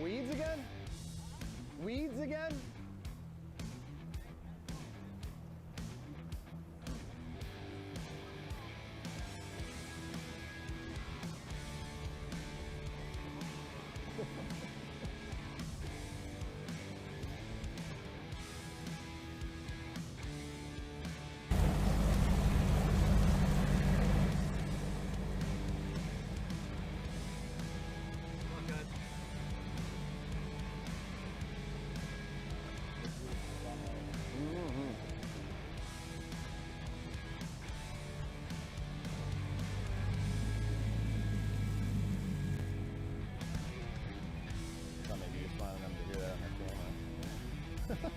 Weeds again? Weeds again? Maybe you just wanted them to hear that on the camera.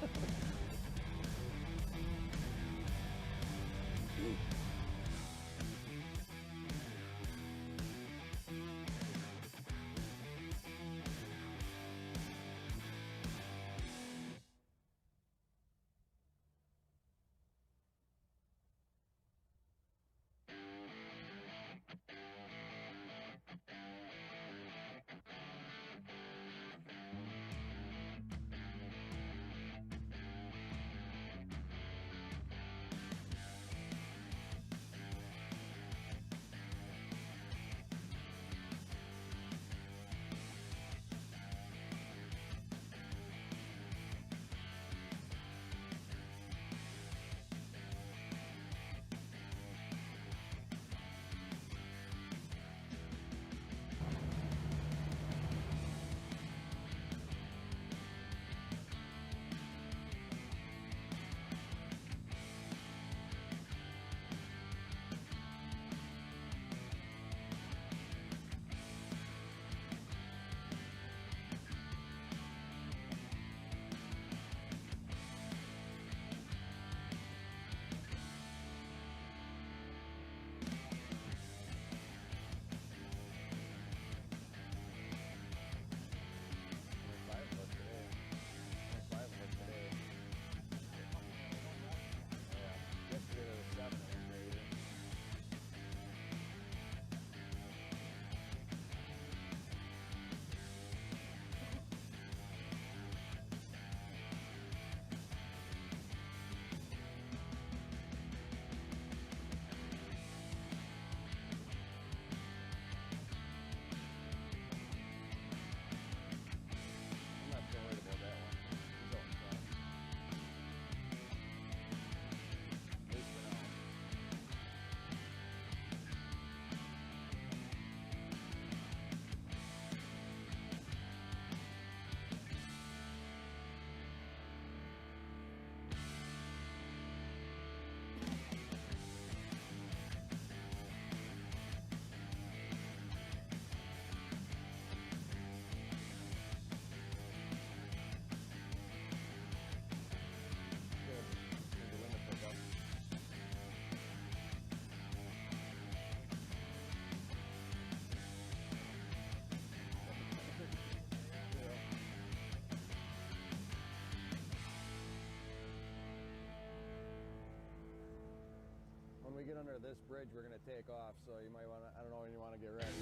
When we get under this bridge, we're going to take off, so you might want to, I don't know when you want to get ready.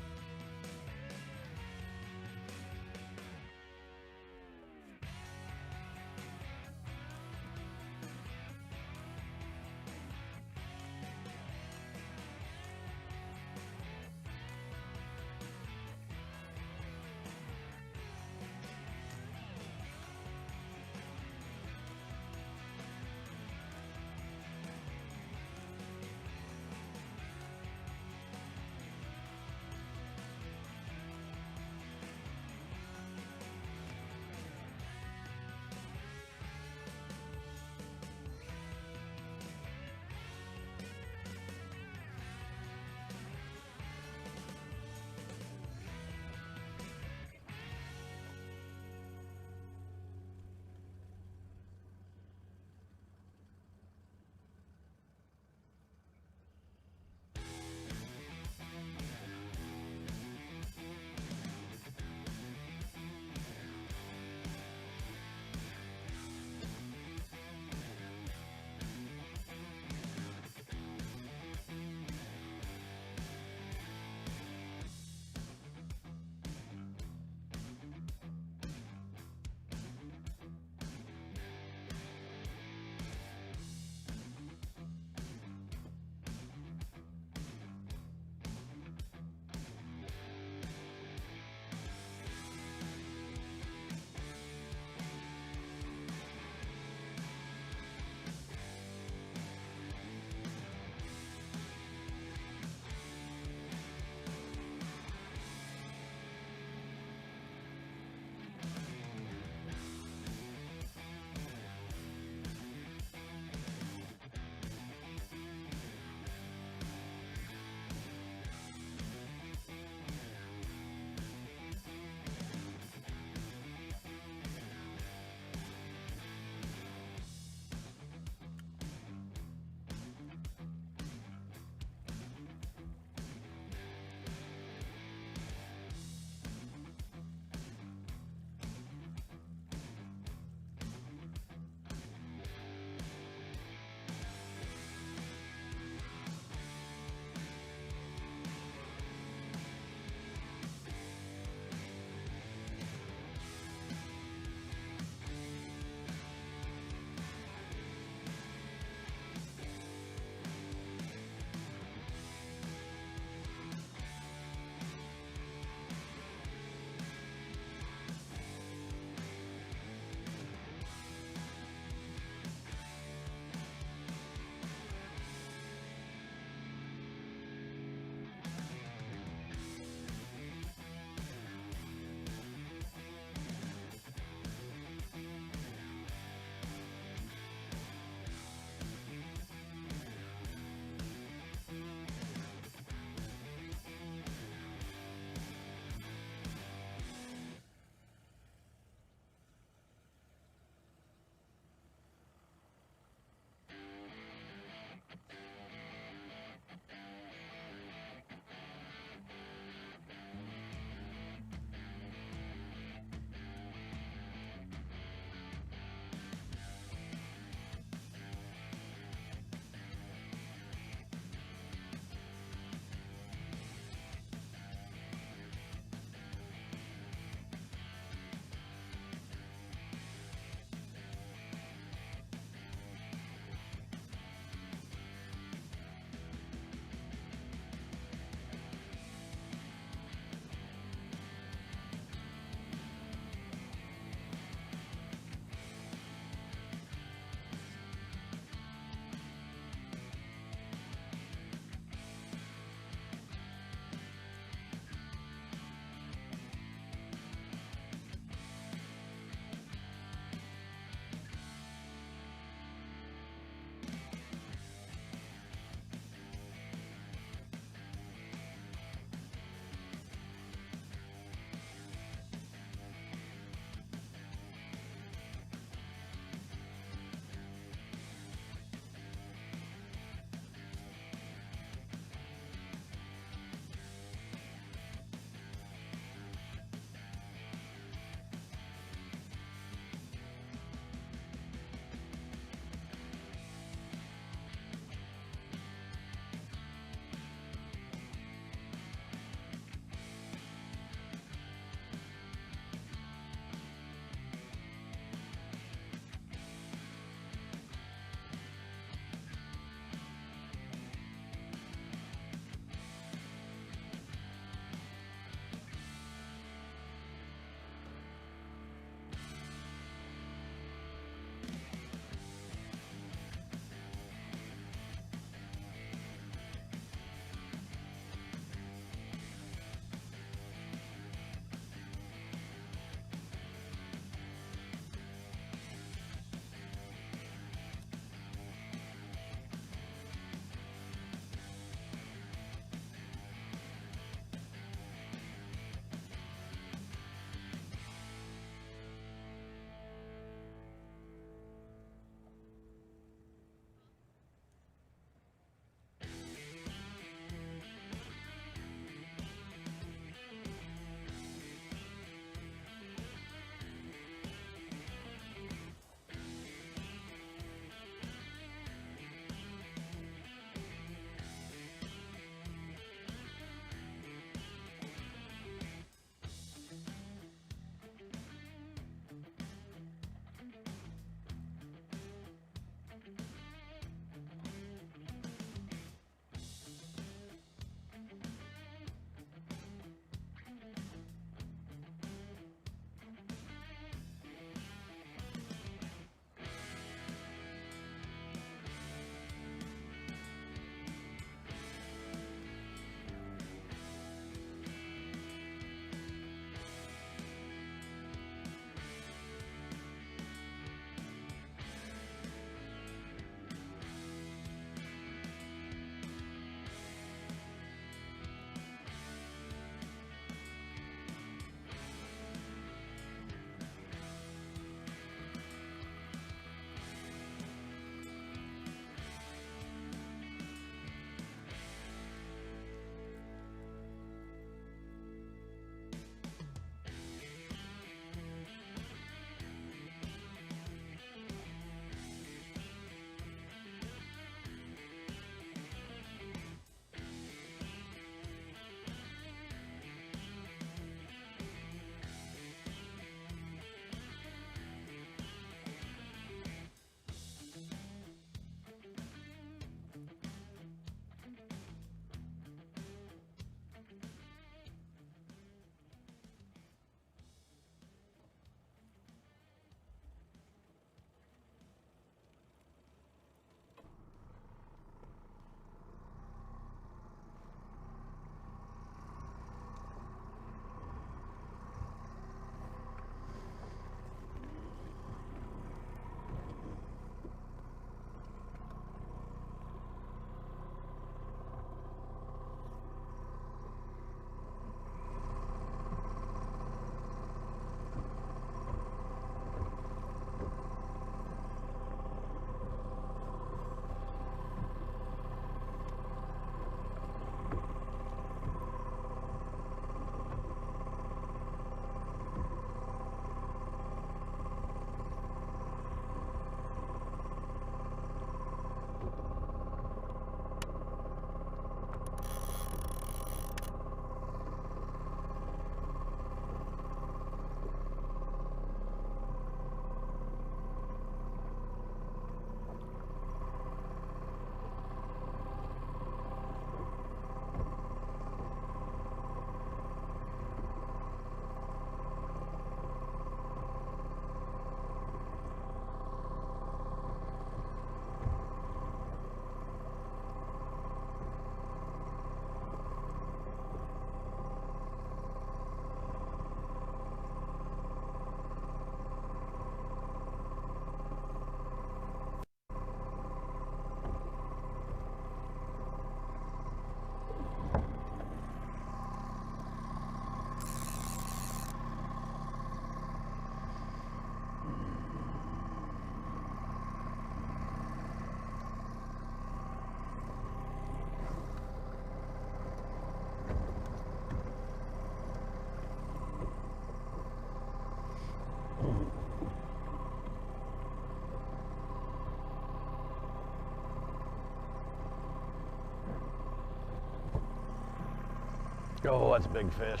Oh, that's a big fish.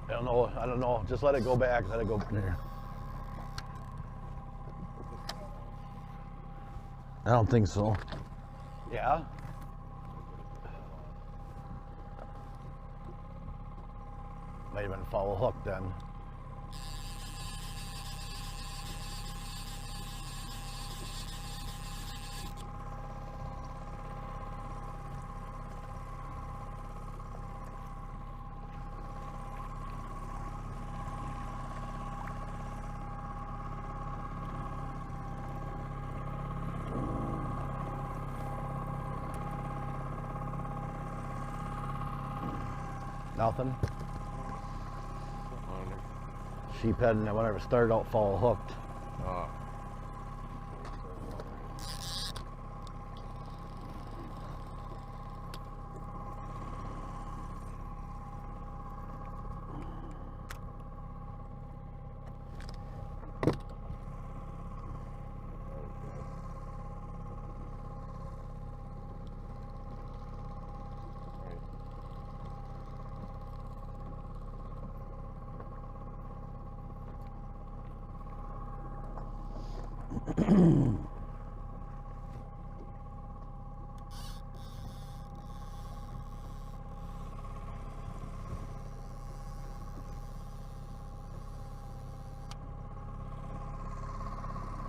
I don't know. Just let it go back. Let it go there. I don't think so. Yeah? Might have been foul hook then. Nothing. Sheephead, and whenever it started out fall hooked. Oh.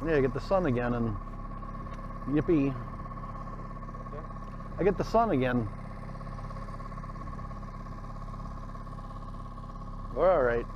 Yeah, I get the sun again and yippee. I get the sun again. We're all right.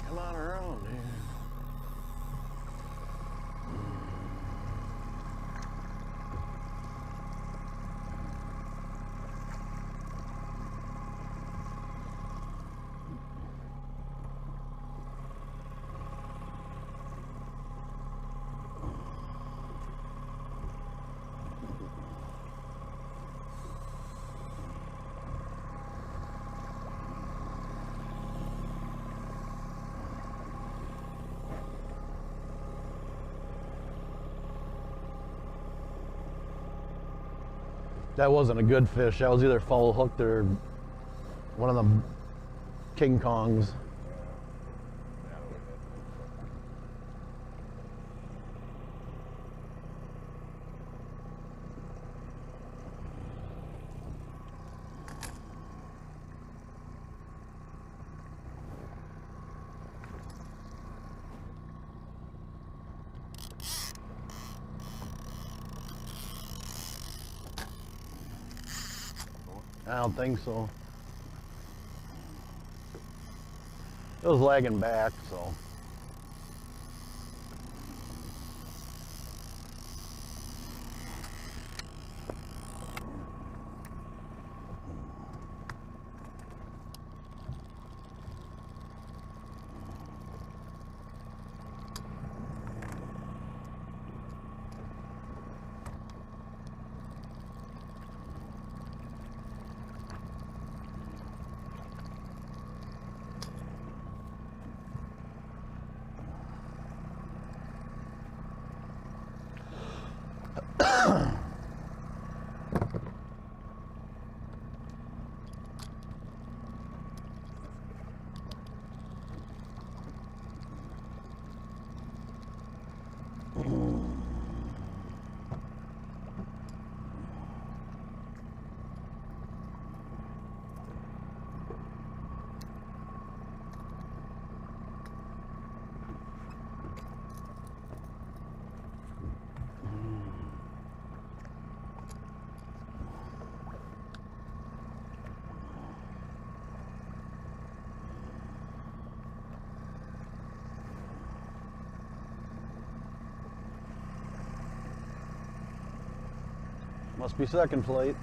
Come on around here. That wasn't a good fish. That was either foul hooked or one of them King Kongs. I don't think so. It was lagging back, so. Must be second plate.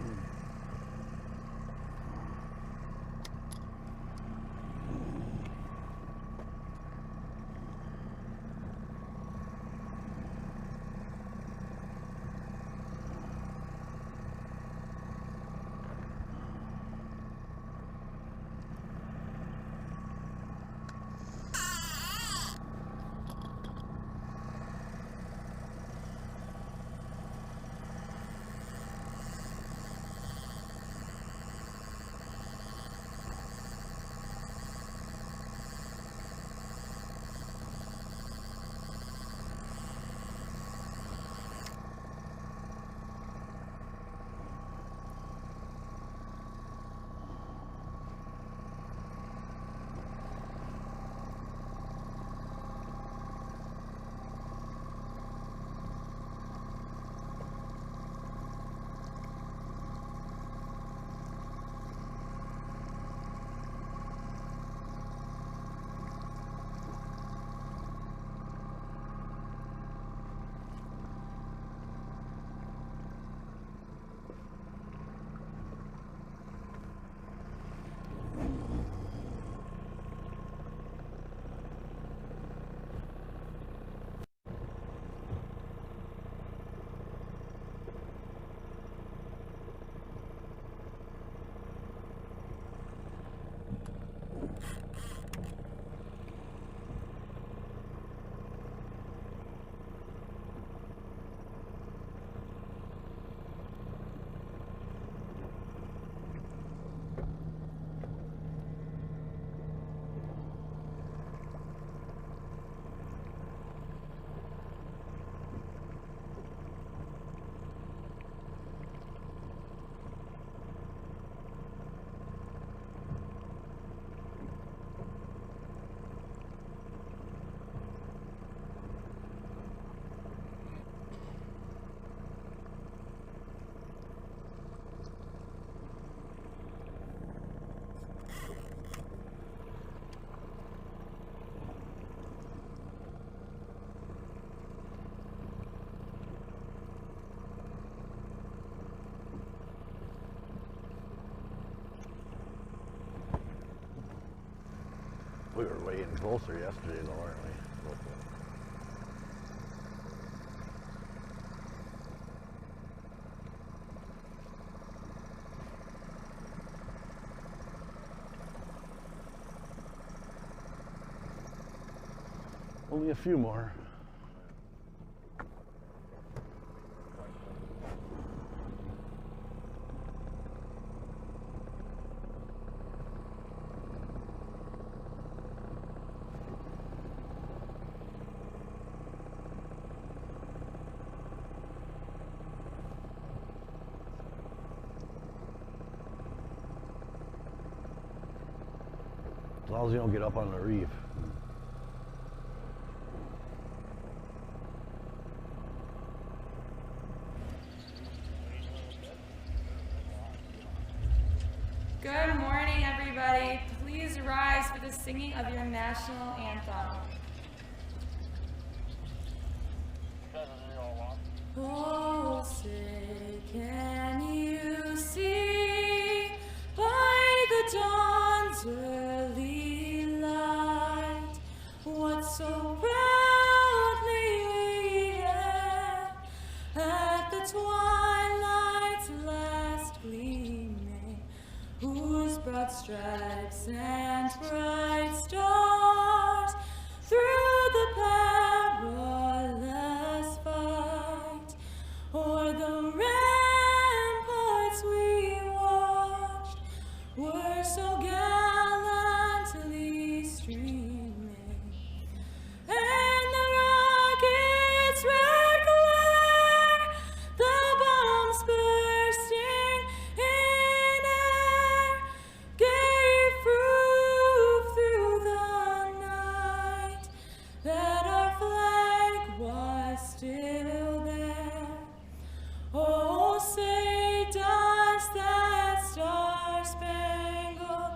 We were way in closer yesterday though, weren't we? Only a few more. As long as you don't get up on the reef. Good morning, everybody. Please rise for the singing of your national anthem. Oh, say, can you see by the dawn's early light what so proudly we hailed at the twilight's last gleaming, whose broad stripes and bright stars through the perilous fight o'er the ramparts we watched were so gallantly streaming, and the rocket's red glare, the bombs bursting in air, gave proof through the night that our flag was still there. Oh, say does that star-spangled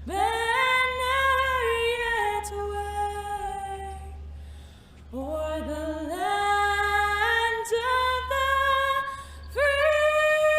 banner yet wave o'er the land of the free?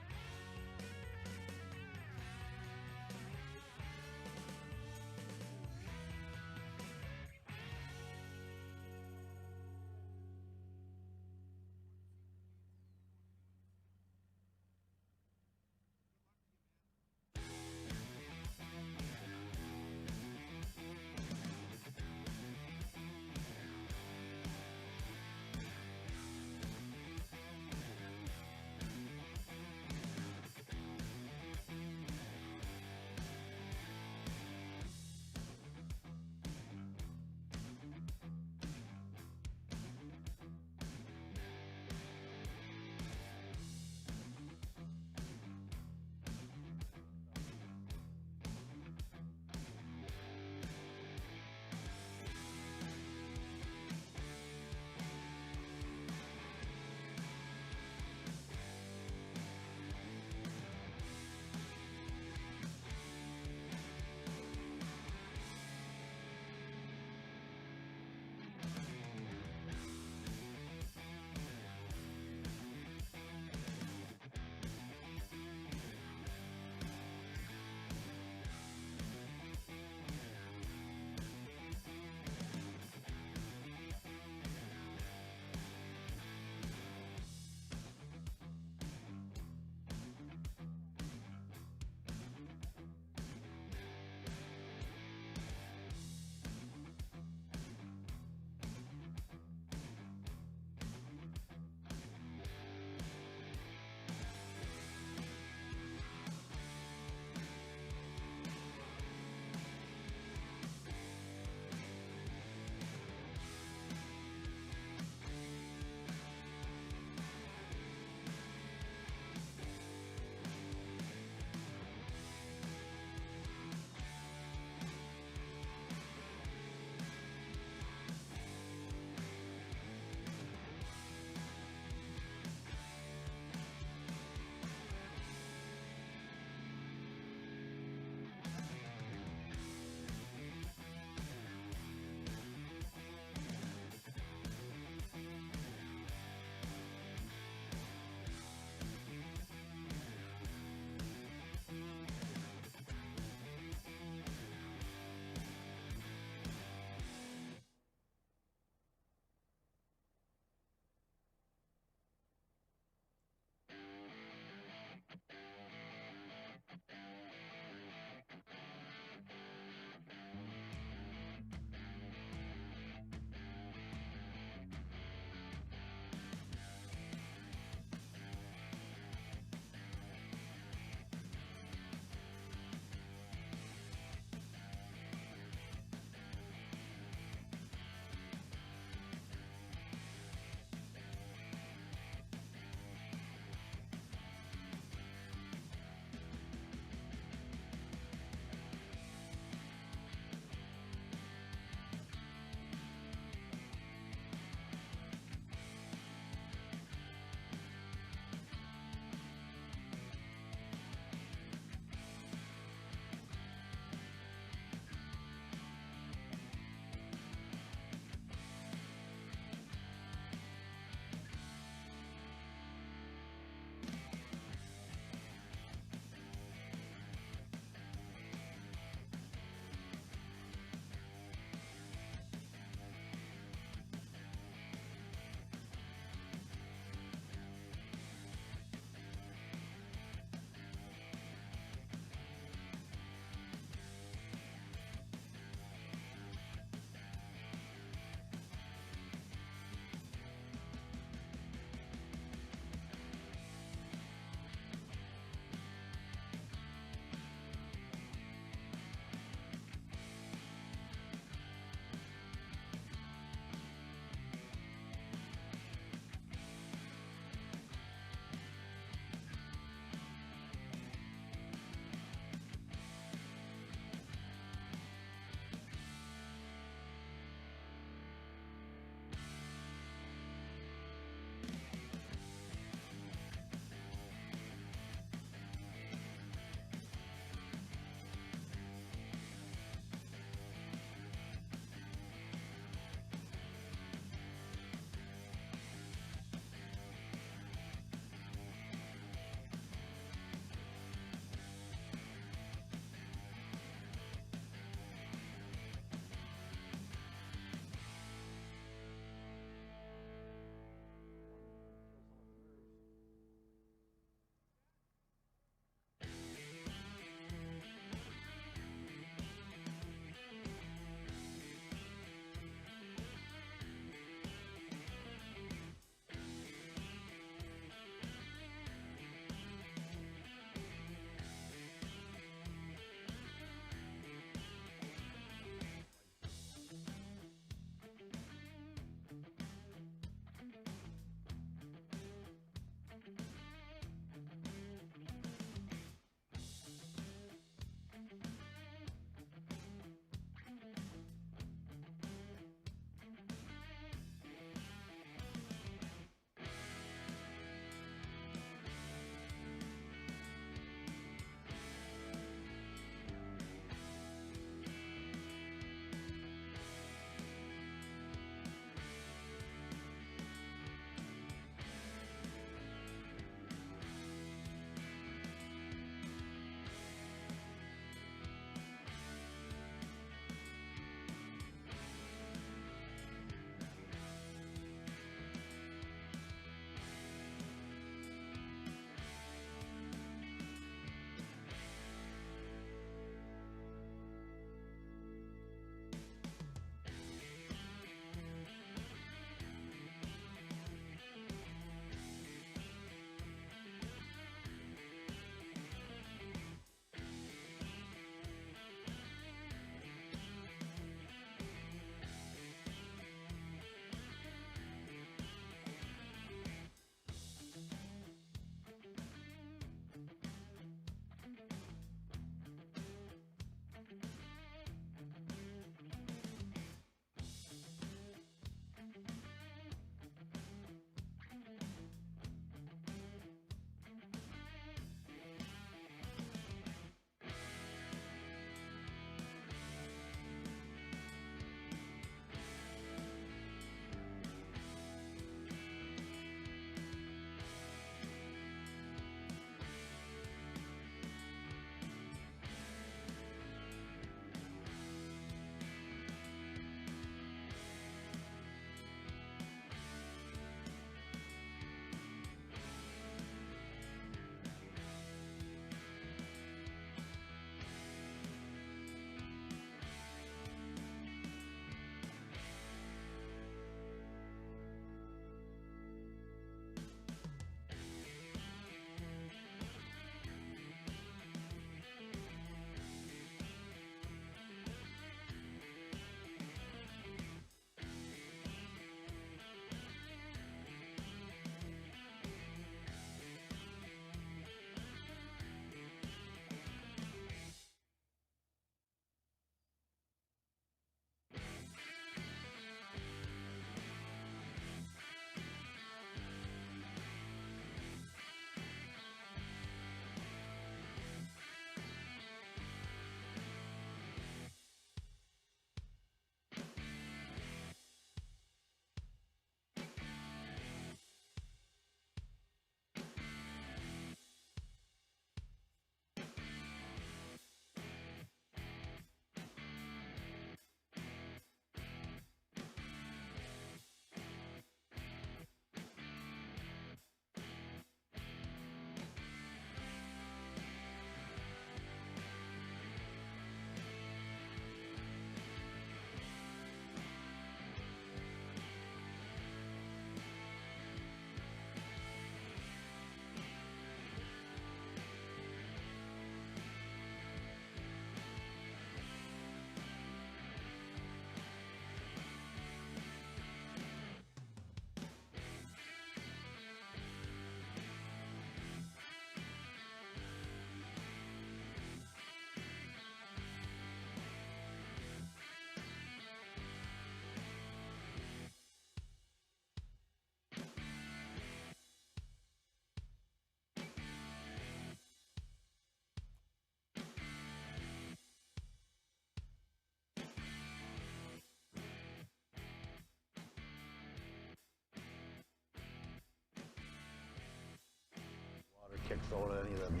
so to any of them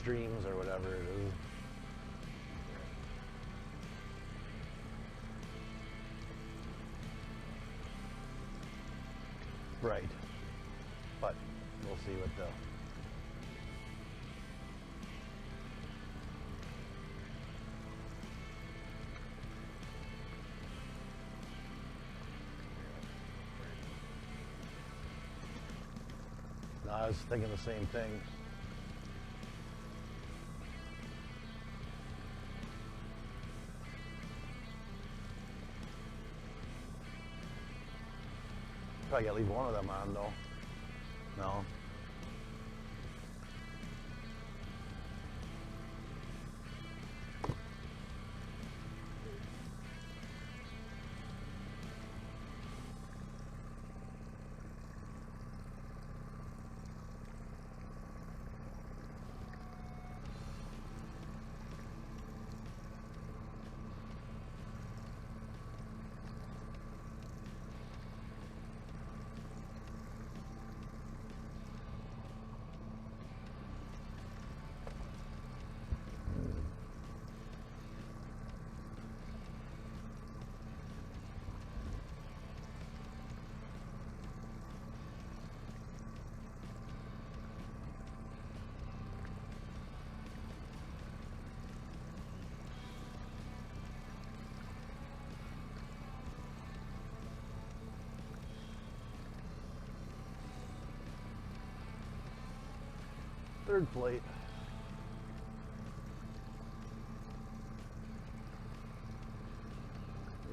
streams or whatever it is. Right. But we'll see what the No, I was thinking the same thing. Probably gotta leave one of them on though. No. Third plate.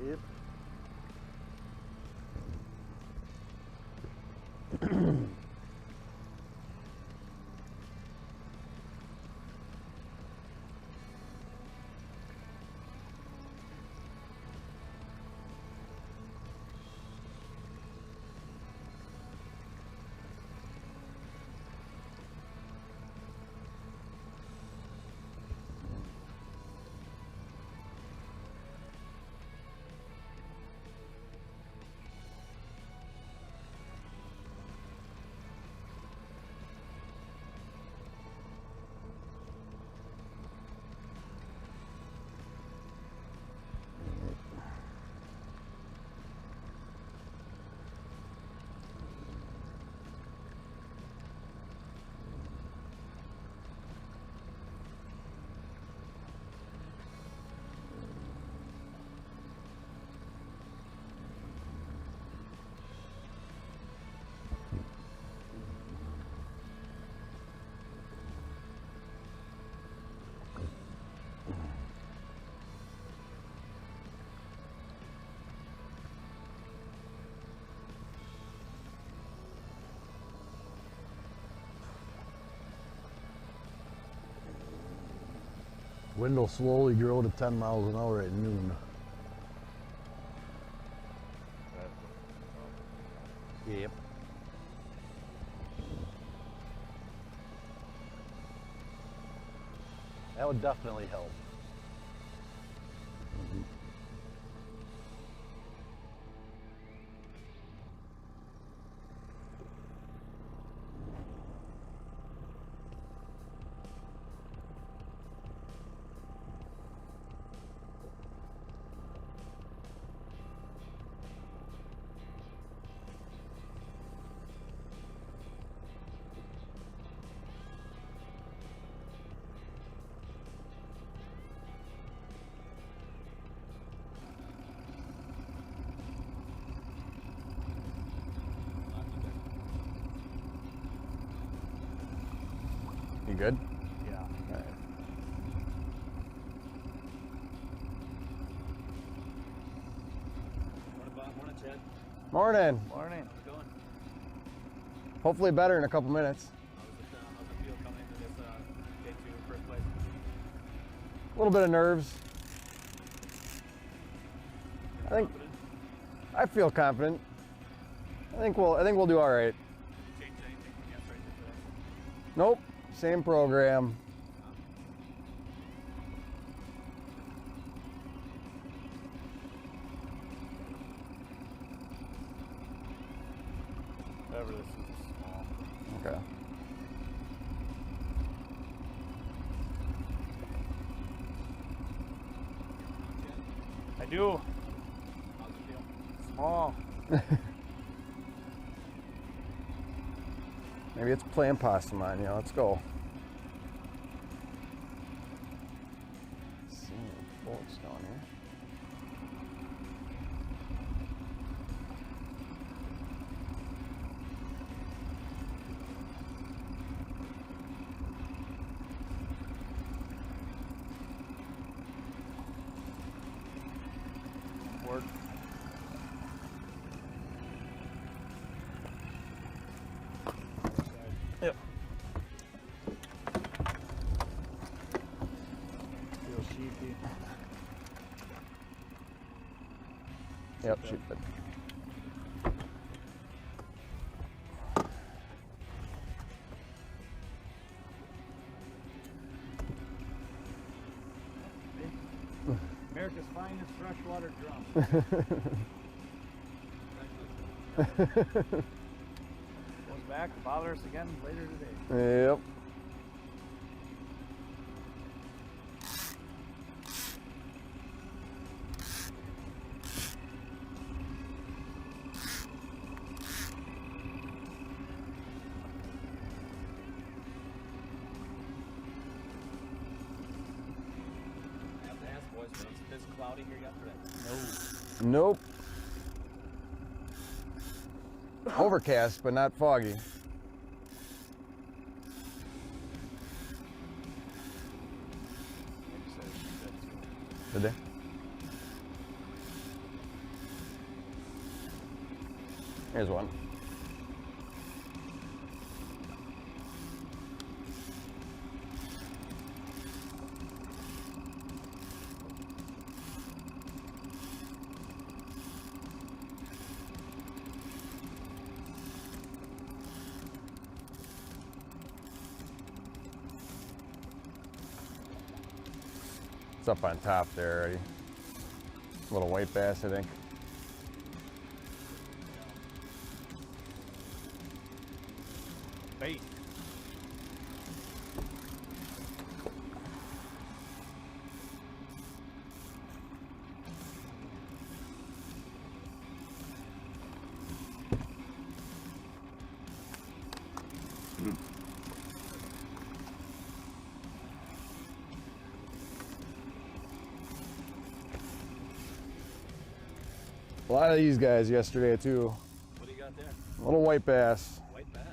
Yep. Wind will slowly grow to 10 miles an hour at noon. Yep. That would definitely help. You good? Yeah. All right. Morning, Bob. Morning, Chad. Morning. Morning. How's it going? Hopefully better in a couple minutes. How's it feel coming into this K2 first place? A little bit of nerves. Confident? I feel confident. I think we'll do all right. Did you change anything from yesterday to today? Nope, same program. Whatever, this is small. Okay. do. How's it feel? Small. Maybe it's playing possum on you. Let's go. Let's see any bolts down here. Work. Yep. Feel sheepy. Yep, shoot it. America's finest freshwater drum. Goes back to bother us again later today. Yep. I have to ask, boys, was it this cloudy here yesterday? Nope. Overcast, but not foggy. Did they? Here's one. It's up on top there already. Little white bass, I think. Bait. A lot of these guys yesterday too. What do you got there? Little white bass. White bass.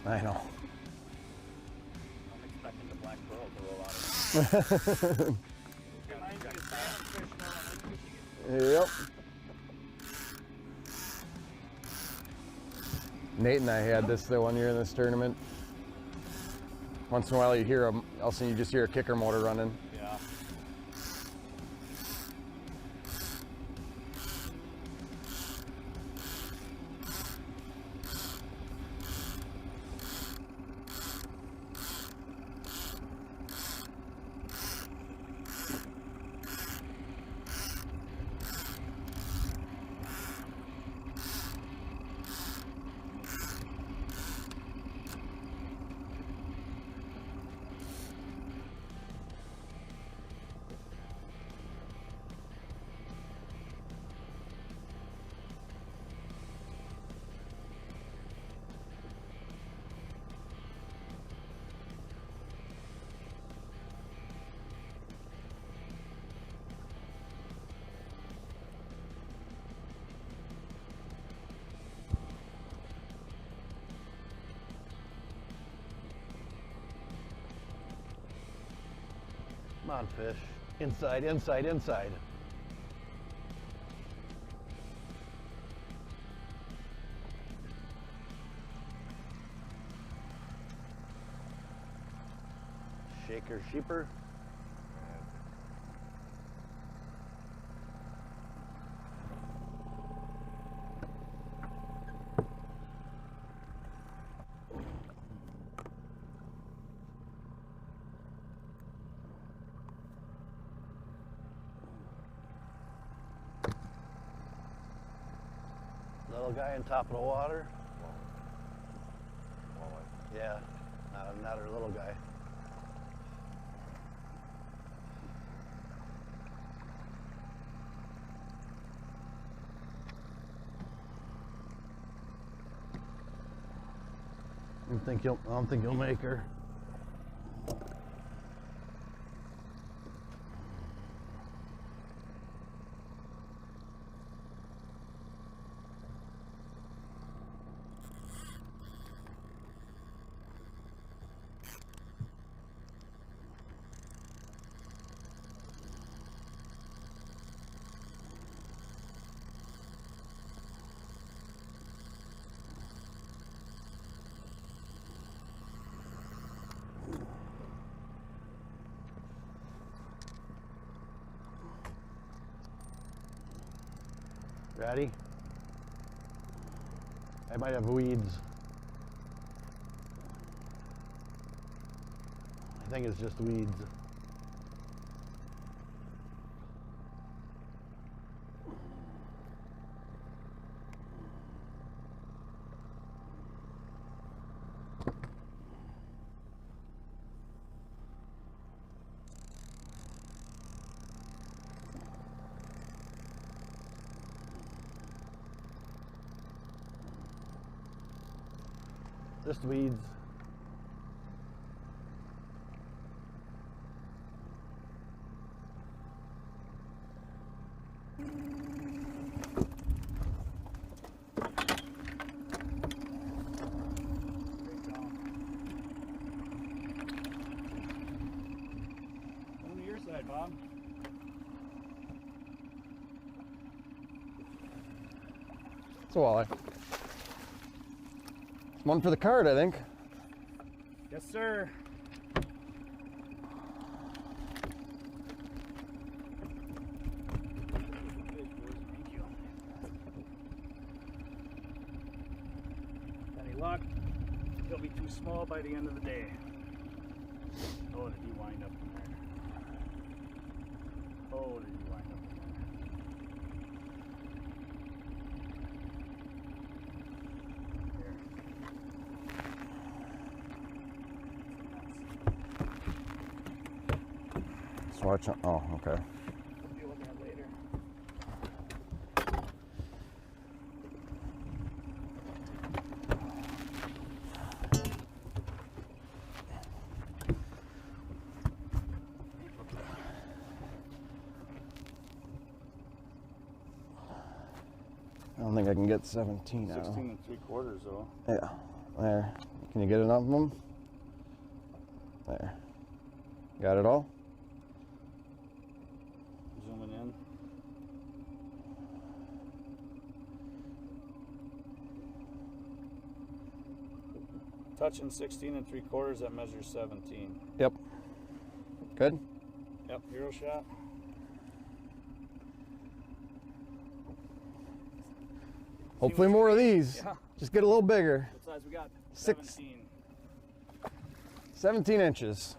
I know. I'm expecting the black pearl to roll out of it. Yep. Nate and I had this the one year in this tournament. Once in a while you hear a, all of a sudden you just hear a kicker motor running. Yeah. Come on, fish. Inside, inside, inside. shaker sheeper. Little guy on top of the water. Yeah, not our little guy. I don't think you'll make her. Ready? I might have weeds. I think it's just weeds. Just weeds. On to your side, Bob. It's a walleye. One for the card, I think. Yes, sir. Any luck? He'll be too small by the end of the day. Oh, did he wind up in there? Oh, did he wind up in there? Watch. Oh, okay. We'll deal with that later. I don't think I can get 17 out. 16 3/4 though. Yeah, there. Can you get enough of them? There. Got it all? Zooming in. Touching 16 3/4, that measures 17. Yep. Good? Yep, hero shot. Hopefully more of these. Yeah. Just get a little bigger. What size we got? 17. 17. 17 inches.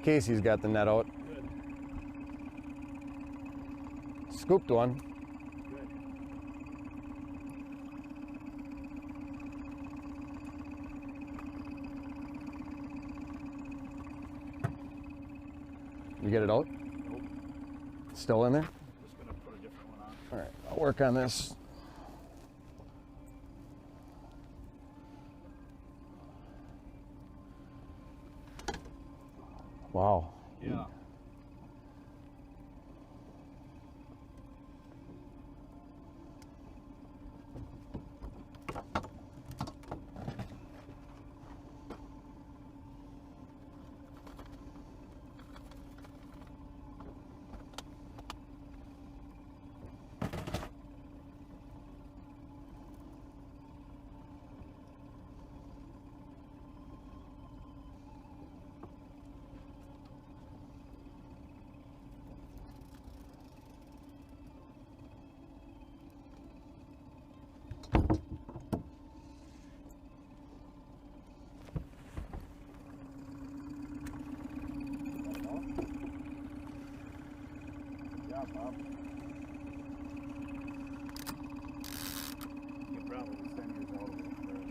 Casey's got the net out. Good. Scooped one. Good. You get it out? Nope. Still in there? Just gonna put a different one on. All right, I'll work on this. Wow. Yeah. Up. You can probably send yours all the way through.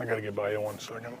I gotta get by you 1 second.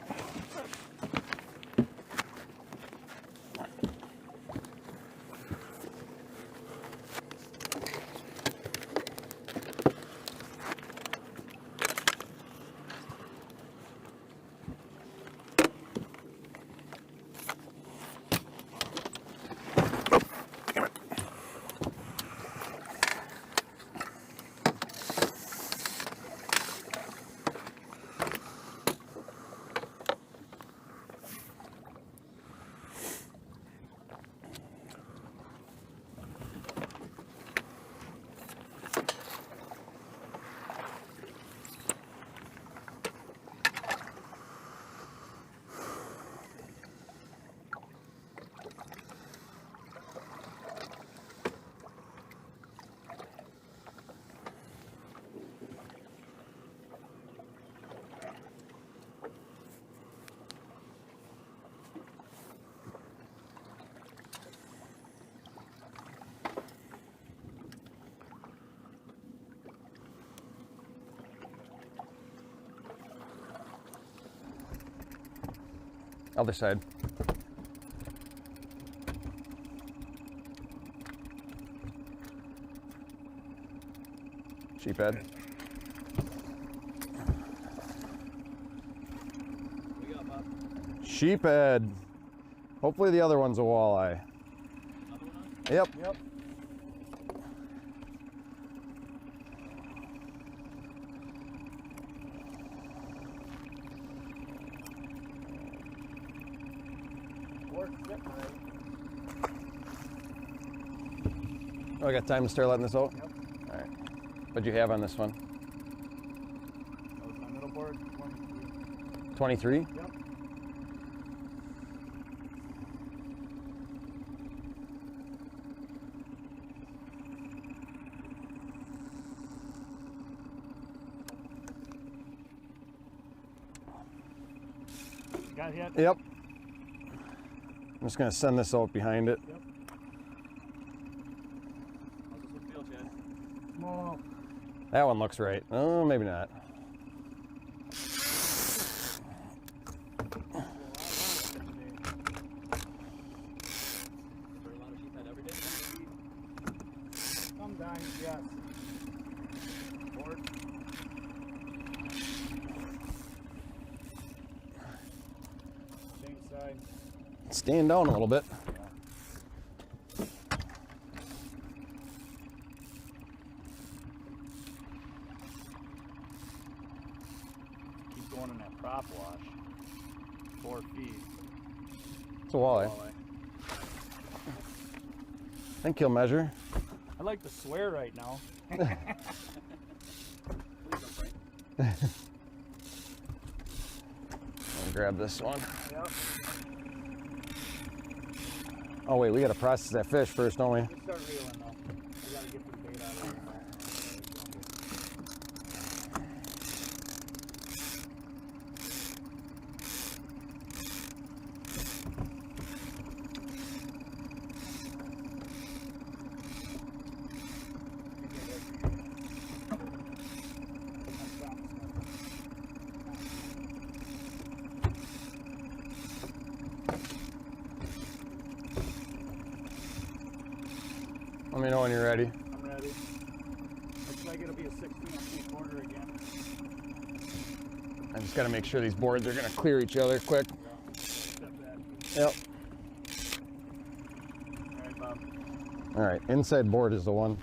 Other side. Sheephead. Sheephead. Hopefully the other one's a walleye. Yep. Yep. Oh, I got time to start letting this out? Yep. All right. What'd you have on this one? That was my middle board, 23. 23? Yep. Got hit? Yep. I'm just gonna send this out behind it. Yep. How's this one feel, Chad? Small. That one looks right. Oh, maybe not. Is there a lot of sheephead every day? Sometimes, yes. Board. Same side. Stand down a little bit. Keep going in that prop wash. 4 feet. It's a walleye. I think he'll measure. I'd like to swear right now. Please don't break. I'll grab this one. Yep. Oh wait, we gotta process that fish first, don't we? Let's start reeling though. We gotta get the bait out of there. Let me know when you're ready. I'm ready. Looks like it'll be a 16 3/4 again. I just gotta make sure these boards are gonna clear each other quick. Step that. Yep. All right, Bob. All right, inside board is the one.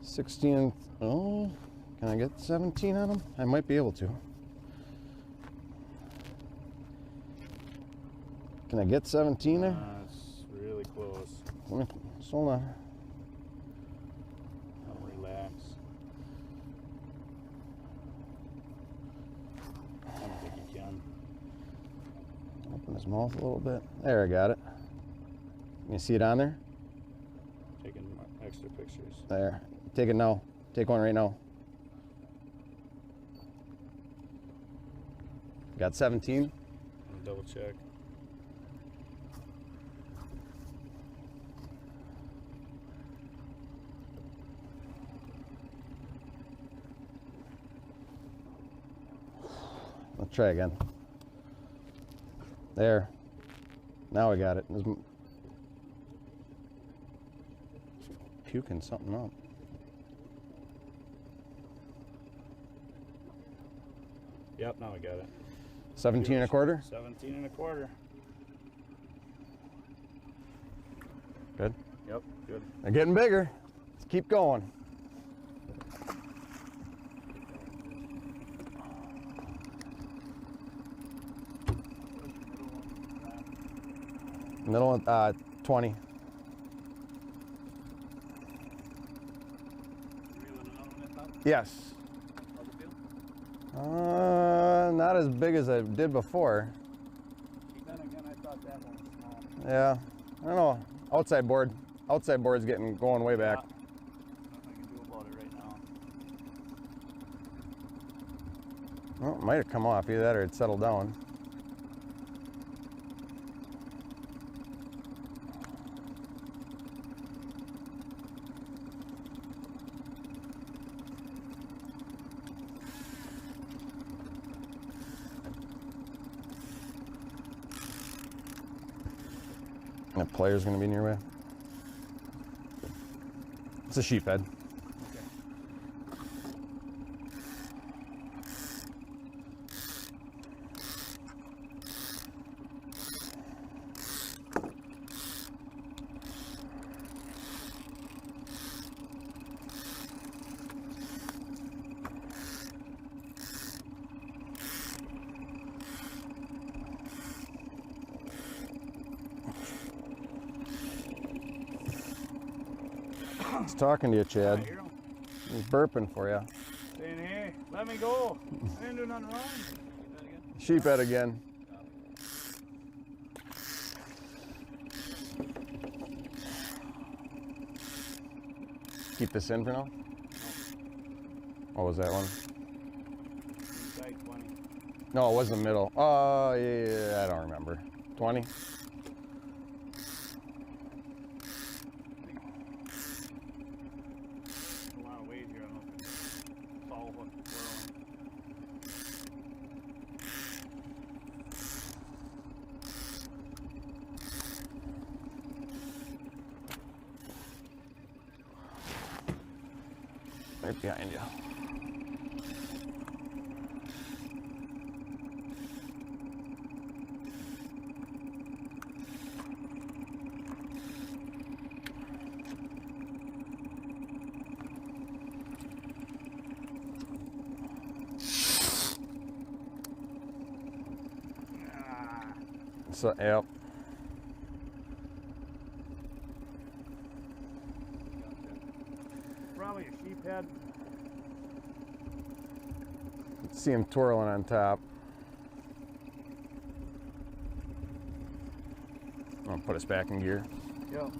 '16. Oh, can I get 17 on them? I might be able to. Can I get 17 there? It's really close. Let me, just hold on. I'll relax. I don't think you can. Open his mouth a little bit. There, I got it. You see it on there? Taking extra pictures. There. Take it now. Take one right now. Got 17? And double check. Let's try again. There. Now we got it. It's puking something up. Yep, now I got it. 17 and a quarter? 17 1/4. Good. Yep, good. They're getting bigger. Let's keep going. Middle one, 20. Yes. How's it feel? Not as big as I did before. Then again, I thought that one was small. Yeah. I don't know. Outside board. Outside board's going way back. Nothing I can do about it right now. Well, it might have come off. Either that or it settled down. That player's gonna be nearby. It's a sheephead. He's talking to you, Chad. I hear him He's burping for you. saying, hey, let me go. I didn't do nothing wrong. Sheephead again. Keep this in for now? What was that one? Inside 20. No, it was the middle. Oh, yeah, I don't remember. 20? A lot of weight here. I don't know if it's foul hook twirling. Right behind you. So, yep. Probably a sheephead. See him twirling on top. I'm gonna put us back in gear. Yep.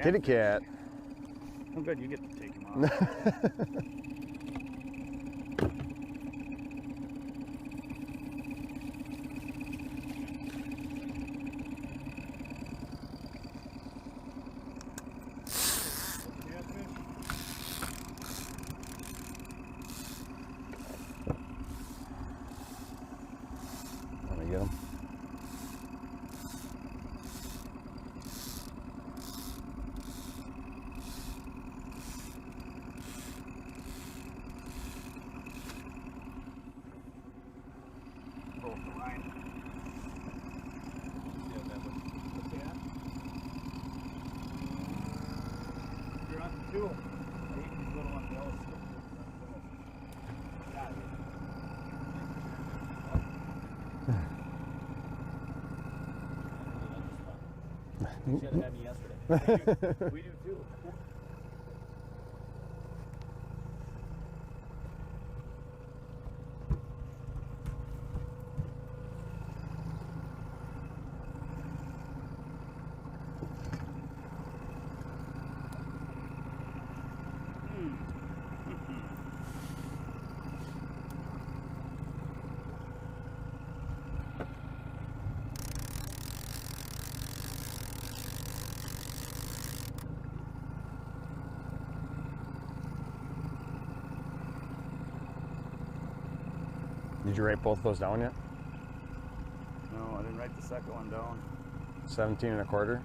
Kitty cat. Oh, good. You get to take him off. too. I hate these little ones. They always skip through the got it. You should have had me yesterday. We do too. Did you write both those down yet? No, I didn't write the second one down. 17 1/4.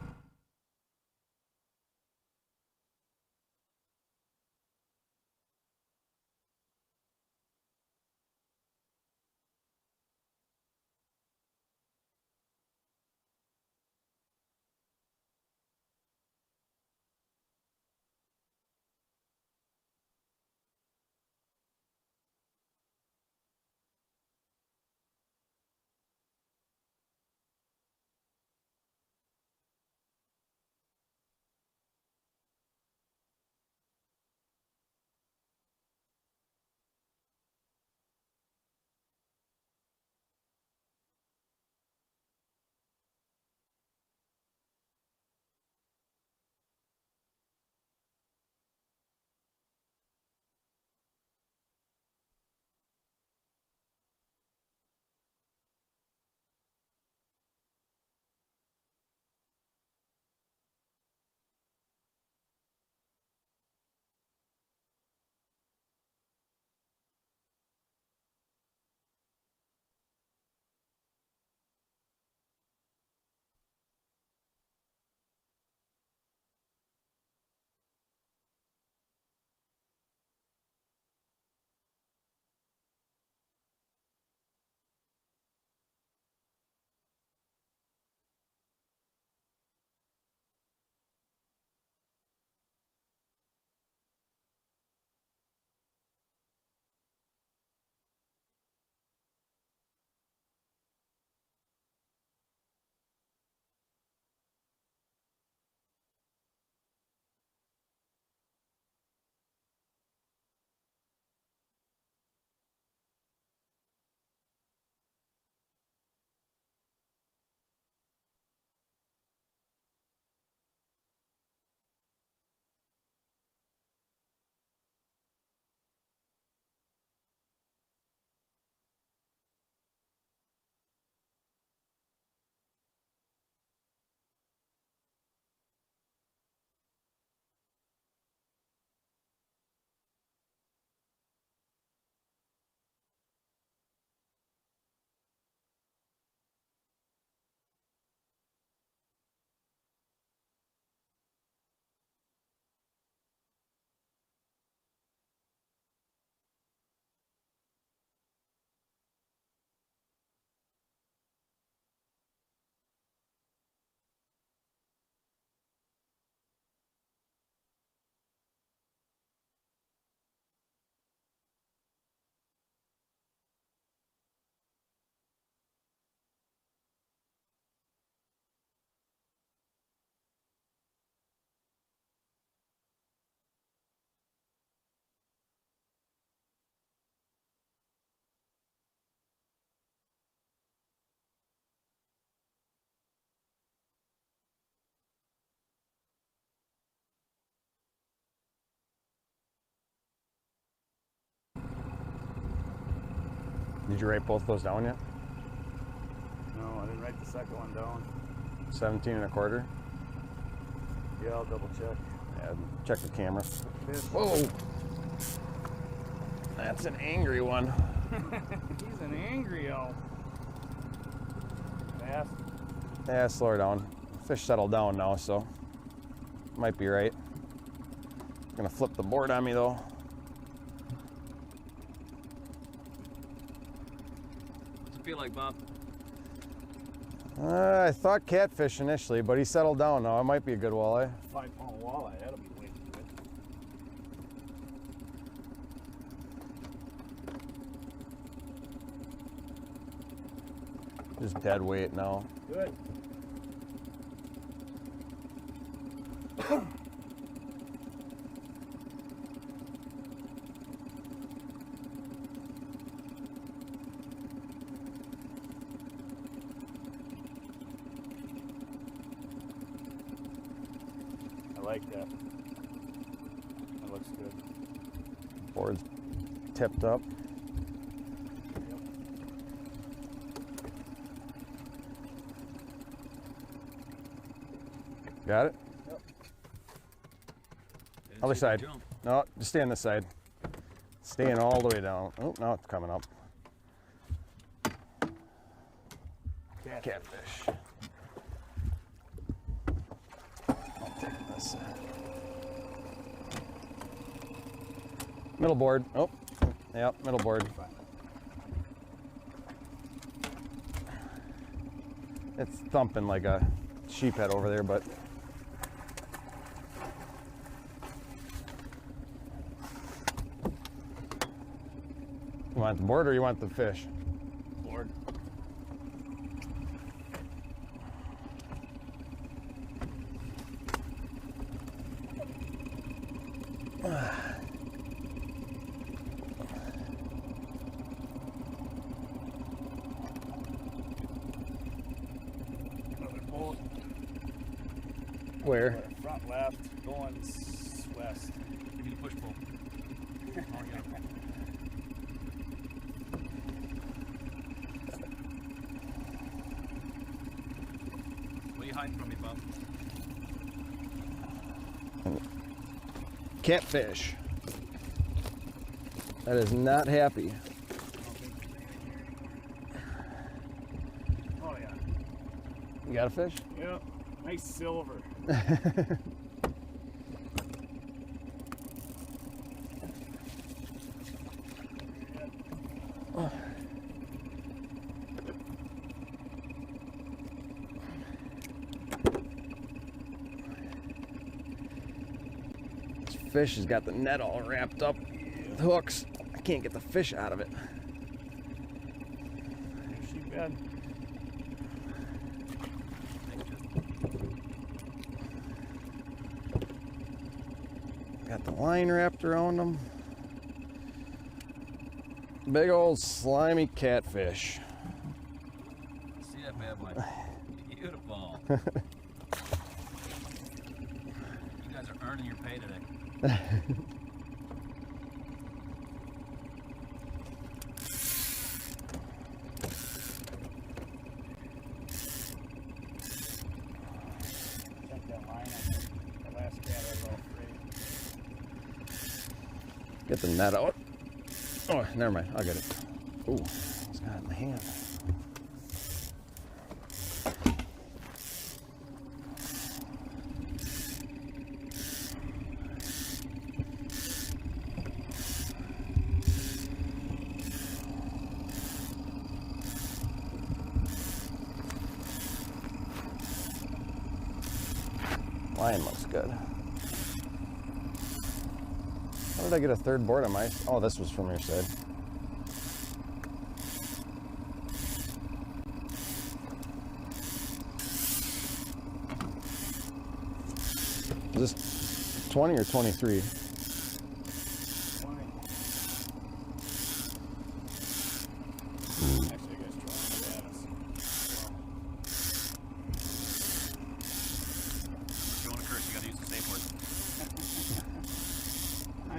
Did you write both those down yet? No, I didn't write the second one down. 17 1/4. Yeah, I'll double check. Yeah, check the camera. Fish. Whoa! That's an angry one. He's an angry owl. Fast. Yeah, slow her down. Fish settled down now, so might be right. Gonna flip the board on me though. What's it feel like, Bob? I thought catfish initially, but he settled down now. It might be a good walleye. 5-pound walleye. That'll be the way to do it. Just dead weight now. Good. I like that. That looks good. Board's tipped up. Got it? Yep. Didn't Other see the side. jump. No, just stay on this side. Staying all the way down. Oh, now it's coming up. Catfish. I'll take this. Middle board. Oh, yep, middle board. It's thumping like a sheephead over there, but you want the board or you want the fish? Board. Another boat. Where? Front left, going west. Give me the push pull. Oh, yeah. What are you hiding from me, Bob? Catfish. That is not happy. Oh yeah. You got a fish? Yep. Nice silver. This fish has got the net all wrapped up with hooks. I can't get the fish out of it. There she been. Got the line wrapped around them. Big old slimy catfish. See that bad boy? Beautiful. You guys are earning your pay today. Check that line on the last cat I was all free. Get the net out. Oh, never mind. I'll get it. Ooh, it's got it in my hand. Line looks good. How did I get a third board on my? Oh, this was from your side. Is this 20 or 23? 20. Actually, I guess 20 at us. If you want to curse, you got to use the safe word.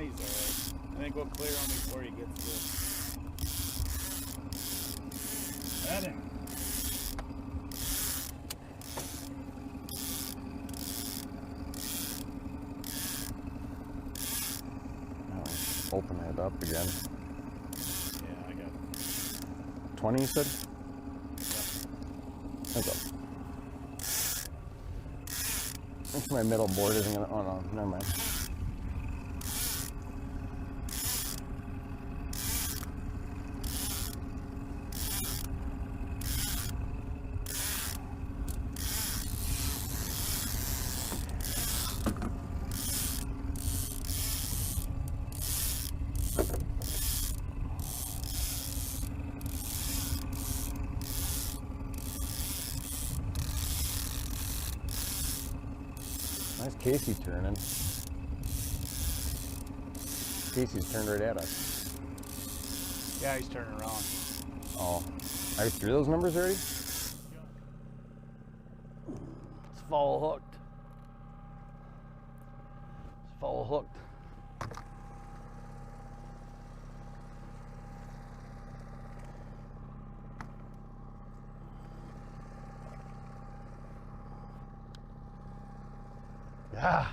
He's alright. I think we'll clear him before he gets this. That him. Oh, open it up again. Yeah, I got it. 20, you said? Yep. That's up. That's my middle board isn't gonna. Oh no, never mind. Nice Casey turning. Casey's turned right at us. Yeah, he's turning around. Oh, are you through those numbers already? It's foul hooked. It's foul hooked. Yeah.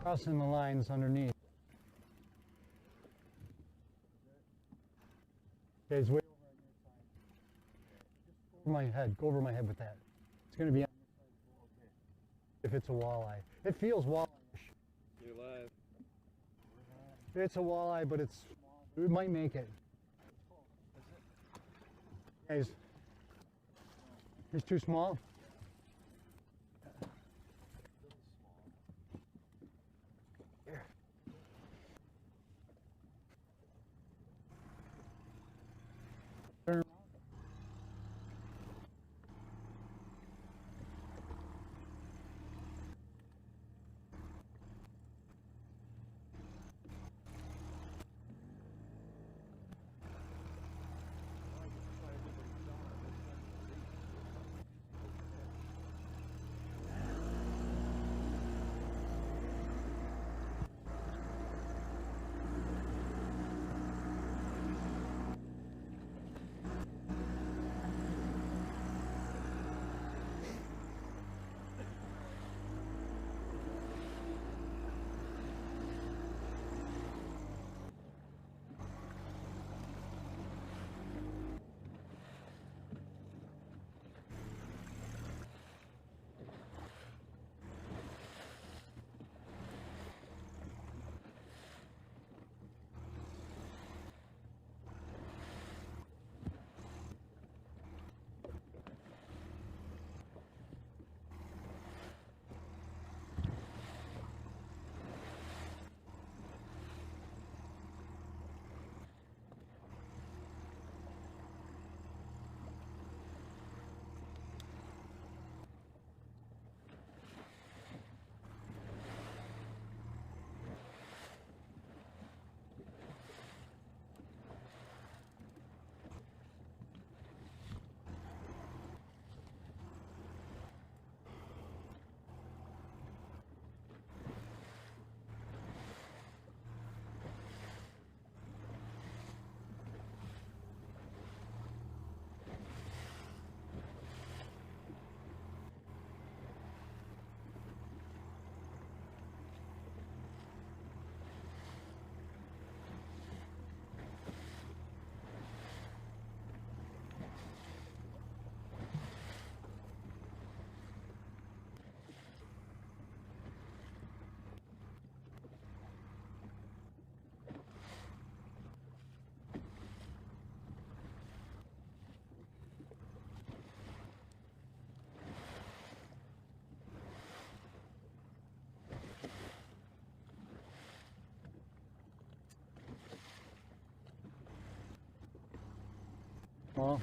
Crossing the lines underneath. Guys, way over on your side. Just over my head. Go over my head with that. It's going to be on your side. If it's a walleye. It feels walleye-ish. You're live. It's a walleye, but it's small. It might make it. Guys, it's too small? Turn around. Well,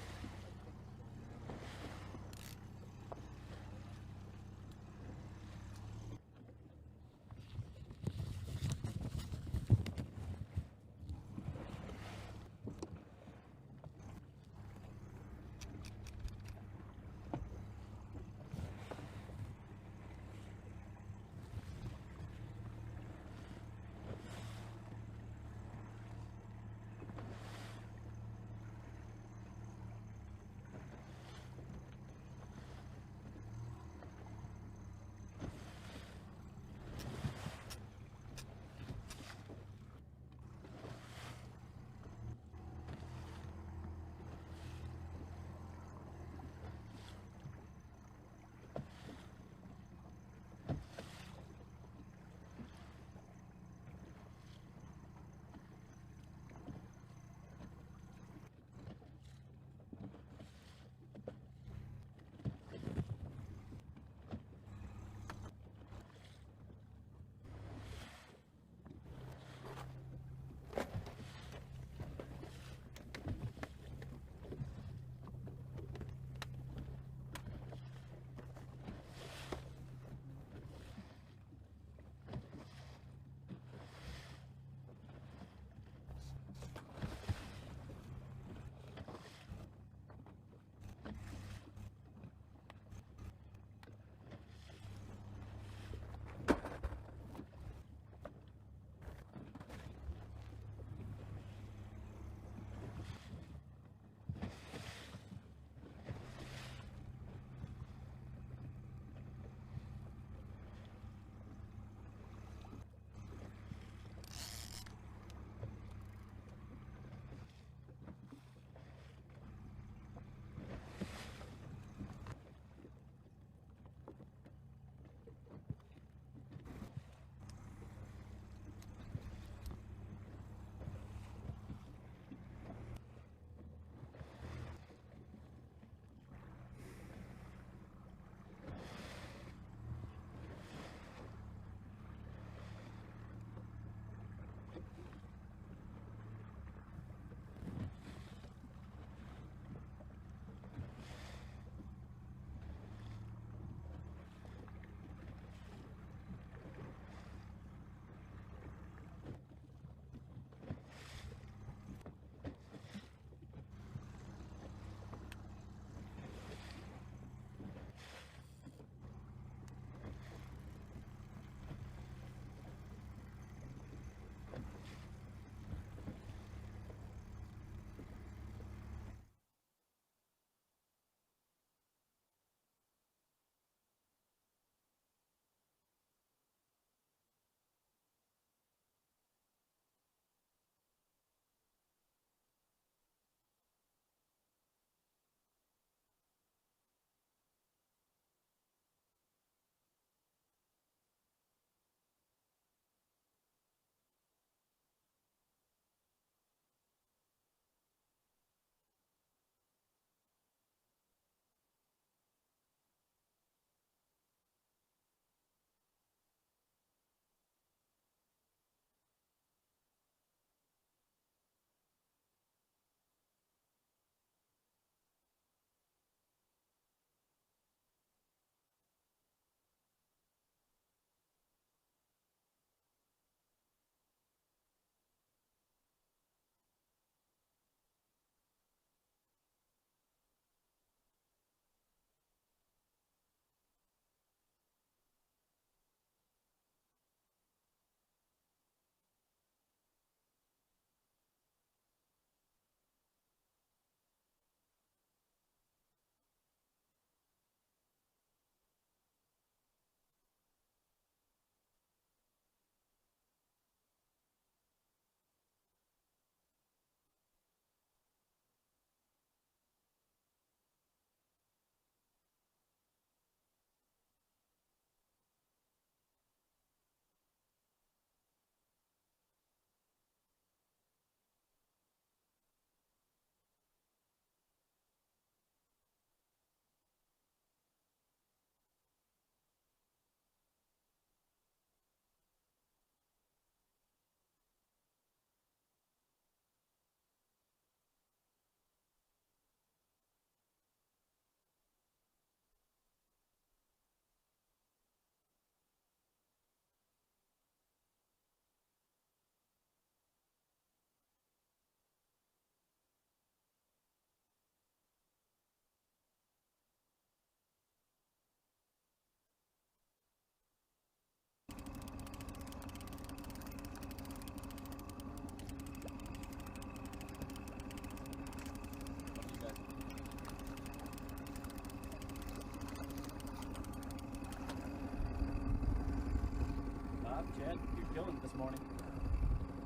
morning.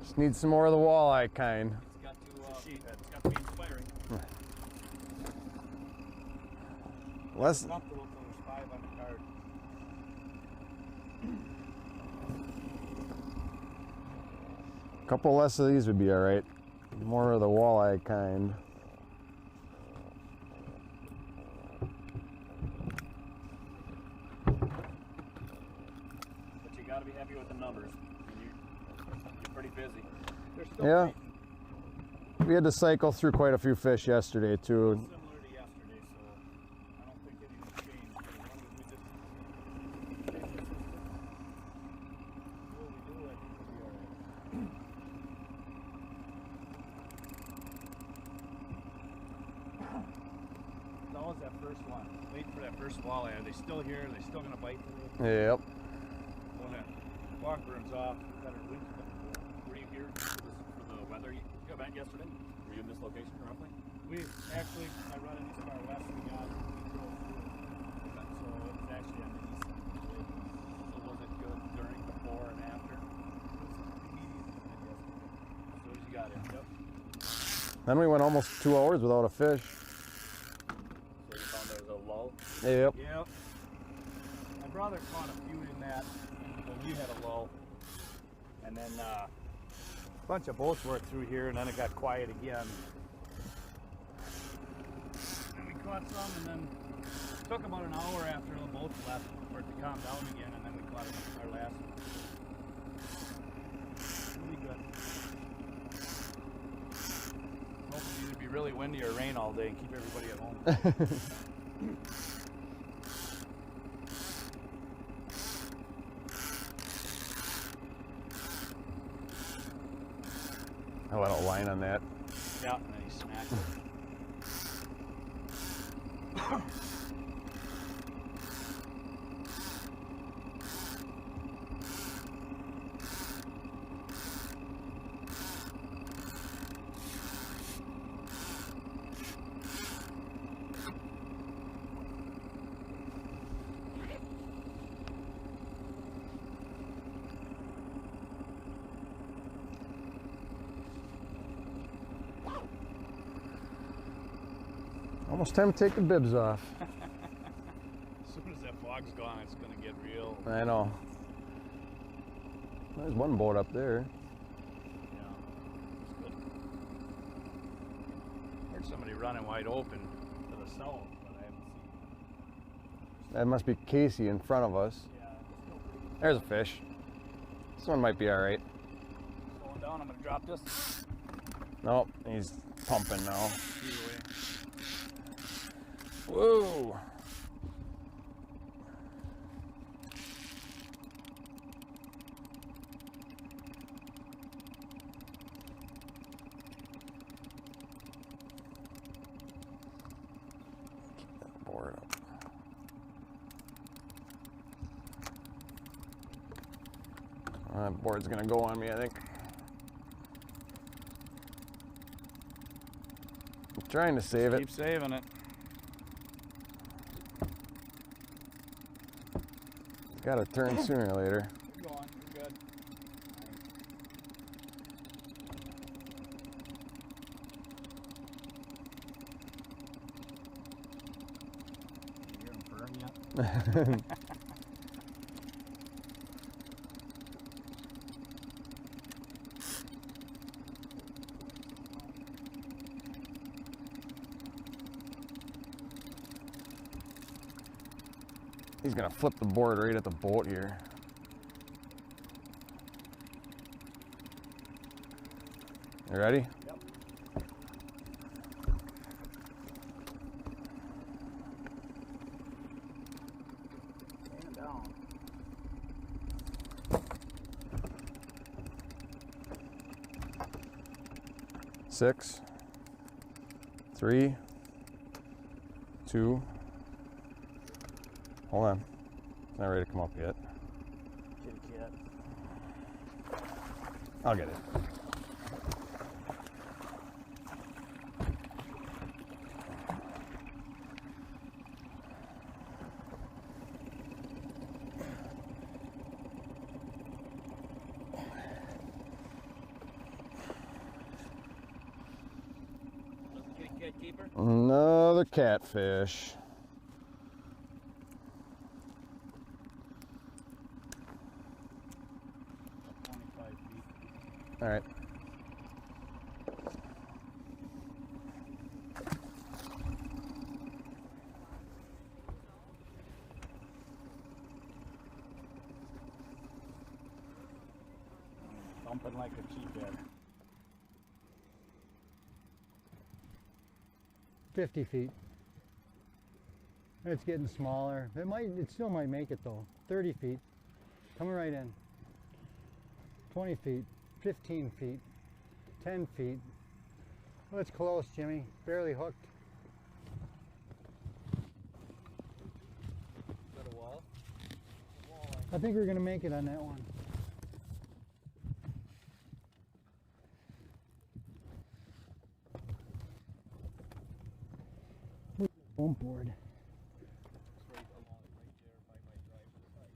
Just need some more of the walleye kind. It's got to, Sheet, it's got to be inspiring. Less, Comfortable till there's 5 on the card. couple less of these would be all right. More of the walleye kind. But you got to be happy with the numbers. You're pretty busy. They're still Yeah. great. We had to cycle through quite a few fish yesterday too. Similar to yesterday, so I don't think anything's changed. As long as we just stay consistent, do what we do, I think we'll be alright. It's always that first one. Wait for that first walleye. Are they still here? Are they still gonna bite today? Yep. When that fog burns off, we better wait for them. were you here for the weather event yesterday? Were you in this location roughly? We actually, I run into our west, we drove through. So it's actually on the east side of the lake. So was it good during, before, and after? As soon as you got in. Yep. Then we went almost 2 hours without a fish. So you found there was a lull? Yep. Yep. My brother caught a few in that when we had a lull. And then a bunch of boats worked through here, and then it got quiet again. And we caught some, and then it took about an hour after the boats left for it to calm down again, and then we caught our last one. Really good. Hopefully it'd be really windy or rain all day and keep everybody at home. I went a line on that. Yeah, and then he smacked it. Almost time to take the bibs off. As soon as that fog's gone, it's gonna get real. I know. There's one boat up there. Yeah, it's good. Heard somebody running wide open to the south, but I haven't seen. That must be Casey in front of us. Yeah, it's still pretty. There's a fish. This one might be all right. Slowing down. I'm gonna drop this. Nope, he's pumping now. Either way. Whoa! Keep that board up. That board's gonna go on me, I think. I'm trying to save it. Keep saving it. Gotta turn sooner or later. Keep going. You're good. You hear him purring yet? He's gonna flip the board right at the boat here. You ready? Yep. Stand down. Six, 3, 2. Hold on. It's not ready to come up yet. Kitty cat. I'll get it. keeper? Another catfish. About 25 feet. All right. Dumping like a cheaphead. 50 feet. It's getting smaller. It still might make it though. 30 feet. Coming right in. 20 feet. 15 feet. 10 feet. Oh, it's close, Jimmy. Barely hooked. Is that a wall? I think we're gonna make it on that one. Home board. It's right along, right there by my driver's side.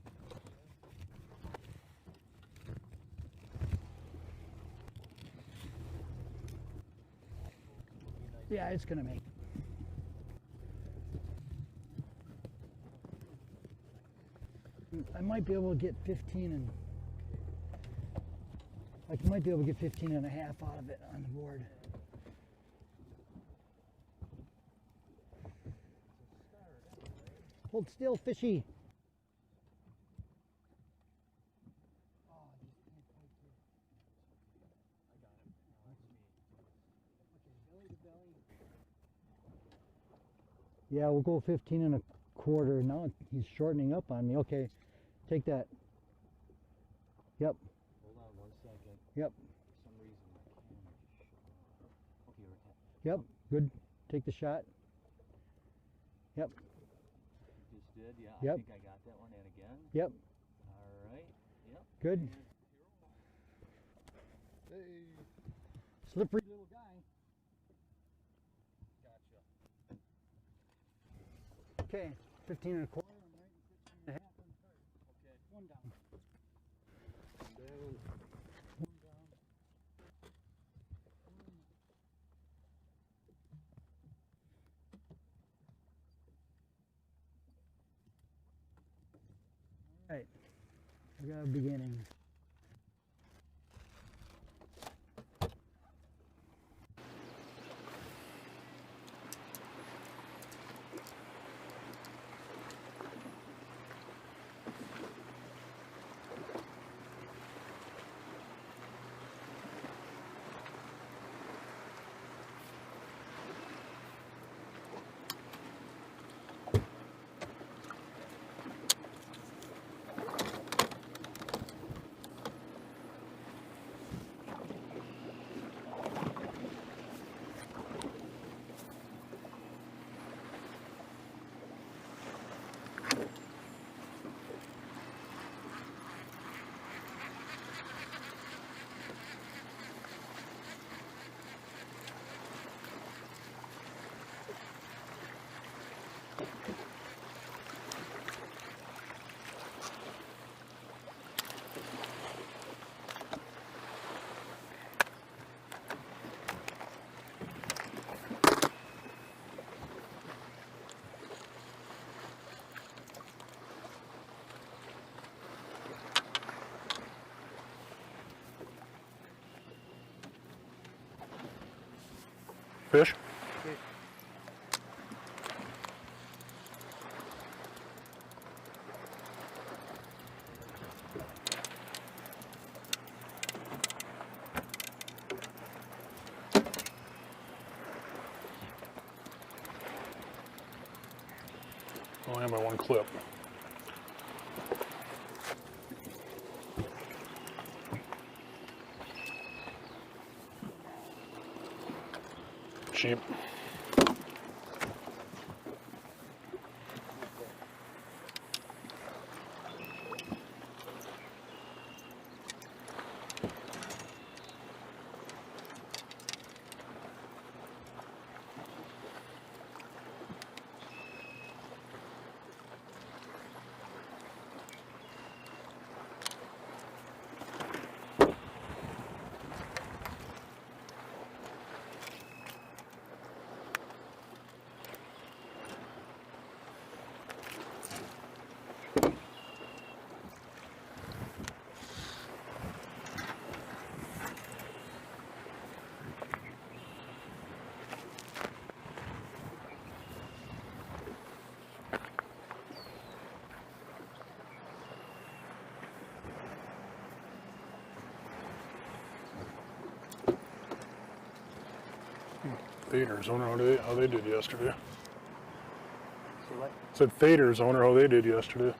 Yeah, it's gonna make it. I might be able to get 15 and I might be able to get 15 and a half out of it on the board. Hold still, fishy. Yeah, we'll go 15 and a quarter. Now he's shortening up on me. Okay, take that. Yep. Hold on 1 second. Yep. For some reason my camera just shut off. Okay, we're Yep. Good. Take the shot. Yep. just did. Yeah, Yep. I think I got that one in again. Yep. All right. Yep. Good. Hey. Slippery little guy. Gotcha. Okay. 15 and a quarter. I'm right. 15 and a half. Okay. One down. Down. One down. All right. We got a beginning. Fish? Only have my one clip. Cheap. Thaders, I wonder how they did yesterday. So what? Said Thaders, I wonder how they did yesterday.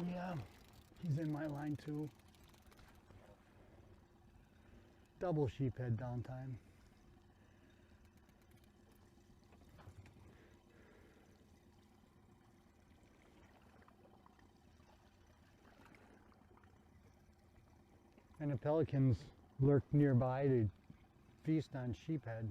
Yeah, he's in my line too. Double sheephead downtime. And the pelicans lurk nearby to feast on sheephead.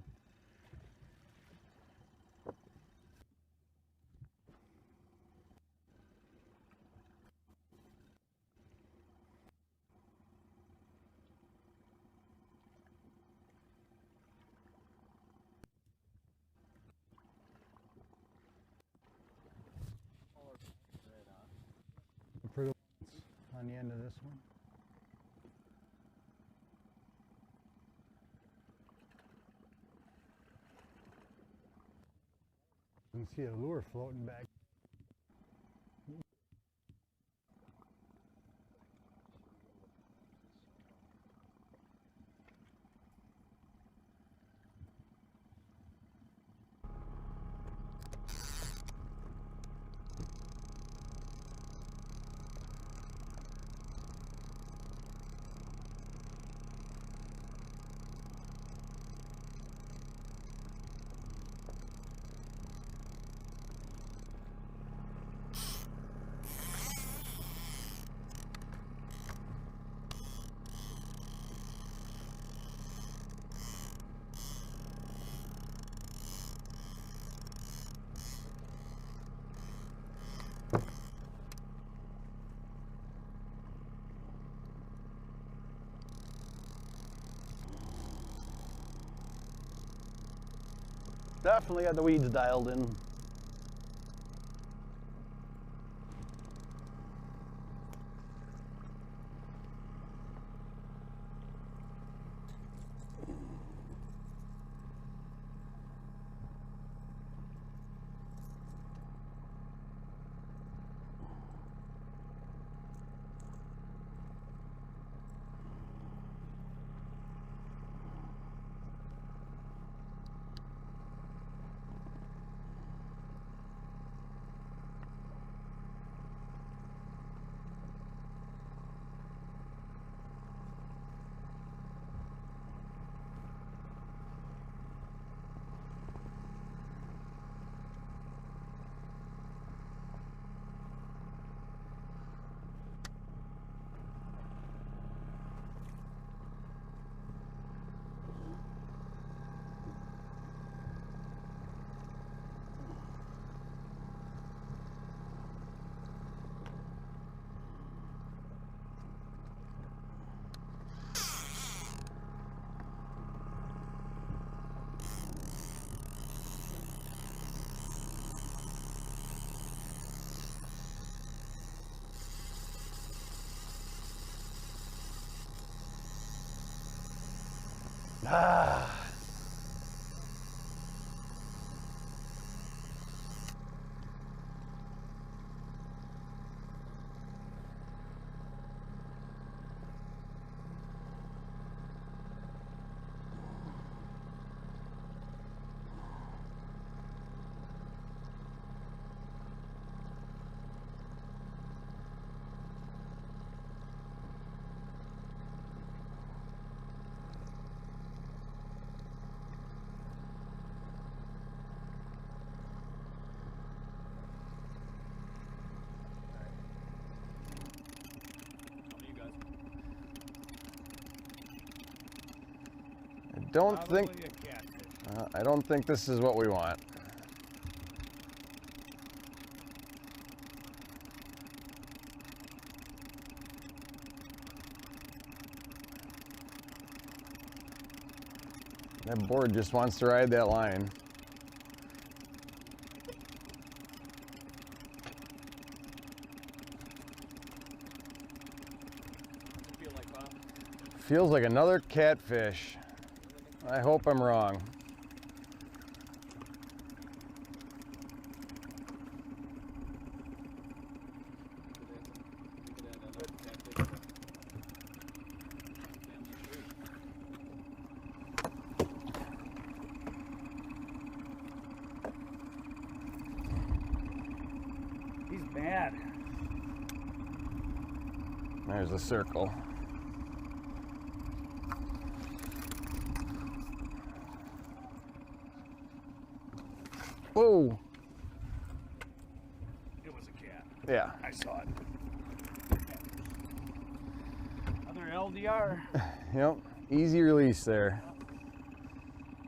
For the ones on the end of this one. You can see a lure floating back. Definitely got the weeds dialed in. Ah. don't think Probably a catfish. I don't think this is what we want. That board just wants to ride that line. Feel like, Bob? Feels like another catfish. I hope I'm wrong. He's mad. There's the circle. Whoa! It was a cat. Yeah. I saw it. Another LDR. Yep. Easy release there.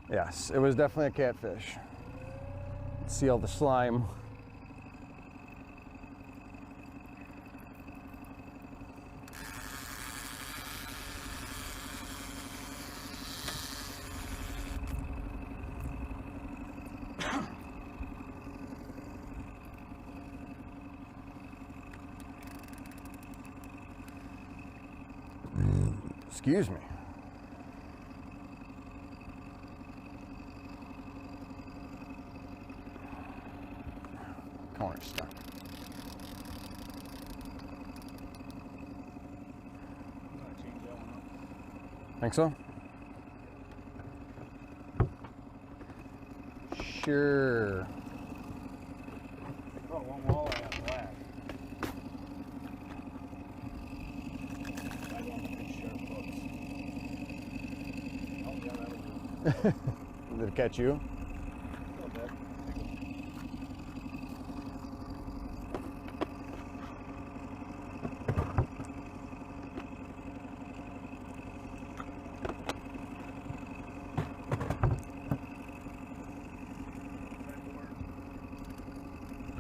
Yes, it was definitely a catfish. See all the slime. Excuse me. Corner stuck. I'm gonna change that one up. Think so? Sure. Oh, one walleye on black. I want the big sharp hooks. Oh, yeah, that was good. Did it catch you? A little bit.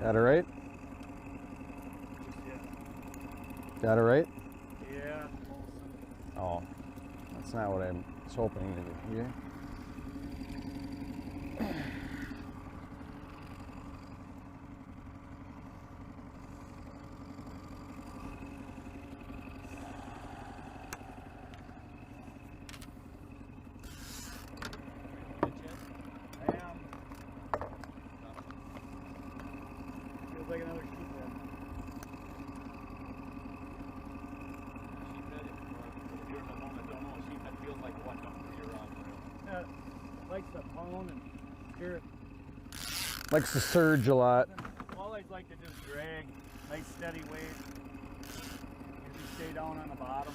Got it right? Got it right? Yeah. Oh, that's not what I was hoping to hear. I am. Feels like another sheephead. Sheephead, if you're in the home that don't know, a sheephead feels like what coming through your Yeah, likes to pone and hear it. Likes to surge a lot. Walleyes like to just drag, nice steady weight. Usually stay down on the bottom.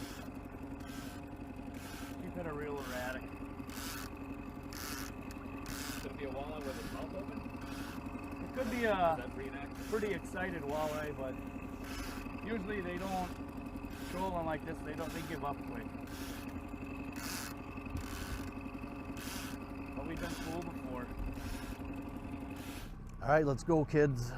Sheephead are real erratic. Could it be a walleye with its mouth open? It could be Is a that reenacted? pretty excited walleye, but usually they don't trolling like this. They give up quick. But we've been fooled before. All right, let's go, kids.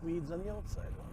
weeds on the outside one.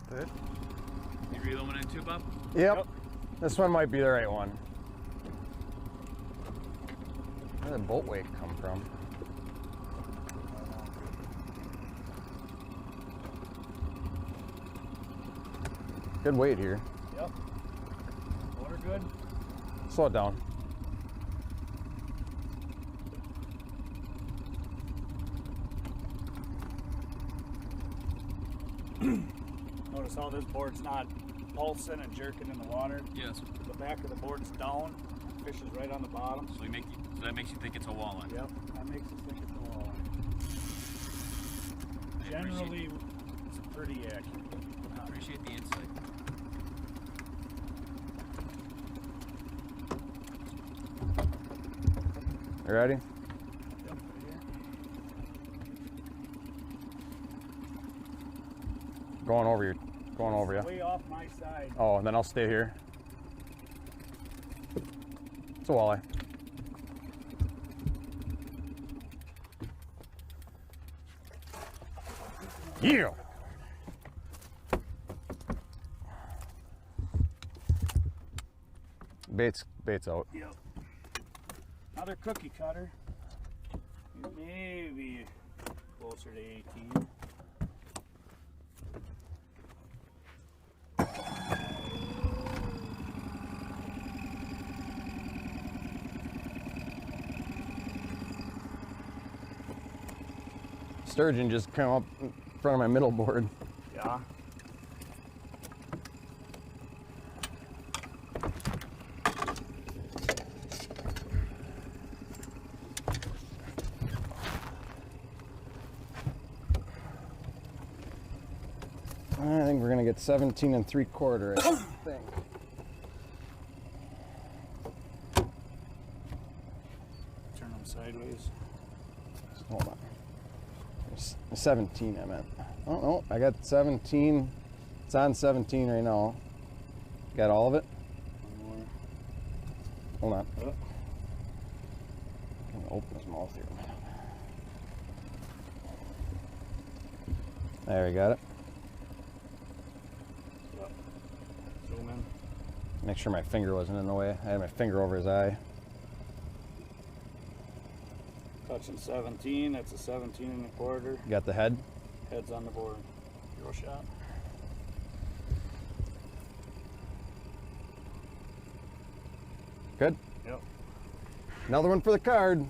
Good. You reel one in too, Bob? Yep. This one might be the right one. Where did the boat wake come from? Good weight here. Yep. Water good. Slow it down. Notice how this board's not pulsing and jerking in the water. Yes. The back of the board's down. Fish is right on the bottom. So that makes you think it's a walleye. Yep. That makes us think it's a walleye. Generally, it's pretty accurate. I appreciate the insight. You ready? Yep. Right here. Going over you. Going over you. Way off my side. Oh, and then I'll stay here. It's a walleye. Yeah. Bait's out. Yep. Another cookie cutter. Maybe closer to 18. Sturgeon just came up in front of my middle board. Yeah. I think we're gonna get 17 3/4, I think. Turn them sideways. Hold on. There's 17, I meant. Oh, no, I got 17. It's on 17 right now. Got all of it? One more. Hold on. Oh. I'm gonna open his mouth here. There, we got it. Yep. Zoom in. Make sure my finger wasn't in the way. I had my finger over his eye. Touching 17. That's a 17 1/4. Got the head? Head's on the board. Your shot. Good? Yep. Another one for the card.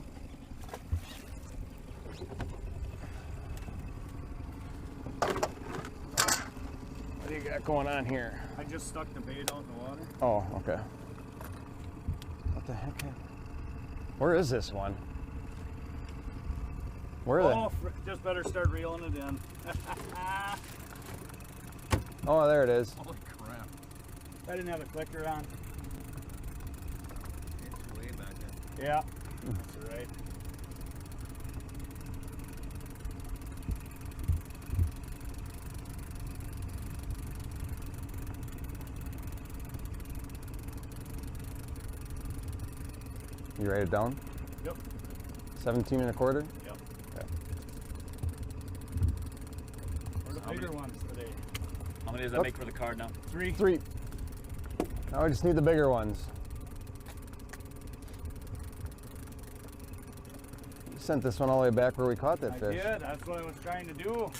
What do you got going on here? I just stuck the bait out in the water. Oh, okay. What the heck? Where is this one? Where are Just better start reeling it in. they? Oh, there it is. Holy crap. I didn't have a clicker on. It's way back there. Yeah. That's all right. You write it down? Yep. 17 1/4? Yep. Okay. Or the bigger ones today. How many does that make for the card now? 3. 3. Now I just need the bigger ones. You sent this one all the way back where we caught that I fish. did. That's what I was trying to do.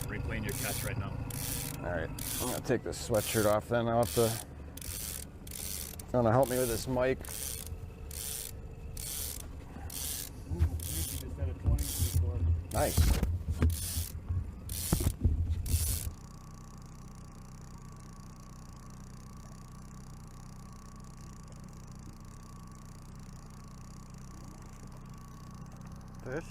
Replaying your catch right now. All right, I'm gonna take this sweatshirt off then. I'll have to, gonna help me with this mic. Ooh, you just had a 20 before. Nice. Fish?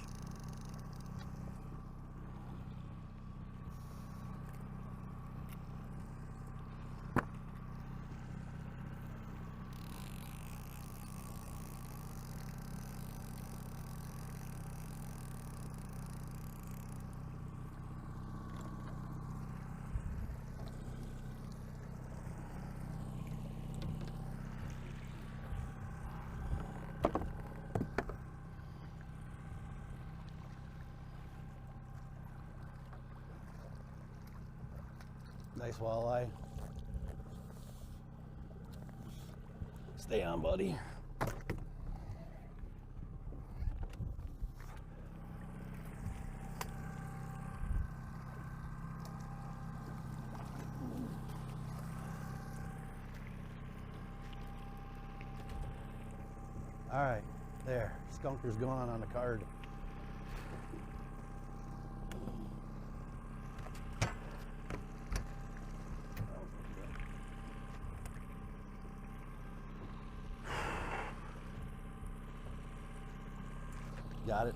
Nice walleye. Stay on, buddy. All right, there. Skunker's gone on the card. Got it.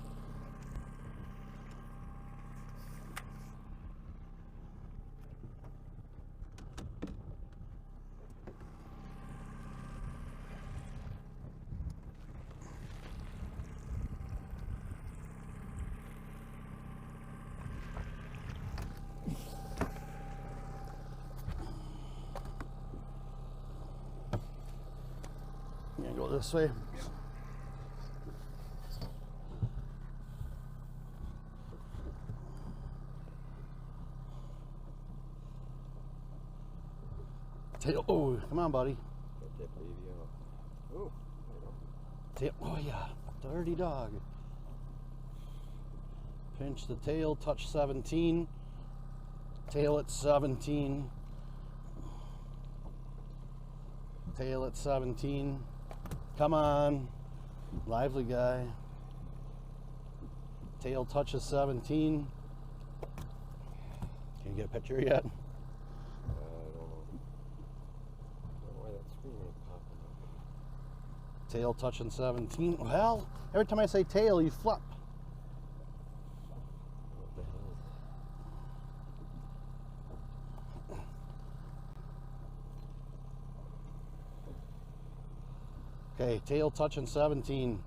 You gonna go this way? Tail. Oh, come on, buddy. Get that baby out. Oh, Tail. Oh, yeah. Dirty dog. Pinch the tail, touch 17. Tail at 17. Tail at 17. Come on. Lively guy. Tail touches 17. Can you get a picture yet? I don't know. Why that screen ain't popping up. Tail touching 17. Well, every time I say tail, you flip. What the hell? Okay, tail touching 17.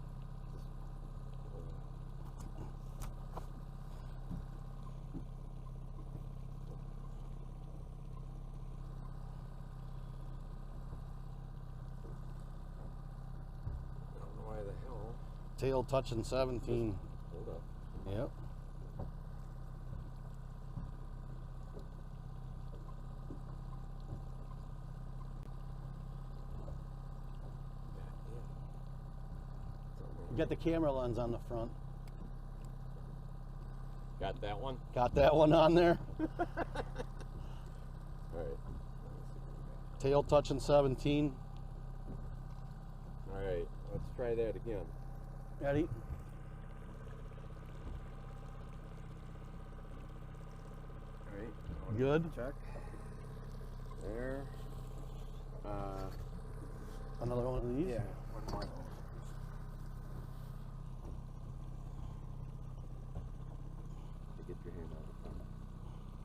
I don't know why the hell. Tail touching 17. Hold up. Yep. Get the camera lens on the front. Got that one? Got that one on there. Alright. Tail touching 17. Alright, let's try that again. Ready? Alright. Good. Check. There. Another one of these? Yeah, one more. Get your hand out of the front.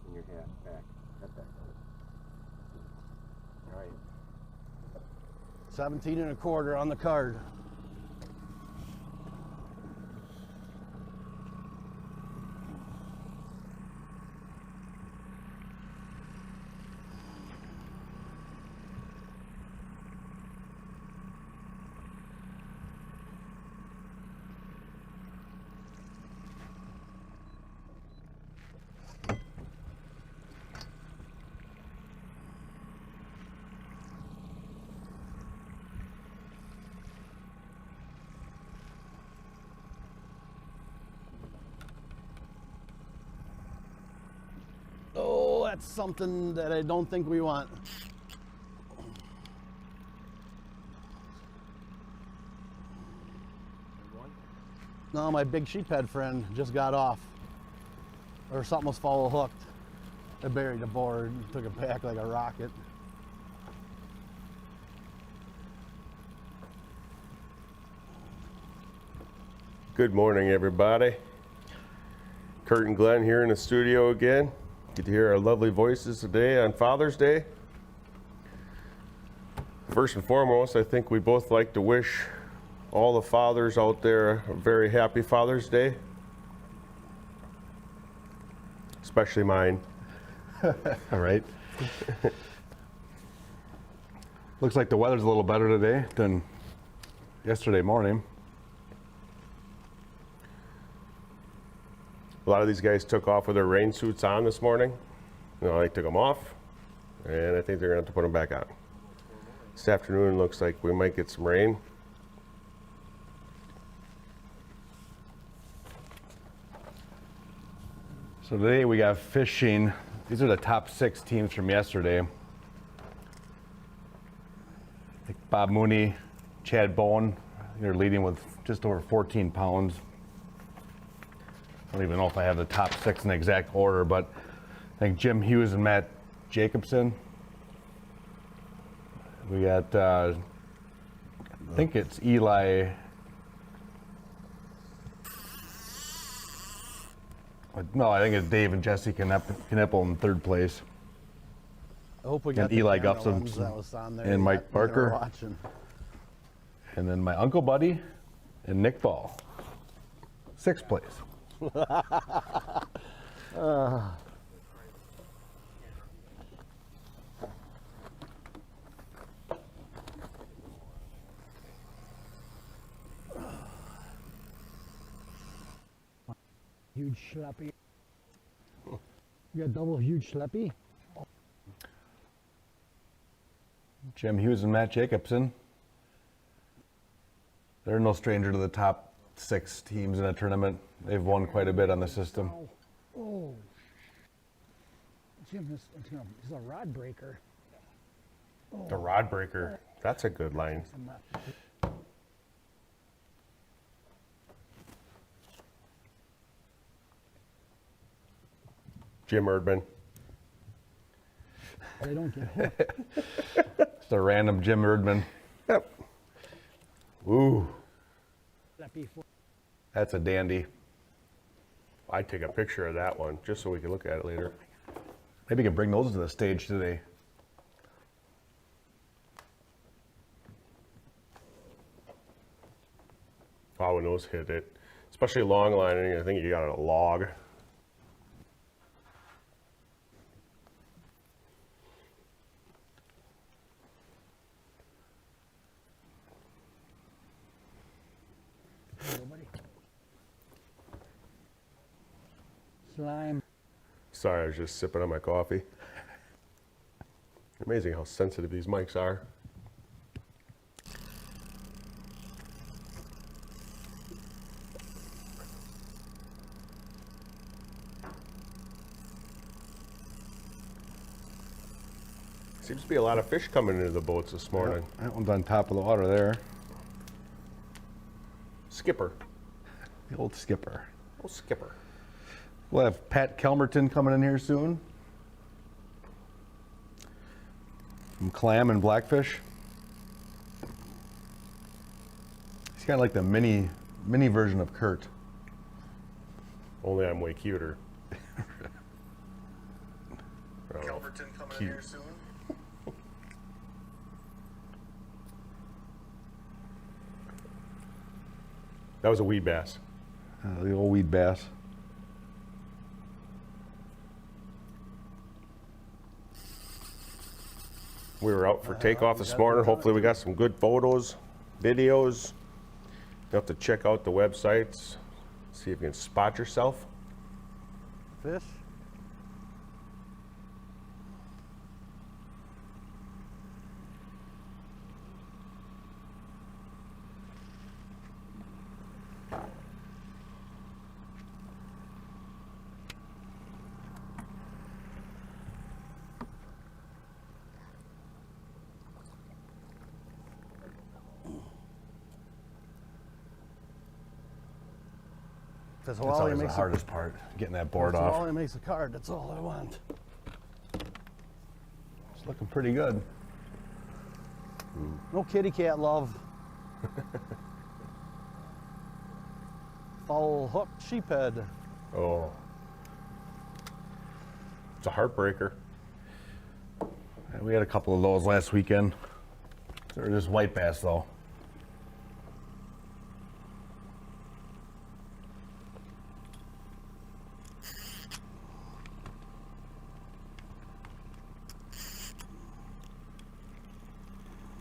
And your hat back. Head back. Alright. 17 and a quarter on the card. Oh, that's something that I don't think we want. No, my big sheephead friend just got off. Or something was follow hooked. I buried the board and took it back like a rocket. Good morning, everybody. Kurt and Glenn here in the studio again. Get to hear our lovely voices today on Father's Day. First and foremost, I think we both like to wish all the fathers out there a very happy Father's Day. Especially mine. All right. Looks like the weather's a little better today than yesterday morning. A lot of these guys took off with their rain suits on this morning. You know, I took them off, and I think they're gonna have to put them back on. This afternoon looks like we might get some rain. So today we got fishing. These are the top 6 teams from yesterday. I think Bob Mooney, Chad Bowen, they're leading with just over 14 pounds. I don't even know if I have the top 6 in the exact order, but I think Jim Hughes and Matt Jacobson. We got, I think it's Eli. No, I think it's Dave and Jesse Knippel in 3rd place. I hope we got And the Eli camera Gupson lens that was on there and Mike when they were Barker. watching. And then my Uncle Buddy and Nick Ball. 6th place. Huge schleppy. You got double huge schleppy? Jim Hughes and Matt Jacobson. They're no stranger to the top 6 teams in a tournament. They've won quite a bit on the system. Oh. Jim, this is a rod breaker. Oh. The rod breaker. That's a good line. Jim Erdman. They don't get hooked. It's a random Jim Erdman. Yep. Ooh. That's a dandy. I'd take a picture of that one just so we can look at it later. Maybe you can bring those to the stage today. Oh, when those hit it, especially long lining, I think you got a log. Slime. Sorry, I was just sipping on my coffee. Amazing how sensitive these mics are. Seems to be a lot of fish coming into the boats this morning. Yeah, that one's on top of the water there. Skipper. The old skipper. Old skipper. We'll have Pat Kelmerton coming in here soon. From Clam and Blackfish. He's kind of like the mini version of Kurt. Only I'm way cuter. Kelmerton coming in here soon. That was a weed bass. The old weed bass. We were out for takeoff this morning. Hopefully we got some good photos, videos. You have to check out the websites, see if you can spot yourself. Fish? That's That's always the hardest part, getting that board off. All it makes a card. That's all I want. It's looking pretty good. No kitty cat love. Foul hooked sheephead. Oh. It's a heartbreaker. Yeah, we had a couple of those last weekend. They were just white bass though.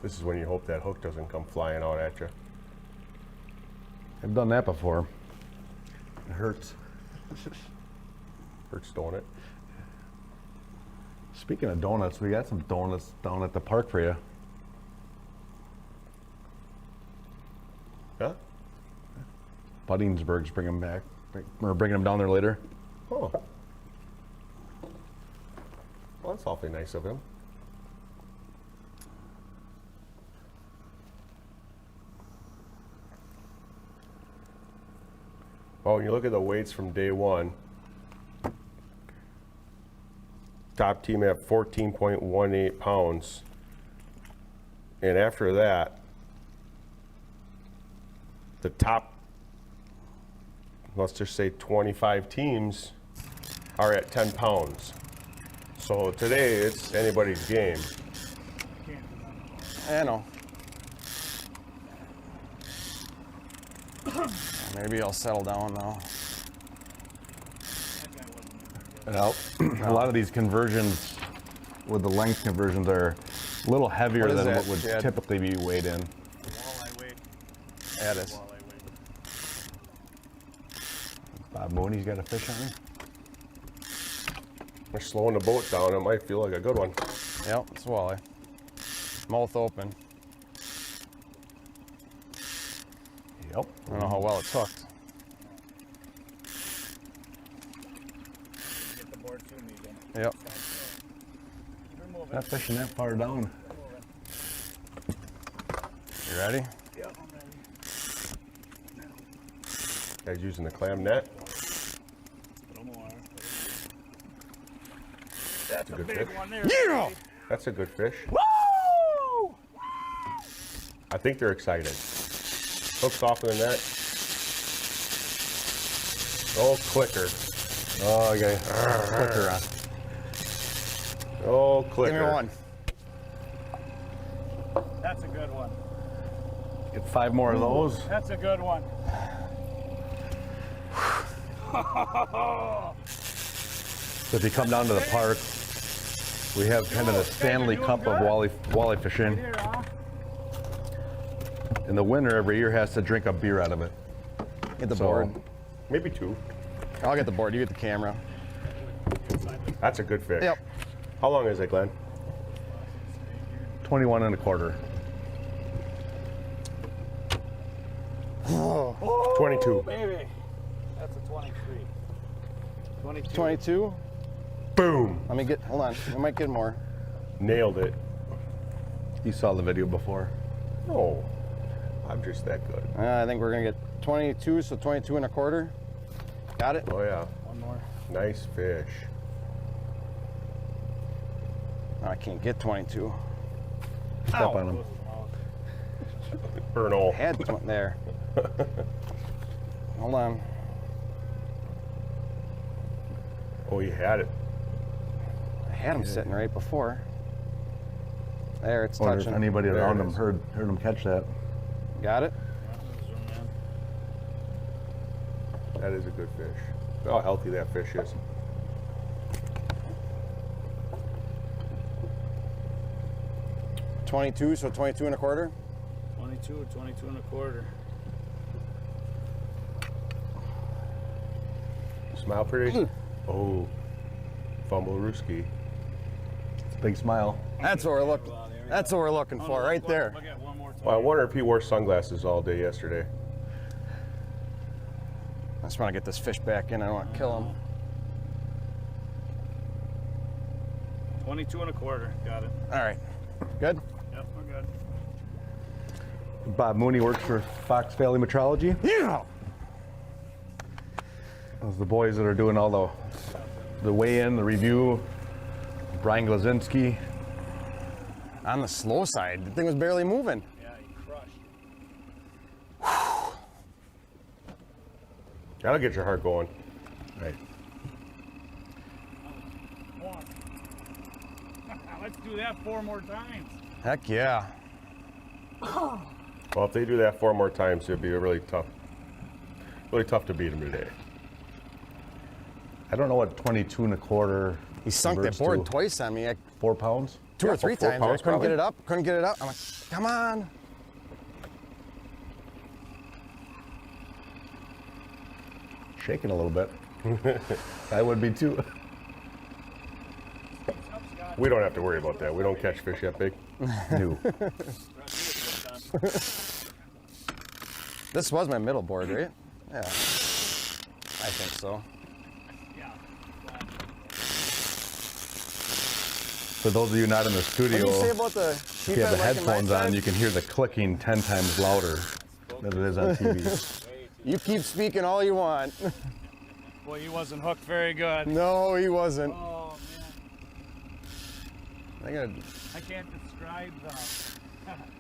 This is when you hope that hook doesn't come flying out at you. I've done that before. It hurts. Hurts, don't it? Speaking of donuts, we got some donuts down at the park for you. Huh? Buddingsburg's bringing them back. We're bringing them down there later. Oh. Well, that's awfully nice of him. Oh, and you look at the weights from day one. Top team at 14.18 pounds. And after that, the top, let's just say 25 teams are at 10 pounds. So today it's anybody's game. I know. Maybe I'll settle down now. Well, a lot of these conversions with the length conversions are a little heavier What is than that, what would Chad? typically be weighed in. Walleye weight. Addis. Walleye weight. Bob Mooney's got a fish on him. They're slowing the boat down. It might feel like a good one. Yep, it's walleye. Mouth open. Yep. I don't know how well it's hooked. Get the board to me again. Yep. Keep her moving. Not fishing that far down. You ready? Yep, I'm ready. Guys using the clam net. No more. That's That's a a good big fish. one there. Yeah! baby. That's a good fish. Woo! I think they're excited. Hooks off of the net. Oh, clicker. Oh, okay. Clicker on. Oh, clicker. Give me one. That's a good one. Get 5 more of those. That's a good one. So if you come down to the park, we have kind of the Stanley Cup of walleye fishing. Here, huh? And the winner every year has to drink a beer out of it. Get the So- board. Maybe 2. I'll get the board. You get the camera. That's a good fish. Yep. How long is it, Glenn? 21 and a quarter. 22. Baby. That's a 23. 22. 22. Boom. Let me get, hold on. We might get more. Nailed it. You saw the video before. No, I'm just that good. I think we're gonna get 22, so 22 and a quarter. Got it? Oh yeah, One more. nice fish. I can't get 22. Step on them. Ernol. Had there. Hold on. Oh, you had it. I had him sitting right before. There, it's Wonder if touching. anybody There around it them is. heard them catch that. Got it? That is a good fish. Look how healthy that fish is. $22, so 22 and a quarter. 22, 22 and a quarter. Smile pretty. Oh, fumble Ruski. It's a big smile. That's what we're looking. That's what we're looking for, right there. Look at one more time. Well, I wonder if he wore sunglasses all day yesterday. I just want to get this fish back in. I don't want to kill him. 22 and a quarter. Got it. All right. Good? Yep, we're good. Bob Mooney works for Fox Valley Metrology. Yeah. Those are the boys that are doing all the weigh-in, the review. Brian Glazinski. On the slow side, the thing was barely moving. Yeah, he crushed. That'll get your heart going. Right. One. Let's do that 4 more times. Heck yeah. Well, if they do that 4 more times, it'd be really tough to beat him today. I don't know what 22 and a quarter. He sunk that converts board to. twice on me. 4 pounds? 2 or 3 4 times. I pounds, couldn't get probably. it up. Couldn't get it up. I'm like, come on. Shaking a little bit. I would be too. We don't have to worry about that. We don't catch fish that big. No. This was my middle board, right? Yeah. I think so. For those of you not in the What studio, did you say about the if you have the headphones on, you can hear the clicking 10 times louder than it is on TV. You keep speaking all you want. Boy, he wasn't hooked very good. No, he wasn't. Oh, man. I can't describe the...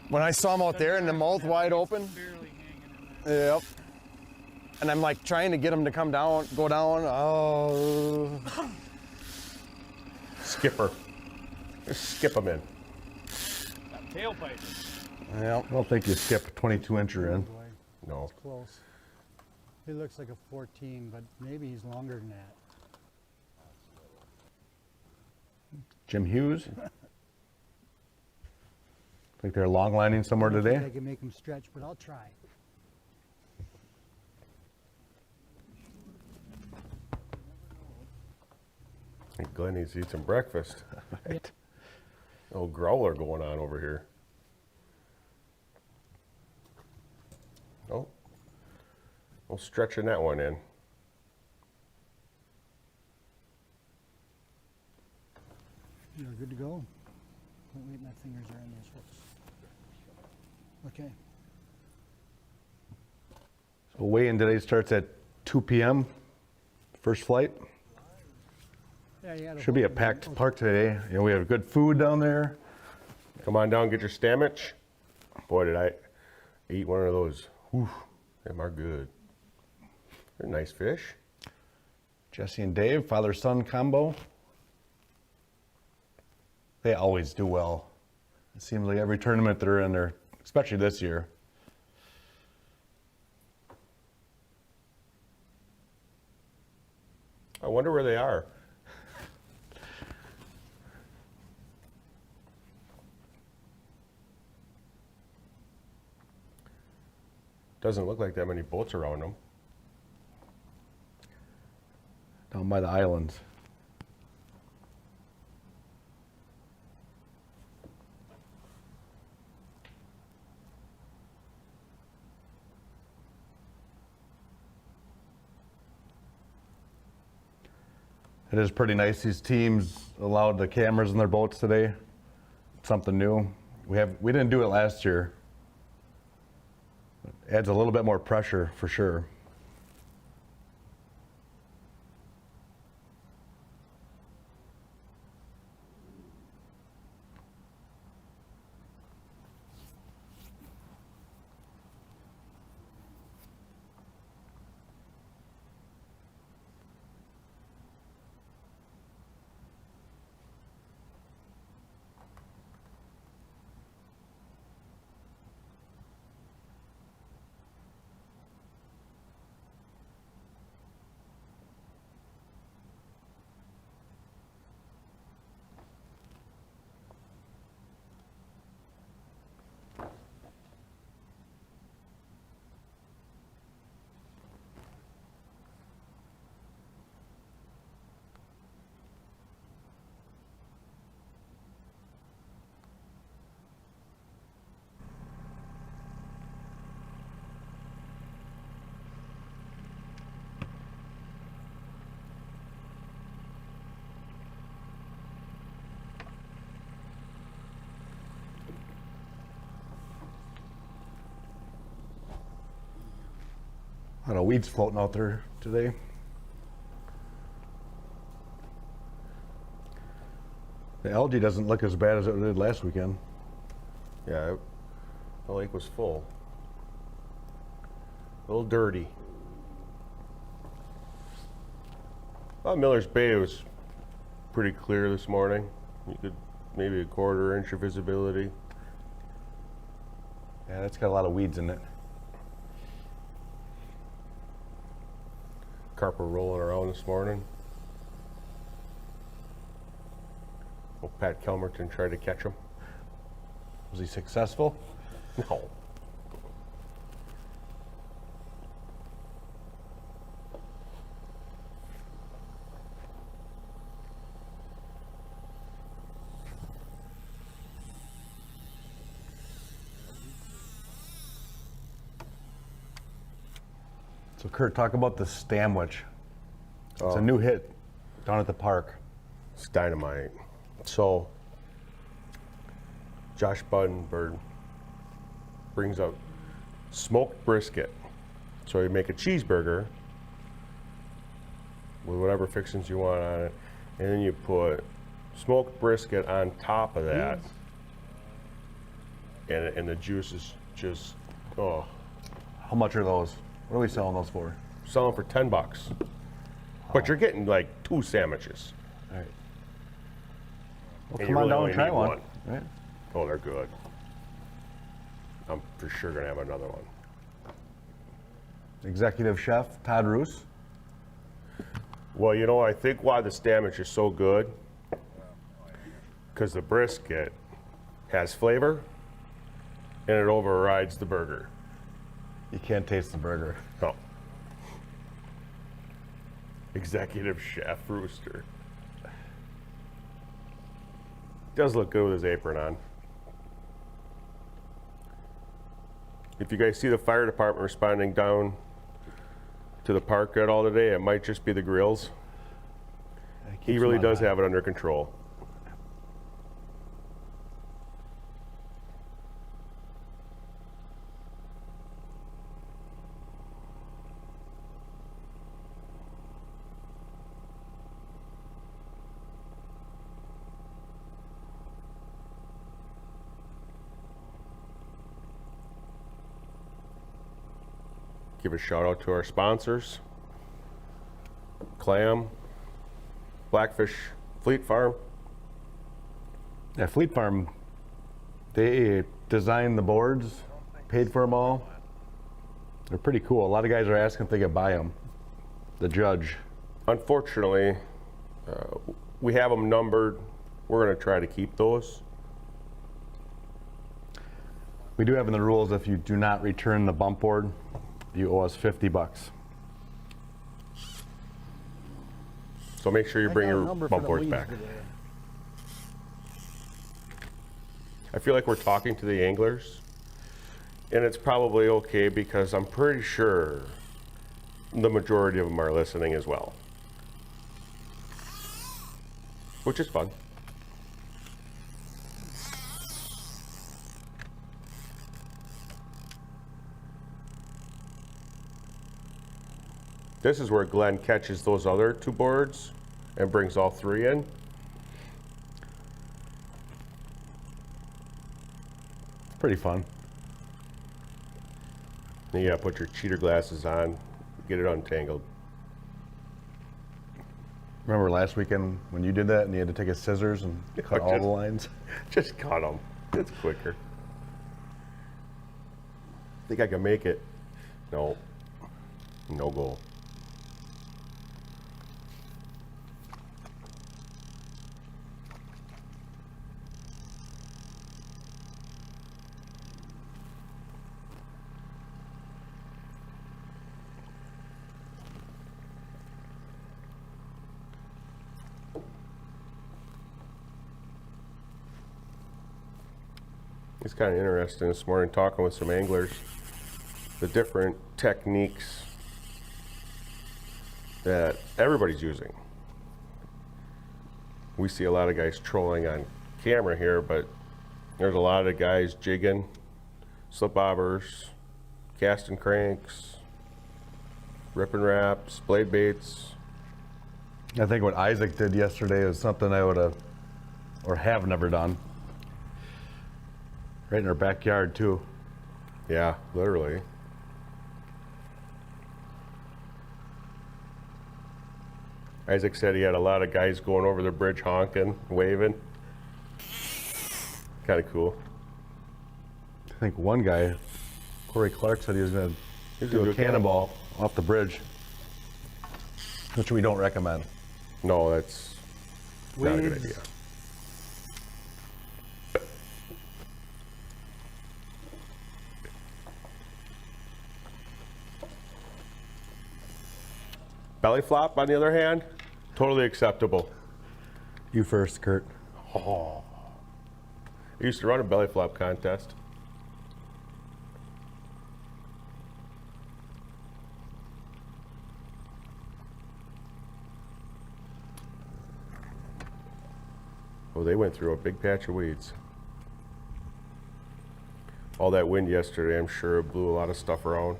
When I saw him out there and the mouth wide open. Barely hanging in there. Yep. And I'm like trying to get him to come down, go down. Oh. Skipper. Just skip him in. That tailpipe. Yep. I don't think you skip 22-incher in. No. Close. He looks like a 14, but maybe he's longer than that. Jim Hughes. Think they're long lining somewhere I don't think today. I can make him stretch, but I'll try. I think Glenn needs to eat some breakfast. Right. Oh, growler going on over here. We'll stretching that one in. You're good to go. Oh, wait, my fingers are on those hooks. Okay. So weigh-in today starts at 2 p.m. First flight. Yeah, you had Should be a packed park today. You know, we have good food down there. Come on down, get your sandwich. Boy, did I eat one of those. Whew, them are good. They're nice fish. Jesse and Dave, father-son combo. They always do well. It seems like every tournament they're in there, especially this year. I wonder where they are. Doesn't look like that many boats around them. Down by the islands. It is pretty nice. These teams allowed the cameras in their boats today. Something new. We didn't do it last year. It adds a little bit more pressure for sure. A lot of weeds floating out there today. The algae doesn't look as bad as it did last weekend. Yeah, the lake was full. A little dirty. Well, Miller's Bay was pretty clear this morning. You could maybe a 1/4 inch of visibility. Yeah, that's got a lot of weeds in it. Carp were rolling around this morning. Well, Pat Kelmerton tried to catch him. Was he successful? No. So Kurt, talk about the sandwich. It's Oh. a new hit down at the park. It's dynamite. So, Josh Buddenberg brings out smoked brisket. So you make a cheeseburger with whatever fixings you want on it, and then you put smoked brisket on top of that, and the juice is just, oh. How much are those? What are we selling those for? Selling for $10. But you're getting like 2 sandwiches. All right. Well, And come you on really down only and try need one. Right. Oh, they're good. I'm for sure gonna have another one. Executive Chef Todd Roos. Well, you know, I think why the sandwich is so good, because the brisket has flavor and it overrides the burger. You can't taste the burger. No. Executive Chef Rooster. Does look good with his apron on. If you guys see the fire department responding down to the park at all today, it might just be the grills. He really does have it under control. Give a shout out to our sponsors, Clam, Blackfish, Fleet Farm. Yeah, Fleet Farm, they designed the boards, paid for them all. They're pretty cool. A lot of guys are asking if they could buy them. The judge. Unfortunately, we have them numbered. We're going to try to keep those. We do have in the rules, if you do not return the bump board, you owe us $50. So make sure you bring your bump boards back. I feel like we're talking to the anglers, and it's probably okay because I'm pretty sure the majority of them are listening as well, which is fun. This is where Glenn catches those other two boards and brings all three in. Pretty fun. Then you gotta put your cheater glasses on, get it untangled. Remember last weekend when you did that and you had to take a scissors and cut all the lines? Just cut them. It's quicker. Think I can make it? No. No go. It's kind of interesting this morning talking with some anglers, the different techniques that everybody's using. We see a lot of guys trolling on camera here, but there's a lot of guys jigging, slip bobbers, casting cranks, rip and wraps, blade baits. I think what Isaac did yesterday was something I would have, or have never done. Right in our backyard too. Yeah, literally. Isaac said he had a lot of guys going over the bridge honking, waving. Kind of cool. I think one guy, Corey Clark, said he was going to do a cannonball off the bridge, which we don't recommend. No, that's not a good idea. Belly flop, on the other hand, totally acceptable. You first, Kurt. Oh. I used to run a belly flop contest. Oh, they went through a big patch of weeds. All that wind yesterday, I'm sure, blew a lot of stuff around.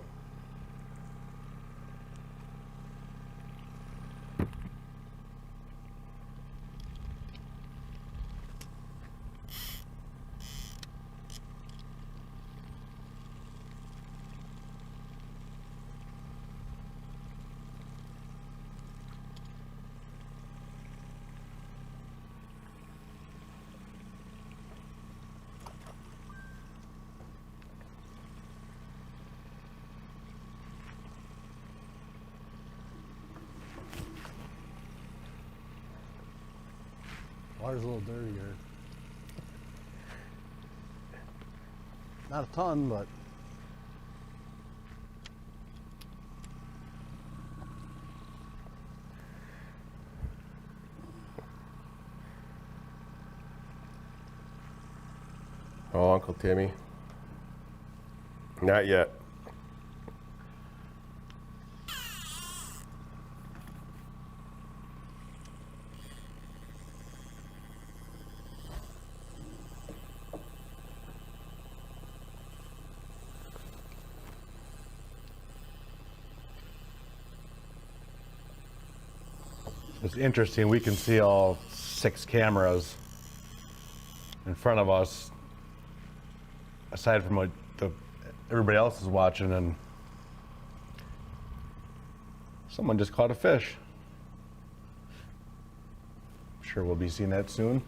Water's a little dirtier. Not a ton, but Oh, Uncle Timmy. Not yet. It's interesting. We can see all 6 cameras in front of us, aside from what everybody else is watching, and someone just caught a fish. I'm sure we'll be seeing that soon.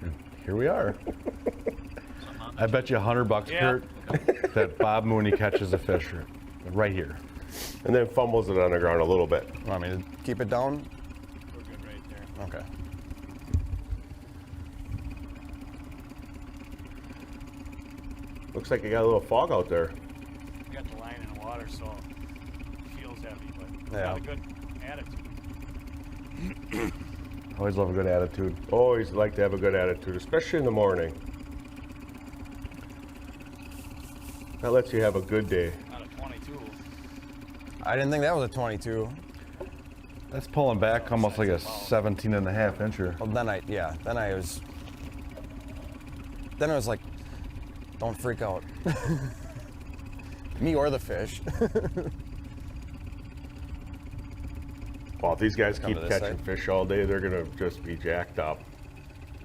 And here we are. I bet you $100, Yeah. Kurt, that Bob Mooney catches a fish right here. And then fumbles it on the ground a little bit. Want me to keep it down? We're good right there. Okay. Looks like you got a little fog out there. We got the line in the water, so it feels heavy, but Yeah. got a good attitude. Always love a good attitude. Always like to have a good attitude, especially in the morning. That lets you have a good day. Not a 22. I didn't think that was a 22. That's pulling back almost like a 17 and a half incher. Well, then I was like, don't freak out. Me or the fish. Well, if these guys Come keep to this catching side. fish all day, they're gonna just be jacked up.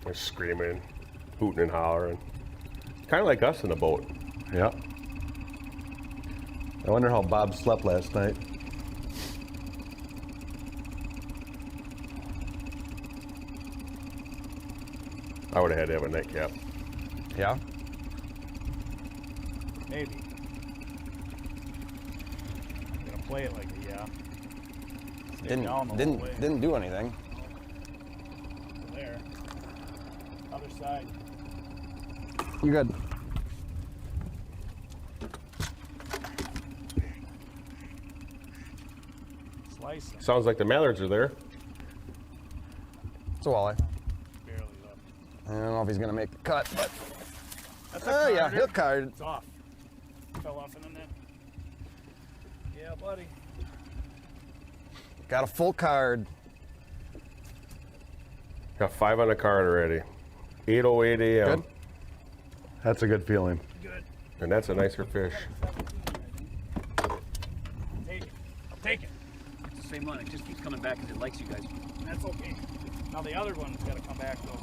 They're screaming, hooting and hollering. Kind of like us in the boat. Yep. I wonder how Bob slept last night. I would have had to have a nightcap. Yeah? Maybe. Gonna play it like a yeah. Stay down the whole way. Didn't do anything. There. Other side. You good? Slice them. Sounds like the mallards are there. It's a walleye. Barely left. I don't know if he's gonna make the cut, but That's oh yeah, carder. he'll card. It's off. Fell off in the net. Yeah, buddy. Got a full card. Got 5 on the card already. 8:08 a.m. Good. That's a good feeling. Good. And that's a nicer fish. Take it. I'll take it. It's the same one. It just keeps coming back because it likes you guys. That's okay. Now the other one's got to come back though.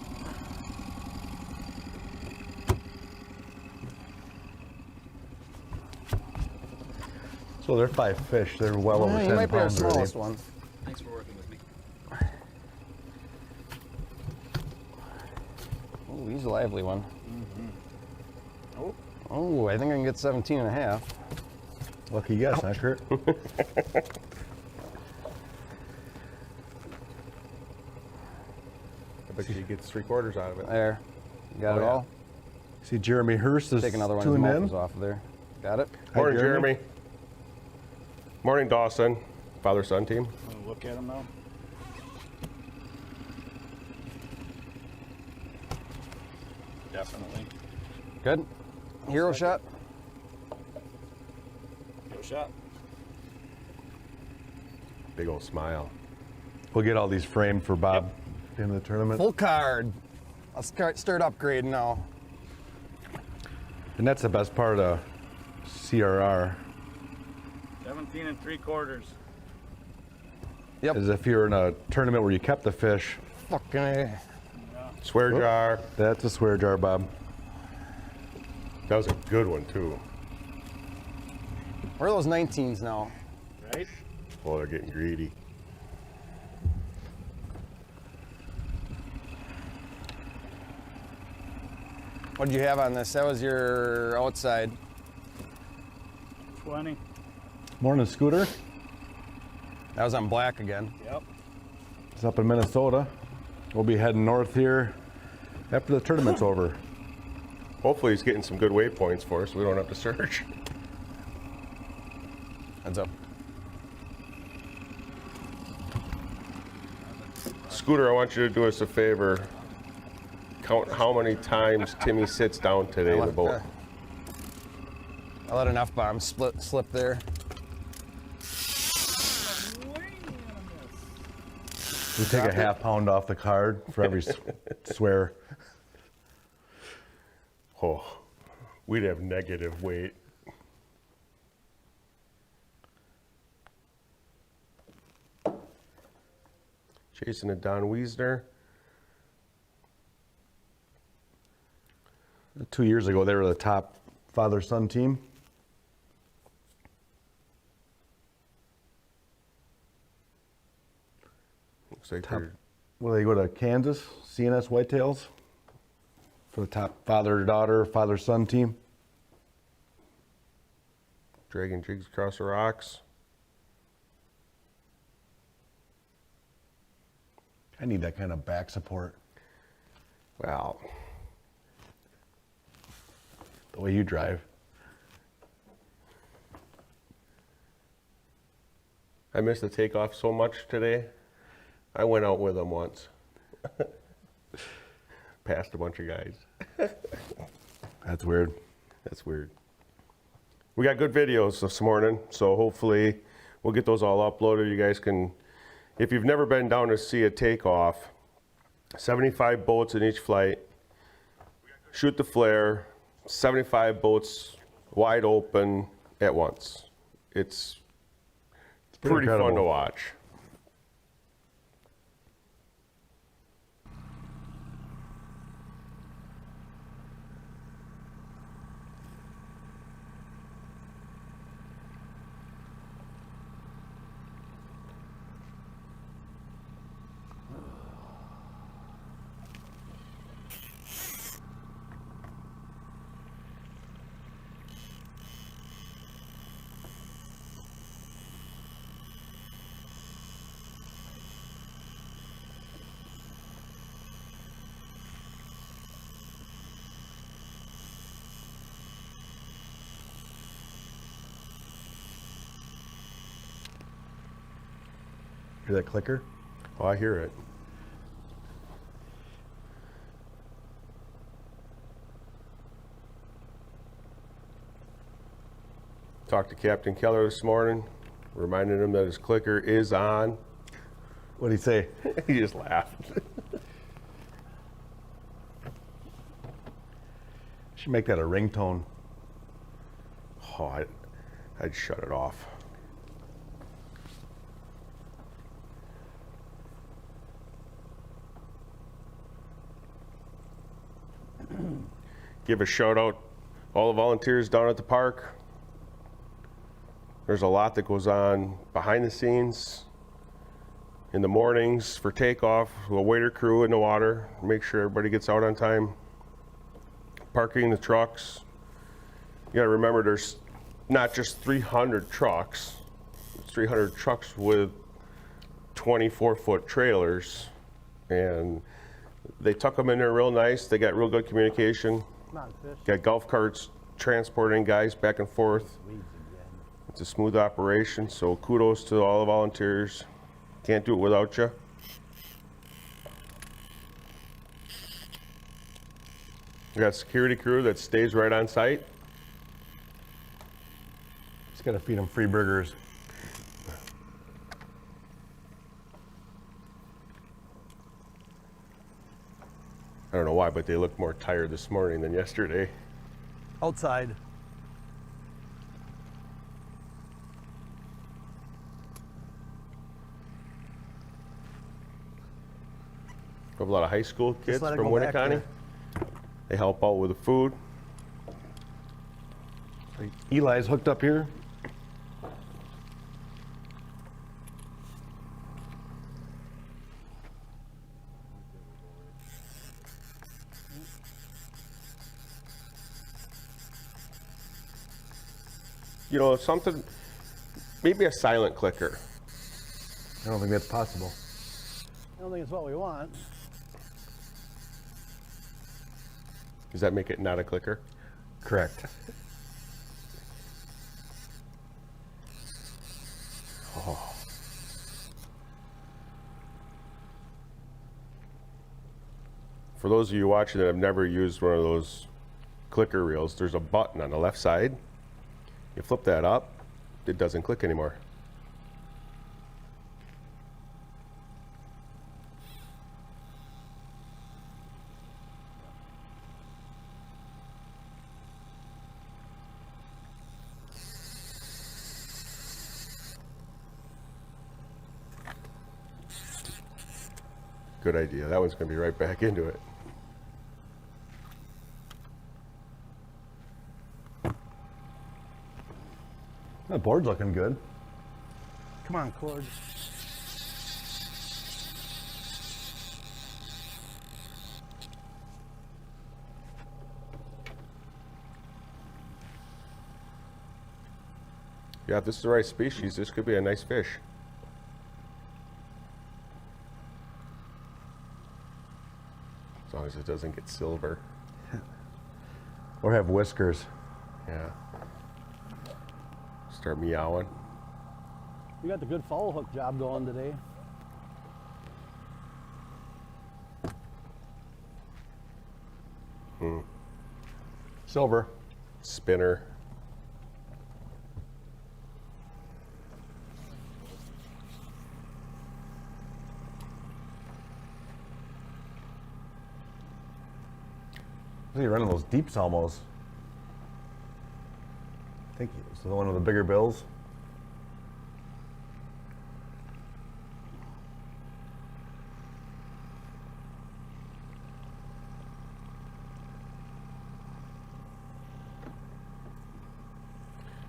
So they're 5 fish. They're well over He 10 might be our pounds already. smallest one. Thanks for working with me. Oh, he's a lively one. Oh, I think I can get 17 and a half. Lucky guess, huh, Kurt? I bet you gets 3/4 out of it. There. You got Oh, it yeah. all? See, Jeremy Hurst is Take another one of his tuned in. muffins off of there. Got it? Hi, Morning, Jeremy. Jeremy. Morning, Dawson. Father-son team. Wanna look at him now. Definitely. Good. Hero shot. Go shot. Big old smile. We'll get all these framed for Bob in the tournament. Full card. I'll start upgrading now. And that's the best part of CRR, 17 3/4. Yep. is if you're in a tournament where you kept the fish, Fucking A. Swear jar. that's a swear jar, Bob. That was a good one, too. Where are those 19s now? Right? Oh, they're getting greedy. What did you have on this? That was your outside. 20. Morning, Scooter. That was on black again. Yep. It's up in Minnesota. We'll be heading north here after the tournament's over. Hopefully he's getting some good waypoints for us so we don't have to search. Heads up. Scooter, I want you to do us a favor. Count how many times Timmy sits down today in the boat. I let an F-bomb slip there. We take a half pound off the card for every swear. Oh, we'd have negative weight. Jason and Don Wiesner. 2 years ago, they were the top father-son team. Looks like Top, they're well, they go to Kansas, CNS Whitetails, for the top father-daughter, father-son team. dragging jigs across the rocks. I need that kind of back support. Wow. The way you drive. I missed the takeoff so much today. I went out with them once. Passed a bunch of guys. That's weird. That's weird. We got good videos this morning, so hopefully we'll get those all uploaded. You guys can, if you've never been down to see a takeoff, 75 boats in each flight, shoot the flare, 75 boats wide open at once. It's pretty fun incredible to watch. Hear that clicker? Oh, I hear it. Talked to Captain Keller this morning, reminded him that his clicker is on. What'd he say? He just laughed. Should make that a ringtone. Oh, I'd shut it off. Give a shout out all the volunteers down at the park. There's a lot that goes on behind the scenes in the mornings for takeoff, a waiter crew in the water, make sure everybody gets out on time. Parking the trucks. You gotta remember there's not just 300 trucks, it's 300 trucks with 24-foot trailers, and they tuck them in there real nice. They got real good communication. Got golf carts transporting guys back and forth. It's a smooth operation, so kudos to all the volunteers. Can't do it without you. We got a security crew that stays right on site. Just gotta feed them free burgers. I don't know why, but they look more tired this morning than yesterday. Outside. We have a lot of high school kids let it from go back Winneconne. there. They help out with the food. Eli's hooked up here. You know, something, maybe a silent clicker. I don't think that's possible. I don't think it's what we want. Does that make it not a clicker? Correct. Oh. For those of you watching that have never used one of those clicker reels, there's a button on the left side. You flip that up, it doesn't click anymore. good idea. That one's going to be right back into it. The board's looking good. Come on, cord. Yeah, if this is the right species, this could be a nice fish. As long as it doesn't get silver. Or have whiskers. Yeah. Start meowing. You got the good follow hook job going today. Silver. Spinner. I think you're running those deep salmos. I think it's the one with the bigger bills.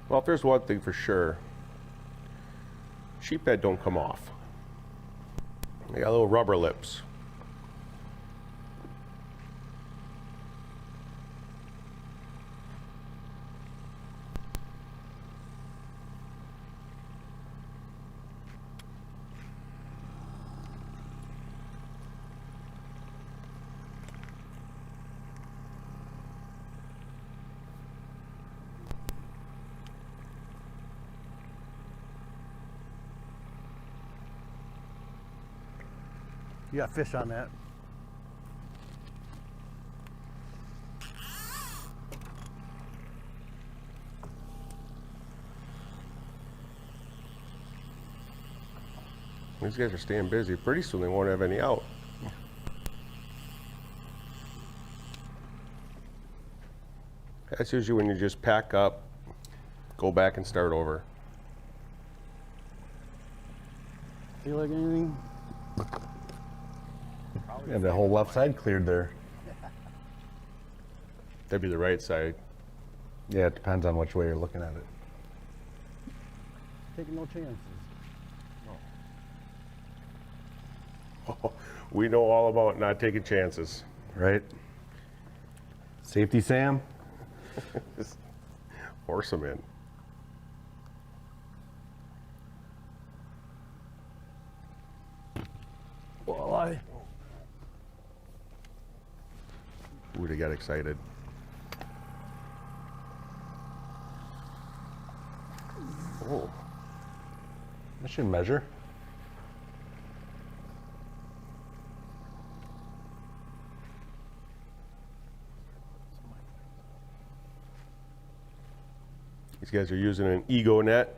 Well, if there's one thing for sure, sheephead don't come off. They got little rubber lips. You got fish on that. These guys are staying busy. Pretty soon they won't have any out. That's usually when you just pack up, go back and start over. Feel like anything? You have the whole left side cleared there. That'd be the right side. Yeah, it depends on which way you're looking at it. Taking no chances. We know all about not taking chances. Right? Safety Sam? Just force them in. Walleye. Ooh, they got excited. Oh, That should measure. these guys are using an ego net.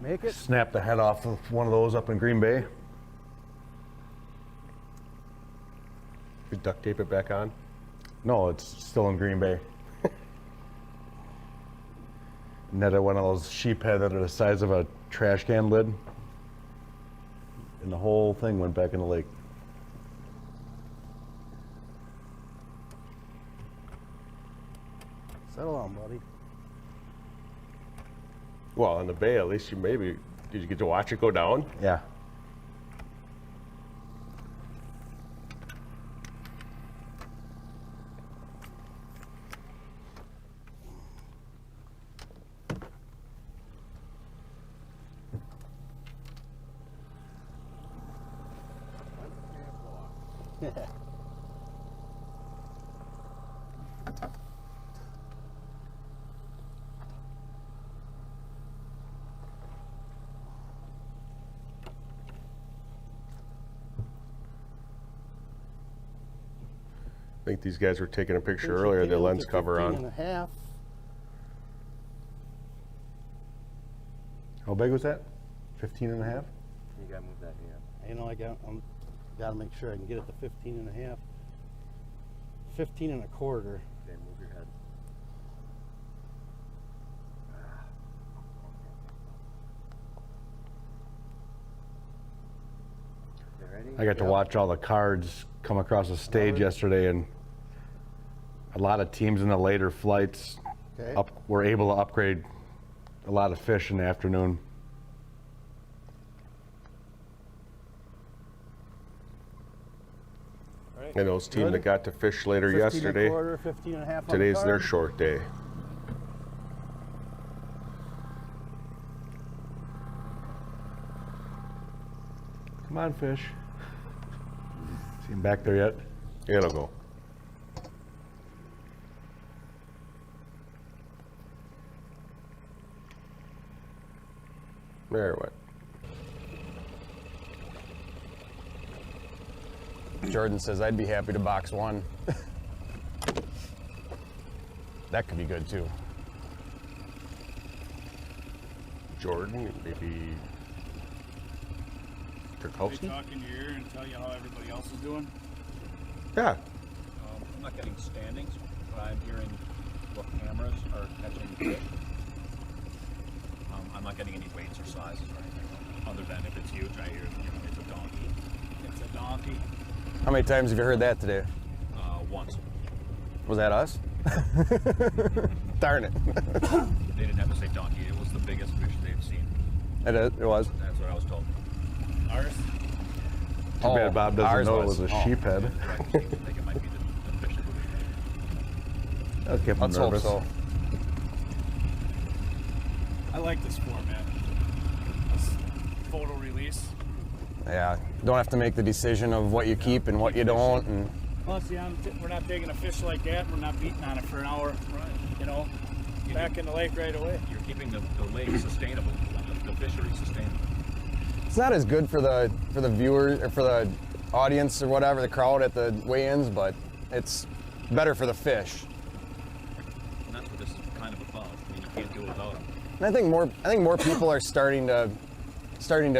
Make it. Snap the head off of one of those up in Green Bay. You duct tape it back on. No, it's still in Green Bay. Netted one of those sheep head that are the size of a trash can lid. And the whole thing went back in the lake. Settle on, buddy. Well, on the bay, at least you maybe, did you get to watch it go down? Yeah. I think these guys were taking a picture earlier, the lens cover on. 15.5. How big was that? 15 and a half? You gotta move that hand. You know, I'm gotta make sure I can get it to 15.5. 15 and a quarter. Okay, move your head. I got to watch all the cards come across the stage yesterday, and a lot of teams in the later flights were able to upgrade a lot of fish in the afternoon. And those teams that got to fish later 15 yesterday, and a quarter, 15 and a half on the today's their card. short day. Come on, fish. See him back there yet? It'll go. There it went. Jordan says, I'd be happy to box one. That could be good too. Jordan, maybe They Turkowski? talk in your ear and tell you how everybody else is doing? Yeah. I'm not getting standings, but I'm hearing what cameras are catching fish. I'm not getting any weights or sizes or anything. Other than if it's huge, I hear it's a donkey. It's a donkey. How many times have you heard that today? Once. Was that us? Darn it. They didn't have to say donkey. It was the biggest fish they've seen. It was. That's what I was told. Ours? Too bad Bob doesn't ours know it was a sheephead. Right, I think it might be the fish that was That kept him Let's hope nervous. so. I like this format. This photo release. Yeah, don't have to make the decision of what you keep and what you don't. And Plus, yeah, we're not taking a fish like that. We're not beating on it for an hour. Right. You know, back in the lake right away. You're keeping the lake sustainable, the fishery sustainable. it's not as good for the viewers or for the audience or whatever, the crowd at the weigh-ins, but it's better for the fish. And that's what this is kind of about. I mean, you can't do it without them. And I think more people are starting to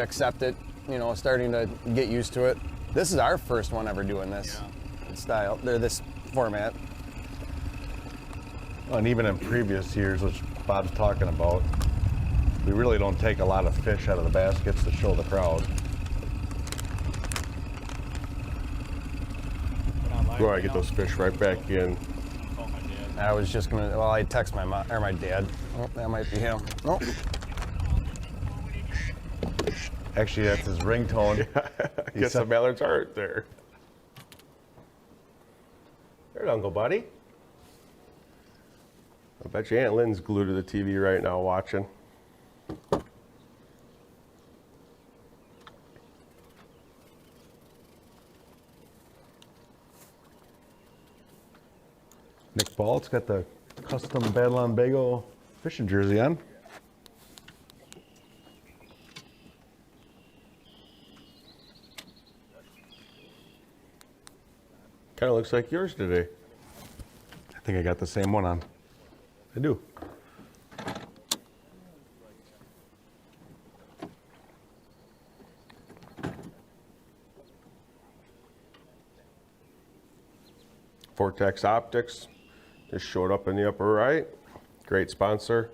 accept it. You know, starting to get used to it. This is our first one ever doing this style, or this format. And even in previous years, which Bob's talking about, we really don't take a lot of fish out of the baskets to show the crowd. You want to get those fish right back in. I was just gonna. Well, I text my mom or my dad. Oh, that might be him. Oh. Actually, that's his ringtone. I guess the mallards aren't there. There's Uncle Buddy. I bet you Aunt Lynn's glued to the TV right now watching. Nick Balt's got the custom Battle on Bago fishing jersey on. Kind of looks like yours today. I think I got the same one on. I do. Vortex Optics just showed up in the upper right. Great sponsor.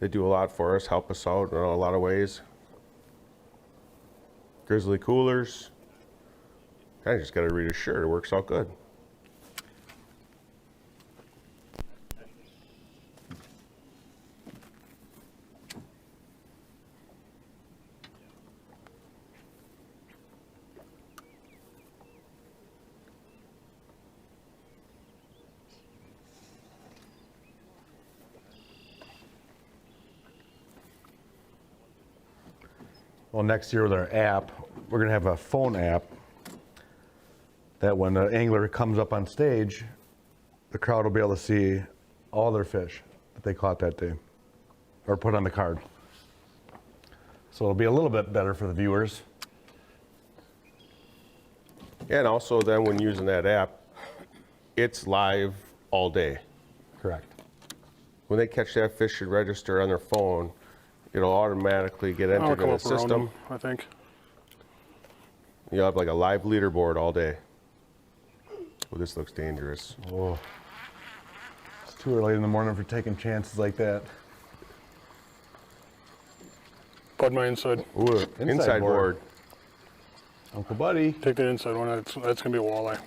They do a lot for us, help us out in a lot of ways. Grizzly Coolers. I just got to read his shirt. It works out good. Well, next year with our app, we're going to have a phone app that when the angler comes up on stage, the crowd will be able to see all their fish that they caught that day or put on the card. So it'll be a little bit better for the viewers. And also then when using that app, it's live all day. Correct. When they catch that fish and register on their phone, it'll automatically get I'll entered come in the up around system. them, I think. You'll have like a live leaderboard all day. Well, this looks dangerous. Oh, it's too early in the morning for taking chances like that. Bud my inside. Ooh, inside board. Uncle Buddy. Take the inside one. That's gonna be a walleye,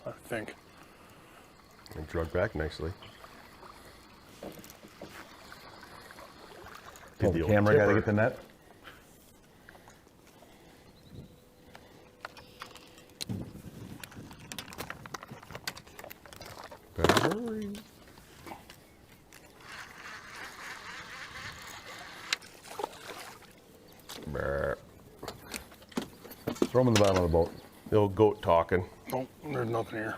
I think. And drug back nicely. Tell the camera guy to get the net. Better hurry. Brr. Throw him in the bottom of the boat. The old goat talking. Oh, there's nothing here.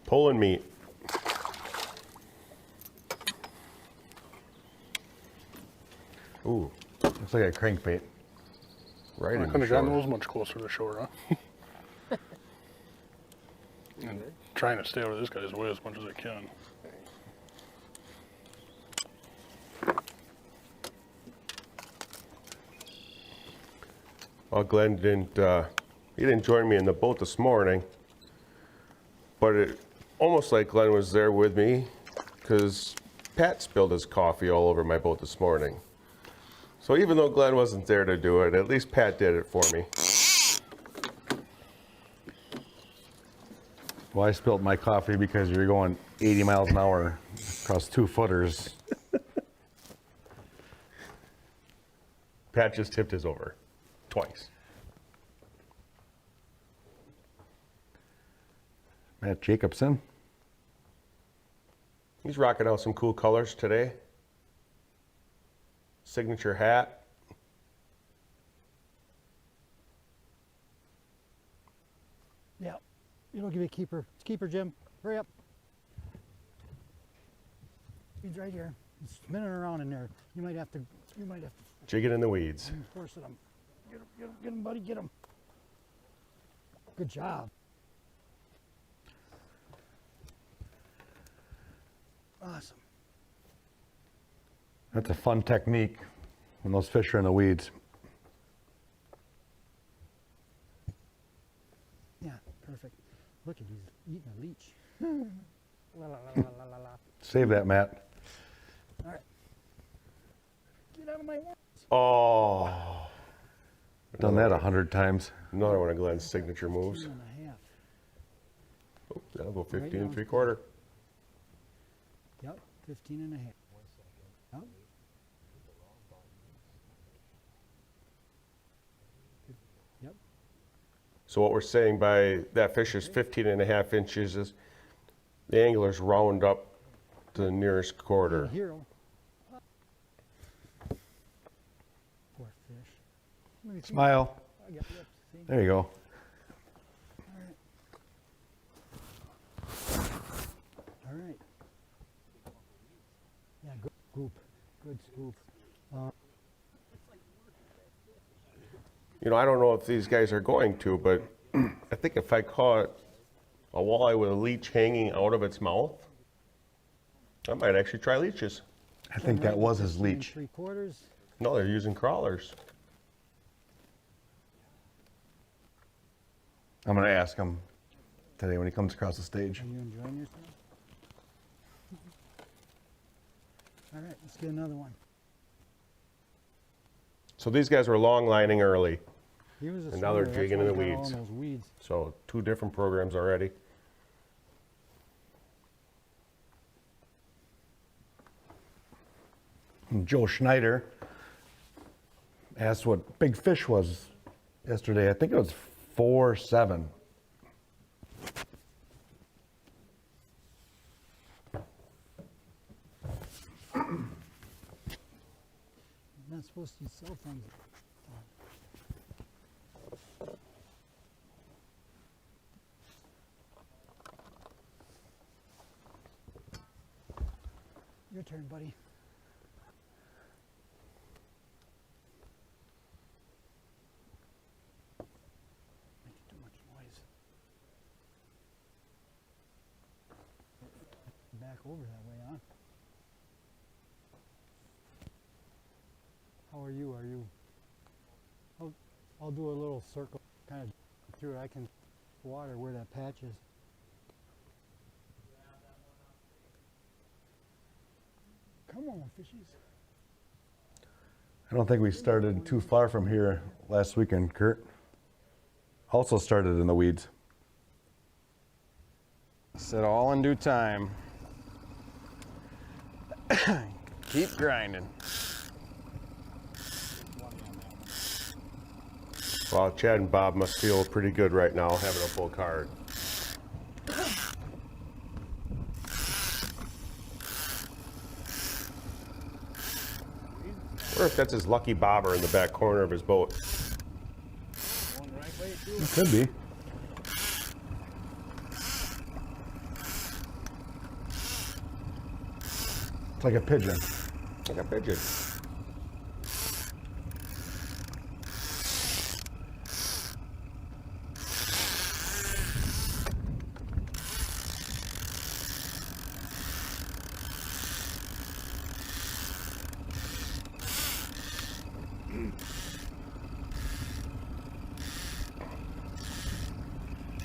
Pulling meat. Ooh, Looks like a crankbait. right I in couldn't the have gotten shore. those much closer to shore, huh? And trying to stay out of this guy's way as much as I can. Well, Glenn he didn't join me in the boat this morning, but it almost like Glenn was there with me because Pat spilled his coffee all over my boat this morning. So even though Glenn wasn't there to do it, at least Pat did it for me. Well, I spilled my coffee because you're going 80 miles an hour across 2 footers. Pat just tipped his over twice. Matt Jacobson. He's rocking out some cool colors today. Signature hat. Yeah. It'll give you a keeper. It's keeper, Jim. Hurry up. He's right here. He's spinning around in there. You might have to Jigging in the weeds. force it him. Get him, buddy, get him. Good job. Awesome. That's a fun technique when those fish are in the weeds. Yeah, perfect. Look at he's eating a leech. La, la, la, la, la, la. Save that, Matt. All right. Get out of my way. Oh, Done that 100 times. another one of Glenn's signature moves. 2 and a half. Oh, that'll go Right 15 down. 3/4. Yep, 15 and a half. Yep. Yep. So what we're saying by that fish is 15.5 inches is the anglers round up to the nearest quarter. Hero. Poor fish. Let me see. Smile. I got lips, see? There you go. All right. Yeah, good scoop. Good scoop. You know, I don't know if these guys are going to, but I think if I caught a walleye with a leech hanging out of its mouth, I might actually try leeches. I think that was his leech. 3/4. No, they're using crawlers. I'm going to ask him today when he comes across the stage. Are you enjoying yourself? All right, let's get another one. So these guys were long lining early. He was a And now they're swinger, that's jigging why in the he got all weeds. those weeds. So 2 different programs already. And Joe Schneider asked what big fish was yesterday. I think it was 4.7. You're not supposed to use cell phones. Your turn, buddy. Making too much noise. Back over that way, huh? How are you? Are you? I'll do a little circle, kind of through it. I can water where that patch is. Come on, fishies. I don't think we started too far from here last weekend, Kurt. Also started in the weeds. Said all in due time. Keep grinding. Well, Chad and Bob must feel pretty good right now having a full card. Or if that's his lucky bobber in the back corner of his boat. It could be. It's like a pigeon. Like a pigeon.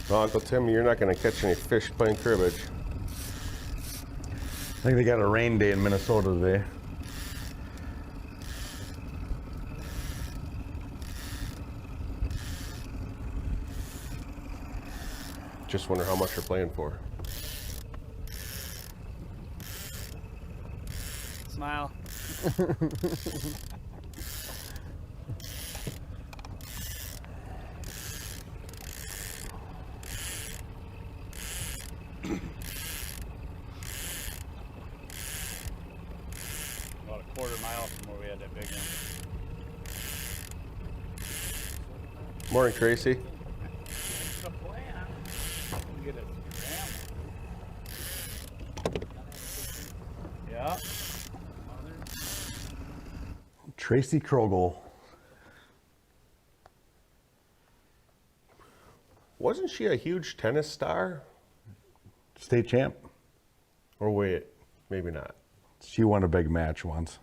Well, Uncle Tim, you're not going to catch any fish playing cribbage. I think they got a rain day in Minnesota today. Just wonder how much you're playing for. Smile. About a quarter mile from where we had that big one. Morning, Tracy. That's the plan. Get it. Yeah. Tracy Krogel. Wasn't she a huge tennis star? State champ. Or wait, maybe not. She won a big match once.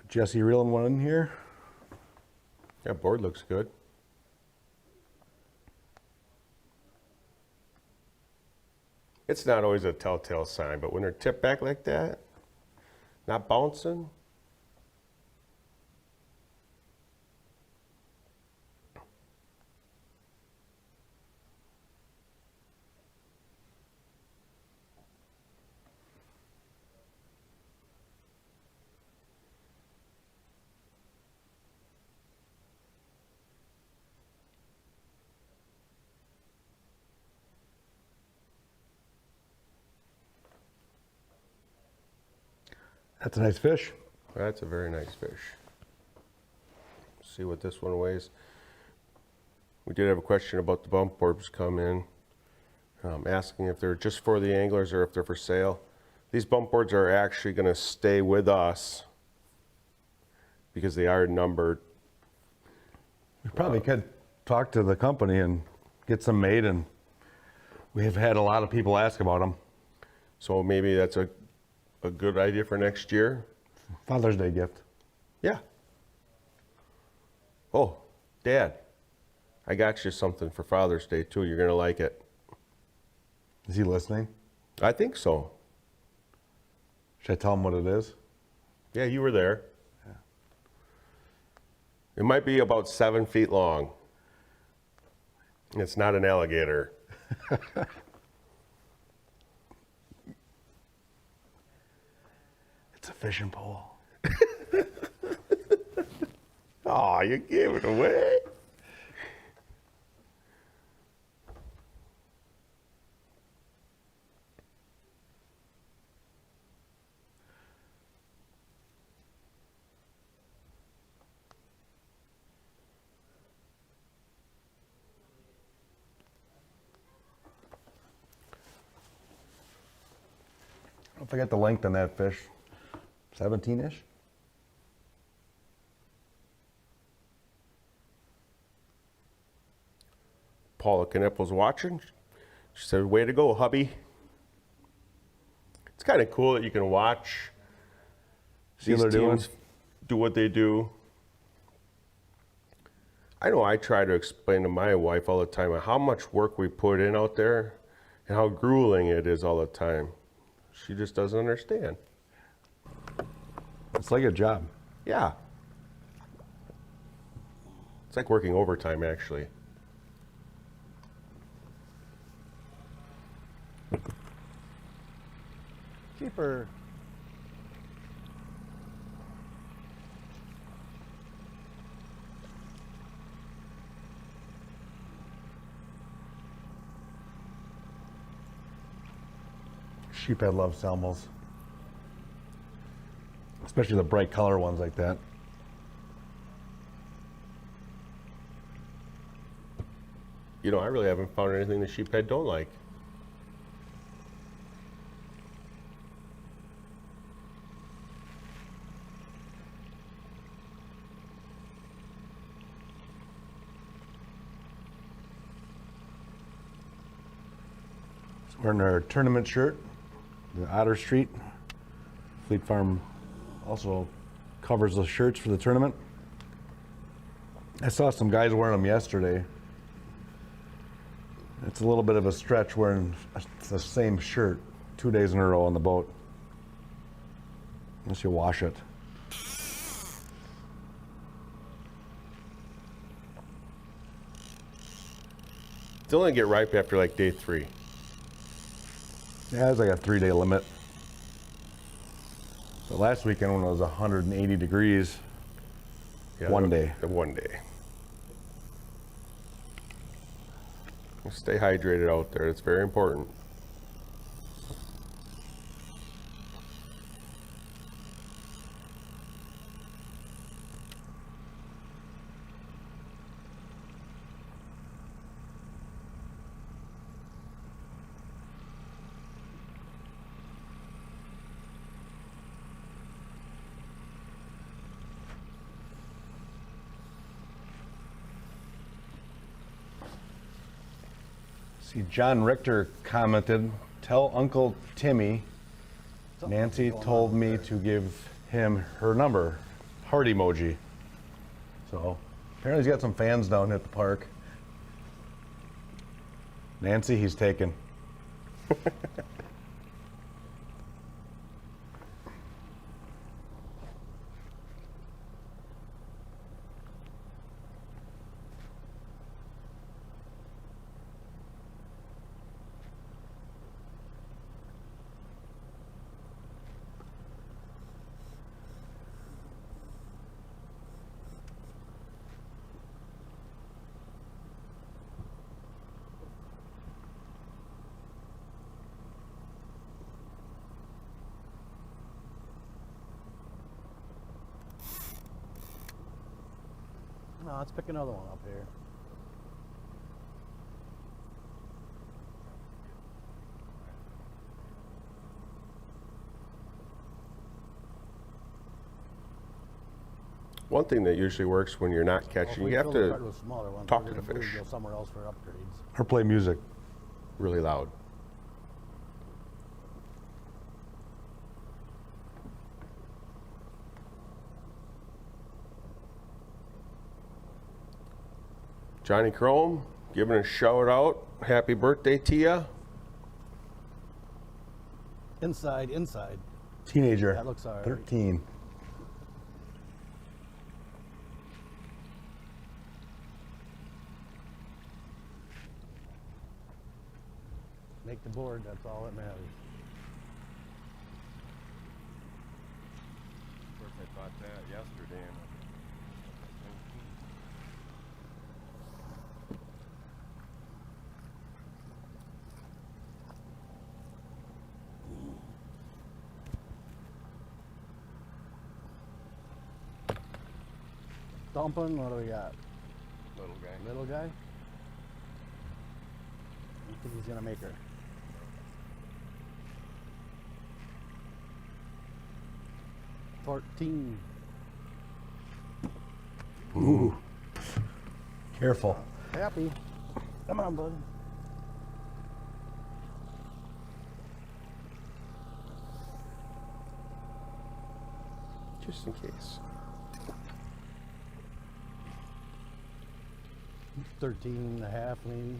Jesse reeling one in here. That board looks good. It's not always a telltale sign, but when they're tipped back like that, not bouncing. That's a nice fish. That's a very nice fish. See what this one weighs. We did have a question about the bump boards come in, asking if they're just for the anglers or if they're for sale. These bump boards are actually going to stay with us because they are numbered. We probably could talk to the company and get some made, and we have had a lot of people ask about them. So maybe that's a good idea for next year. Father's Day gift. Yeah. Oh, Dad, I got you something for Father's Day too. You're going to like it. Is he listening? I think so. Should I tell him what it is? Yeah, you were there. Yeah. It might be about 7 feet long. It's not an alligator. It's a fishing pole. Oh, you gave it away. Don't forget the length on that fish. 17-ish. Paula Knippel's watching. She said, way to go, hubby. It's kind of cool that you can watch these teams do what they do. I know I try to explain to my wife all the time how much work we put in out there and how grueling it is all the time. She just doesn't understand. It's like a job. Yeah. It's like working overtime, actually. Cheaper. Sheephead loves Selmos. Especially the bright color ones like that. You know, I really haven't found anything the sheephead don't like. Wearing our tournament shirt, the Otter Street. Fleet Farm also covers the shirts for the tournament. I saw some guys wearing them yesterday. It's a little bit of a stretch wearing the same shirt 2 days in a row on the boat. Unless you wash it. Still only get ripe after like day 3. Yeah, it's like a 3-day limit. So last weekend when it was 180 degrees, Yeah, 1 day. 1 day. Stay hydrated out there. It's very important. See, John Richter commented, tell Uncle Timmy Nancy told me to give him her number, heart emoji. So apparently he's got some fans down at the park. Nancy, he's taken. No, let's pick another one up here. One thing that usually works when you're not catching, you have to talk to the fish. Go somewhere else for upgrades. Or play music. Really loud. Johnny Chrome, giving a shout out. Happy birthday to ya. Inside, inside. Teenager. That looks all right. 13. Make the board, that's all that matters. Of course, I thought that yesterday. Dumping, what do we got? Little guy. Little guy? I think he's gonna make her. $14. Ooh. Careful. Happy. Come on, bud. Just in case. 13 and a half maybe.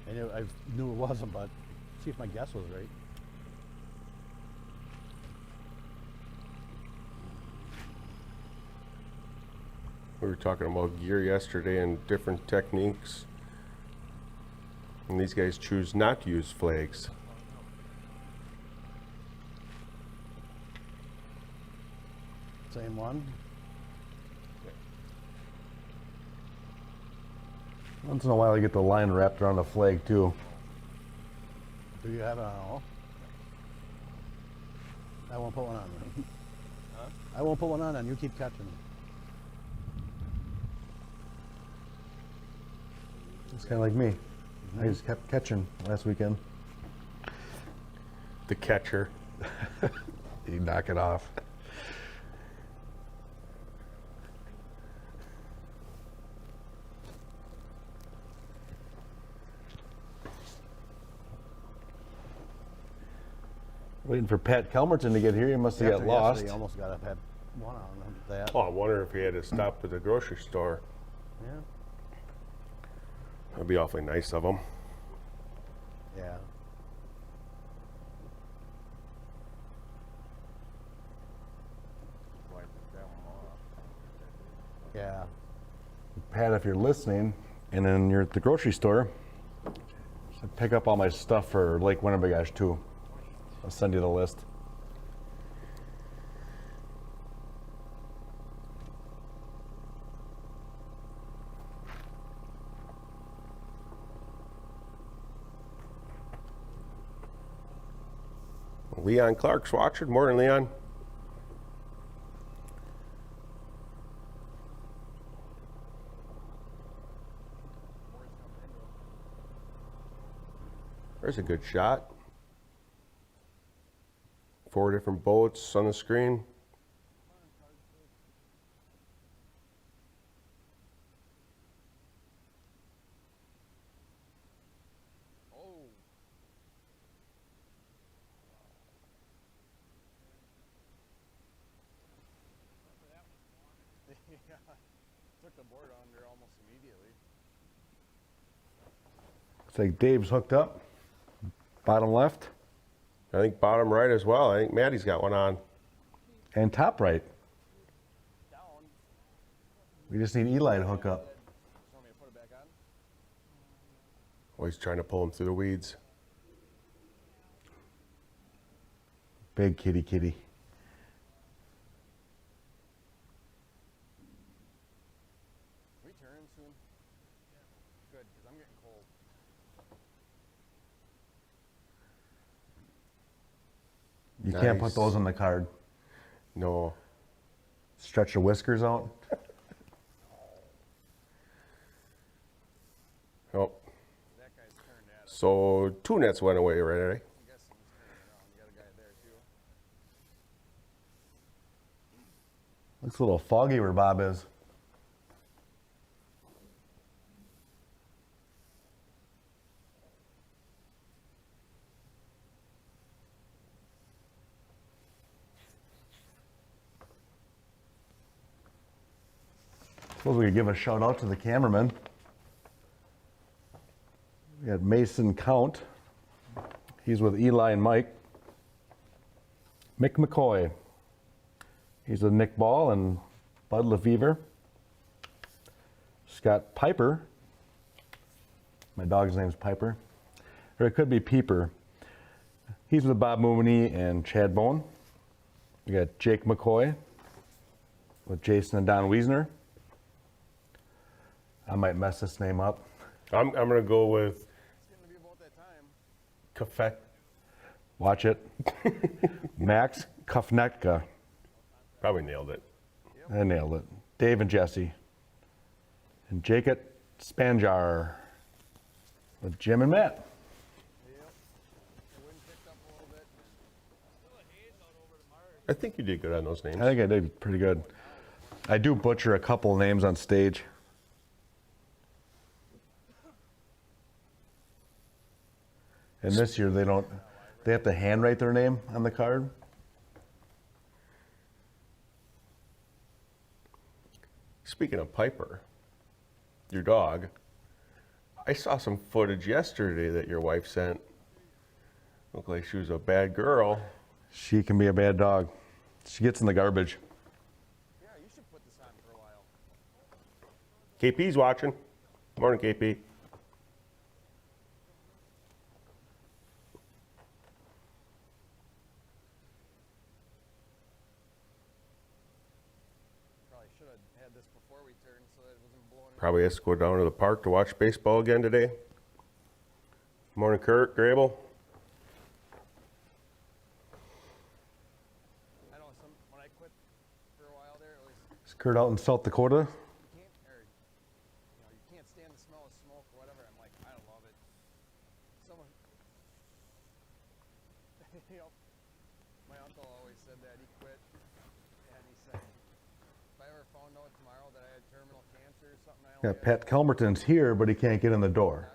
I knew it wasn't, but see if my guess was right. We were talking about gear yesterday and different techniques. And these guys choose not to use flags. Same one. Once in a while, you get the line wrapped around a flag too. Do you have it on all? I won't put one on then. Huh? I won't put one on then. You keep catching. It's kind of like me. I just kept catching last weekend. The catcher. You knock it off. Waiting for Pat Kelmerton to get here. He must have got lost. He almost got up, had one on that. Oh, I wonder if he had to stop at the grocery store. Yeah. That'd be awfully nice of him. Yeah. Yeah. Pat, if you're listening, and then you're at the grocery store, pick up all my stuff for Lake Winnebagosh too. I'll send you the list. Leon Clark's watching. Morning, Leon. There's a good shot. 4 different boats on the screen. Yeah, took the board under almost immediately. Looks like Dave's hooked up. Bottom left. I think bottom right as well. I think Maddie's got one on. And top right. We just need Eli to hook up. Want me to put it back on? Oh, he's trying to pull him through the weeds. Big kitty kitty. We turn soon? Good, because I'm getting cold. You can't put Nice. those on the card. No. Stretch your whiskers out. Oh. That guy's turned at us. So 2 nets went away right away. I'm guessing he's turning around. You got a guy there too. Looks a little foggy where Bob is. Suppose we could give a shout out to the cameraman. We got Mason Count. He's with Eli and Mike. Mick McCoy. He's with Nick Ball and Bud Lefevre. Scott Piper. My dog's name's Piper. Or it could be Peeper. He's with Bob Mooney and Chad Bone. We got Jake McCoy with Jason and Don Wiesner. I might mess this name up. I'm going to go with It's getting to be about that time. Kafek. Watch it. Max Kufnetka. Probably nailed it. I nailed it. Dave and Jesse. And Jacob Spanjar with Jim and Matt. Yep. The wind picked up a little bit. I think you did good on those names. I think I did pretty good. I do butcher a couple names on stage. And this year they have to handwrite their name on the card. Speaking of Piper, your dog, I saw some footage yesterday that your wife sent. Looked like she was a bad girl. She can be a bad dog. She gets in the garbage. Yeah, you should put this on for a while. KP's watching. Morning, KP. Probably should have had this before we turned so that it wasn't blowing. Probably has to go down to the park to watch baseball again today. Morning, Kurt, Grable. I know when I quit for a while there, it was Is Kurt out in South Dakota? you can't stand the smell of smoke or whatever. I'm like, I don't love it. Someone, my uncle always said that he quit, and he said, if I ever found out tomorrow that I had terminal cancer or something, I Yeah, Pat Kelmerton's here, but he can't get in the door.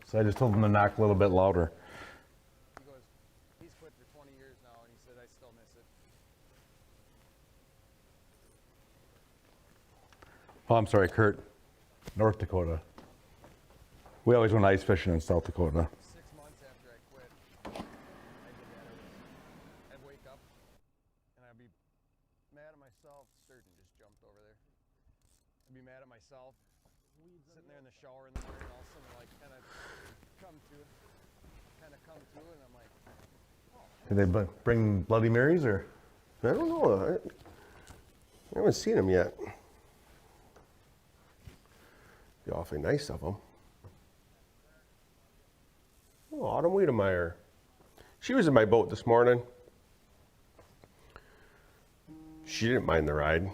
So I just told him to knock a little bit louder. He goes, he's quit for 20 years now, and he said, I still miss it. Oh, I'm sorry, Kurt. North Dakota. We always went ice fishing in South Dakota. 6 months after I quit, I did that. I'd wake up, and I'd be mad at myself. Sturgeon just jumped over there. I'd be mad at myself, sitting there in the shower in the morning, and all of a sudden, like, kind of come to, and I'm like, Did they bring Bloody Marys or? I don't know. I haven't seen them yet. Be awfully nice of them. Oh, Autumn Wiedemeyer. She was in my boat this morning. She didn't mind the ride.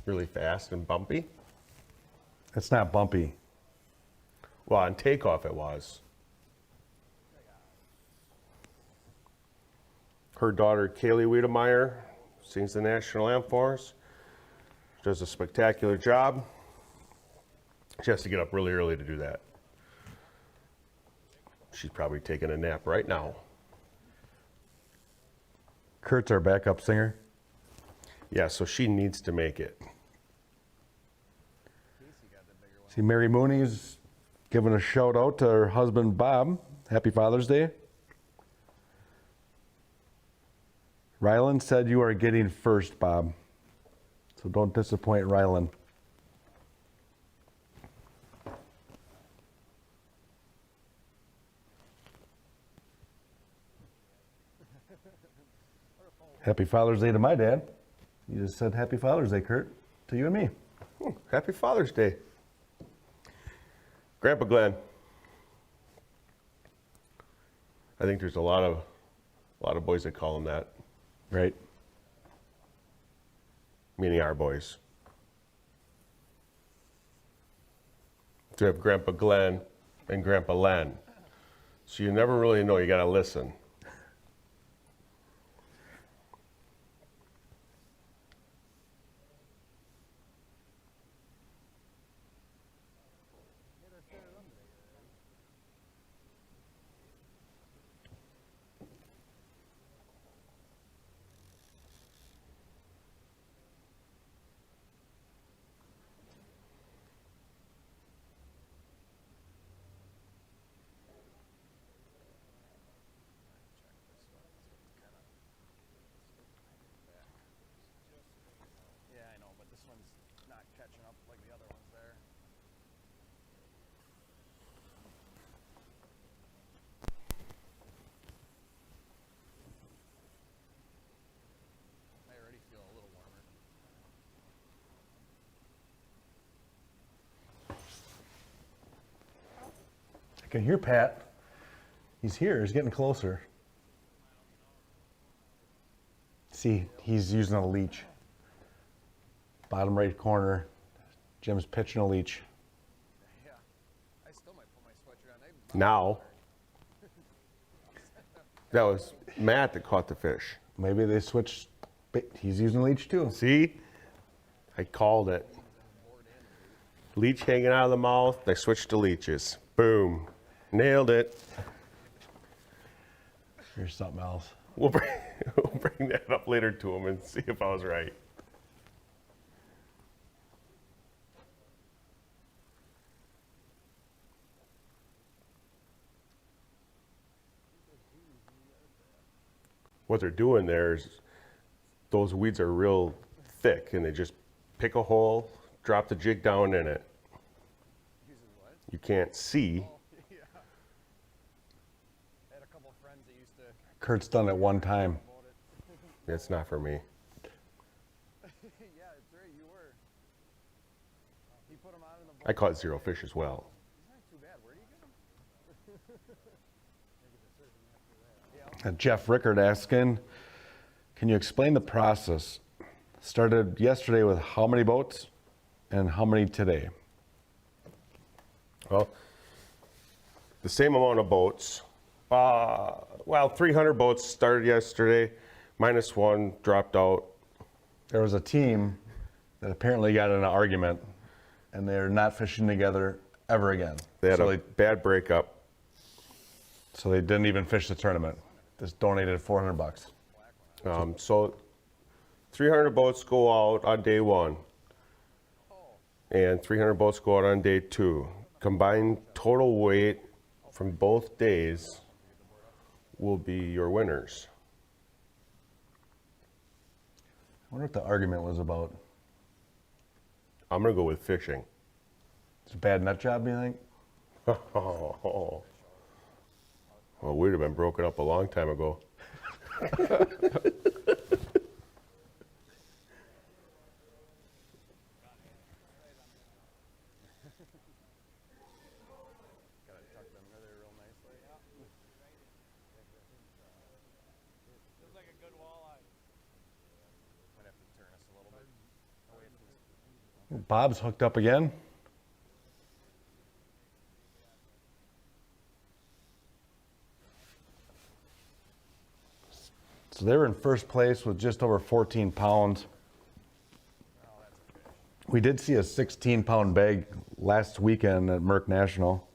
Really fast and bumpy. It's not bumpy. Well, on takeoff it was. Her daughter, Kaylee Wiedemeyer, sings the national anthem for us. Does a spectacular job. She has to get up really early to do that. She's probably taking a nap right now. Kurt's our backup singer. Yeah, so she needs to make it. See, Mary Mooney's giving a shout out to her husband, Bob. Happy Father's Day. Rylan said you are getting first, Bob. So don't disappoint Rylan. Happy Father's Day to my dad. You just said Happy Father's Day, Kurt, to you and me. Happy Father's Day. Grandpa Glenn. I think there's a lot of boys that call him that. Right. Meaning our boys. To have Grandpa Glenn and Grandpa Len. So you never really know, you gotta listen. yeah, I know, but this one's not catching up like the other ones there. I already feel a little warmer. I can hear Pat. He's here. He's getting closer. See, he's using a leech. Bottom right corner. Jim's pitching a leech. Yeah, I still might put my sweatshirt on. Now. That was Matt that caught the fish. Maybe they switched. He's using a leech too. See? I called it. Leech hanging out of the mouth. They switched to leeches. Boom. Nailed it. Here's something else. We'll bring that up later to him and see if I was right. what they're doing there is those weeds are real thick, and they just pick a hole, drop the jig down in it. You can't see. Yeah. I had a couple of friends that used to. Kurt's done it one time. It's not for me. Yeah, that's right. You were. He put them out in the boat. I caught 0 fish as well. He's not too bad. Where do you get them? And Jeff Rickard asking, can you explain the process? Started yesterday with how many boats and how many today? Well, the same amount of boats. Well, 300 boats started yesterday, -1 dropped out. There was a team that apparently got in an argument and they're not fishing together ever again. They had So a bad breakup. So they didn't even fish the tournament. Just donated $400. So 300 boats go out on day 1, and 300 boats go out on day 2. Combined total weight from both days will be your winners. I wonder what the argument was about. I'm gonna go with fishing. It's a bad nut job, you think? Well, we'd have been broken up a long time ago. Bob's hooked up again. So they were in first place with just over 14 pounds. We did see a 16-pound bag last weekend at Merck National.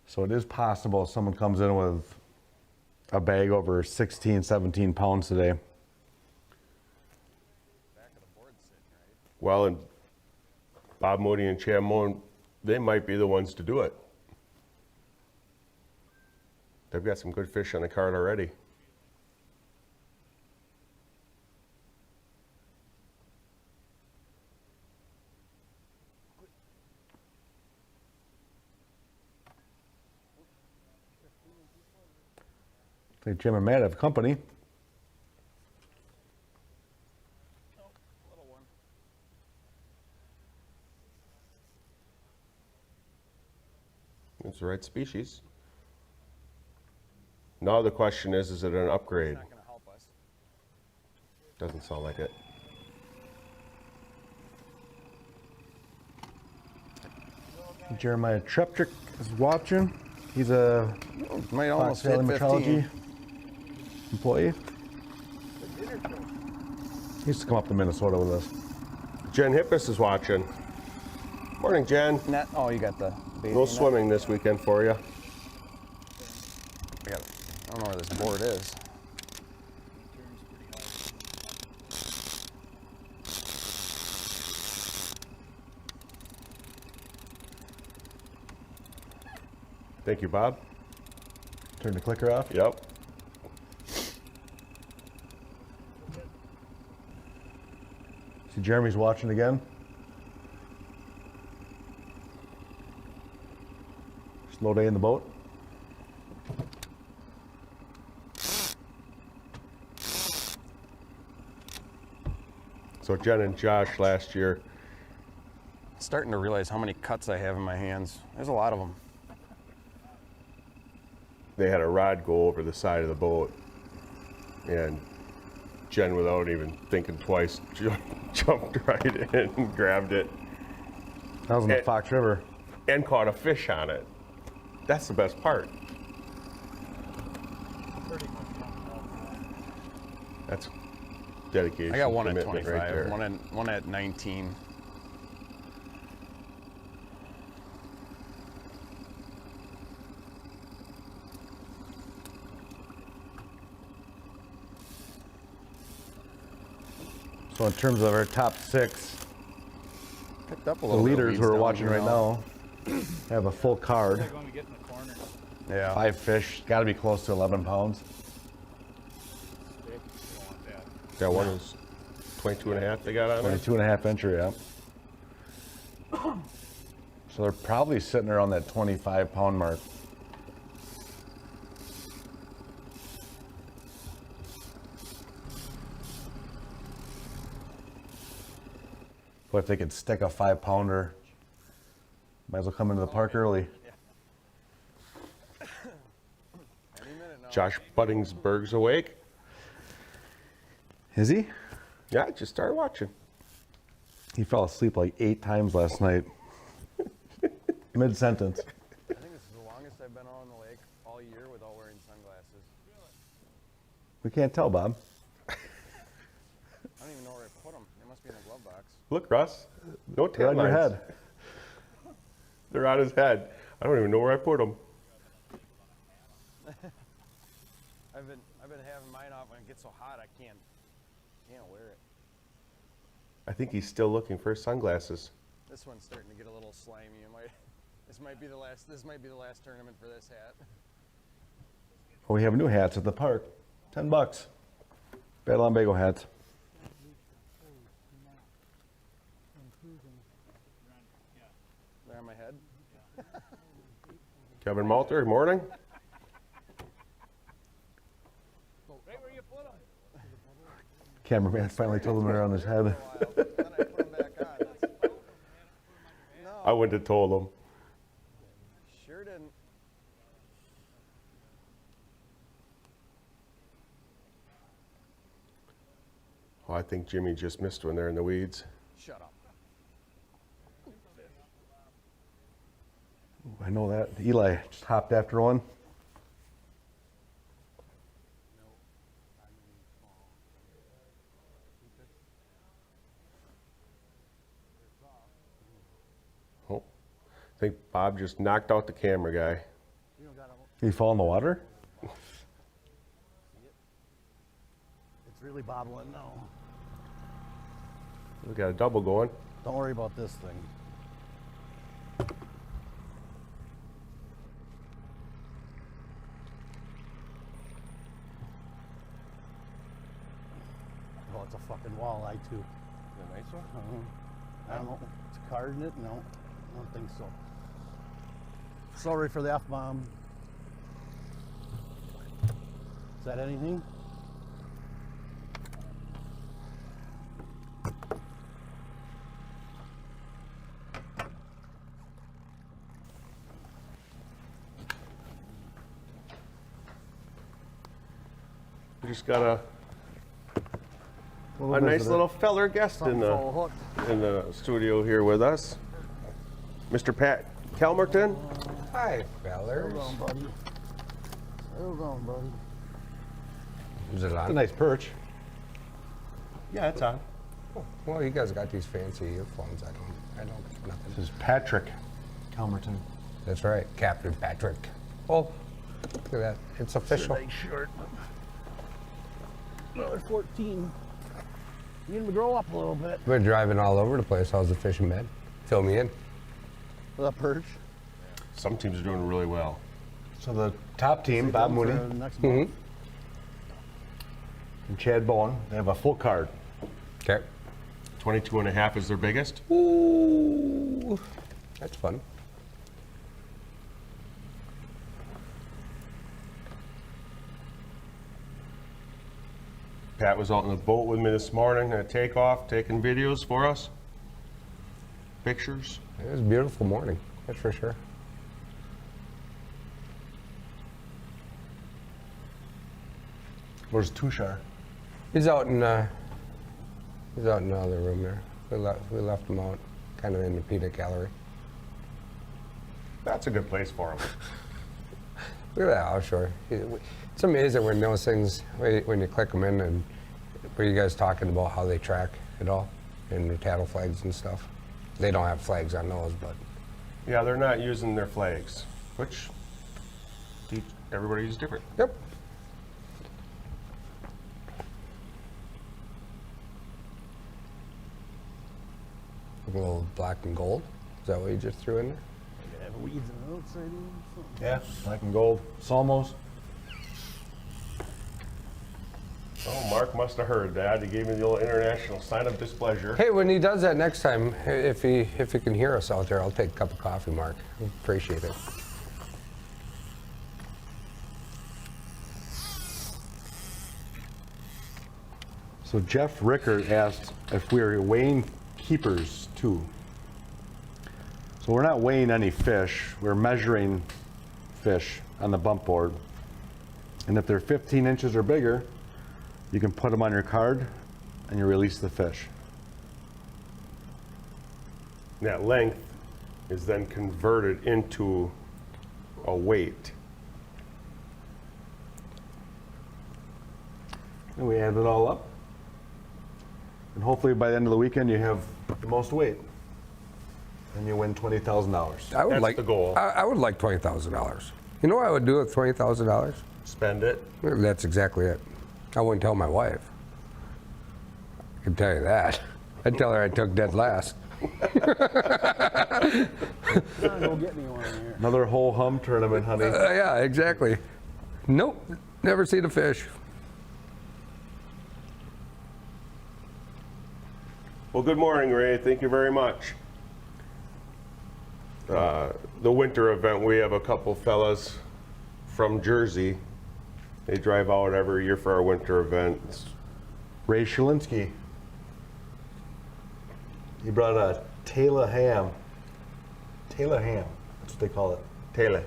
So it is possible someone comes in with a bag over 16, 17 pounds today. Well, and Bob Moody and Chad Moon, they might be the ones to do it. They've got some good fish on the card already. I think Jim and Matt have company. It's the right species. Now the question is it an upgrade? It's not going to help us. Doesn't sound like it. Jeremiah Trepchick is watching. He's a Might Fox almost Valley hit Metrology 15. employee. He used to come up to Minnesota with us. Jen Hippis is watching. Morning, Jen. Net. Oh, you got the baby No net? swimming this weekend for you. I don't know where this board is. Thank you, Bob. Turn the clicker off. Yep. See, Jeremy's watching again. Slow day in the boat. So Jen and Josh last year, Starting to realize how many cuts I have in my hands. There's a lot of them. they had a rod go over the side of the boat, and Jen, without even thinking twice, jumped right in and grabbed it That was in the Fox River. and caught a fish on it. That's the best part. That's dedication. I got one at commitment 25, right there. one at 19. So in terms of our top 6, Picked up a the little bit of leaders weeds who are down watching here right now, have a full card. They're going to get in the corner. Yeah. 5 fish, got to be close to 11 pounds. They don't want that. That one is 22 and a half they got on there. 22.5 incher, yeah. So they're probably sitting around that 25 pound mark. But if they could stick a 5 pounder, might as well come into the park early. Any minute now. Josh Buddingsberg's awake. Is he? Yeah, I just started watching. He fell asleep like 8 times last night. Mid-sentence. I think this is the longest I've been on the lake all year without wearing sunglasses. We can't tell, Bob. I don't even know where I put them. They must be in the glove box. Look, Russ. No tail They're on your lines. head. They're on his head. I don't even know where I put them. I've been having mine off when it gets so hot I can't wear it. I think he's still looking for his sunglasses. This one's starting to get a little slimy. This might be the last tournament for this hat. Oh, we have new hats at the park. $10. Battle on Bago hats. They're on my head. Kevin Malter, morning. Right where you put them. Cameraman finally told him they're on his head. Then I put them back on. No, I wouldn't have told him. sure didn't. Oh, I think Jimmy just missed one there in the weeds. Shut up. I know that. Eli just hopped after one. Oh, I think Bob just knocked out the camera guy. Did he fall in the water? It's really bobbling now. We got a double going. Don't worry about this thing. Oh, it's a fucking walleye too. A nice one? I don't know. It's a card in it? No, I don't think so. Sorry for the F-bomb. Is that anything? We just got a Little nice visitor. little feller guest in Something fall hooked. the studio here with us. Mr. Pat Kelmerton. Hi, fellers. Hold on, buddy. Hold on, buddy. Is it It's a on? nice perch. Yeah, it's on. Oh, well, you guys got these fancy earphones. I don't get nothing. This is Patrick Calmerton. That's right, Captain Patrick. Oh, look at that. It's official. Nice shirt. Another 14. You need to grow up a little bit. Been driving all over the place. How's the fishing been? Fill me in. With a perch. Some teams are doing really well. So the top team, Bob Mooney Next Mm-hmm. month. and Chad Bowen, they have a full card. Okay. 22 and a half is their biggest. Ooh, that's fun. Pat was out in the boat with me this morning at takeoff, taking videos for us. Pictures. It was a beautiful morning, that's for sure. Where's Tushar? He's out in the other room there. We left him out, kind of in the peanut gallery. That's a good place for him. Look at that offshore. It's amazing when those things, when you click them in, and were you guys talking about how they track it all and the cattle flags and stuff? They don't have flags on those, but Yeah, they're not using their flags, which everybody's different. yep. A little black and gold. Is that what you just threw in there? Weeds on the outside. Yeah, black and gold. Salmos. Oh, Mark must have heard that. He gave me the old international sign of displeasure. Hey, when he does that next time, if he can hear us out there, I'll take a cup of coffee, Mark. Appreciate it. So Jeff Rickert asked if we are weighing keepers too. So we're not weighing any fish. We're measuring fish on the bump board. And if they're 15 inches or bigger, you can put them on your card and you release the fish. That length is then converted into a weight. And we add it all up. And hopefully by the end of the weekend you have the most weight. And you win $20,000. I would That's like the goal. I would like $20,000. You know what I would do with $20,000? Spend it. That's exactly it. I wouldn't tell my wife. I can tell you that. I'd tell her I took dead last. Go get me one here. Another whole hum tournament, honey. Yeah, exactly. Nope, never seen a fish. Well, good morning, Ray. Thank you very much. The winter event, we have a couple fellas from Jersey. They drive out every year for our winter event. Ray Shalinsky. He brought a Taylor ham. Taylor ham. That's what they call it. Taylor.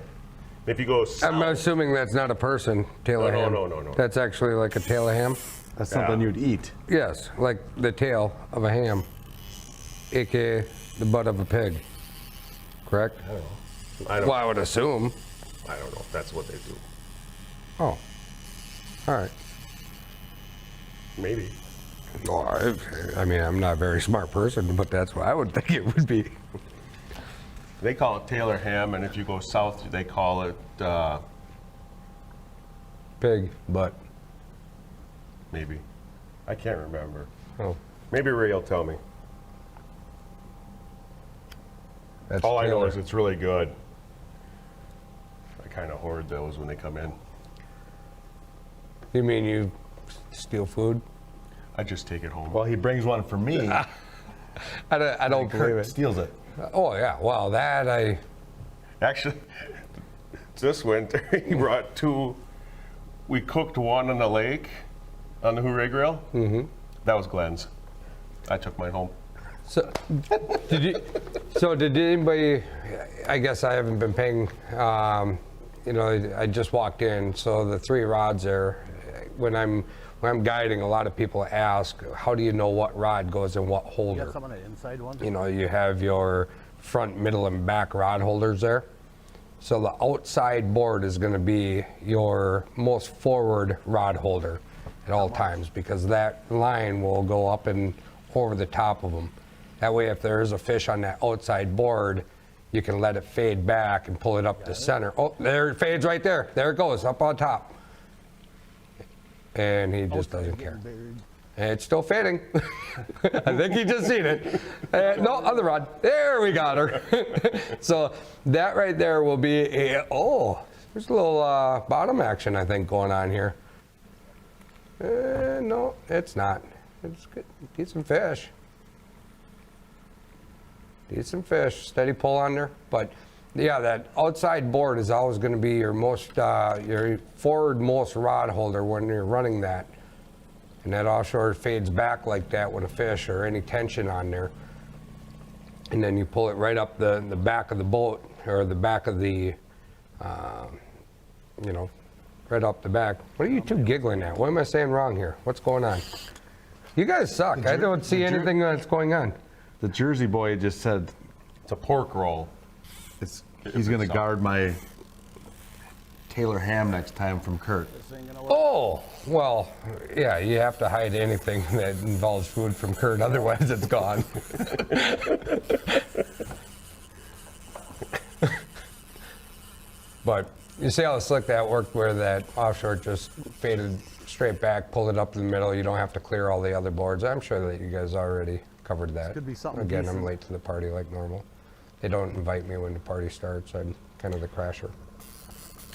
If you go south, I'm assuming that's not a person, Taylor ham. No. That's actually like a tail of ham? That's something you'd eat. Yes, like the tail of a ham, aka the butt of a pig. Correct? I don't know. Well, I would assume. I don't know if that's what they do. Oh, all right. Maybe. Well, I mean, I'm not a very smart person, but that's what I would think it would be. They call it Taylor ham, and if you go south, they call it Pig butt. maybe. I can't remember. Oh, Maybe Ray will tell me. that's All I know Taylor. is it's really good. I kind of hoard those when they come in. You mean you steal food? I just take it home. Well, he brings one for me. I don't believe Kurt it. steals it. Oh yeah, well that I. Actually, this winter he brought two. We cooked one on the lake, on the Hooray Grill. Mm-hmm. That was Glenn's. I took mine home. So did anybody? I guess I haven't been paying. You know, I just walked in, so the 3 rods there. When I'm guiding, a lot of people ask, how do you know what rod goes in what You holder? got some on the inside one? You know, you have your front, middle, and back rod holders there. So the outside board is going to be your most forward rod holder at all times, because that line will go up and over the top of them. That way, if there is a fish on that outside board, you can let it fade back and pull it up the center. Oh, there it fades right there. There it goes, up on top. And he just doesn't care. And it's still fading. I think he just seen it. No, other rod. There we got her. So that right there will be a, there's a little bottom action, I think, going on here. No, it's not. It's good. Decent fish. Decent fish. Steady pull on there. But yeah, that outside board is always going to be your most, your forward-most rod holder when you're running that. And that offshore fades back like that with a fish or any tension on there. And then you pull it right up the back of the boat, or the back of the, you know, right up the back. What are you two giggling at? What am I saying wrong here? What's going on? You guys suck. I don't see anything that's going on. The Jersey boy just said It's a pork roll. he's going to guard my Taylor ham next time from Kurt. Oh, well, yeah, you have to hide anything that involves food from Kurt, otherwise it's gone. But you see how slick that worked, where that offshore just faded straight back, pulled it up in the middle. You don't have to clear all the other boards. I'm sure that you guys already covered that. Could be something Again, I'm decent. late to the party like normal. they don't invite me when the party starts. I'm kind of the crasher.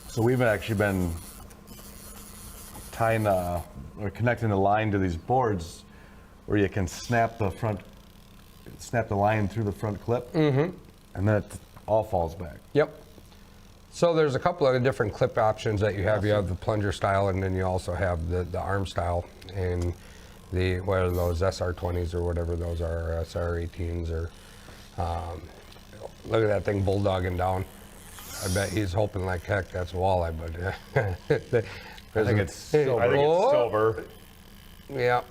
So we've actually been tying or connecting the line to these boards where you can snap the line through the front clip, and then it all falls back. Yep. So there's a couple of different clip options that you have. You have the plunger style, and then you also have the arm style, and the whether those SR20s or whatever those are, SR18s, or look at that thing bulldogging down. I bet he's hoping like heck that's a walleye, but I think it's silver. Yeah.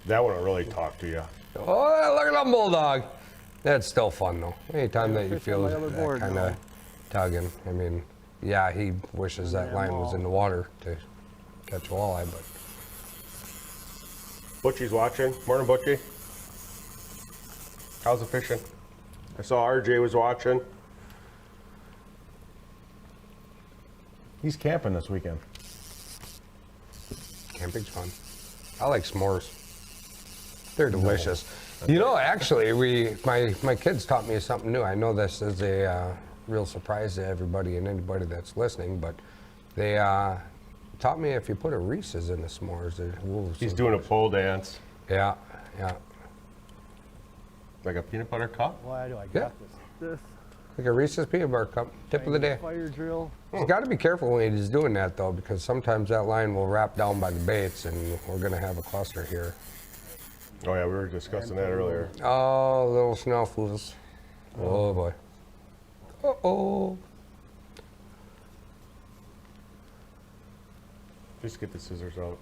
That one will really talk to you. Oh, look at that bulldog. That's still fun though. Anytime that you feel my other that board kind of tugging. I mean, yeah, he wishes that line was in the water to catch walleye, but. Butchie's watching. Morning, Butchie. How's the fishing? I saw RJ was watching. He's camping this weekend. Camping's fun. I like s'mores. They're delicious. You know, actually, my kids taught me something new. I know this is a real surprise to everybody and anybody that's listening, but they taught me if you put a Reese's in the s'mores, He's doing a pole dance. Yeah, yeah. Like a peanut butter cup? Why do I Yeah. got this? Like a Reese's peanut butter cup, tip of the day. Fire drill. He's got to be careful when he's doing that though, because sometimes that line will wrap down by the baits, and we're gonna have a cluster here. Oh yeah, we were discussing that earlier. Oh, little snowflakes. Oh boy. Uh-oh. Just get the scissors out.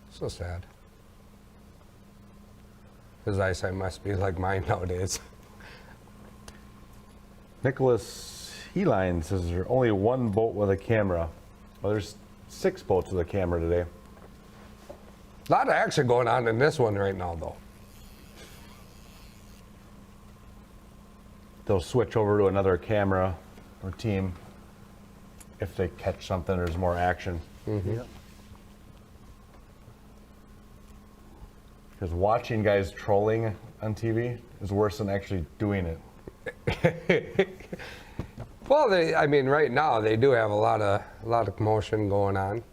So sad. His eyesight must be like mine nowadays. Nicholas Heline says there's only one boat with a camera. Well, there's 6 boats with a camera today. A lot of action going on in this one right now, though. They'll switch over to another camera or team if they catch something. There's more action. Yep. Because watching guys trolling on TV is worse than actually doing it. Well, I mean, right now they do have a lot of commotion going on.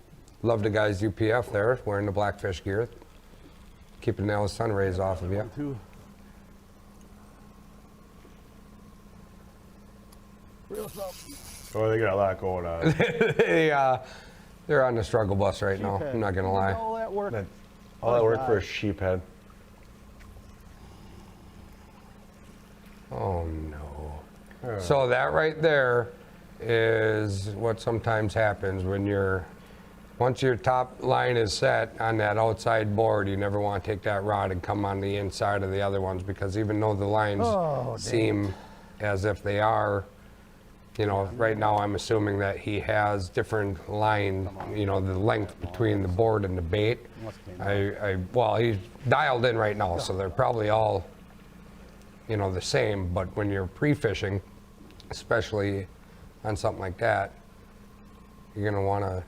Love the guys UPF there wearing the blackfish gear, keeping those sun rays off of you. Oh, they got a lot going on. They're on the struggle bus right now. I'm not gonna lie. All that work. All that work for a sheephead. Oh no. So that right there is what sometimes happens when once your top line is set on that outside board, you never want to take that rod and come on the inside of the other ones, because even though the lines seem as if they are, you know, right now I'm assuming that he has different line, you know, the length between the board and the bait. Well, he's dialed in right now, so they're probably all, you know, the same, but when you're pre-fishing, especially on something like that, you're gonna wanna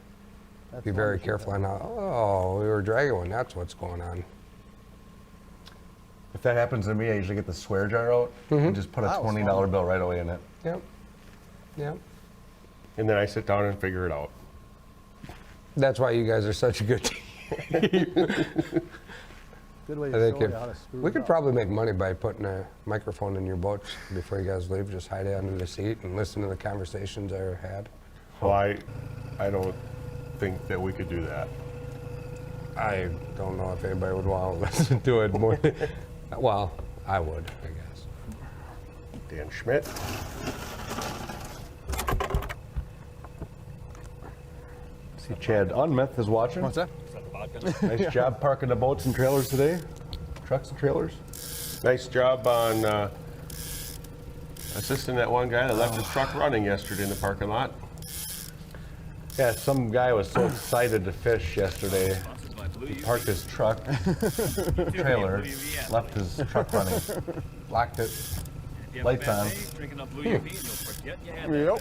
be very careful on how, oh, we were dragging one, that's what's going on. If that happens to me, I usually get the swear jar out and just put a $20 bill right away in it. Yep, yep. And then I sit down and figure it out. That's why you guys are such a good team. Good way I to think show you how to screw we it could up. probably make money by putting a microphone in your boat before you guys leave. Just hide it under the seat and listen to the conversations I had. Well, I don't think that we could do that. I don't know if anybody would want to listen to it more. Well, I would, I guess. Dan Schmidt. See, Chad Unmeth is watching. What's that? Nice job parking the boats and trailers today. Trucks and trailers. Nice job on assisting that one guy that left his truck running yesterday in the parking lot. Yeah, some guy was so excited to fish yesterday. He parked his truck, trailer, left his truck running, locked it, lights on. Yep.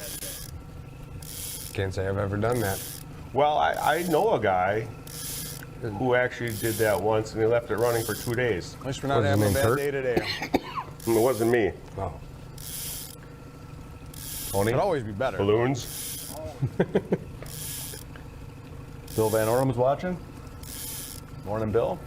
Can't say I've ever done that. Well, I know a guy who actually did that once, and he left it running for 2 days. At least we're not having a bad day today. It wasn't me. Oh. Could always be better. Balloons. Bill Van Orum's watching. Morning, Bill.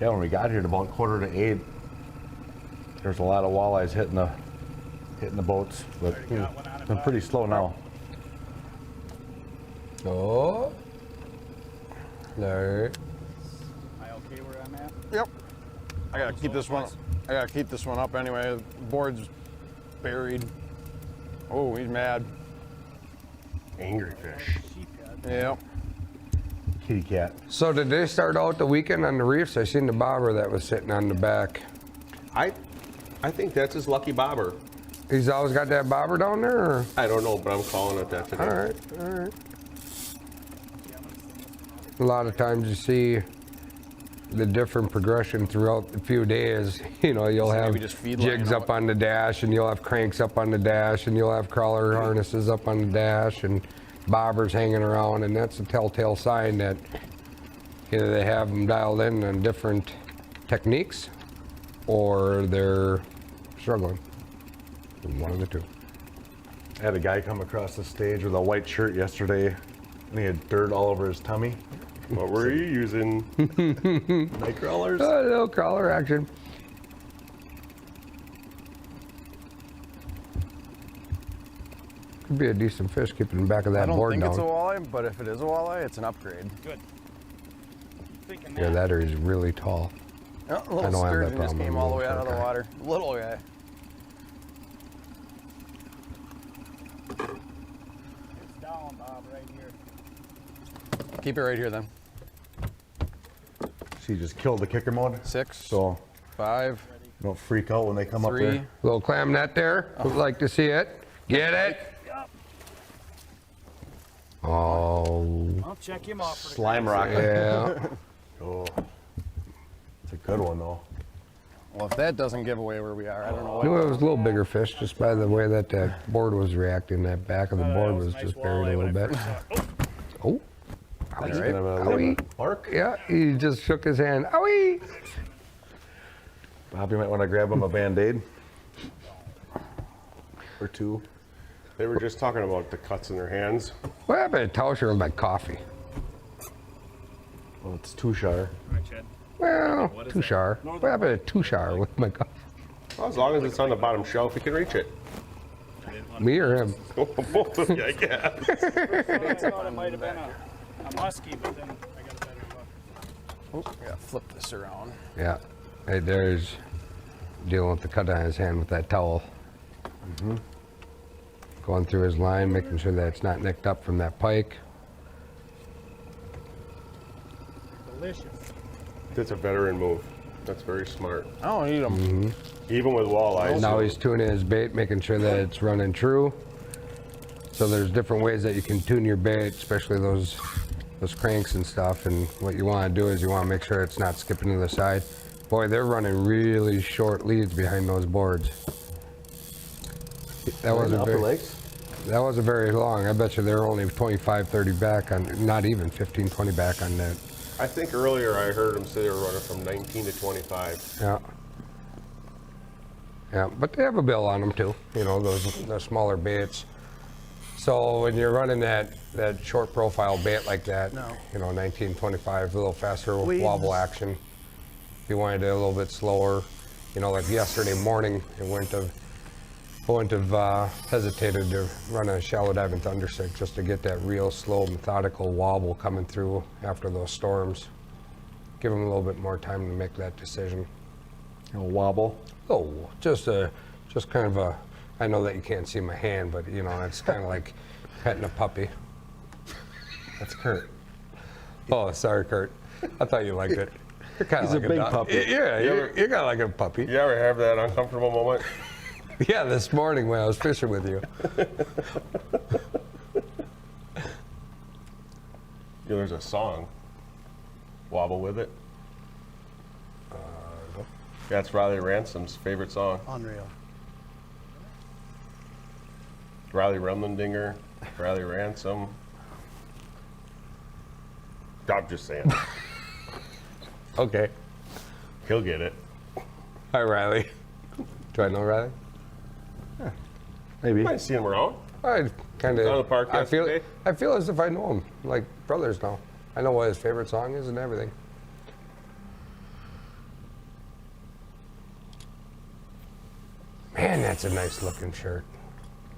Yeah, when we got here at about 7:45, there's a lot of walleyes hitting the boats, but it's been pretty slow now. Oh. There. Am I okay where I'm at? Yep. I gotta keep this one. I gotta keep this one up anyway. The board's buried. Oh, he's mad. Angry fish. Yep. Kitty cat. So did they start out the weekend on the reefs? I seen the bobber that was sitting on the back. I think that's his lucky bobber. He's always got that bobber down there? Or? I don't know, but I'm calling it that today. All right. A lot of times you see the different progression throughout a few days. You know, you'll have jigs up on the dash, and you'll have cranks up on the dash, and you'll have crawler harnesses up on the dash, and bobbers hanging around, and that's a telltale sign that either they have them dialed in on different techniques or they're struggling. One of the two. I had a guy come across the stage with a white shirt yesterday, and he had dirt all over his tummy. What were you using? Night crawlers? A little crawler action. Could be a decent fish keeping the back of that board down. I don't think it's a walleye, but if it is a walleye, it's an upgrade. Good. Thinking Yeah, that is really tall. Yeah, a I little don't have that sturgeon just problem came with all the way little out of the guy. water. Little guy. it's down, Bob, right here. Keep it right here then. She just killed the kicker mode. 6, So 5, don't freak out when they come up 3. there. Little clam net there. Would like to see it. Get it? Oh. I'll check him off for the Slime rock. Yeah. Oh, it's a good one though. Well, if that doesn't give away where we are, I don't know what. Knew it was a little bigger fish just by the way that that board was reacting. That back of the board was just buried a little bit. Oh. That's Owie. kind of a Owie. little bark. Yeah, he just shook his hand. Owie! Bob, you might want to grab him a Band-Aid. Or two. They were just talking about the cuts in their hands. What happened to Tauscher with my coffee? Well, it's Tushar. Right, Chad. Well, Tushar. What happened to Tushar with my coffee? Well, as long as it's on the bottom shelf, you can reach it. Me or him? Both of you, I guess. I thought it might have been a muskie, but then I got a better look. Oh, I gotta flip this around. Yeah. Hey, there's dealing with the cut on his hand with that towel. Going through his line, making sure that it's not nicked up from that pike. Delicious. That's a veteran move. That's very smart. I don't eat them. Even with walleyes. Now he's tuning his bait, making sure that it's running true. So there's different ways that you can tune your bait, especially those cranks and stuff. And what you want to do is you want to make sure it's not skipping to the side. Boy, they're running really short leads behind those boards. That wasn't Upper very, Lakes? that wasn't very long. I bet you they're only 25, 30 back on, not even 15, 20 back on that. I think earlier I heard them say they were running from 19 to 25. Yeah. Yeah, but they have a bill on them too, you know, those smaller baits. So when you're running that short profile bait like that, you know, 19, 25, a little faster wobble action. If you wanted it a little bit slower, you know, like yesterday morning, it wouldn't have hesitated to run a shallow diving thunderstick just to get that real slow, methodical wobble coming through after those storms. Give them a little bit more time to make that decision. A wobble? Oh, just kind of a, I know that you can't see my hand, but you know, it's kind of like petting a puppy. That's Kurt. Oh, sorry, Kurt. I thought you liked it. You're kind of He's like a big dog. puppy. Yeah, you're kind of like a puppy. You ever have that uncomfortable moment? Yeah, this morning when I was fishing with you. Yeah, there's a song. Wobble with it. That's Riley Ransom's favorite song. Unreal. Riley Rumlendinger, Riley Ransom. I'm just saying. Okay. He'll get it. Hi, Riley. Do I know Riley? Maybe. You might see him around. I kind On the of. podcast today? I feel as if I know him, like brothers know. I know what his favorite song is and everything. Man, that's a nice looking shirt.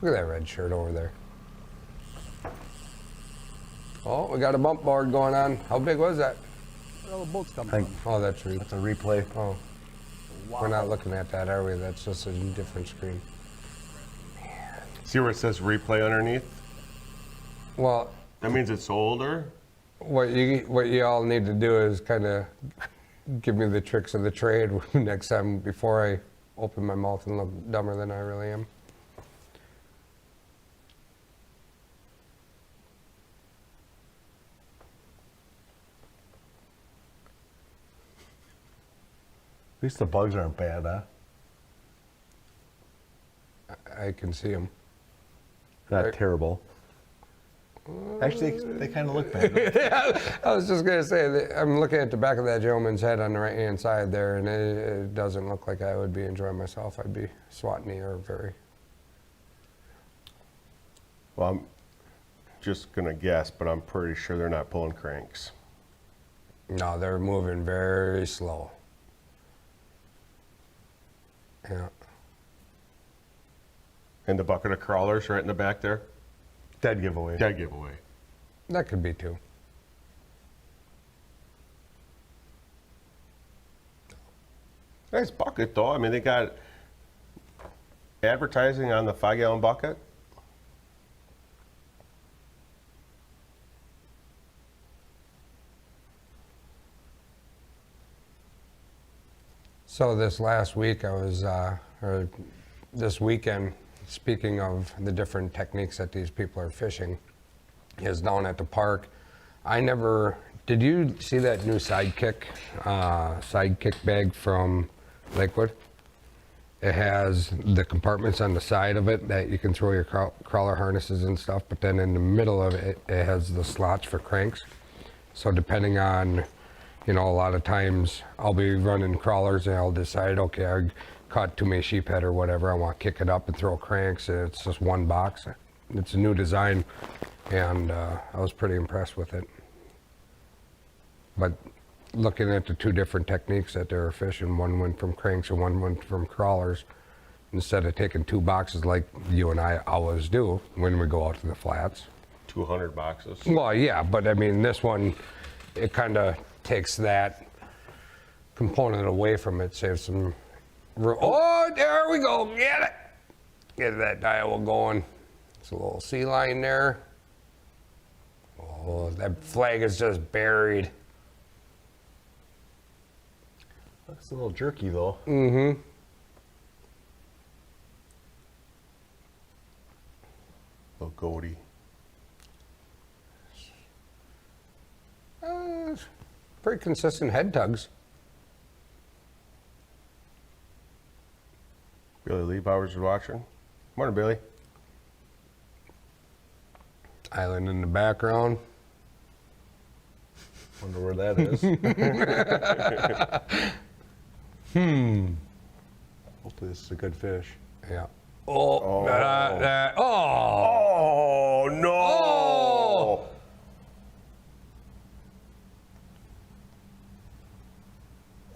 Look at that red shirt over there. Oh, we got a bump board going on. How big was that? Where all the boats come Oh, from? that's That's a replay. Oh, we're not looking at that, are we? That's just a different screen. See where it says replay underneath? Well, That means it's older. what you all need to do is kind of give me the tricks of the trade next time before I open my mouth and look dumber than I really am. At least the bugs aren't bad, huh? I can see them. Not Right. terrible. Actually, they kind of look bad. Don't they? I was just going to say, that I'm looking at the back of that gentleman's head on the right-hand side there, and it doesn't look like I would be enjoying myself. I'd be swatting the air very. Well, I'm just gonna guess, but I'm pretty sure they're not pulling cranks. No, they're moving very slow. Yeah. And the bucket of crawlers right in the back there? Dead giveaway. Dead giveaway. That could be too. Nice bucket though. I mean, they got advertising on the 5-gallon bucket. So this last week I was, or this weekend, speaking of the different techniques that these people are fishing, is down at the park. Did you see that new sidekick bag from Lakewood? It has the compartments on the side of it that you can throw your crawler harnesses and stuff, but then in the middle of it, it has the slots for cranks. So depending on, a lot of times I'll be running crawlers and I'll decide, okay, I caught too many sheephead or whatever, I want to kick it up and throw cranks, and it's just one box. It's a new design, and I was pretty impressed with it. But looking at the two different techniques that they were fishing, one went from cranks and one went from crawlers, instead of taking two boxes like you and I always do when we go out to the flats. 200 boxes. Well, yeah, but I mean, this one, it kind of takes that component away from it, saves some room. Oh, there we go, get it! Get that dial going. It's a little sea line there. Oh, that flag is just buried. It's a little jerky though. Mm-hmm. Little goatee. Pretty consistent head tugs. Billy Liebauer's watching. Morning, Billy. Island in the background. Wonder where that is. Hopefully this is a good fish. Yeah. Oh. Oh. Oh. Oh, no! Oh.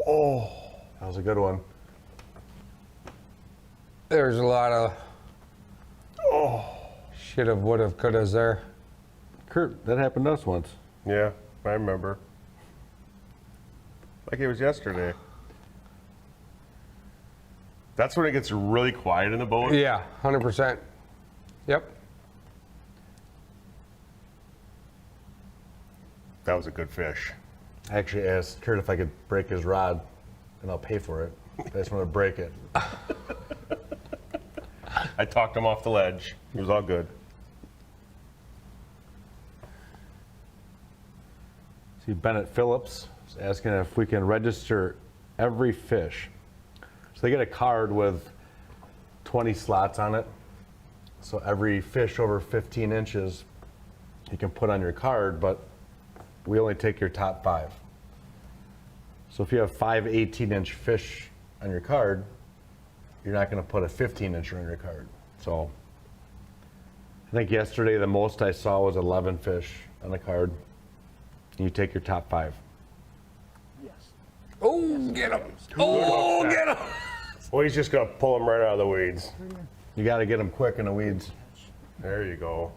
Oh. That was a good one. There's a lot of should've, would've, could've there. Kurt, that happened to us once. Yeah, I remember. Like it was yesterday. That's when it gets really quiet in the boat. Yeah, 100%. Yep. That was a good fish. I actually asked Kurt if I could break his rod, and I'll pay for it. I just want to break it. I talked him off the ledge. It was all good. See, Bennett Phillips is asking if we can register every fish. So they get a card with 20 slots on it. So every fish over 15 inches you can put on your card, but we only take your top 5. So if you have 5 18-inch fish on your card, you're not going to put a 15-incher on your card. So I think yesterday the most I saw was 11 fish on the card. You take your top 5. Yes. Oh, get him. Oh, get him. Well, he's just going to pull him right out of the weeds. You got to get them quick in the weeds. There you go.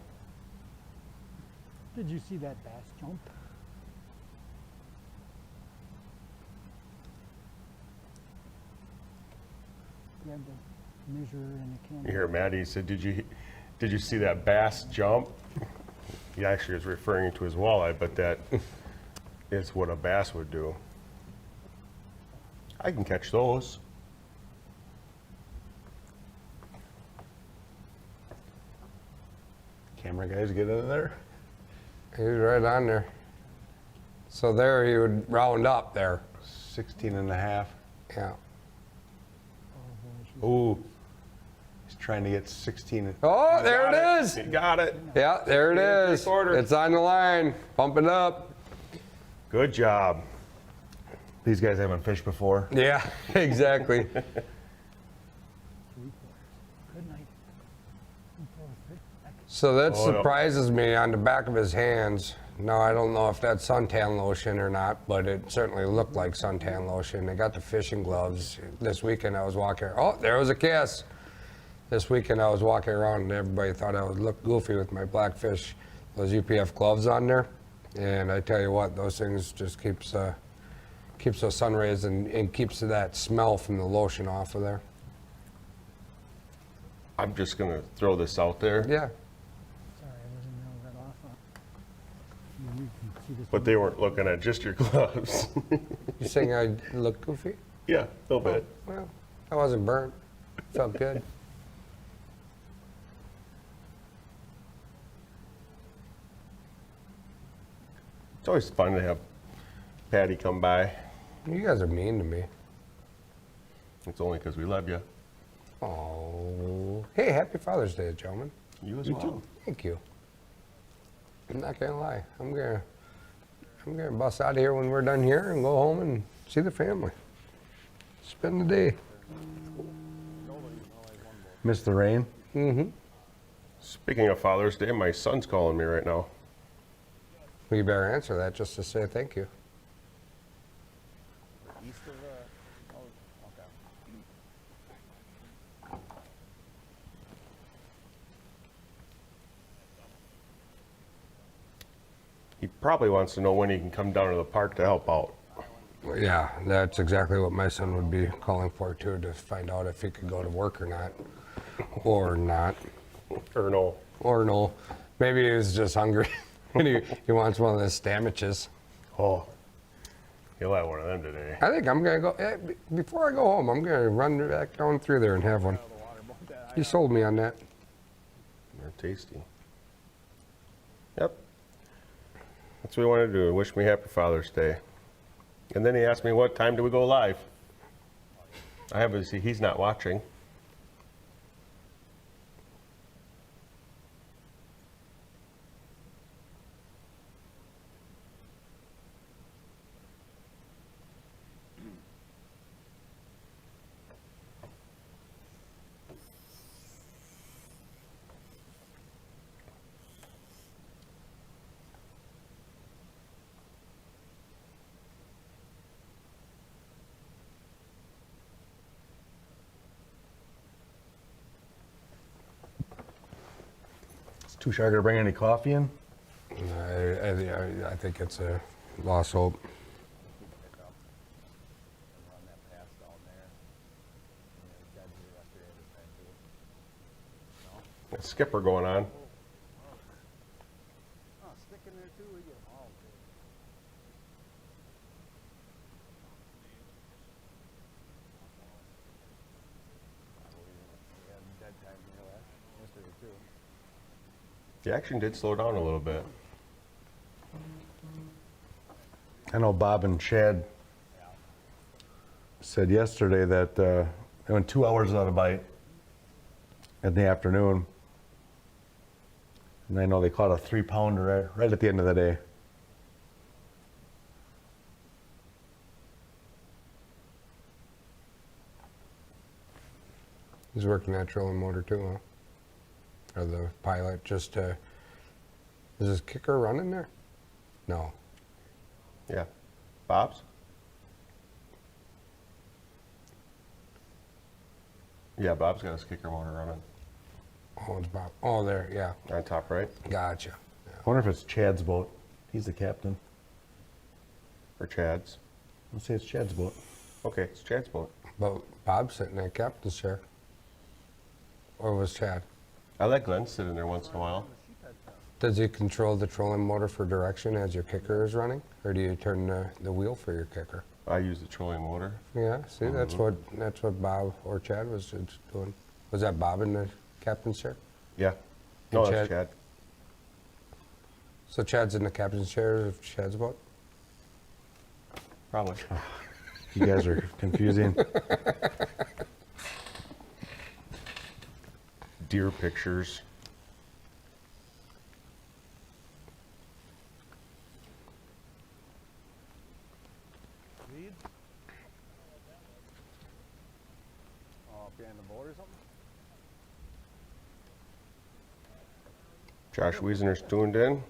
Did you see that bass jump? Grab the measure and the camera. You hear Maddie, he said, did you see that bass jump? He actually was referring to his walleye, but that is what a bass would do. I can catch those. Camera guys, get in there. He's right on there. So there he would round up there. 16 and a half. Yeah. Ooh. He's trying to get 16. Oh, there it is. You got it. Yeah, there it is. It's on the line. Pump it up. Good job. These guys haven't fished before. Yeah, exactly. Good night. So that Oh, no. surprises me on the back of his hands. Now, I don't know if that's suntan lotion or not, but it certainly looked like suntan lotion. They got the fishing gloves. This weekend I was walking, oh, there was a kiss. This weekend I was walking around and everybody thought I would look goofy with my blackfish, those UPF gloves on there. And I tell you what, those things just keeps those sun rays and keeps that smell from the lotion off of there. I'm just going to throw this out there. Yeah. Sorry, I wasn't real that off. You can see this But they weren't looking at just your gloves. You saying I look goofy? Yeah, a little bit. Well, I wasn't burnt. Felt good. It's always fun to have Patty come by. You guys are mean to me. It's only because we love you. Oh. Hey, happy Father's Day, gentlemen. You as well. Thank you. I'm not gonna lie. I'm gonna bust out of here when we're done here and go home and see the family. Spend the day. Miss the rain? Mm-hmm. Speaking of Father's Day, my son's calling me right now. Well, you better answer that just to say thank you. East of okay. He probably wants to know when he can come down to the park to help out. Well, yeah, that's exactly what my son would be calling for too, to find out if he could go to work or not. Or not. Or no. Or no. Maybe he was just hungry and he wants one of the sandwiches. Oh, he'll have one of them today. I think I'm gonna go, before I go home, I'm gonna run back down through there and have one. You sold me on that. They're tasty. Yep. That's what we wanted to do. Wish me happy Father's Day. And then he asked me what time do we go live. I have to see he's not watching. Is Too Shy gonna bring any coffee in? I think it's a lost hope. A skipper going on. Oh, stick in there too. We get them all. Dead time here last The action did slow down a little bit. I know Bob and Chad said yesterday that they went 2 hours without a bite in the afternoon. And I know they caught a 3-pounder right at the end of the day. He's working that trolling motor too, huh? Or the pilot just, is his kicker running there? No. Yeah. Bob's? Yeah, Bob's got his kicker motor running. Oh, it's Bob. Oh, there, yeah. On top right. Gotcha. I wonder if it's Chad's boat. He's the captain. Or Chad's. Let's say it's Chad's boat. Okay, it's Chad's boat. But Bob's sitting at captain's chair. Or was Chad? I let Glenn sit in there once in a while. Does he control the trolling motor for direction as your kicker is running? Or do you turn the wheel for your kicker? I use the trolling motor. Yeah, see, that's what Bob or Chad was just doing. Was that Bob in the captain's chair? Yeah. No, that's Chad. So Chad's in the captain's chair of Chad's boat? Probably. You guys are confusing. Deer pictures. Oh, behind the boat or something? Josh Wiesner's tuned in.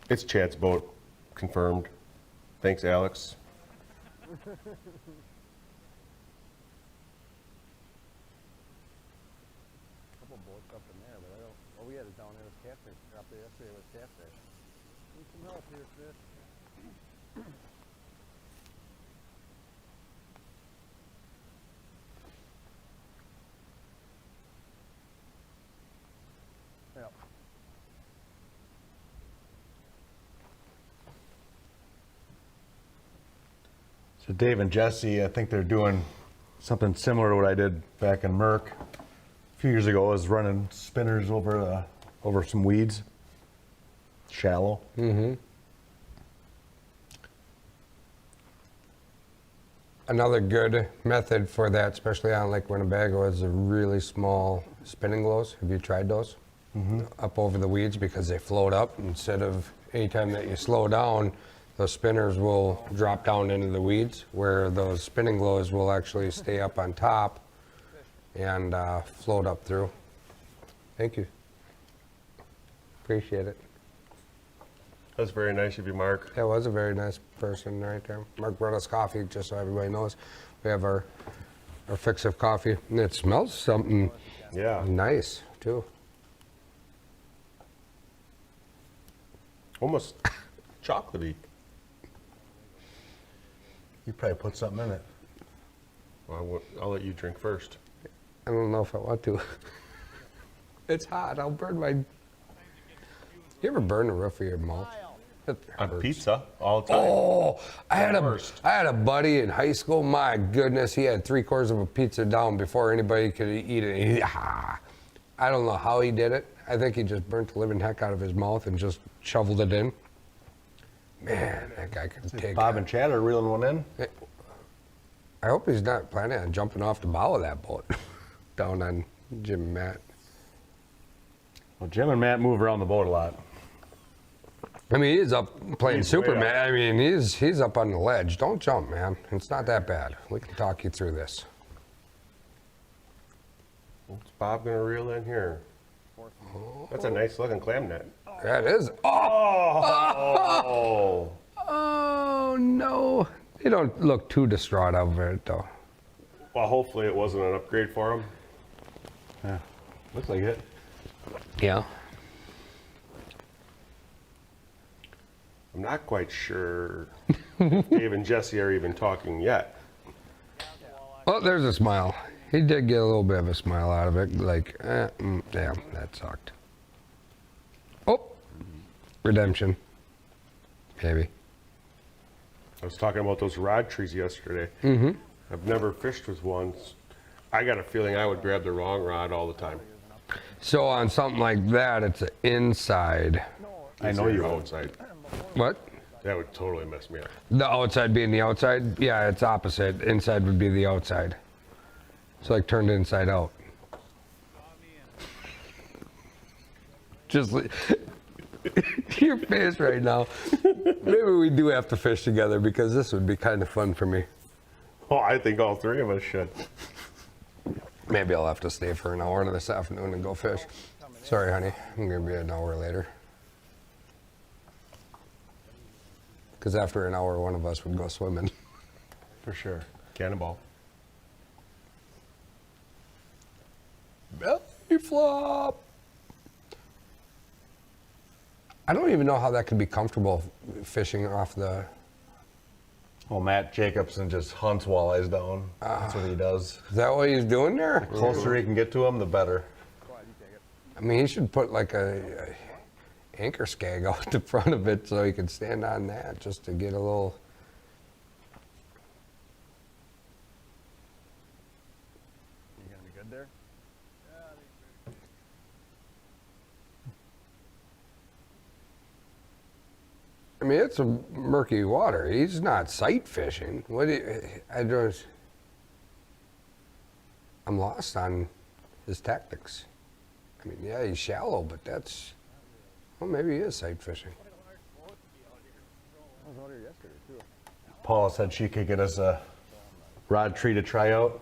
It's Chad's boat. Confirmed. Thanks, Alex. Couple boats up in there, but I don't. Oh, we had it down there with catfish. Up there yesterday with catfish. Need some help here, fish. Yep. So Dave and Jesse, I think they're doing something similar to what I did back in Merck a few years ago. I was running spinners over some weeds, shallow. Mm-hmm. Another good method for that, especially on Lake Winnebago, is the really small spinning glows. Have you tried those? Mm-hmm. Up over the weeds, because they float up instead of anytime that you slow down, those spinners will drop down into the weeds, where those spinning glows will actually stay up on top and float up through. Thank you. Appreciate it. That's very nice of you, Mark. That was a very nice person right there. Mark brought us coffee, just so everybody knows. We have our fix of coffee, and it smells something nice, too. Almost chocolatey. You probably put something in it. Well, I'll let you drink first. I don't know if I want to. It's hot. I'll burn my... You ever burn the roof of your mouth? On pizza all the time. Oh, I had a buddy in high school. My goodness, he had 3/4 of a pizza down before anybody could eat it. I don't know how he did it. I think he just burnt the living heck out of his mouth and just shoveled it in. Man, that guy could take Bob and Chad are reeling one in. I hope he's not planning on jumping off the bow of that boat down on Jim and Matt. Well, Jim and Matt move around the boat a lot. I mean, he's up playing He's Superman. I mean, he's up on the ledge. Don't jump, man. It's not that bad. We can talk you through this. What's Bob gonna reel in here? That's a nice looking clam net. That is. Oh! Oh no! They don't look too distraught over it, though. Well, hopefully it wasn't an upgrade for him. Yeah, looks like it. Yeah. I'm not quite sure if Dave and Jesse are even talking yet. Well, there's a smile. He did get a little bit of a smile out of it, like, damn, that sucked. Oh, redemption. Maybe. I was talking about those rod trees yesterday. Mm-hmm. I've never fished with one I got a feeling I would grab the wrong rod all the time. So on something like that, it's an inside. I know you would. Outside. What? That would totally mess me up. The outside being the outside? Yeah, it's opposite. Inside would be the outside. It's like turned inside out. Just your face right now. Maybe we do have to fish together because this would be kind of fun for me. Oh, I think all three of us should. Maybe I'll have to stay for an hour this afternoon and go fish. Sorry, honey. I'm going to be an hour later. Because after an hour, one of us would go swimming. For sure. Cannonball. Belly flop. I don't even know how that could be comfortable fishing off the... Well, Matt Jacobson just hunts walleyes down. That's what he does. Is that what he's doing there? The closer he can get to them, the better. I mean, he should put like a anchor skag out the front of it so he can stand on that just to get a little... You gonna be good there? I mean, it's a murky water. He's not sight fishing. What do you, I'm lost on his tactics. I mean, yeah, he's shallow, but that's, well, maybe he is sight fishing. I was out here yesterday too. Paula said she could get us a rod tree to try out.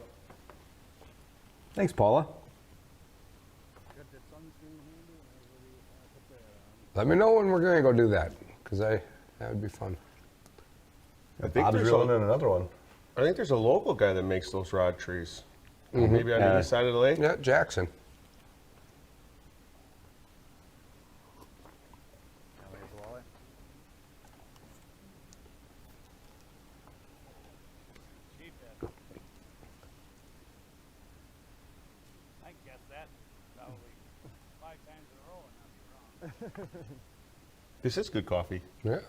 Thanks, Paula. Let me know when we're gonna go do that, because that would be fun. I think Bob's there's reeling in another one. I think there's a local guy that makes those rod trees. Maybe on the east side of the lake. Yeah, Jackson. I guess that probably 5 times in a row and not be wrong. This is good coffee. Yeah.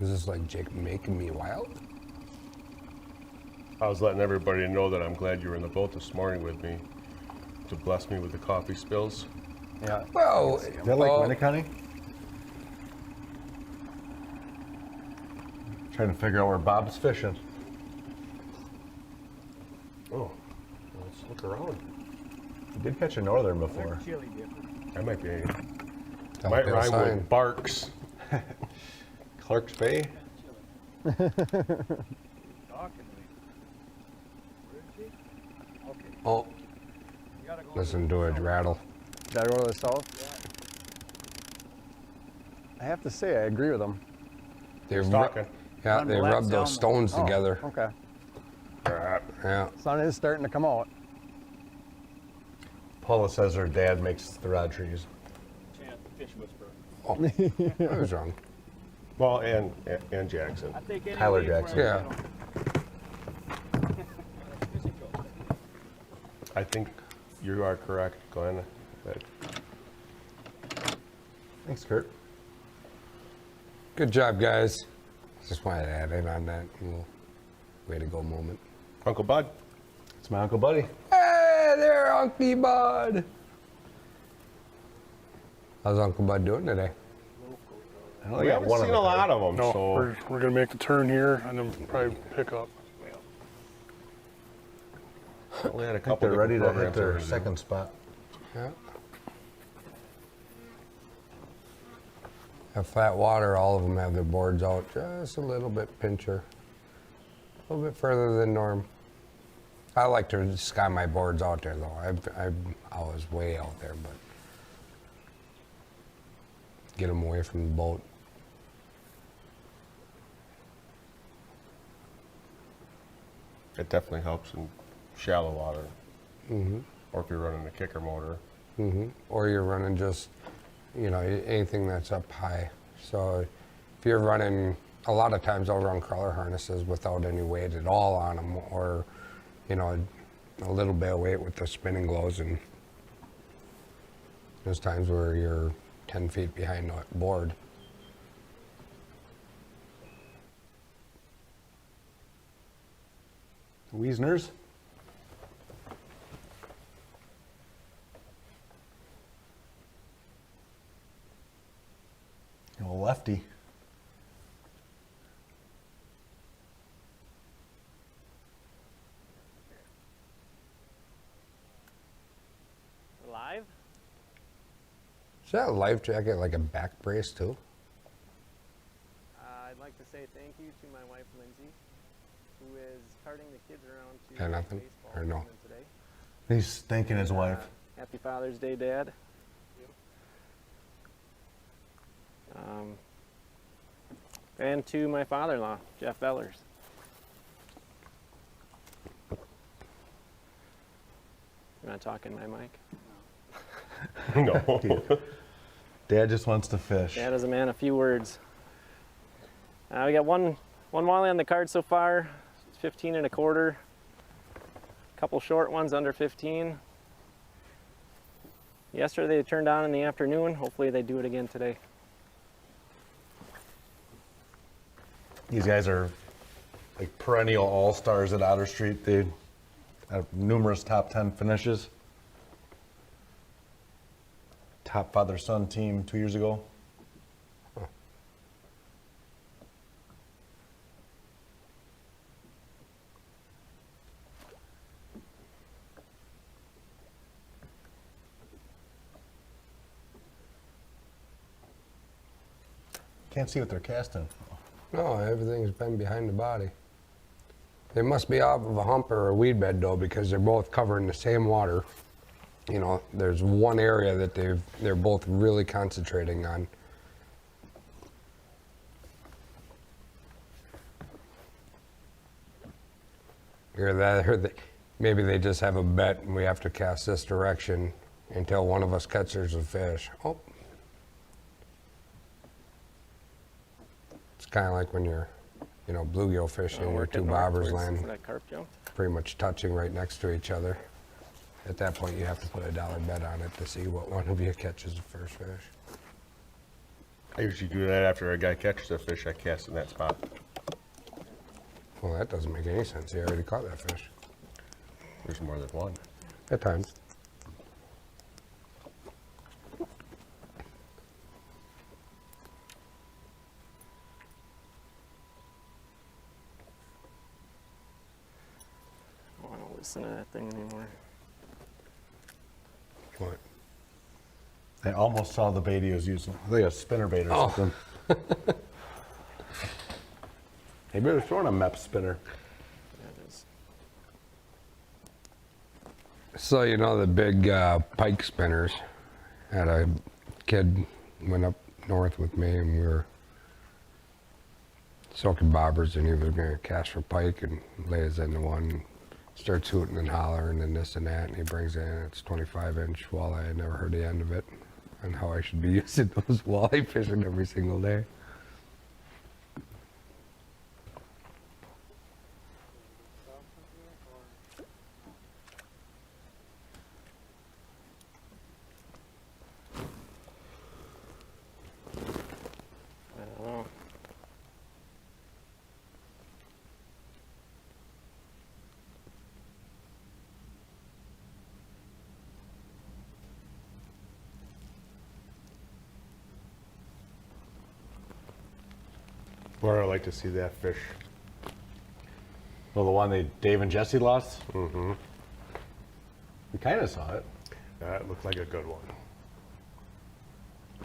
Is this like Jake making me wild? I was letting everybody know that I'm glad you were in the boat this morning with me to bless me with the coffee spills. Yeah. Well, Is that like Winnicott? Trying to figure out where Bob's fishing. Oh, let's look around. He did catch a northern before. Chili dipper. That might be. Don't Might get a rhyme sign. with Barks. Clark's Bay. Talking to me. Where is he? Okay. Oh, You gotta go listen to it rattle. Gotta go to the south? I have to say, I agree with him. They He's ru- talking. Yeah, Run they black rubbed those salmon. stones together. Okay. Yeah. Sun is starting to come out. Paula says her dad makes the rod trees. Chance, fish whisperer. Oh, I was wrong. Well, and Jackson. I think any Tyler lead where Jackson. I Yeah. don't- Fishing coach. I think you are correct, Glenn. Thanks, Kurt. Good job, guys. Just wanted to add in on that little way to go moment. Uncle Bud. It's my Uncle Buddy. Hey there, Unky Bud. How's Uncle Bud doing today? I only We got haven't one seen of a them. lot of them, No, so we're gonna make the turn here and then probably pick up. we had a I think couple they're ready different to hit programs their we're gonna do. second spot. Yeah. Have flat water, all of them have their boards out just a little bit pincher. A little bit further than norm. I like to sky my boards out there though. I was way out there, but get them away from the boat. It definitely helps in shallow water, Mm-hmm. or if you're running a kicker motor. Mm-hmm. Or you're running just, you know, anything that's up high. So if you're running, a lot of times I'll run crawler harnesses without any weight at all on them, or, you know, a little bit of weight with the spinning glows. And there's times where you're 10 feet behind the board. Wiesners. lefty. Live? Is that a life jacket like a back brace too? I'd like to say thank you to my wife, Lindsay, who is carting the kids around to Yeah, nothing? baseball Or no? tournament today. He's thanking his wife. Happy Father's Day, Dad. And to my father-in-law, Jeff Vellers. You want to talk in my mic? No. Dad just wants to fish. Dad is a man of few words. We got one walleye on the card so far. It's 15 and a quarter. A couple short ones under 15. Yesterday they turned on in the afternoon. Hopefully they do it again today. These guys are like perennial all-stars at Otter Street. They have numerous top 10 finishes. Top father-son team 2 years ago. Can't see what they're casting. No, everything's been behind the body. They must be off of a hump or a weed bed though, because they're both covering the same water. You know, there's one area that they're both really concentrating on. Either that, or maybe they just have a bet and we have to cast this direction until one of us catches a fish. Oh. It's kind of like when you're, you know, bluegill fishing, your two bobbers land That carp jump. pretty much touching right next to each other. At that point, you have to put a dollar bet on it to see what one of you catches the first fish. I usually do that after a guy catches a fish I cast in that spot. Well, that doesn't make any sense. He already caught that fish. There's more than one. At times. I don't listen to that thing anymore. What? I almost saw the bait he was using. I think a spinner bait or something. Maybe they're throwing a MEP spinner. Yeah, it is. So, you know, the big pike spinners. Had a kid went up north with me and we were soaking bobbers and he was going to cast for pike and lays into one, starts hooting and hollering and this and that, and he brings in, it's 25-inch walleye. I never heard the end of it and how I should be using those walleye fishing every single day. I don't know. Where I like to see that fish. Well, the one Dave and Jesse lost? Mm-hmm. We kind of saw it. That looked like a good one.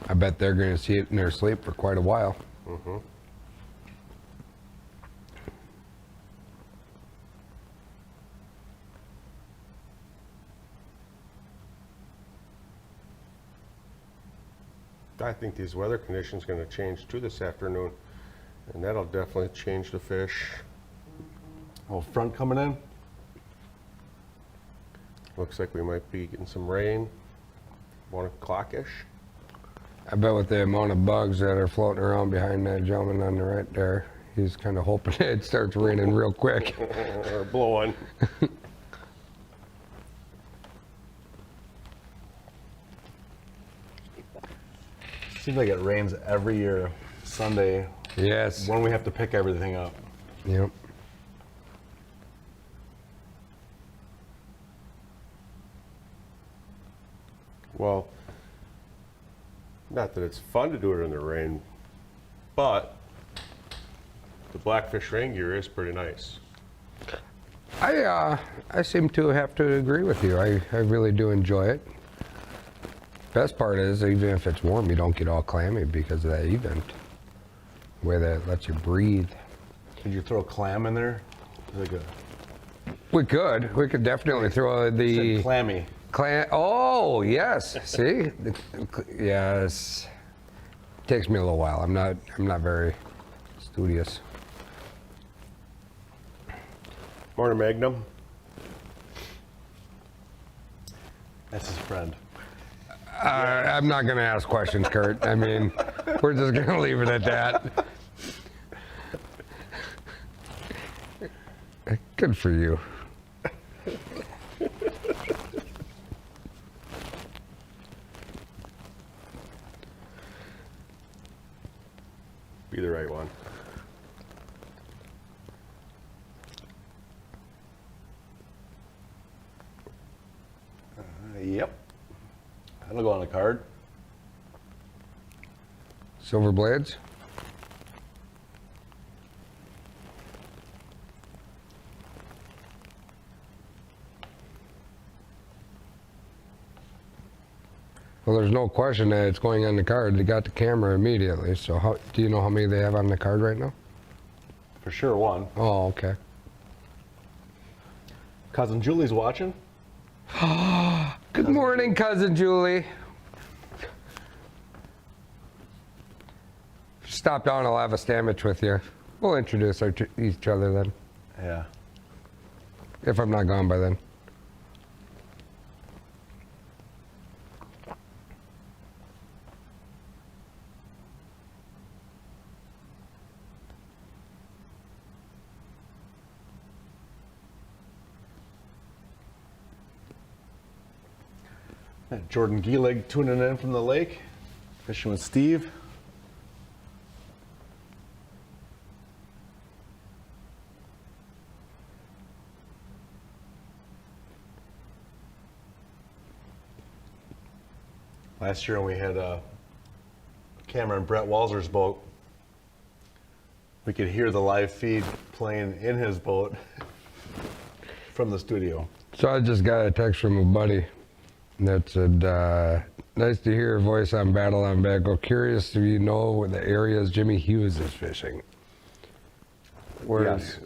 I bet they're going to see it in their sleep for quite a while. Mm-hmm. I think these weather conditions are going to change too this afternoon, and that'll definitely change the fish. Oh, front coming in? Looks like we might be getting some rain, 1 o'clock-ish. I bet with the amount of bugs that are floating around behind that gentleman on the right there, he's kind of hoping it starts raining real quick. Or blowing. Seems like it rains every year, Sunday, Yes. when we have to pick everything up. Yep. Well, not that it's fun to do it in the rain, but the Blackfish rain gear is pretty nice. I seem to have to agree with you. I really do enjoy it. Best part is, even if it's warm, you don't get all clammy because of that event. The way that lets you breathe. Could you throw a clam in there? Like a... We could definitely throw the... clammy. Oh, yes. See? Yes. Takes me a little while. I'm not very studious. Morning, Magnum. That's his friend. I'm not going to ask questions, Kurt. I mean, we're just going to leave it at that. Good for you. Be the right one. Yep. That'll go on the card. Silver blades. Well, there's no question that it's going on the card. They got the camera immediately. So do you know how many they have on the card right now? For sure, one. Oh, okay. Cousin Julie's watching. Good morning, Cousin Julie. Stop down, I'll have a sandwich with you. We'll introduce each other then. Yeah. If I'm not gone by then. Jordan Gielig tuning in from the lake, fishing with Steve. Last year when we had a camera in Brett Walzer's boat, we could hear the live feed playing in his boat from the studio. So I just got a text from a buddy that said, nice to hear your voice on Battle on Bago. Curious if you know where the areas Jimmy Hughes is fishing. Yes.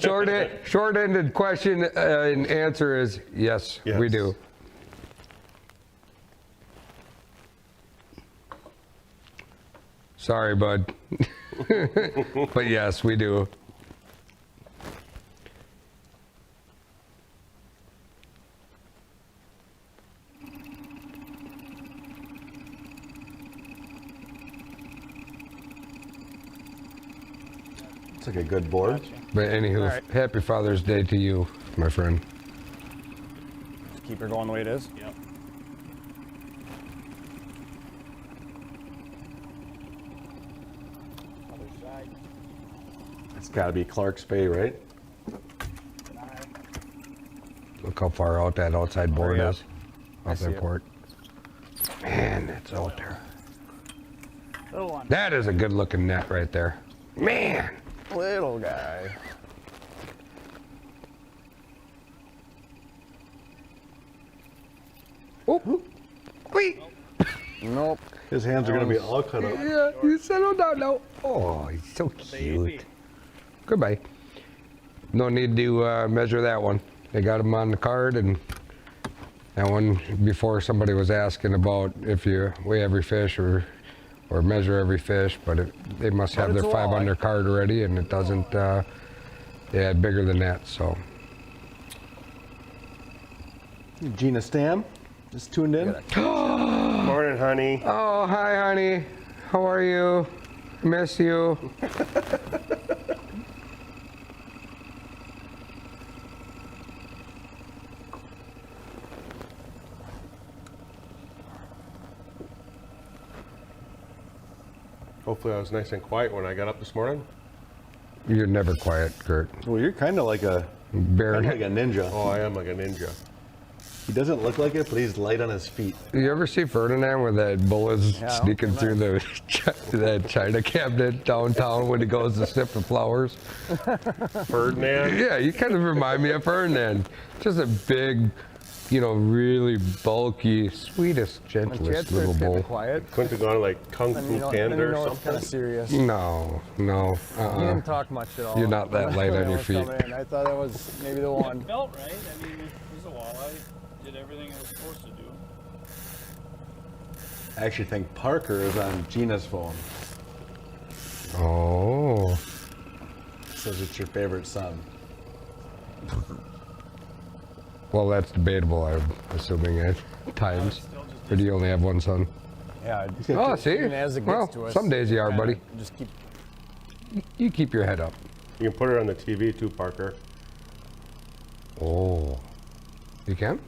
Short-ended question and answer is yes, we do. Sorry, bud. But yes, we do. It's like a good board. But anywho, Right. Happy Father's Day to you, my friend. Just keep her going the way it is. Yep. Other side. It's got to be Clark's Bay, right? Look how far out that outside board Hurry up. is. I Off see that it. port. Man, it's out there. Little one. That is a good looking net right there. Man! Little guy. Oop! Wait! Nope. His hands are going to be all cut up. Yeah, you settle down now. Oh, he's so cute. Goodbye. No need to measure that one. They got him on the card, and that one, before somebody was asking about if you weigh every fish or measure every fish, but they must have their 5 on their card already, and it doesn't, yeah, bigger than that, so. Gina Stam just tuned in. Morning, honey. Oh, hi, honey. How are you? Miss you. Hopefully I was nice and quiet when I got up this morning. You're never quiet, Kurt. Well, you're kind of like a Baron. ninja. Oh, I am like a ninja. He doesn't look like it, but he's light on his feet. You ever see Ferdinand where that bull is Yeah, sneaking okay, through that china cabinet downtown when he goes to sniff the flowers? Ferdinand? Yeah, you kind of remind me of Ferdinand. Just a big, you know, really bulky, sweetest, gentlest little bull. Quiet. Couldn't have gone like Kung Then Fu you know, Panda then you or know it's something? kind of serious. No. He didn't talk much at all. You're not that light When on I your was feet. coming in, I thought that was maybe the one. Felt right. I mean, he's a walleye. Did everything I was supposed to do. I actually think Parker is on Gina's phone. Oh. Says it's your favorite son. Well, that's debatable, I'm assuming at times. Or do you only have one son? Yeah. Oh, see? Even as it gets Well, to us, some days you are, kinda buddy. Just keep. You keep your head up. You can put it on the TV too, Parker. Oh. You can?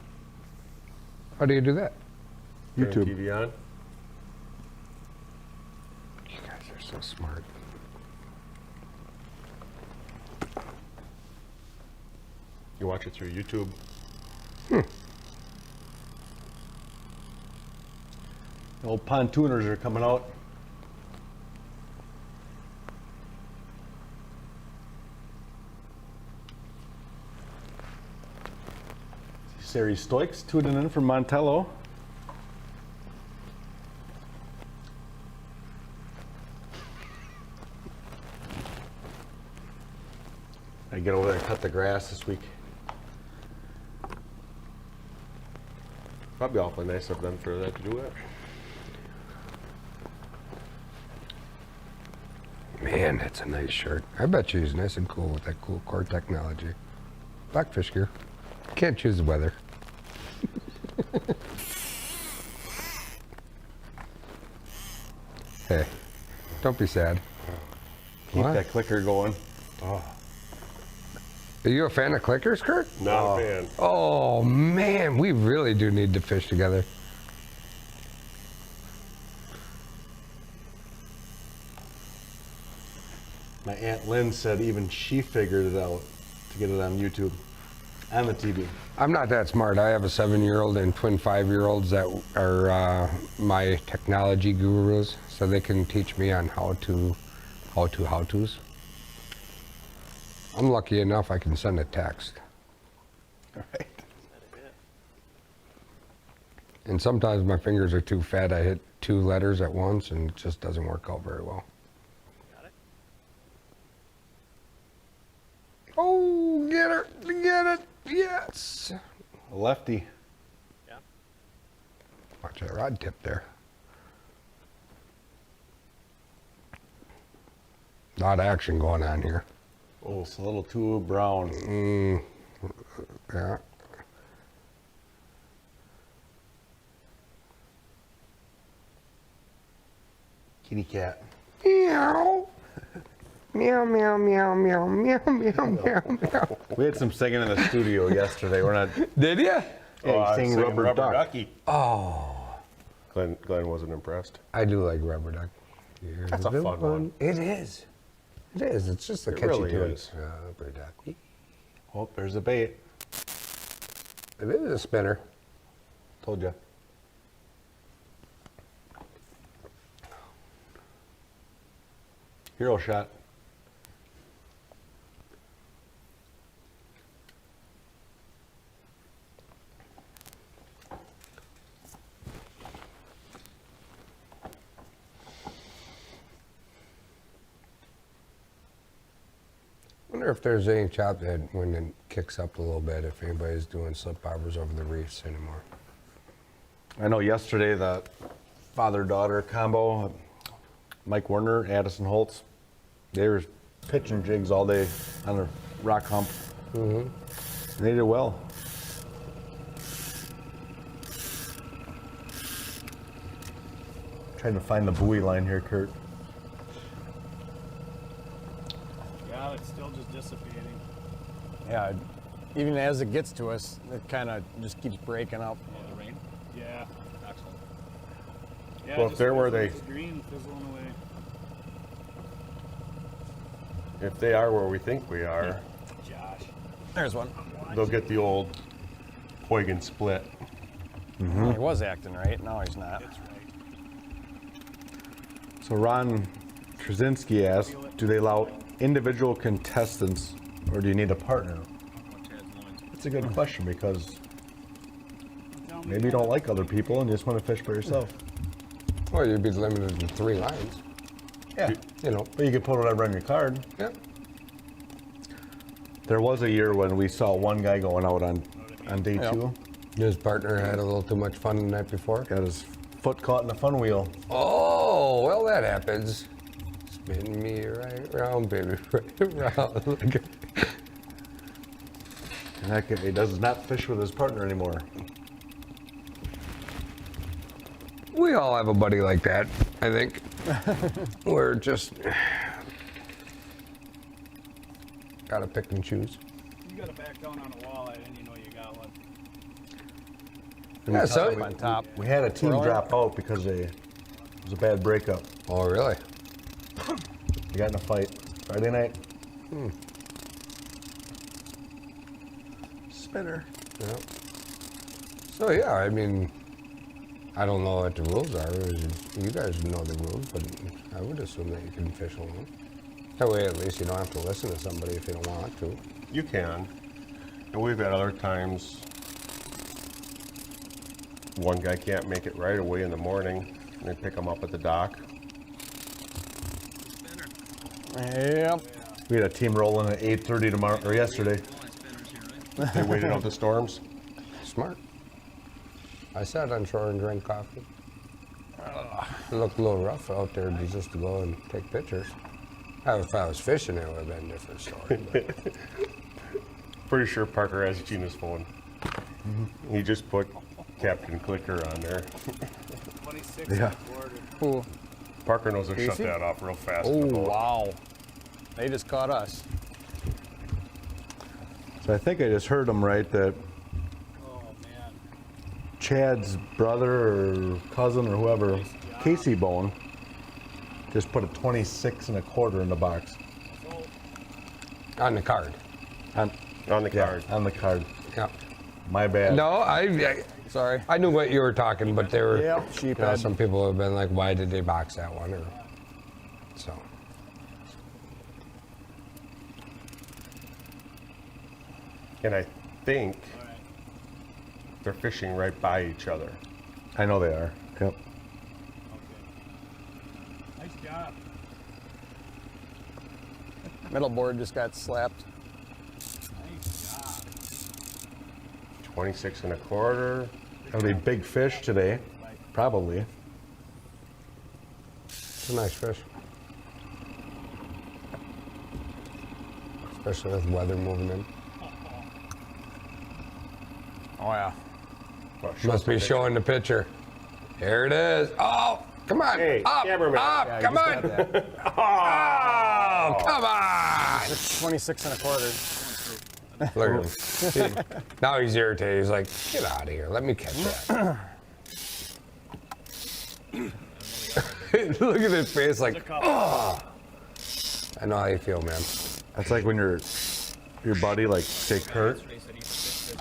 How do you do that? Turn the YouTube. TV on. You guys are so smart. You watch it through YouTube. The old pontooners are coming out. Sari Stoics tuning in from Montello. I get over there and cut the grass this week. Probably awfully nice of them for that to do it. Man, that's a nice shirt. I bet you he's nice and cool with that cool core technology. Blackfish gear. Can't choose the weather. Hey, don't be sad. Keep What? that clicker going. Are you a fan of clickers, Kurt? Not a fan. Oh man, we really do need to fish together. My Aunt Lynn said even she figured it out to get it on YouTube and the TV. I'm not that smart. I have a 7-year-old and twin 5-year-olds that are my technology gurus, so they can teach me on how-tos. I'm lucky enough I can send a text. All right. And sometimes my fingers are too fat. I hit 2 letters at once and it just doesn't work out very well. Got it? Oh, get her, get it, yes. A lefty. Yeah. Watch that rod tip there. A lot of action going on here. Oh, it's a little too brown. Yeah. Kitty cat. Meow. Meow, meow, meow, meow, meow, meow, meow, meow. We had some singing in the studio yesterday. We're not. Did ya? Yeah, he sang sang Rubber Duck. Ducky. Oh, Glenn wasn't impressed. I do like Rubber Duck. Here's That's a the fun one. It is. It is. It's just a It catchy really tune. is. Rubber Duck. Oh, there's a bait. It is a spinner. Told you. Hero shot. I wonder if there's any chop that when it kicks up a little bit, if anybody's doing slip bobbers over the reefs anymore. I know yesterday the father-daughter combo, Mike Werner, Addison Holtz, they were pitching jigs all day on a rock hump. Mm-hmm. They did well. Trying to find the buoy line here, Kurt. Yeah, it's still just dissipating. Yeah. Even as it gets to us, it kind of just keeps breaking up. Oh, the rain? Yeah, excellent. Yeah, Well, if just they're where fizzling, they- it's green, fizzling away. If they are where we think we are, Josh. There's one. they'll get the old Huygen split. He was acting right, now he's not. That's right. So Ron Trzynski asked, do they allow individual contestants or do you need a partner? That's a good question because maybe you don't like other people and you just want to fish for yourself. Well, you'd be limited to 3 lines. Yeah, You know. but you could put whatever on your card. Yeah. There was a year when we saw one guy going out on day 2. His partner had a little too much fun the night before. Got his foot caught in the fun wheel. Oh, well, that happens. Spin me right round, baby, right round. And that guy does not fish with his partner anymore. We all have a buddy like that, I think. We're just gotta pick and choose. You gotta back down on a walleye, and you know you got one. Yeah, so On top. We had a team drop out because it was a bad breakup. Oh, really? They got in a fight Friday night. Spinner. Yeah. So yeah, I mean, I don't know what the rules are. You guys know the rules, but I would assume that you can fish alone. That way, at least you don't have to listen to somebody if you don't want to. You can. And we've had other times one guy can't make it right away in the morning, and they pick him up at the dock. Yep. We had a team rolling at 8:30 tomorrow or yesterday. They waited out the storms. Smart. I sat on shore and drank coffee. It looked a little rough out there just to go and take pictures. If I was fishing, it would have been a different story. But Pretty sure Parker has Gina's phone. He just put Captain Clicker on there. 26 Yeah. and a quarter. Ooh. Parker knows to shut Casey? that off real fast. Oh, in the boat. wow. They just caught us. So I think I just heard him right that Oh, man. Chad's brother or cousin or whoever, Casey Bone, just put a 26 and a quarter in the box. on the card. On On the card. on the card. Yeah. My bad. No, I Sorry. I knew what you were talking, but there were Yep, sheephead. some people have been like, why did they box that one? Or, so. And I think they're fishing right by each other. I know they are. Yep. Nice job. Middle board just got slapped. Nice job. 26 and a quarter. Gonna be big fish today, probably. It's a nice fish. Especially with weather moving in. Oh, yeah. Well, show Must us the be picture. showing the picture. Here it is. Oh, come on. Hey, up, cameraman. up, Yeah, come just on. got that. Oh, come on. It's 26 and a quarter. Look at him. Now he's irritated. He's like, get out of here. Let me catch that. Look at his face like, oh. I know how you feel, man. That's like when your buddy, like say Kurt,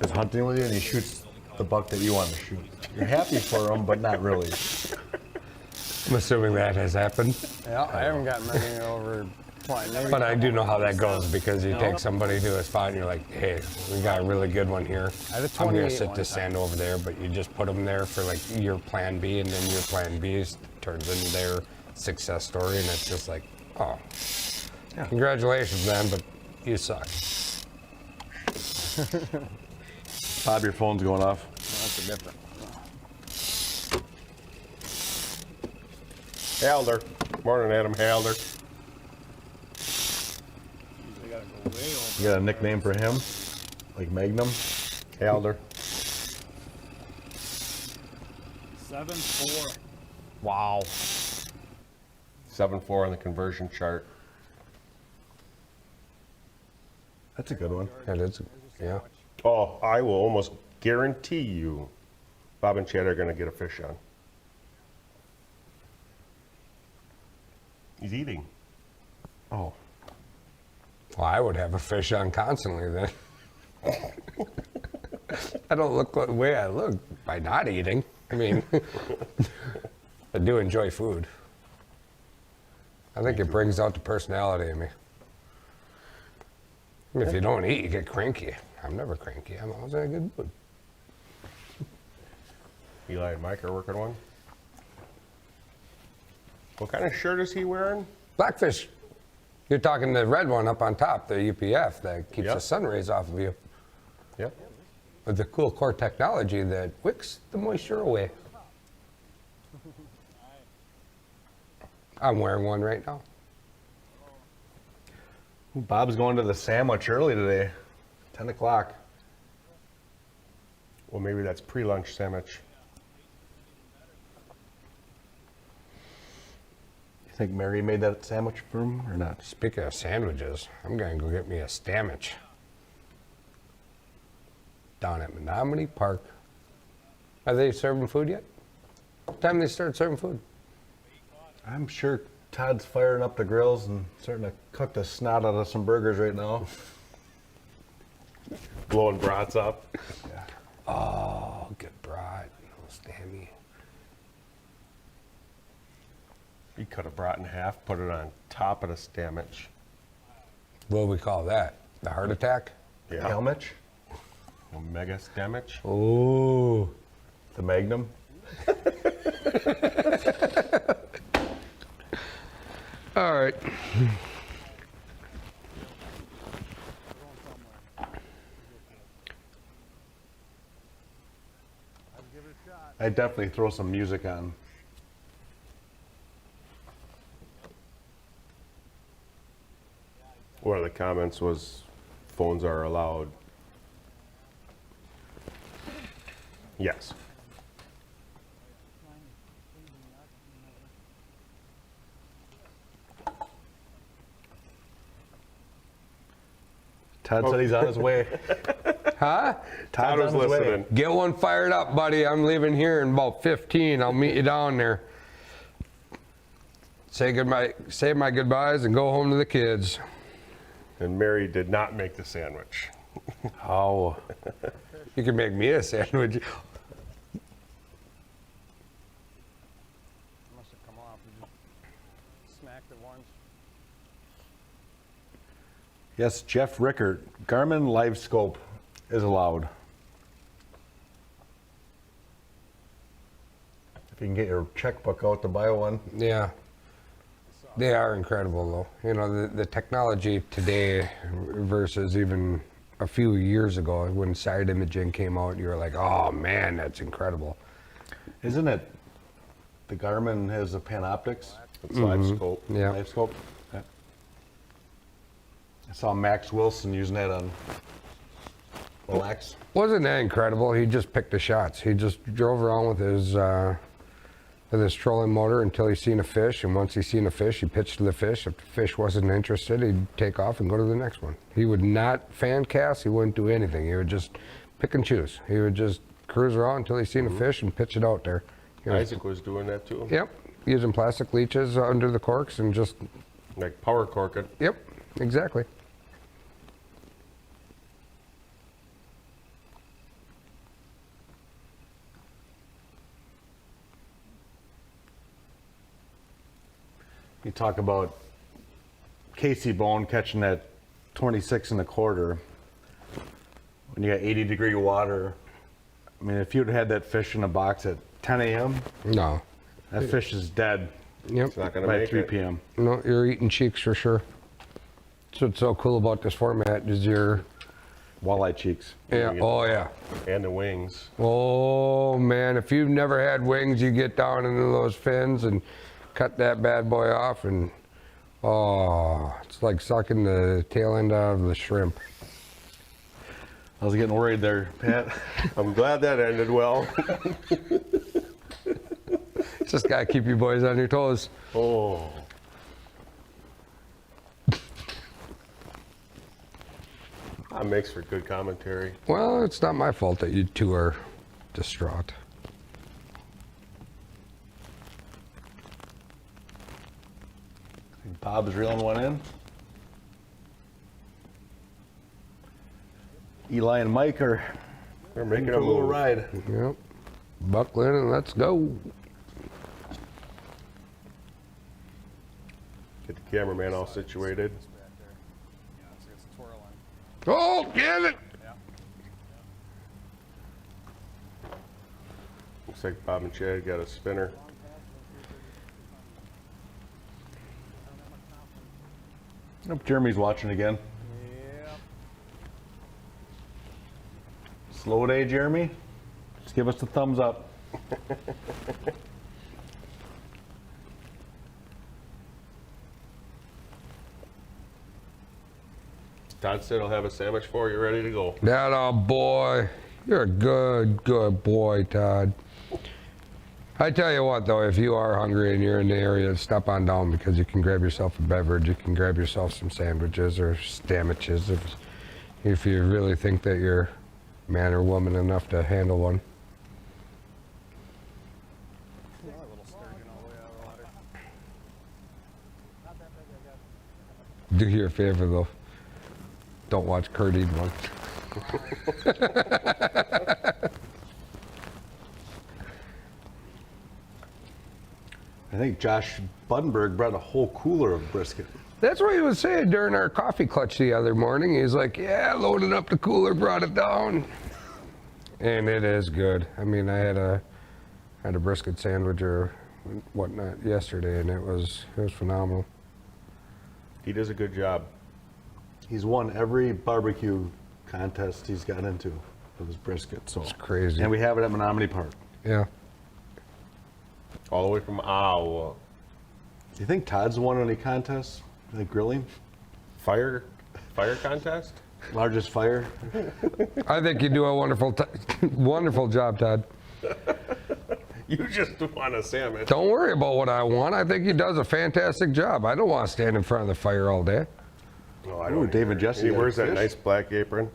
is hunting with you and he shoots the buck that you want to shoot. You're happy for him, but not really. I'm assuming that has happened. Yeah, I haven't gotten many over 20. Maybe But I do know how that goes because you take somebody to a spot and you're like, hey, we got a really good one here. I had a I'm going 28 to sit one this time. sand over there, but you just put them there for like your plan B, and then your plan B turns into their success story, and it's just like, oh, Yeah. congratulations, man, but you suck. Bob, your phone's going off. That's a different. Halder. Morning, Adam Halder. They gotta go way over. You got a nickname for him? Like Magnum? Halder. 7-4. Wow. 7-4 on the conversion chart. That's a good one. That is, yeah. Oh, I will almost guarantee you Bob and Chad are going to get a fish on. He's eating. Oh. Well, I would have a fish on constantly then. I don't look the way I look by not eating. I mean, I do enjoy food. I think it brings out the personality in me. I mean, if you don't eat, you get cranky. I'm never cranky. I'm always in a good mood. Eli and Mike are working one. What kind of shirt is he wearing? Blackfish. You're talking the red one up on top, the UPF, that keeps the sun rays off of you. Yep. With the cool core technology that wicks the moisture away. I'm wearing one right now. Bob's going to the sandwich early today, 10 o'clock. Well, maybe that's pre-lunch sandwich. You think Mary made that sandwich for him or not? Speaking of sandwiches, I'm gonna go get me a sandwich down at Menominee Park. Are they serving food yet? What time they start serving food? I'm sure Todd's firing up the grills and starting to cook the snot out of some burgers right now. Blowing brats up. Yeah. Oh, good brat. Stammy. You cut a brat in half, put it on top of the sandwich. What do we call that? The heart attack? Yeah. Helmich? A mega sandwich. Oh. The Magnum? All right. I'd definitely throw some music on. One of the comments was, phones are allowed. Yes. Todd said he's on his way. Huh? Todd was listening. Get one fired up, buddy. I'm leaving here in about 15. I'll meet you down there. Say goodbye. Say my goodbyes and go home to the kids. And Mary did not make the sandwich. Oh. You can make me a sandwich. Must have come off. You just smacked it once. Yes, Jeff Rickert, Garmin Live Scope is allowed. If you can get your checkbook out to buy one. Yeah. They are incredible, though. You know, the technology today versus even a few years ago when side imaging came out, you were like, oh man, that's incredible. Isn't it? The Garmin has a Panoptics. It's live scope. Yeah. Live Scope. Yeah. I saw Max Wilson using that on Relax. Wasn't that incredible? He just picked the shots. He just drove around with his trolling motor until he seen a fish, and once he seen a fish, he pitched to the fish. If the fish wasn't interested, he'd take off and go to the next one. He would not fan cast. He wouldn't do anything. He would just pick and choose. He would just cruise around until he seen a fish and pitch it out there. Isaac was doing that too. Yep, using plastic leeches under the corks and just... Like power corking. Yep, exactly. You talk about Casey Bone catching that 26 1/4. When you got 80-degree water, I mean, if you'd had that fish in a box at 10 a.m., no, that fish is dead. Yep. It's not going to By make 3 it. p.m. No, you're eating cheeks for sure. That's what's so cool about this format is your... Walleye cheeks. Yeah, oh yeah. And the wings. Oh man, if you've never had wings, you get down into those fins and cut that bad boy off and oh, it's like sucking the tail end out of the shrimp. I was getting worried there, Pat. I'm glad that ended well. Just gotta keep you boys on your toes. Oh. That makes for good commentary. Well, it's not my fault that you two are distraught. Bob's reeling one in. Eli and Mike are We're making a little move. ride. Yep. Buckle in and let's go. Get the cameraman all situated. It's twirling. Oh, get it! Looks like Bob and Chad got a spinner. Hope Jeremy's watching again. Yep. Slow day, Jeremy. Just give us the thumbs up. Todd said he'll have a sandwich for you ready to go. That old boy. You're a good boy, Todd. I tell you what, though, if you are hungry and you're in the area, step on down because you can grab yourself a beverage. You can grab yourself some sandwiches or sandwiches if you really think that you're man or woman enough to handle one. A little sturgeon all the way out of the water. Do you a favor, though. Don't watch Kurt eat one. I think Josh Buddenberg brought a whole cooler of brisket. That's what he was saying during our coffee clutch the other morning. He's like, yeah, loaded up the cooler, brought it down. And it is good. I mean, I had a brisket sandwich or whatnot yesterday, and it was phenomenal. He does a good job. He's won every barbecue contest he's got into with his brisket. So it's crazy. And we have it at Menominee Park. Yeah. All the way from Iowa. Do you think Todd's won any contests? Like grilling? Fire contest? Largest fire? I think you do a wonderful job, Todd. You just want a sandwich. Don't worry about what I want. I think he does a fantastic job. I don't want to stand in front of the fire all day. No, I don't. David Jesse. He wears that fish. nice black apron.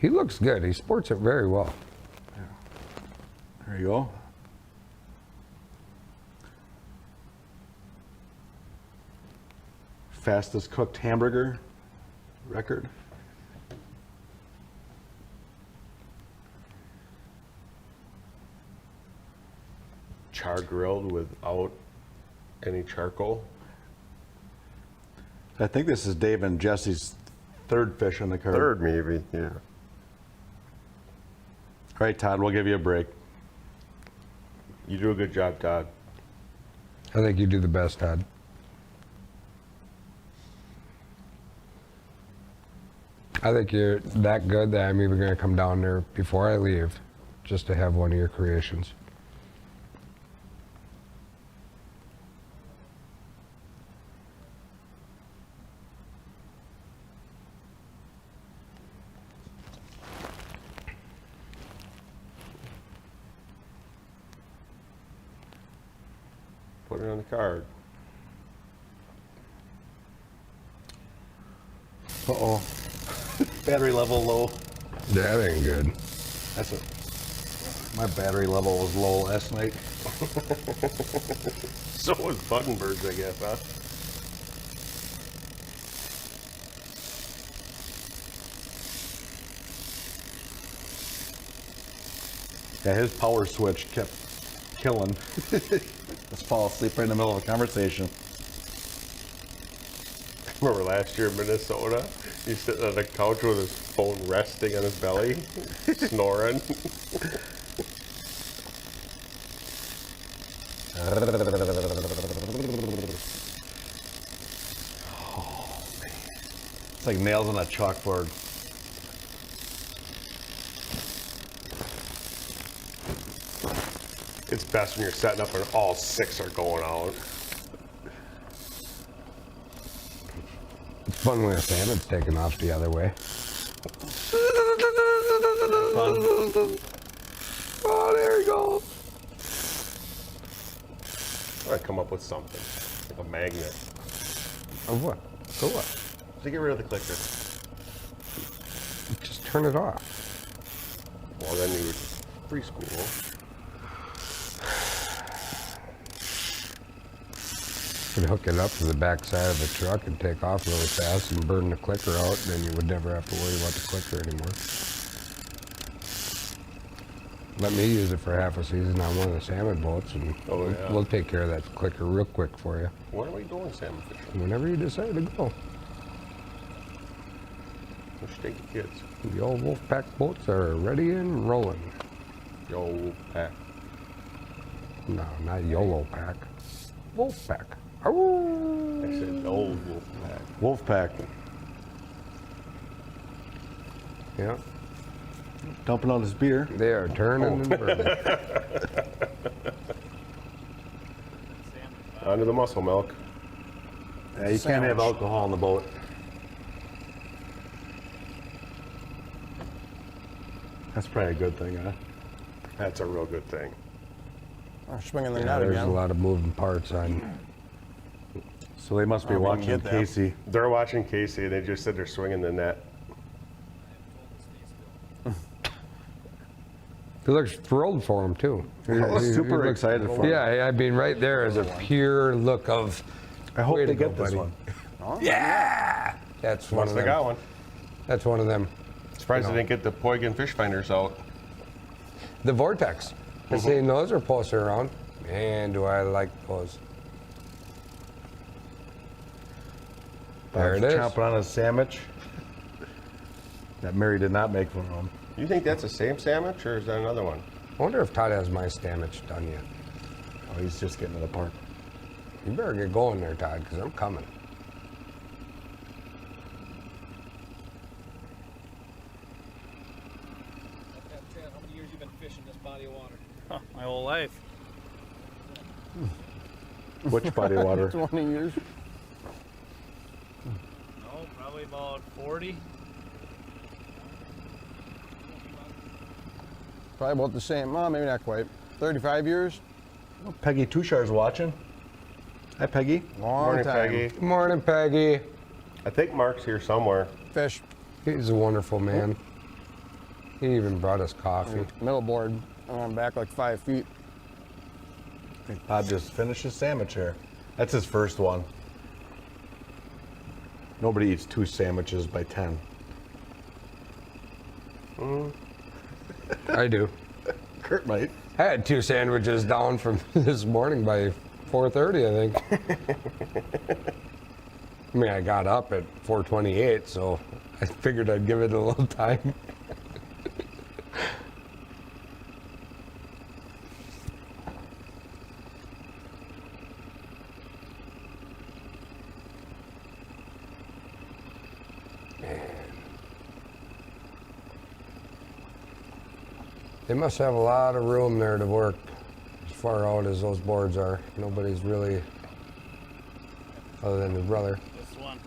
He looks good. He sports it very well. There you go. Fastest cooked hamburger record. Char grilled without any charcoal. I think this is Dave and Jesse's third fish on the card. Third, maybe, yeah. All right, Todd, we'll give you a break. You do a good job, Todd. I think you do the best, Todd. I think you're that good that I'm even going to come down there before I leave just to have one of your creations. Put it on the card. Uh-oh. Battery level low. That ain't good. That's it. My battery level was low last night. So was Buddenberg's, I guess, huh? Yeah, his power switch kept killing. Just fall asleep right in the middle of a conversation. Remember last year in Minnesota? He's sitting on the couch with his phone resting on his belly, snoring. Oh, man. It's like nails on a chalkboard. It's best when you're setting up and all six are going out. It's fun when a salmon's taken off the other way. Oh, there we go. I come up with something, like a magnet. Of what? So what? To get rid of the clicker. Just turn it off. Well, then you would preschool. You could hook it up to the back side of the truck and take off really fast and burn the clicker out, then you would never have to worry about the clicker anymore. let me use it for half a season on one of the salmon boats, and we'll take care of that clicker real quick for you. When are we going salmon fishing? Whenever you decide to go. We should take the kids. The old Wolfpack boats are ready and rolling. The old pack. No, not YOLO pack. Wolfpack. Oh. I said old Wolfpack. Wolfpack. Yeah. Dumping on his beer. They are turning and burning. Onto the muscle milk. Yeah, you can't have alcohol on the boat. That's probably a good thing, huh? That's a real good thing. We're swinging the Yeah, net there's again. a lot of moving parts on. So they must be watching Casey. They're watching Casey. They just said they're swinging the net. He looks thrilled for him too. He's super excited for him. Yeah, I mean, right there is a pure look of. I hope way they to go, get this buddy. one. Yeah, that's one Once of they them. got one. That's one of them. Surprised they didn't get the Poigan fish finders out. The Vortex. I seen those are posted around. Man, do I like those. There Bob's it is. chomping on a sandwich that Mary did not make for him. You think that's the same sandwich, or is that another one? I wonder if Todd has my sandwich done yet. Oh, he's just getting it apart. You better get going there, Todd, because I'm coming. How many years you been fishing this body of water? My whole life. Which body of water? 20 years. No, probably about 40. Probably about the same. Well, maybe not quite. 35 years. Oh, Peggy Tushar's watching. Hi, Peggy. Long Morning, time. Peggy. Good morning, Peggy. I think Mark's here somewhere. Fish. He's a wonderful man. He even brought us coffee. Middle board. I'm back like 5 feet. I think Bob just finished his sandwich here. That's his first one. Nobody eats 2 sandwiches by 10. I do. Kurt might. I had 2 sandwiches down from this morning by 4:30, I think. I mean, I got up at 4:28, so I figured I'd give it a little time. They must have a lot of room there to work as far out as those boards are. Nobody's really, other than his brother. This one.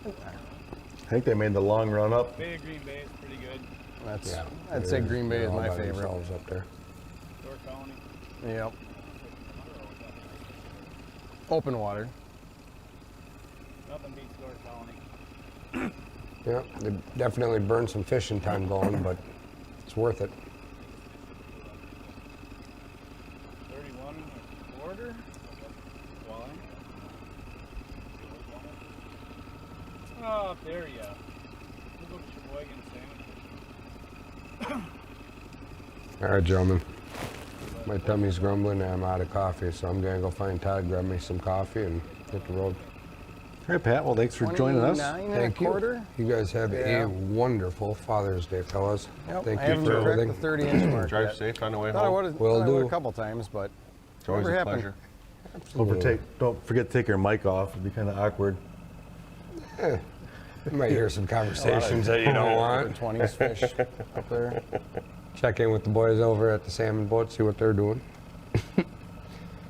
I think they made the long run up. Bay of Green Bay is pretty good. That's. Yeah, I'd say Green Bay they're is all my by favorite. themselves up there. Door County. Yep. Open water. Nothing beats Door County. Yeah, they definitely burned some fishing time going, but it's worth it. 31 and a quarter. Walleye. Oh, up there, yeah. We'll go to Sheboygan sandwiches. All right, gentlemen. My tummy's grumbling and I'm out of coffee, so I'm gonna go find Todd, grab me some coffee, and hit the road. All right, Pat. Well, thanks for joining us. 29 and Thank a quarter. you. You guys have Yeah. a wonderful Father's Day, fellas. Yep. Thank I you haven't for cracked everything. the 30-inch mark Drive yet. safe on the way Thought I home. would Will do. a couple times, but It's always never a happened. pleasure. Don't forget to take your mic off. It'd be kind of awkward. You might hear some conversations that you don't want. 20s fish up there. Check in with the boys over at the salmon boat, see what they're doing.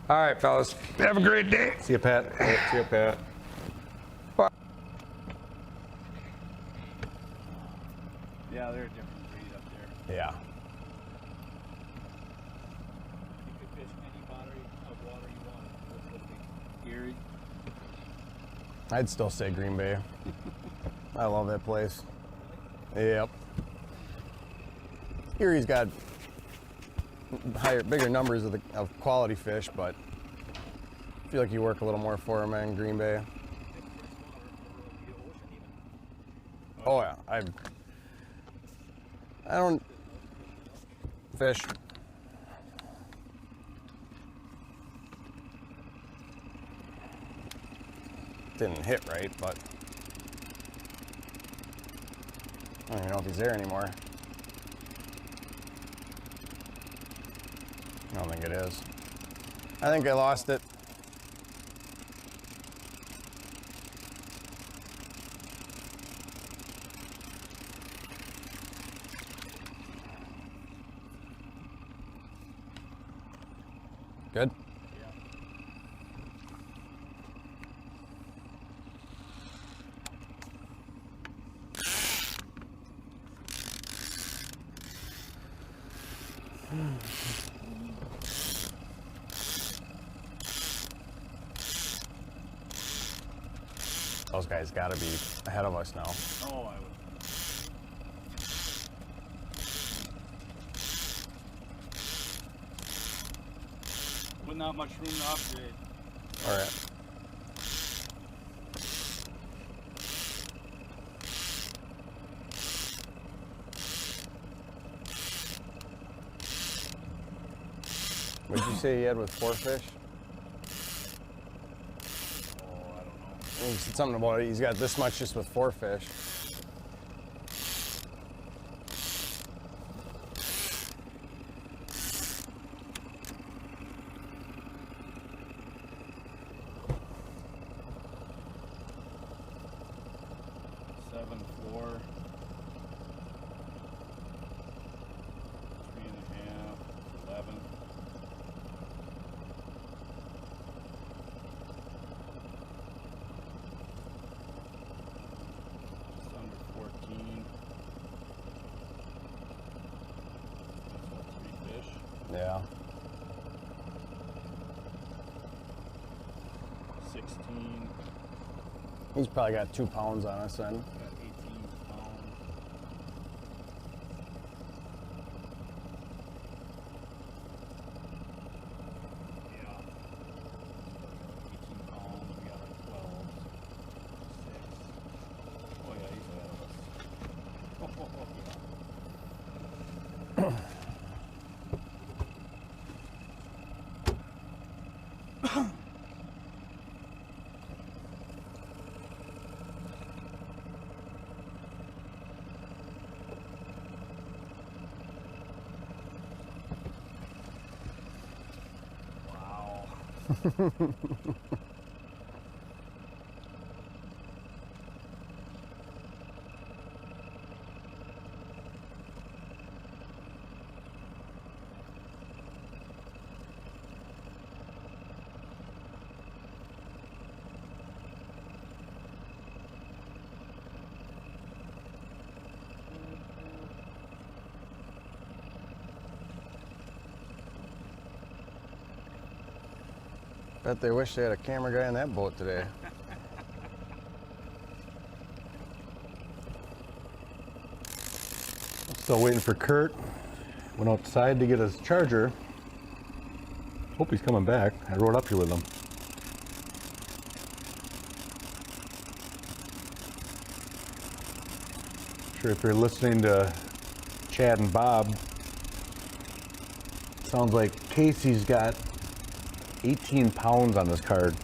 All right, fellas. Have a great day. See you, Pat. See you, Pat. Yeah, they're a different breed up there. Yeah. You could fish any body of water you want. What would be? Erie. I'd still say Green Bay. I love that place. Yep. Erie's got bigger numbers of quality fish, but I feel like you work a little more for them in Green Bay. Oh yeah, I don't. Fish. Didn't hit right, but I don't even know if he's there anymore. I don't think it is. I think I lost it. Good? Those guys gotta be ahead of us now. Oh, I would. With not much room to upgrade. All right. What did you say he had with 4 fish? Oh, I don't know. He said something about it. He's got this much just with 4 fish. Yeah. 16. He's probably got 2 pounds on us then. Got 18 pounds. Yeah. 18 pounds. We got like 12. 6. Oh yeah, he's ahead of us. Oh yeah. Bet they wish they had a camera guy on that boat today. Still waiting for Kurt. Went outside to get his charger. Hope he's coming back. I rode up here with him. Sure, if you're listening to Chad and Bob, sounds like Casey's got 18 pounds on this card,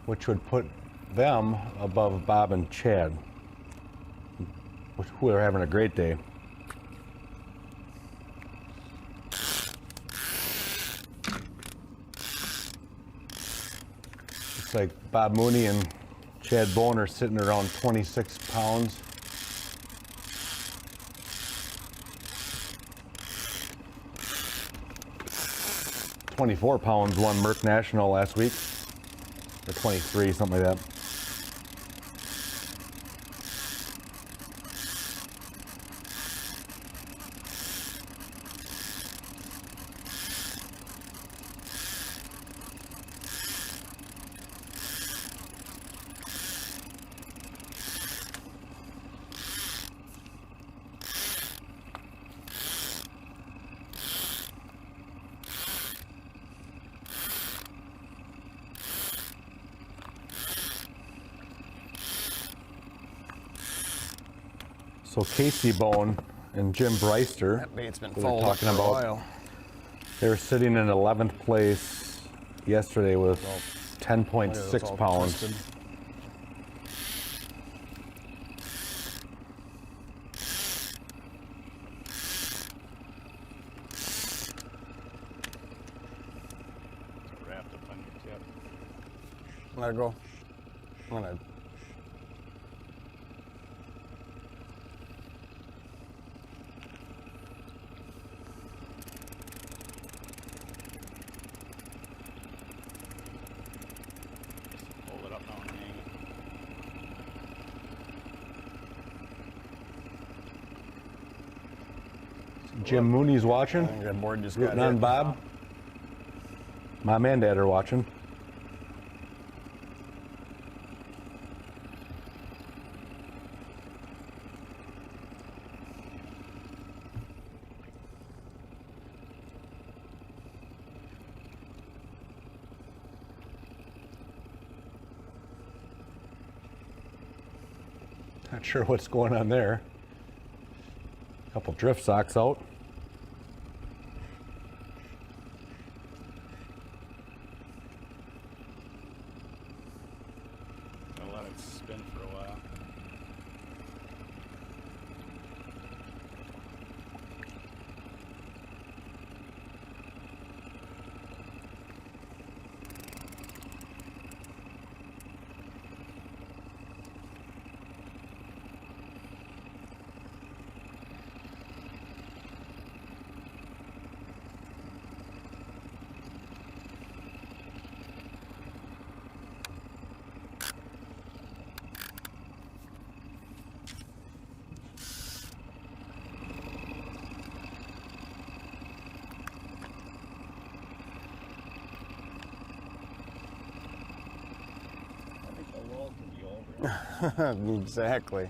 which would put them above Bob and Chad, who are having a great day. Looks like Bob Mooney and Chad Bone are sitting around 26 pounds. $24 won Merck National last week, or 23, something like that. So Casey Bone and Jim Breister, That bait's been who fouled up for a while. they were sitting in 11th place yesterday with 10.6 pounds. Twisted. Wrapped up on your tip. Let it go. I'm gonna. Hold it up now and hang it. Jim Mooney's watching. I think that board just got Rooting on hit. Bob. Mom and Dad are watching. Not sure what's going on there. A couple drift socks out. I'll let it spin for a while. Exactly.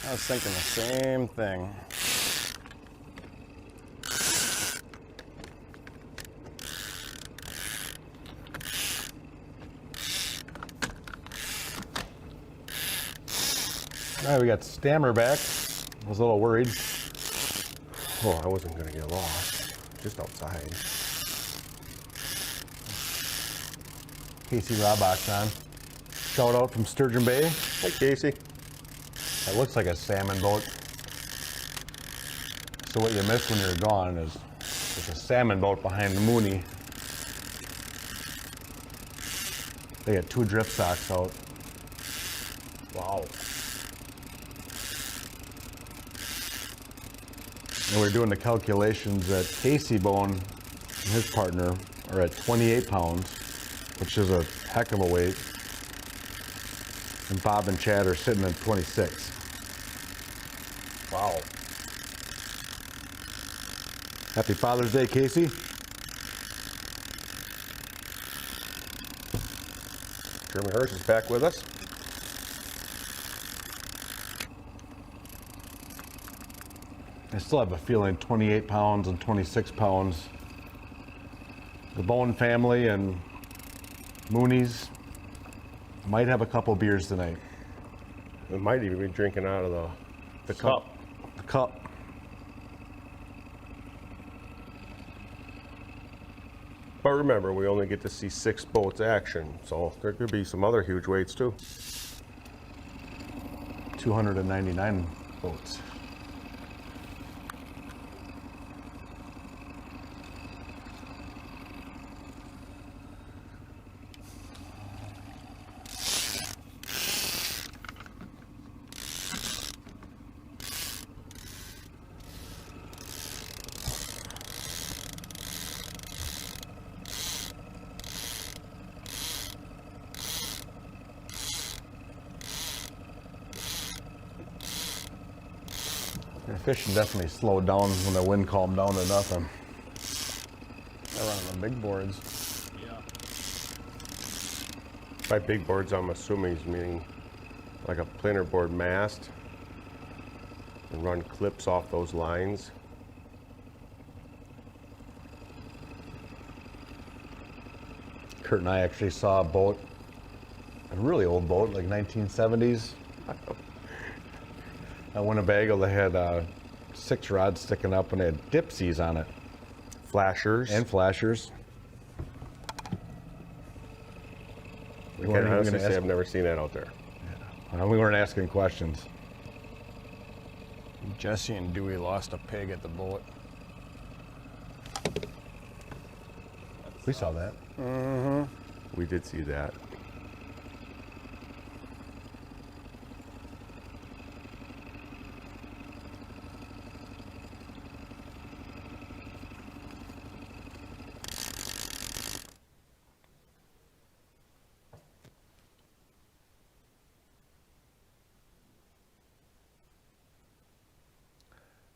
I was thinking the same thing. All right, we got Stammer back. I was a little worried. Oh, I wasn't gonna get lost. Just outside. Casey Robach on. Shout out from Sturgeon Bay. Hey, Casey. That looks like a salmon boat. So what you miss when you're gone is there's a salmon boat behind the Mooney. They got 2 drift socks out. Wow. And we're doing the calculations that Casey Bone and his partner are at 28 pounds, which is a heck of a weight. And Bob and Chad are sitting at 26. Wow. Happy Father's Day, Casey. Jeremy Hurst is back with us. I still have a feeling 28 pounds and 26 pounds. The Bone family and Mooney's might have a couple beers tonight. We might even be drinking out of the cup. The cup. But remember, we only get to see 6 boats action, so there could be some other huge weights too. 299 boats. The fishing definitely slowed down when the wind calmed down to nothing. They're running the big boards. Yeah. By big boards, I'm assuming he's meaning like a planer board mast and run clips off those lines. Kurt and I actually saw a boat, a really old boat, like 1970s. At Winnebago, they had 6 rods sticking up and they had dipsies on it. Flashers. And flashers. I can honestly say I've never seen that out there. We weren't asking questions. Jesse and Dewey lost a pig at the bullet. We saw that. Mm-hmm. We did see that.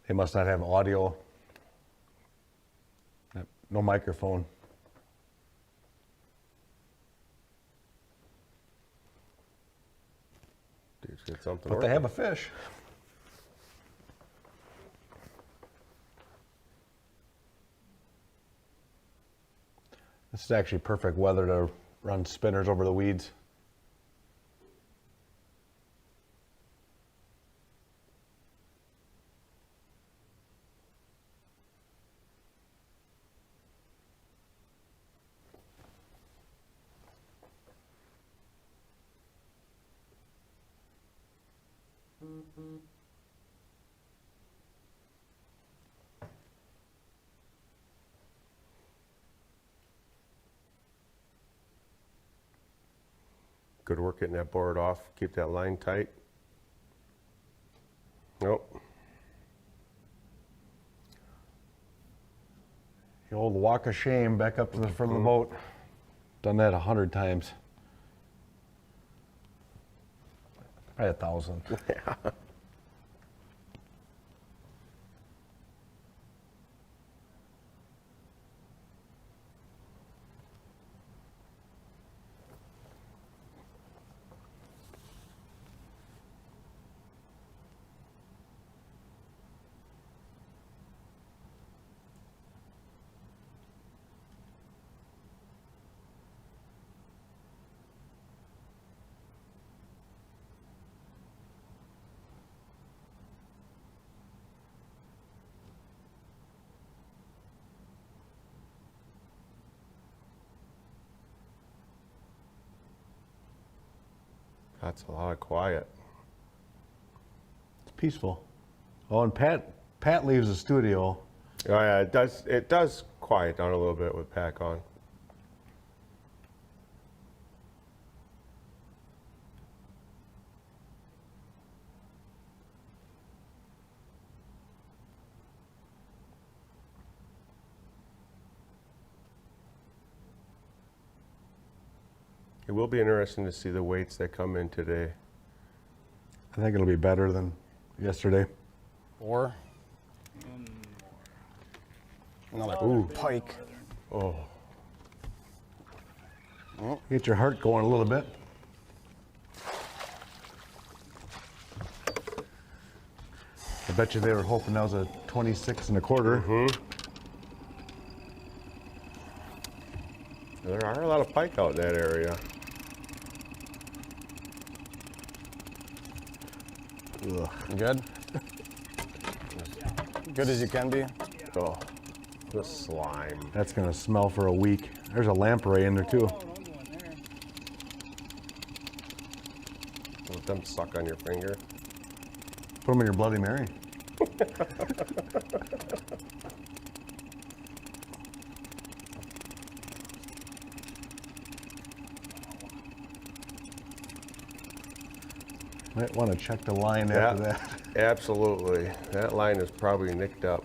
They must not have audio. No microphone. Dude's got something. But they have a fish. This is actually perfect weather to run spinners over the weeds. Good work getting that board off. Keep that line tight. Nope. The old walk of shame back up to the front of the boat. Done that 100 times. Probably 1,000. Yeah. That's a lot of quiet. It's peaceful. Oh, and Pat leaves the studio. Oh yeah, it does quiet down a little bit with Pat on. It will be interesting to see the weights that come in today. I think it'll be better than yesterday. Or another pike. Oh. Get your heart going a little bit. I bet you they were hoping that was a 26 and a quarter. Mm-hmm. There are a lot of pike out in that area. Ugh. Good? Good as you can be? Oh, the slime. That's gonna smell for a week. There's a lamprey in there too. Let them suck on your finger. Put them in your Bloody Mary. Might want to check the line after that. Absolutely. That line is probably nicked up.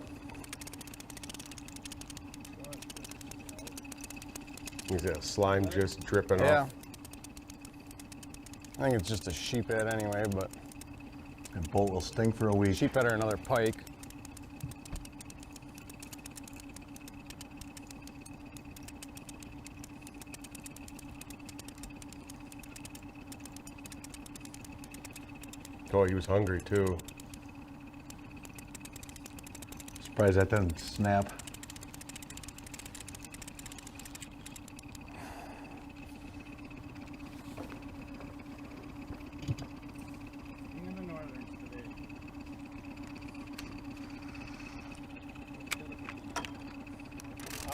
Is that slime just dripping off? I think it's just a sheephead anyway, but that boat will stink for a week. Sheephead or another pike. Oh, he was hungry too. Surprised that didn't snap.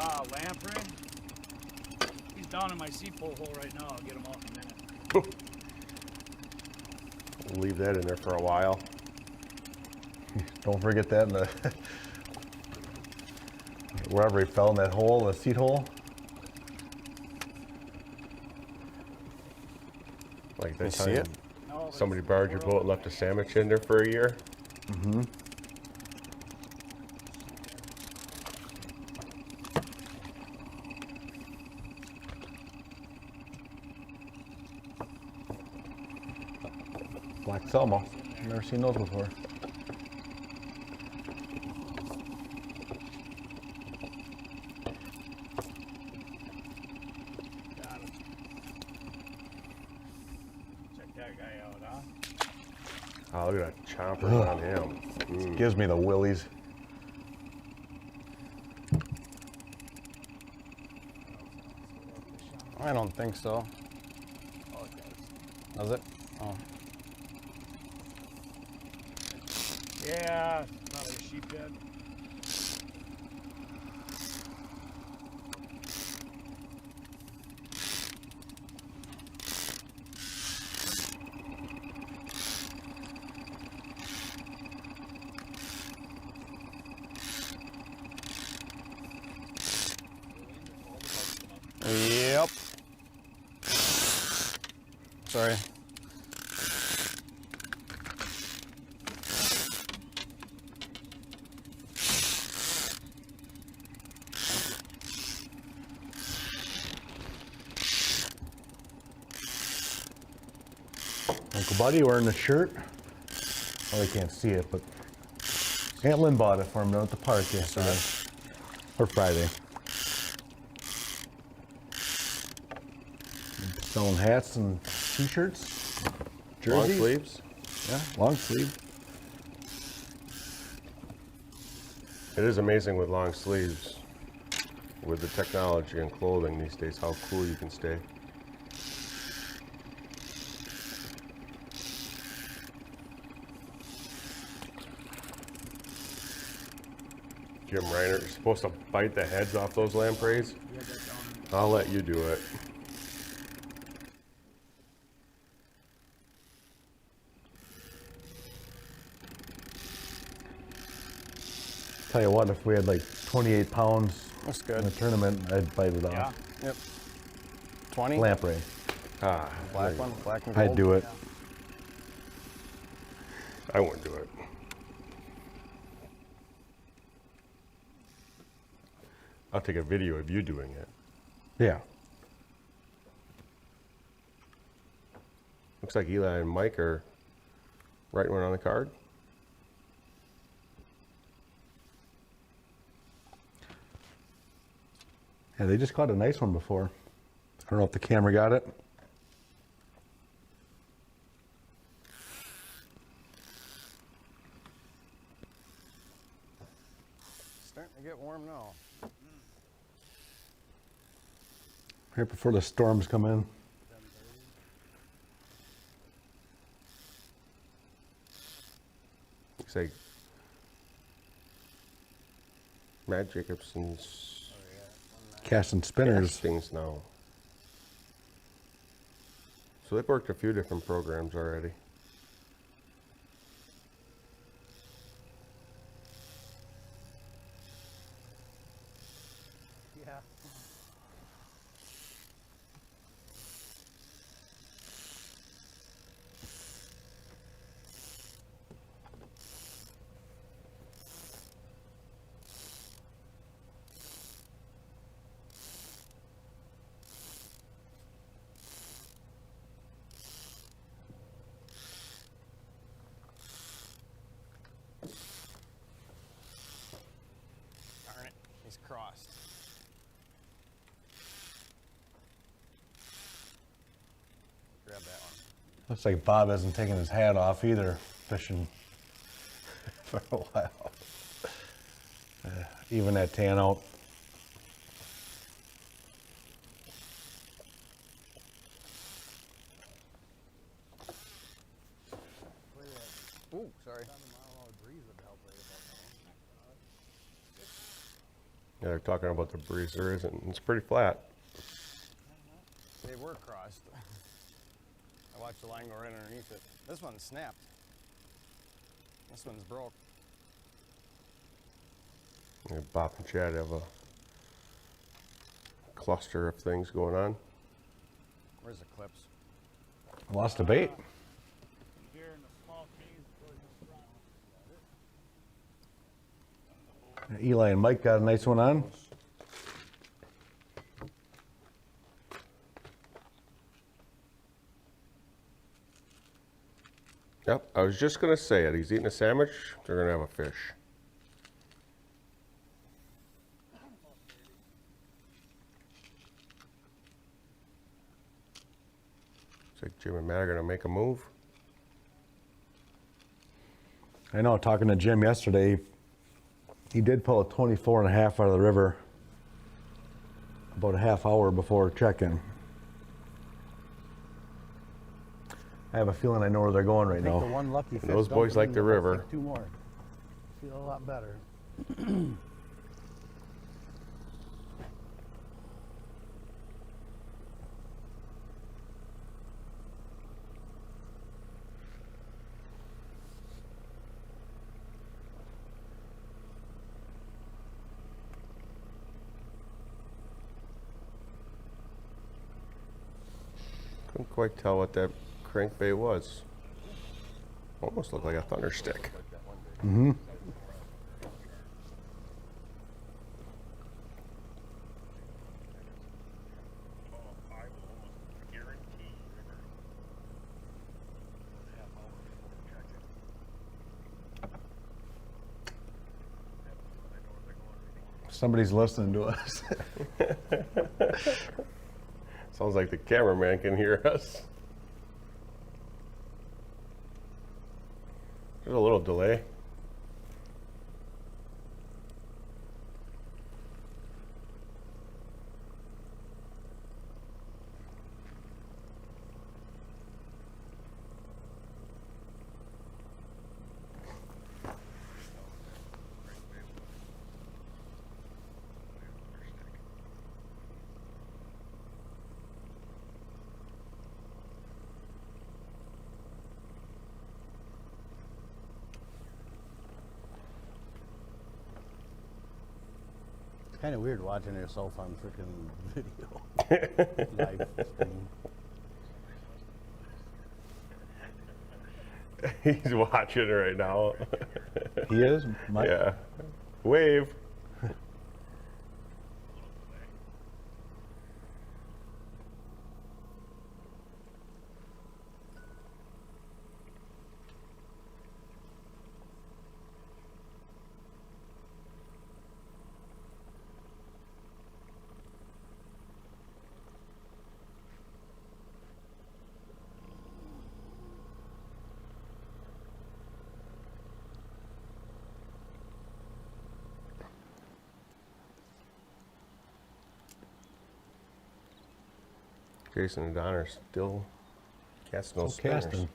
Lamprey. He's down in my seapole hole right now. I'll get him off in a minute. We'll leave that in there for a while. Don't forget that in the wherever he fell in that hole, the seat hole. Like that You see time it? somebody borrowed your boat and left a sandwich in there for a year. Mm-hmm. Black Selma. Never seen those before. Got him. Check that guy out, huh? Oh, look at that chomper on him. Mm. Gives me the willies. I don't think so. Oh, it does. Does it? Oh. Yeah, probably a sheephead. Yep. Sorry. Uncle Buddy wearing the shirt. Well, you can't see it, but Aunt Lynn bought it for him down at the park yesterday. Or Friday. Selling hats and t-shirts. Long Jerseys. sleeves. Yeah, long sleeve. It is amazing with long sleeves, with the technology and clothing these days, how cool you can stay. Jim Reiner, you're supposed to bite the heads off those lampreys. I'll let you do it. Tell you what, if we had like 28 pounds That's good. in a tournament, I'd bite it Yeah. off. Yep. 20? Lamprey. Ah, Black one? Black and gold? I'd do it. I wouldn't do it. I'll take a video of you doing it. Yeah. Looks like Eli and Mike are writing one on the card. Yeah, they just caught a nice one before. I don't know if the camera got it. Starting to get warm now. Right before the storms come in. Looks like Matt Jacobson's Casting spinners. things now. So they've worked a few different programs already. Yeah. Darn it, he's crossed. Grab that one. Looks like Bob hasn't taken his hat off either, fishing for a while. Even that tan out. Ooh, sorry. Yeah, they're talking about the breeze. There isn't. It's pretty flat. They were crossed. I watched the line go right underneath it. This one snapped. This one's broke. Yeah, Bob and Chad have a cluster of things going on. Where's the clips? Lost the bait. Eli and Mike got a nice one on. Yep, I was just gonna say it. He's eating a sandwich. They're gonna have a fish. It's like Jim and Matt are gonna make a move. I know, talking to Jim yesterday, he did pull a 24 and a half out of the river about a half hour before check-in. I have a feeling I know where they're going right I think now. the one lucky fish those boys dumped like in, the but let's river. take 2 more. Feel a lot better. Couldn't quite tell what that crankbait was. Almost looked like a thunder stick. Mm-hmm. Somebody's listening to us. Sounds like the cameraman can hear us. There's a little delay. It's kind of weird watching yourself on freaking video. Live stream. He's watching it right now. He is? Mike? Yeah. Wave. Jason and Don are still casting those spinners. Casting.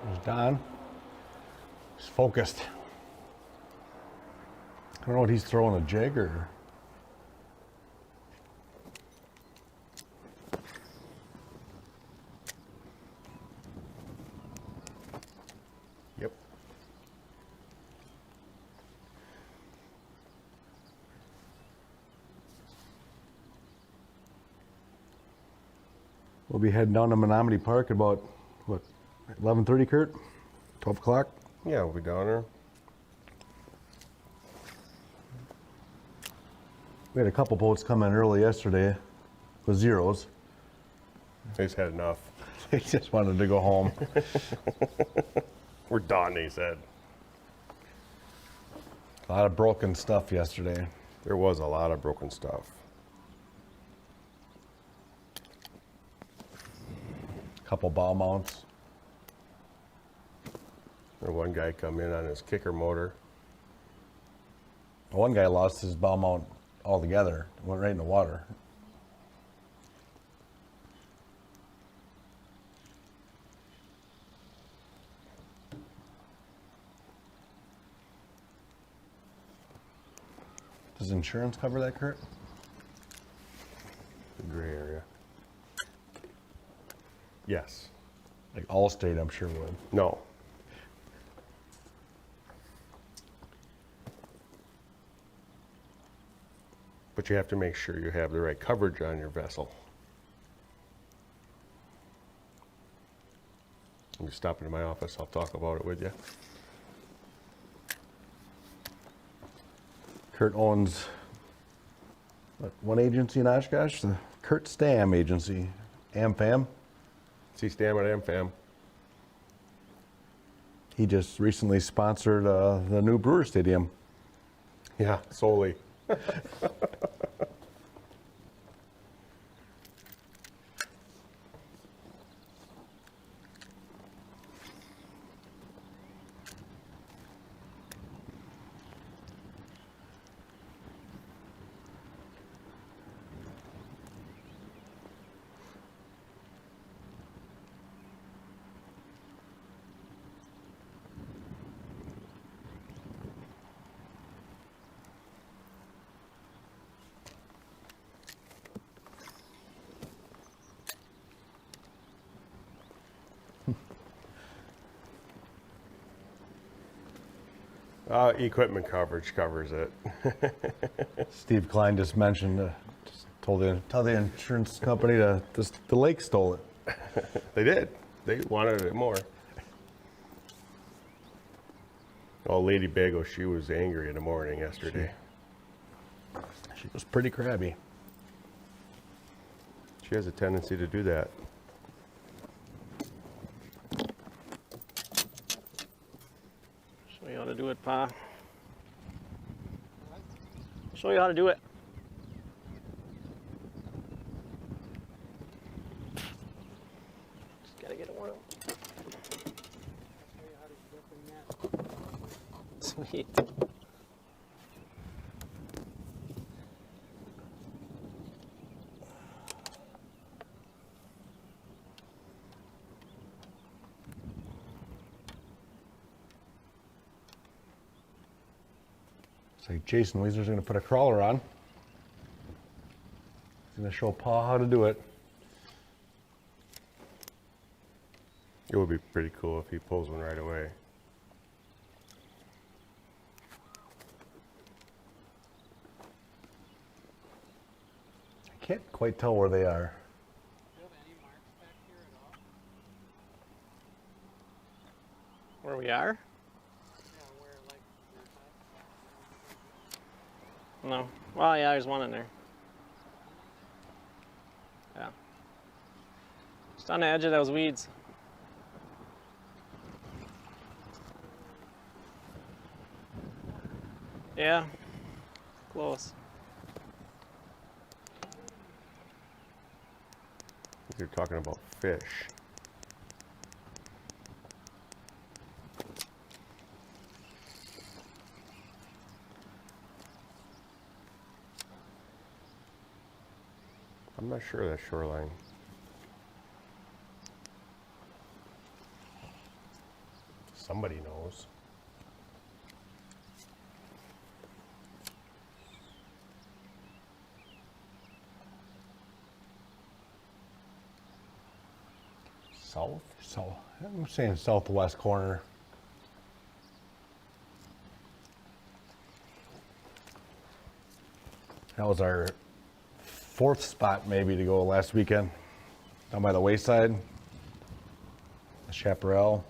There's Don. He's focused. I don't know what he's throwing, a jig or... Yep. We'll be heading down to Menominee Park at about, what, 11:30, Kurt? 12 o'clock? Yeah, we'll be down there. We had a couple boats come in early yesterday with zeros. They just had enough. They just wanted to go home. We're done, he said. A lot of broken stuff yesterday. There was a lot of broken stuff. Couple ball mounts. Or one guy come in on his kicker motor. One guy lost his ball mount altogether. Went right in the water. Does insurance cover that, Kurt? The gray area. Yes. Like Allstate, I'm sure would. No. But you have to make sure you have the right coverage on your vessel. When you stop into my office, I'll talk about it with you. Kurt owns one agency in Oshkosh, the Kurt Stam agency, Amfam. See Stam at Amfam. He just recently sponsored the new Brewer Stadium. Yeah, solely. Equipment coverage covers it. Steve Klein just mentioned, just tell the insurance company the lake stole it. They did. They wanted it more. Oh, Lady Bago, she was angry in the morning yesterday. She was pretty crabby. She has a tendency to do that. Show you how to do it, Pa. Show you how to do it. Just gotta get it warm. Sweet. It's like Jason Weezer's going to put a crawler on. He's going to show Pa how to do it. It would be pretty cool if he pulls one right away. I can't quite tell where they are. Where we are? No. Well, yeah, there's one in there. Yeah. Just on the edge of those weeds. Yeah. Close. You're talking about fish. I'm not sure that shoreline. Somebody knows. South? So I'm saying southwest corner. That was our fourth spot maybe to go last weekend. Down by the wayside. The Chaparral.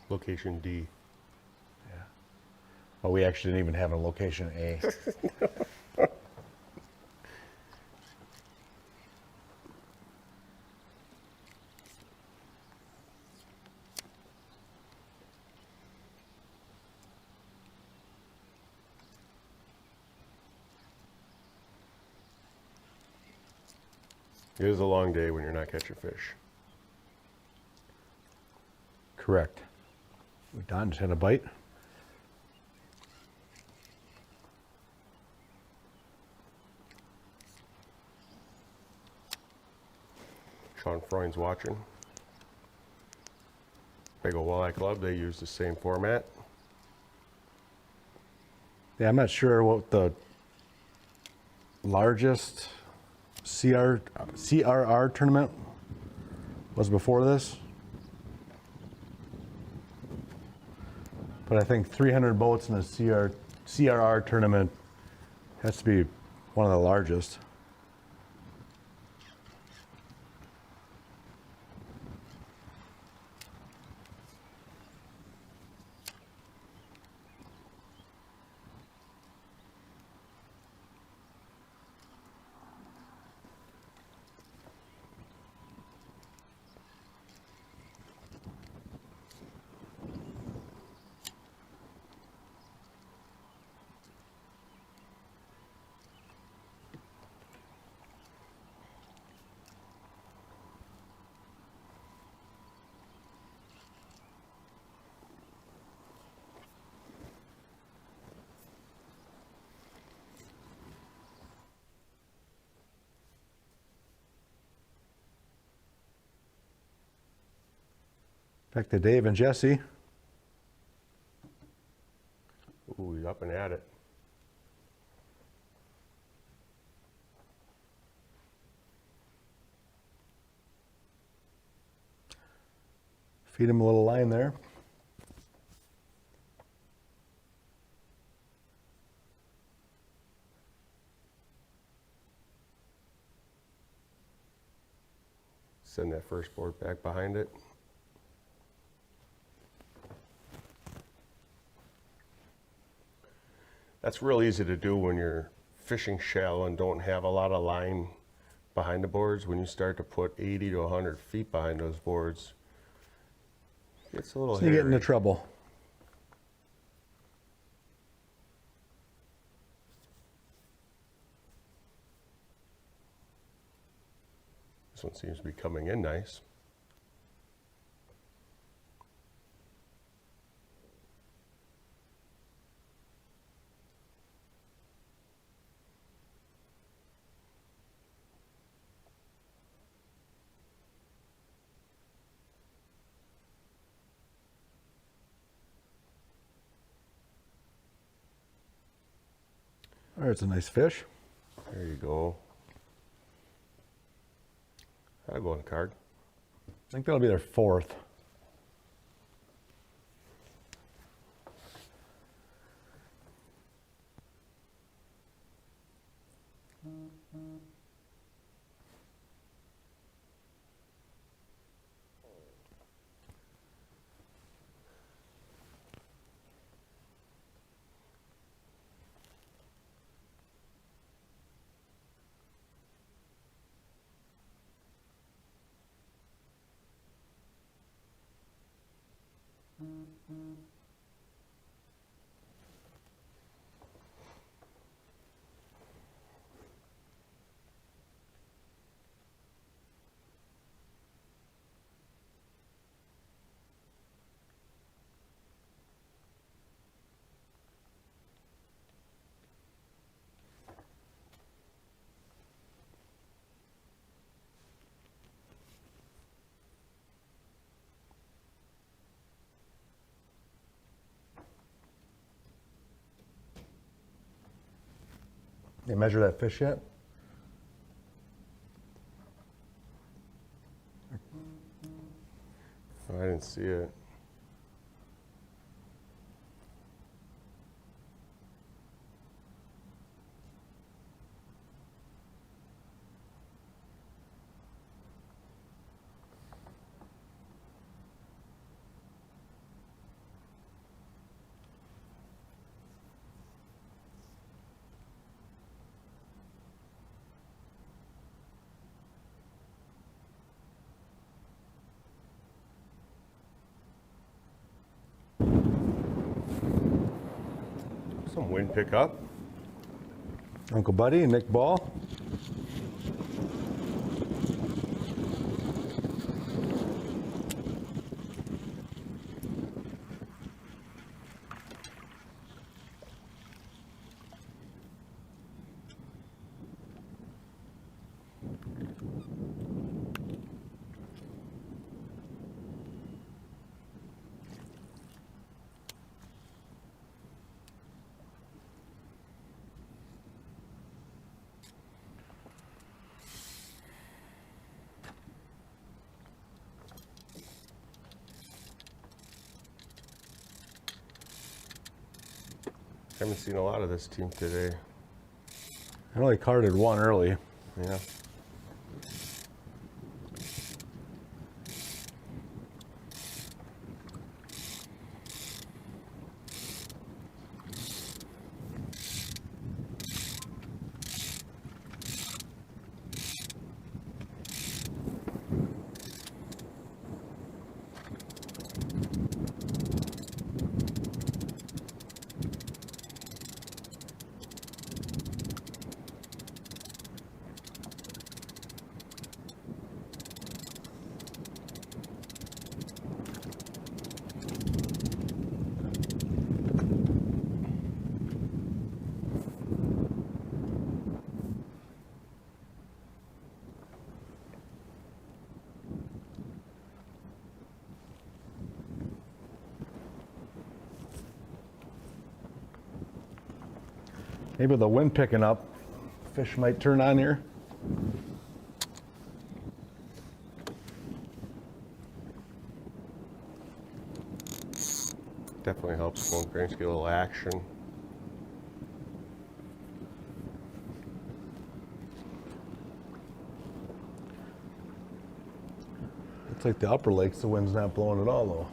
Location D. Yeah. Well, we actually didn't even have a location A. It is a long day when you're not catching fish. Correct. Don just had a bite. Sean Freund's watching. Bago Walleye Club, they use the same format. Yeah, I'm not sure what the largest CRR tournament was before this. But I think 300 boats in a CRR tournament has to be one of the largest. Back to Dave and Jesse. Ooh, he's up and at it. Feed him a little line there. Send that first board back behind it. That's real easy to do when you're fishing shallow and don't have a lot of line behind the boards. When you start to put 80 to 100 feet behind those boards, it's a little So you get into trouble. This one seems to be coming in nice. There's a nice fish. There you go. I'll go on the card. I think that'll be their fourth. They measure that fish yet? Oh, I didn't see it. Some wind pickup. Uncle Buddy and Nick Ball. Haven't seen a lot of this team today. I know they carded one early. Yeah. Maybe with the wind picking up, fish might turn on here. Definitely helps phone cranes get a little action. It's like the upper lakes, the wind's not blowing at all though.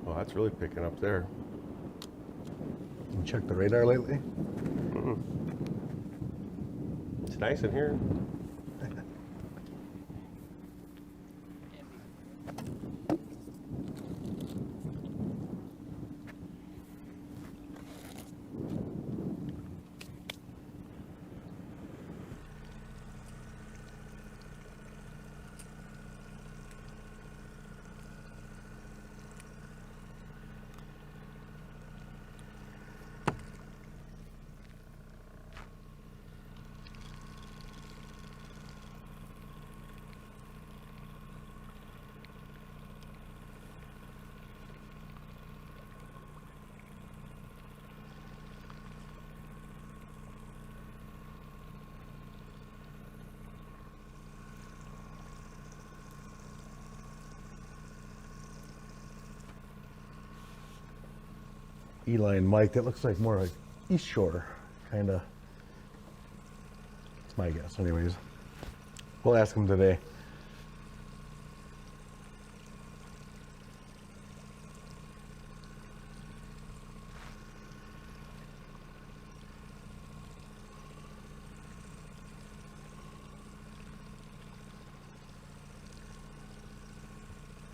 Well, that's really picking up there. You checked the radar lately? It's nice in here. Eli and Mike, that looks like more like East Shore, kind of. That's my guess, anyways. We'll ask them today.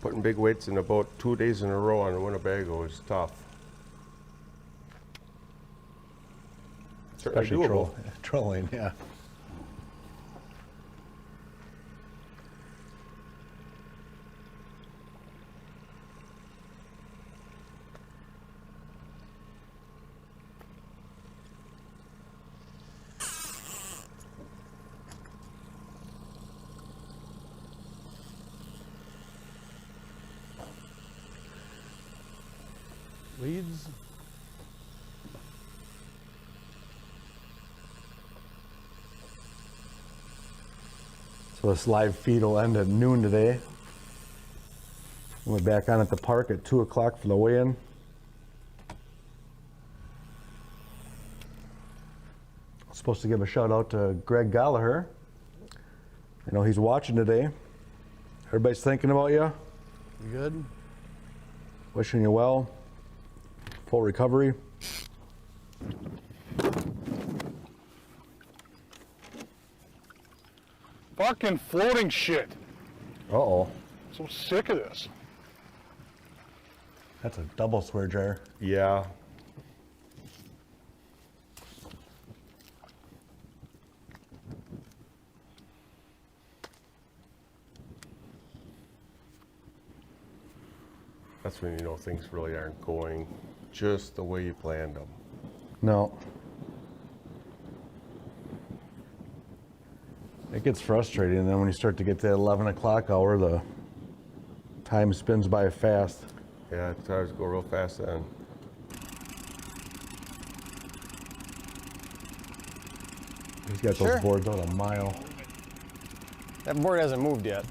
Putting big weights in about 2 days in a row on Winnebago is tough. Certainly Especially doable. trolling, yeah. Leads. So this live feed will end at noon today. We'll be back on at the park at 2 o'clock for the weigh-in. I'm supposed to give a shout out to Greg Gallagher. I know he's watching today. Everybody's thinking about you. You good? Wishing you well. Full recovery. Fucking floating shit. Uh-oh. So sick of this. That's a double swear jar. Yeah. That's when you know things really aren't going just the way you planned them. No. It gets frustrating, and then when you start to get to that 11 o'clock hour, the time spins by fast. Yeah, it starts to go real fast then. He's got those boards out a mile. That board hasn't moved yet.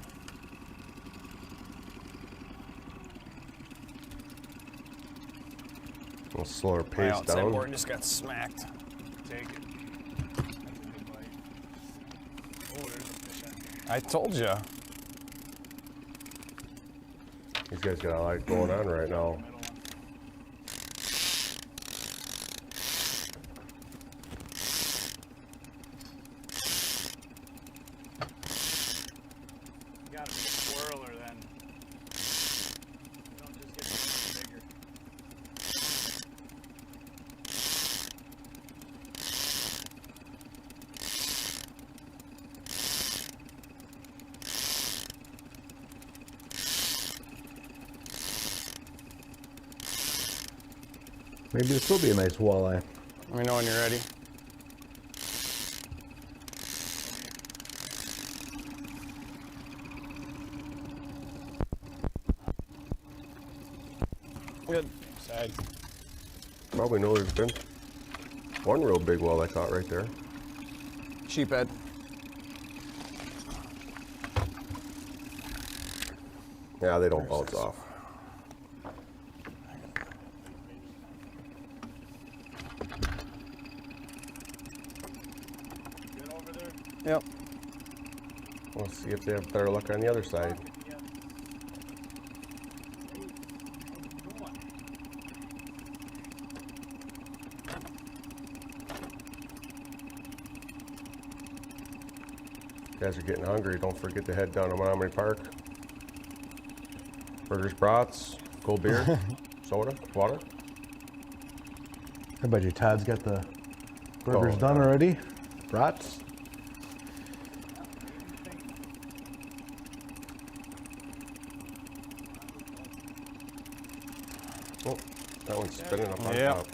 A little slower pace That down. board just got smacked. Take it. That's a good bite. Oh, there's a fish on here. I told you. These guys got a lot going on right now. You gotta be a swirler then. You don't just get something bigger. Maybe this will be a nice walleye. Let me know when you're ready. Good. Side. Probably know there's been one real big walleye caught right there. Sheephead. Yeah, they don't bounce off. Good over there? Yep. We'll see if they have better luck on the other side. Guys are getting hungry. Don't forget to head down to Montgomery Park. Burgers, brats, cold beer, soda, water. I bet you Todd's got the burgers done already. Brats. Oh, that one's spinning up on Yep. top.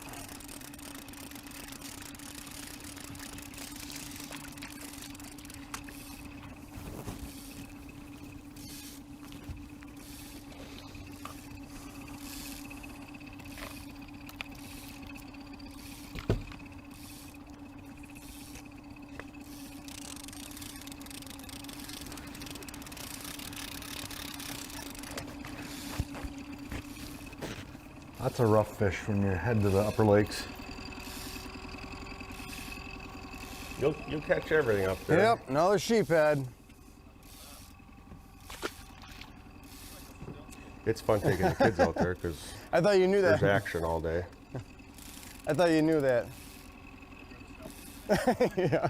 That's a rough fish when you head to the upper lakes. You'll catch everything up there. Yep, another sheephead. It's fun taking the kids out there because I thought you knew that. there's action all day. I thought you knew that. Yeah.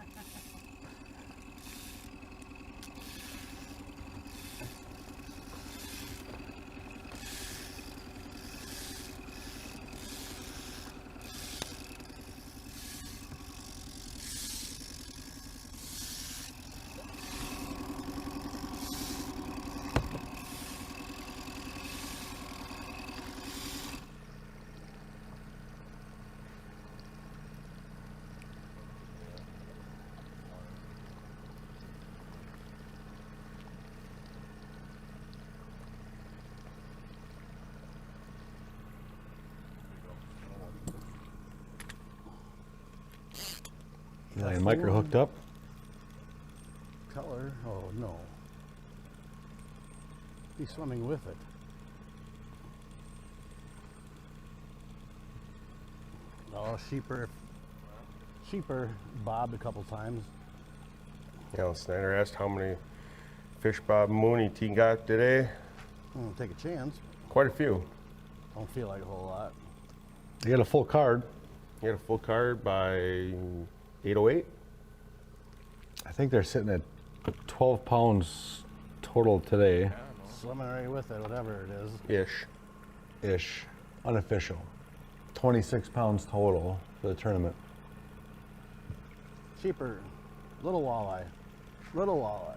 Yeah, your micro hooked up. Color? Oh no. He's swimming with it. Oh, sheeper bobbed a couple times. Yeah, Snyder asked how many fish Bob Mooney he got today. I'm gonna take a chance. Quite a few. Don't feel like a whole lot. You got a full card. He had a full card by 8:08. I think they're sitting at 12 pounds total today. Swimming right with it, whatever it is. Ish. Ish. Unofficial. 26 pounds total for the tournament. Cheaper. Little walleye. Little walleye.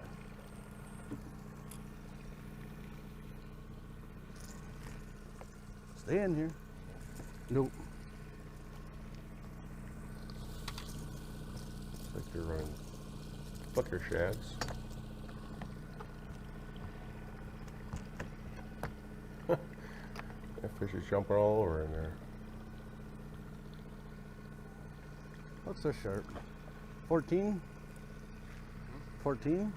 Stay in here. Nope. Looks like you're running flicker shads. That fish is jumping all over in there. Looks so sharp. 14? 14?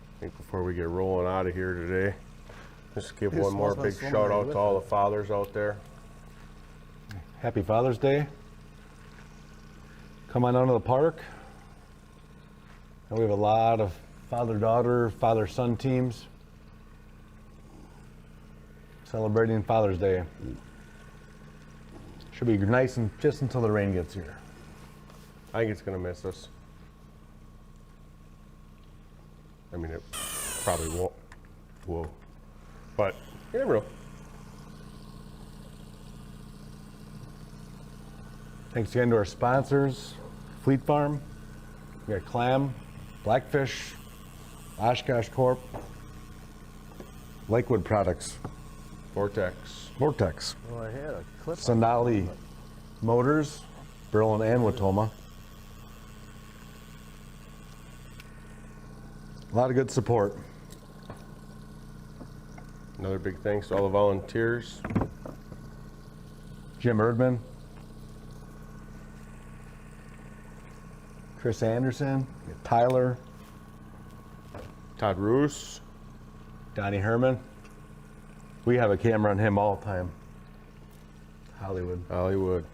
I think before we get rolling out of here today, just give one more big swimming shout right out with to all the fathers out there. Happy Father's Day. Come on down to the park. And we have a lot of father-daughter, father-son teams celebrating Father's Day. Should be nice and just until the rain gets here. I think it's gonna miss us. I mean, it probably won't. Whoa. But you never know. Thanks again to our sponsors, Fleet Farm, we got Clam, Blackfish, Oshkosh Corp, Lakewood Products, Vortex. Oh, I had a clip. Sonali Motors, Berlin and Watoma. A lot of good support. Another big thanks to all the volunteers. Jim Erdman, Chris Anderson, Tyler, Todd Roos, Donnie Herman. We have a camera on him all the time. Hollywood.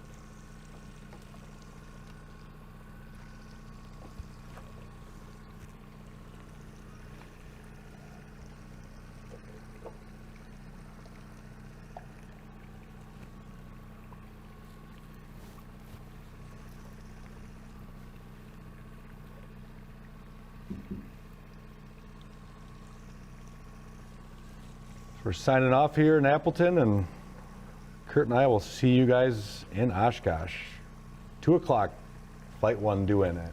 We're signing off here in Appleton, and Kurt and I will see you guys in Oshkosh. 2 o'clock, Flight 1 due in at.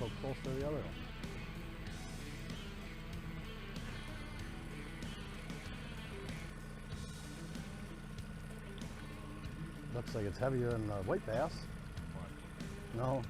so close to the other one. Looks like it's heavier than white bass. No.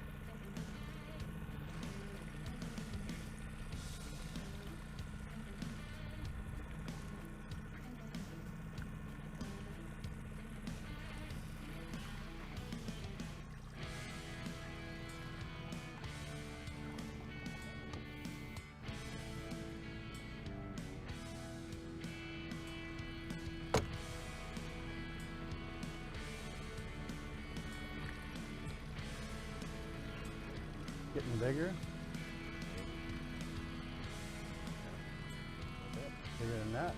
Getting bigger. Bigger than that.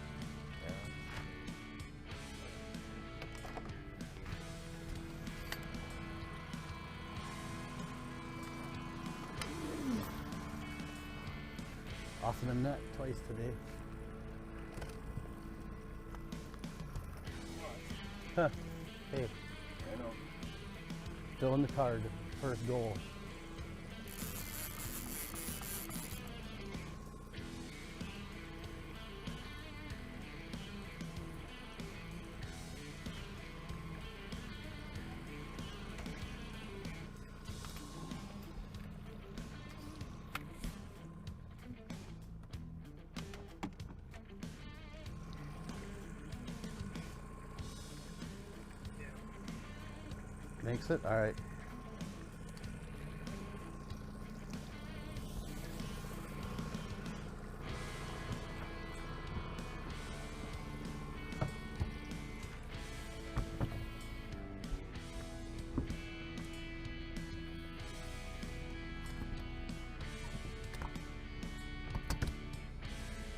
Off the net twice today. Huh. Hey. I know. Still in the card. First goal. Makes it? All right.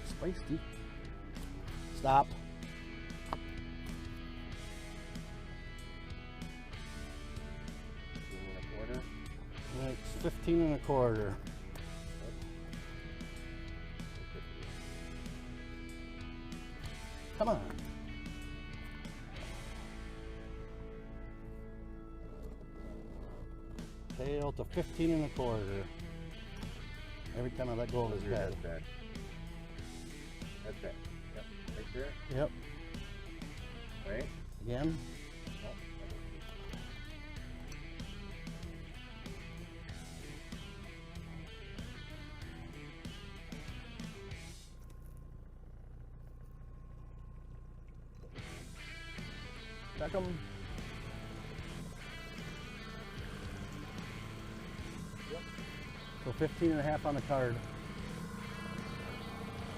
Spicy. Stop. It's 15 and a quarter. Come on. Tail to 15 and a quarter. Every time I let go of his head. That's it. Yep. Right there? Yep. Right? Again. Check them. Yep. So 15 and a half on the card.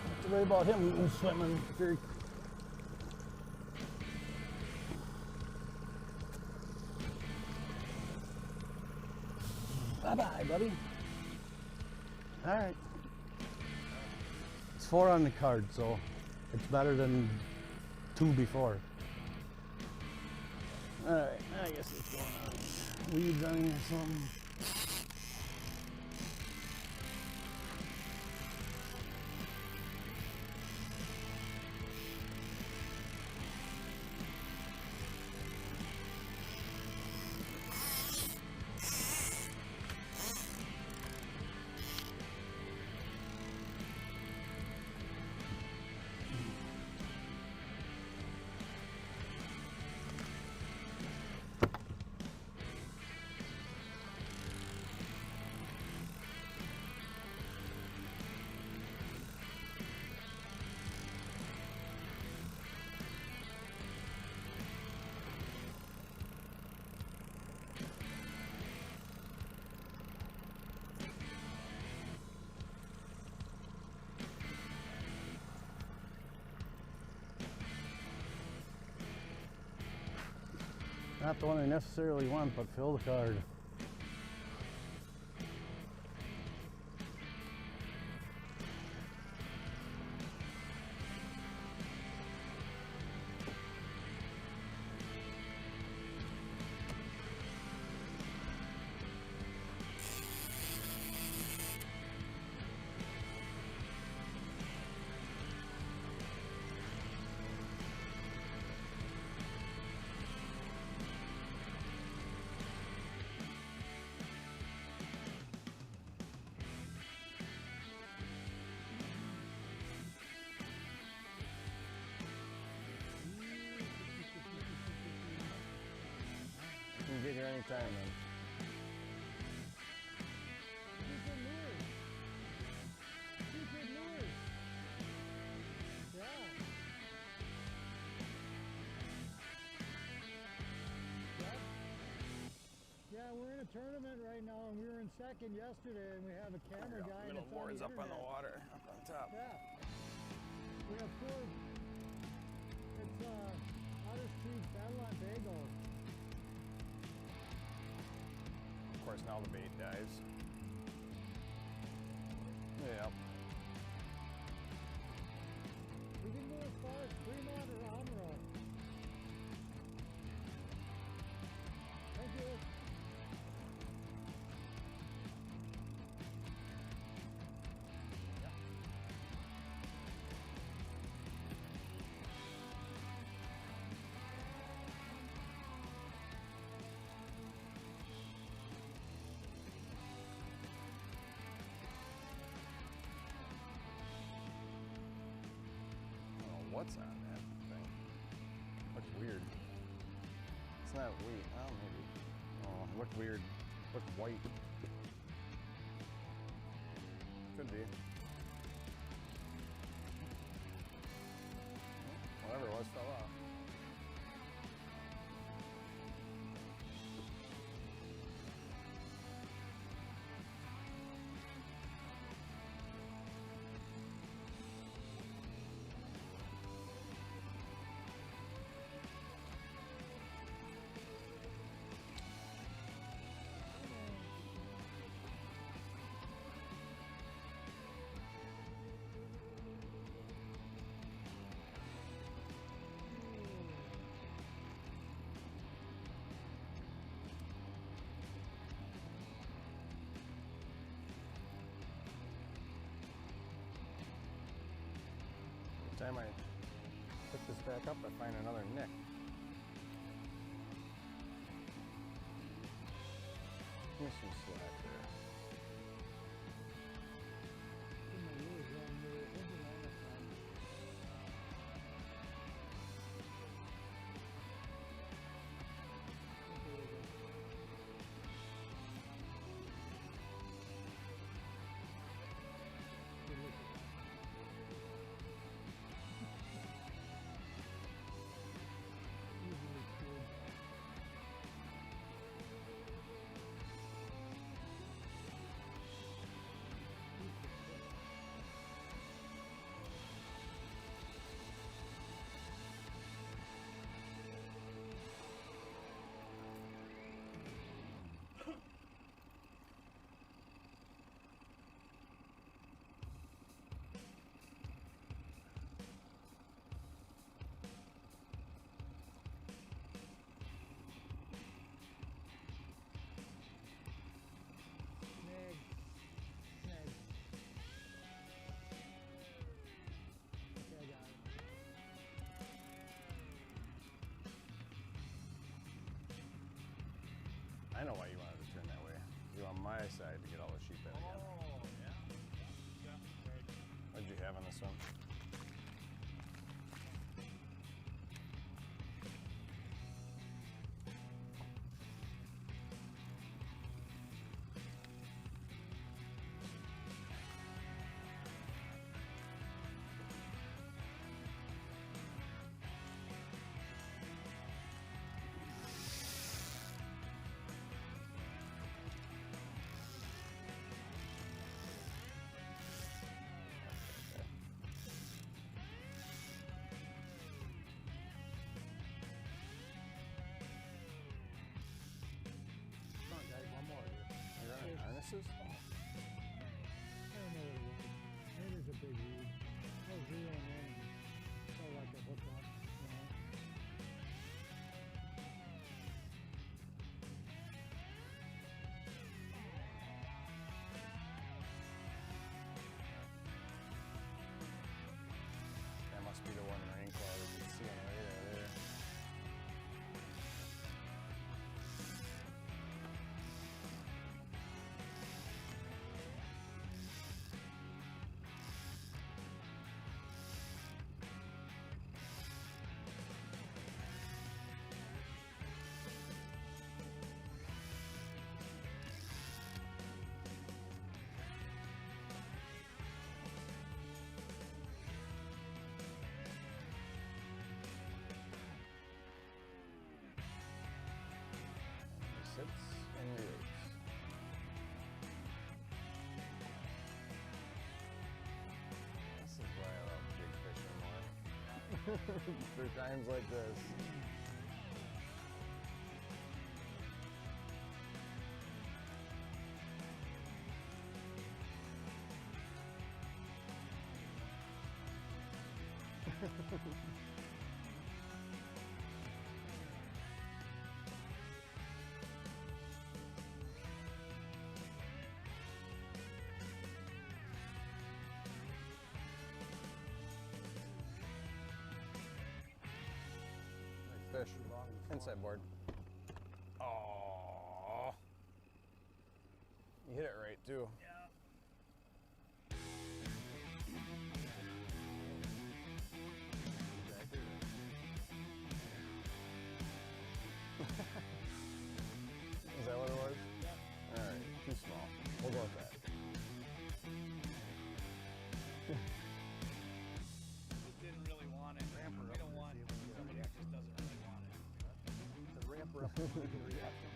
Not to worry about him swimming very. Bye-bye, buddy. All right. It's 4 on the card, so it's better than 2 before. All right, I guess it's going on. Weeds on here or something. Not the one I necessarily want, but fill the card. anytime, man. Stupid lures. Stupid lures. Yeah. Yep. Yeah, we're in a tournament right now, and we were in second yesterday, and we have a camera guy. Little and it's boards on up the on the internet. water, up on top. Yeah. We have 4. It's Otter Street Battle on Bago. Of course, now the bait dies. Yeah. We can go as far as Fremont or Amaro. Thank you. What's on that thing? Looks weird. It's not wheat. Oh, maybe. Oh, it looked weird. It looked white. Could be. Whatever it was fell off. Every time I pick this back up, I find another nick. Give me some slack there. I know why you wanted to turn that way. You're on my side to get all the sheep in again. Oh, yeah. What'd you have on this one? Come on, guys, one more. You're running harnesses? I don't know what it was. Maybe it's a big weed. I was reeling in and felt like a hook up, you know. That must be the one rain cloud that you can see on the radar there. For times like this. Fish. Inside board. Oh, you hit it right too. Yeah. Is that what it was? Yeah. All right, too small. We'll go with that. Just didn't really want it. Ramper we don't want somebody that just doesn't really want it. The ramper up the reaction.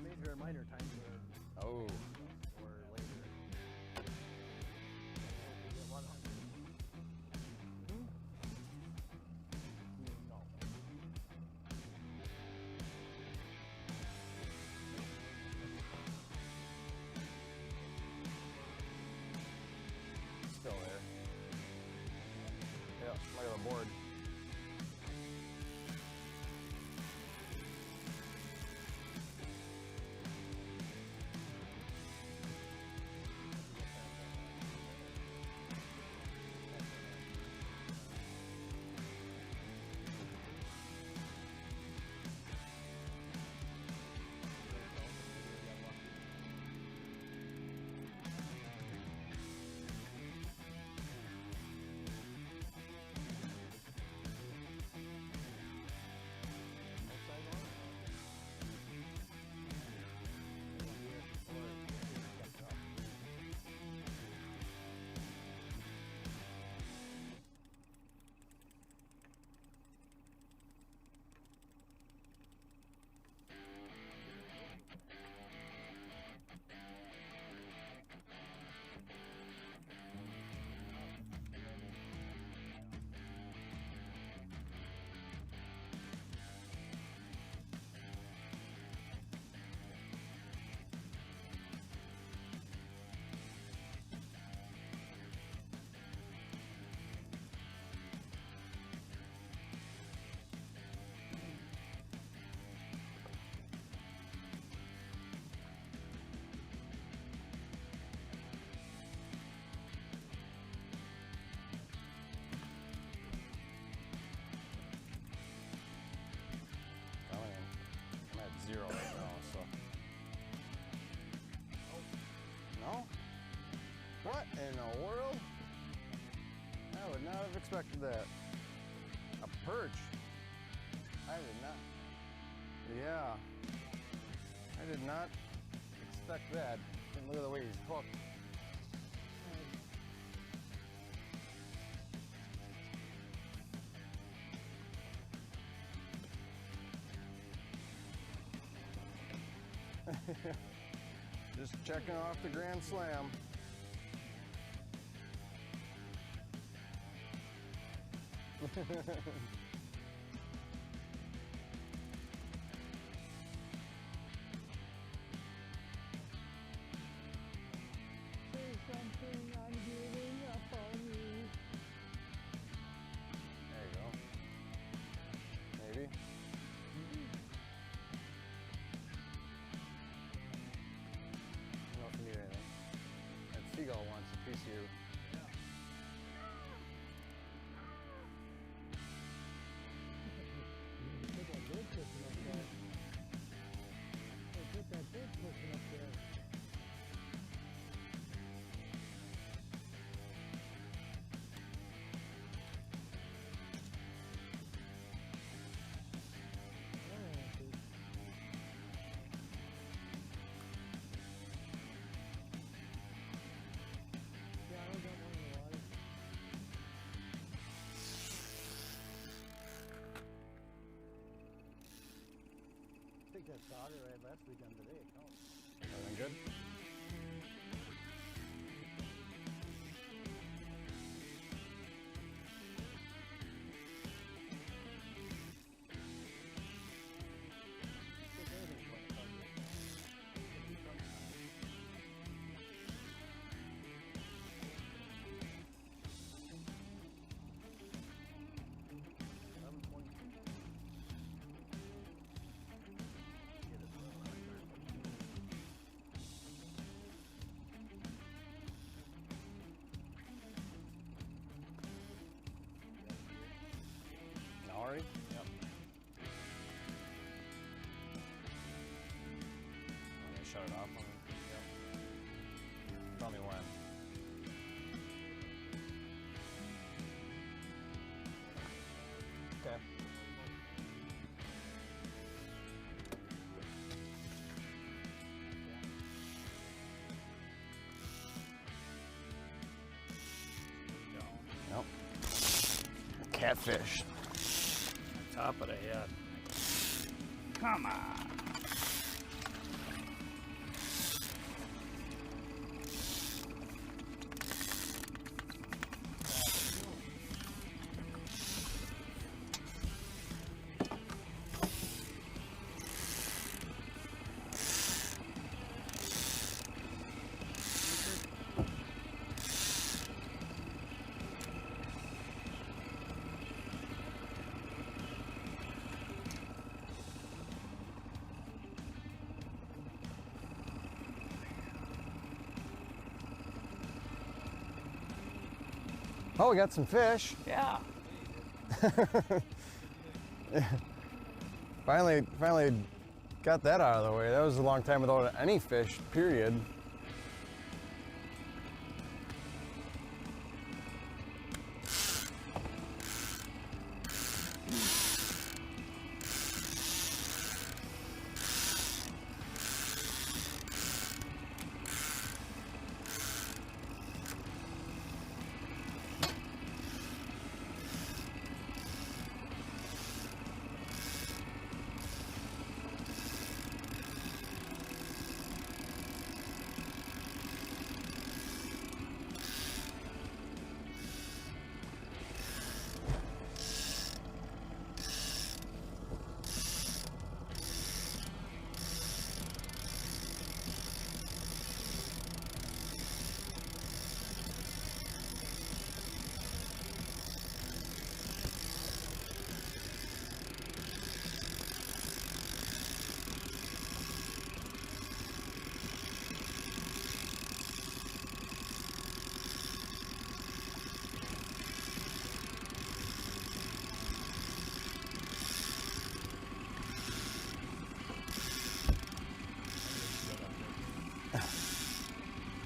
Major and minor times Oh. or later. No. Still there. Yeah, look at the board. I'm at 0 right now, so. No? What in the world? I would not have expected that. A perch? I did not. Yeah. I did not expect that. And look at the way he's hooked. Just checking off the Grand Slam. Say something, I'm giving up on you. There you go. Maybe. I don't know if you need anything. That seagull wants a piece of you. that sauger right last weekend today. Everything good? Already? Yep. I'm gonna shut it off. Yep. Tell me when. Okay. Yep. Catfish. Top of the head. Come on. Oh, we got some fish. Yeah. Finally got that out of the way. That was a long time without any fish, period.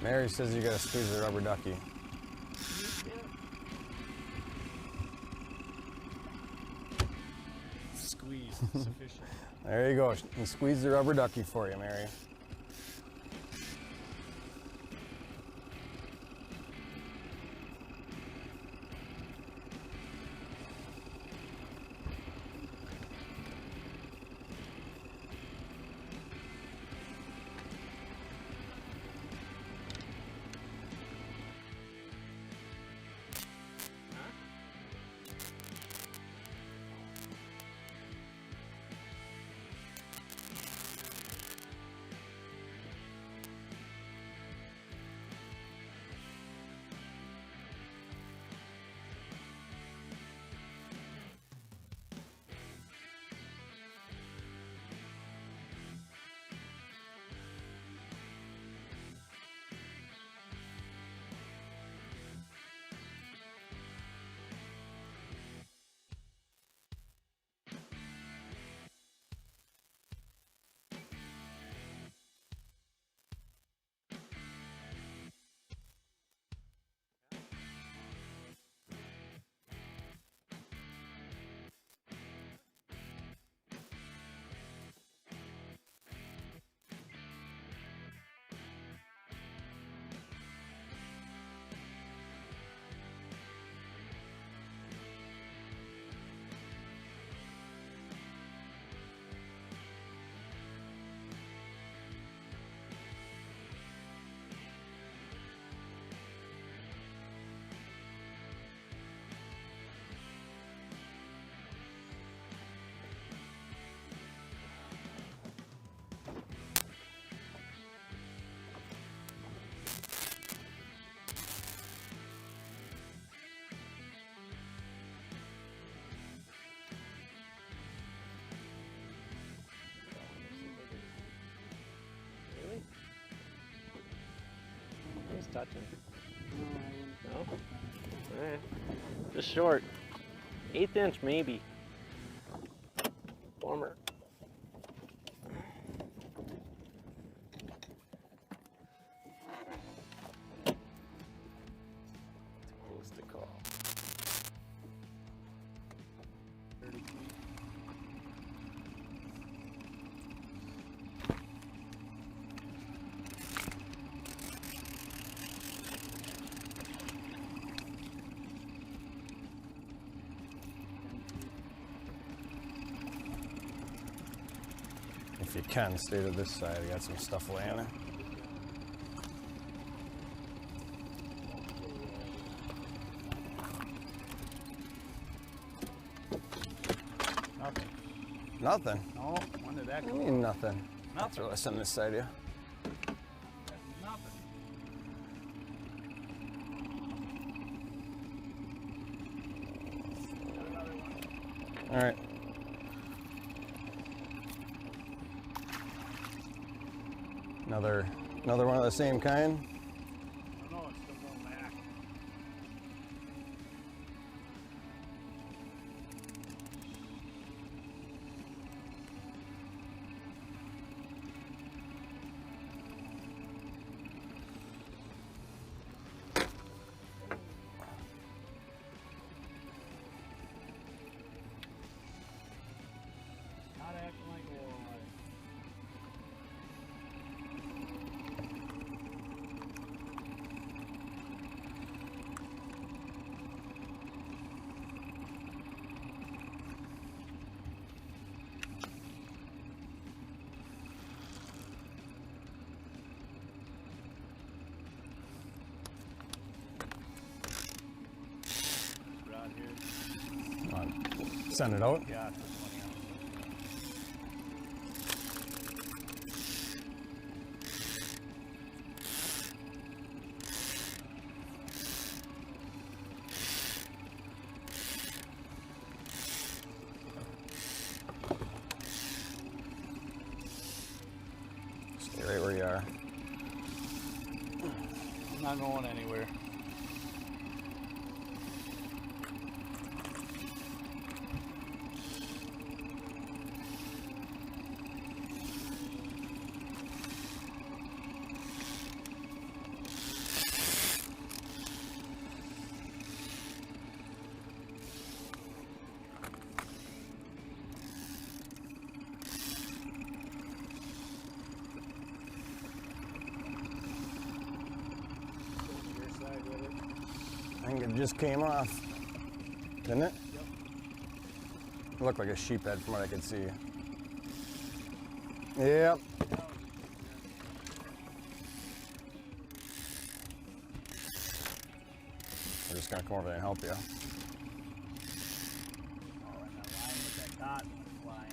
Mary says you gotta squeeze the rubber ducky. Squeeze sufficient. There you go. And squeeze the rubber ducky for you, Mary. touching. No? Alright. Just short. 1/8 inch maybe. Former. Close to call. 30 feet. If you can, stay to this side. I got some stuff laying there. Nothing. Nothing? No, when did that What come? do you mean nothing? Nothing. Throw this on this side, yeah. Nothing. All right. Another one of the same kind. I don't know, it's still going back. Not acting like a walleye. Rod here. Come on. Send it out. Yeah. Stay right where you are. I'm not going anywhere. I think it just came off, didn't it? Yep. It looked like a sheephead from what I could see. Yep. We're just gonna come over there and help you. Oh, and that line with that dot flying.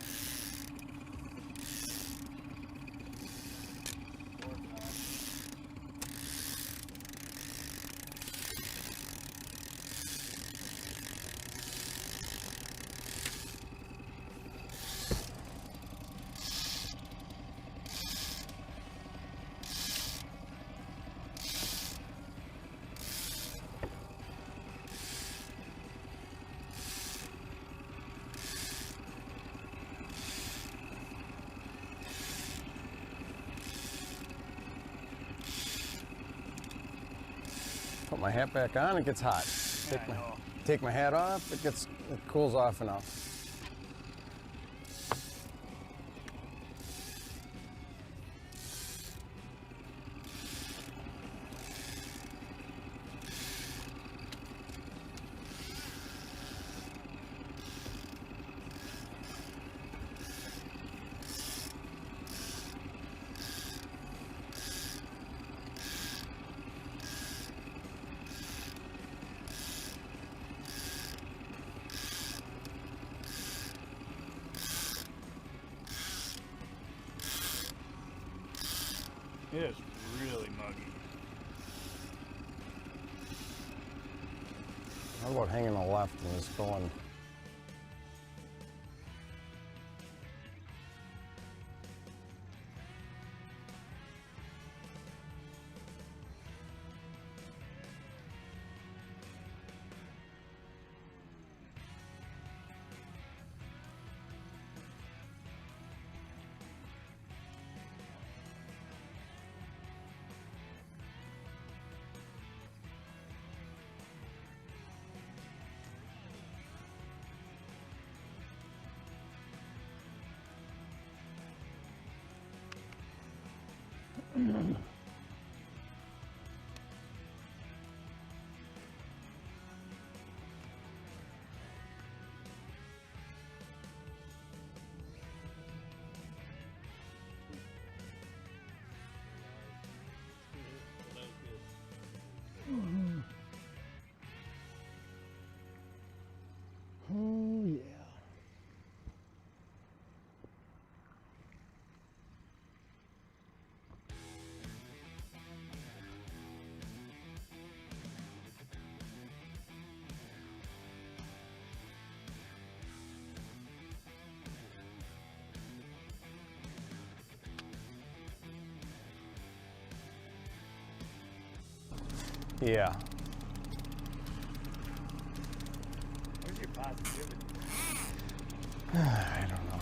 Put my hat back on, it gets hot. Take my hat off, it cools off enough. It is really muggy. How about hanging a left and just going? Oh yeah. Yeah. Where's your positivity? I don't know.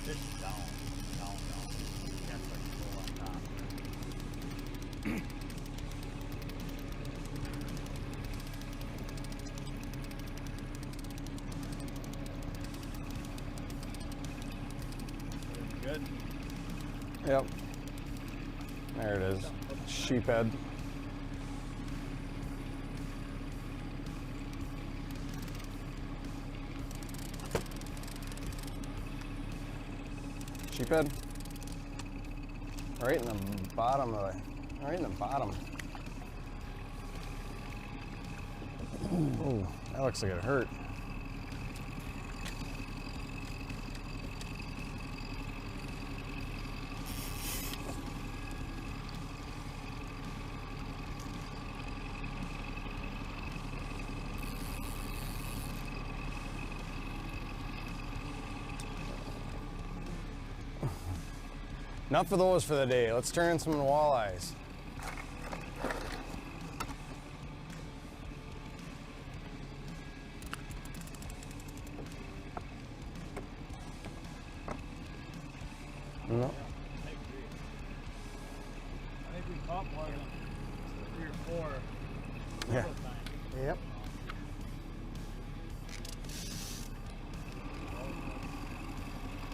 This is down. That's like full on top. Good. Yep. There it is. Sheephead. Sheephead. Right in the bottom of the. Right in the bottom. Oh, that looks like it hurt. Enough of those for the day. Let's turn in some walleyes. No. I think we caught more than 3 or 4. Yeah. Yep.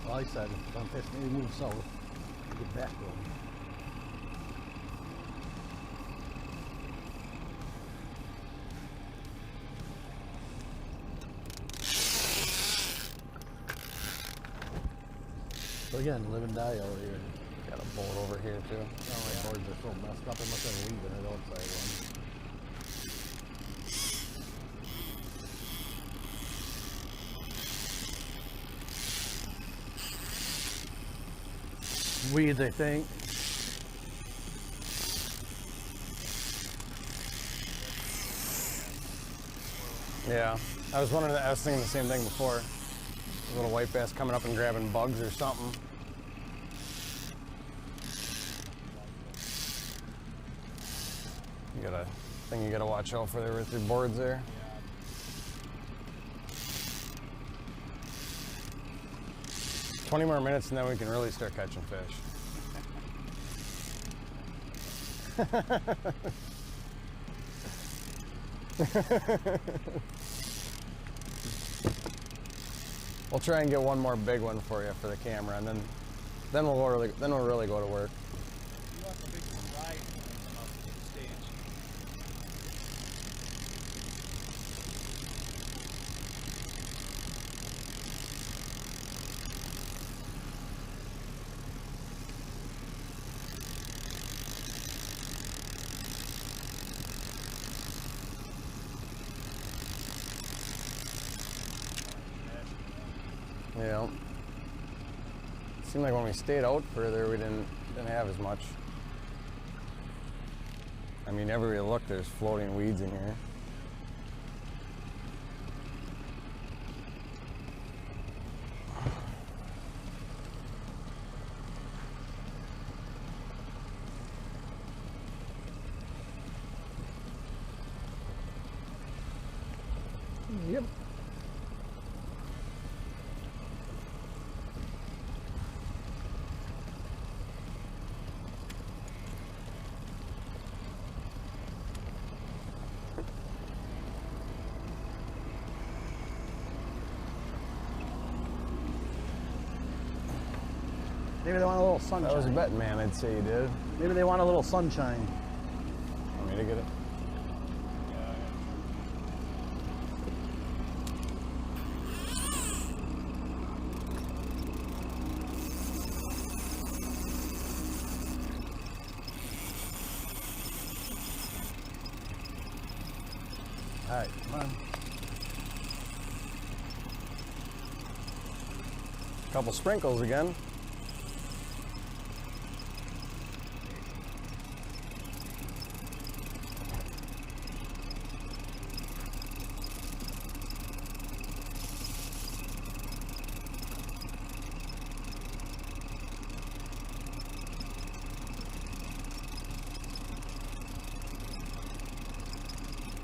Well, I said, if I'm fishing, maybe move south. Get back to them. So again, live and die over here. Got a boat over here too. Oh, my boards are so messed up. I must have leaving it outside one. Weeds, I think. Yeah, I was thinking the same thing before. A little white bass coming up and grabbing bugs or something. You got a thing you gotta watch out for there with your boards there. 20 more minutes and then we can really start catching fish. We'll try and get one more big one for you for the camera, and then we'll really go to work. You want the big ride when you come up to the stage. Yeah. Seemed like when we stayed out further, we didn't have as much. I mean, everywhere you look, there's floating weeds in here. Yep. Maybe they want a little sunshine. That was a betting man, I'd say you did. Maybe they want a little sunshine. Want me to get it? All right, come on. Couple sprinkles again.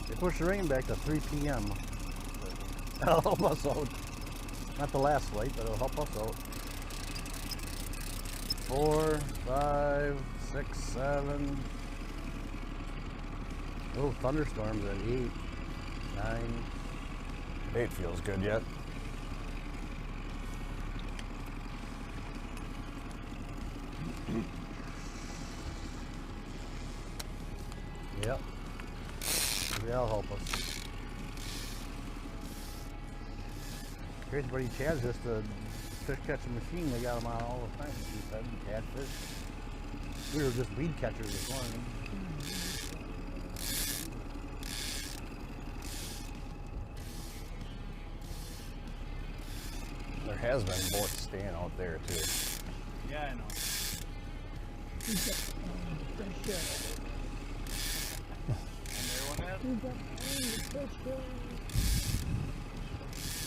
They pushed the rain back to 3 p.m. That'll help us out. Not the last light, but it'll help us out. 4, 5, 6, 7. Oh, thunderstorms at 8, 9. 8 feels good yet. Yep. Maybe that'll help us. Crazy buddy Chad's just a fish catching machine. They got them on all the time. He said catfish. We were just weed catchers this morning. There has been boats staying out there too. Yeah, I know.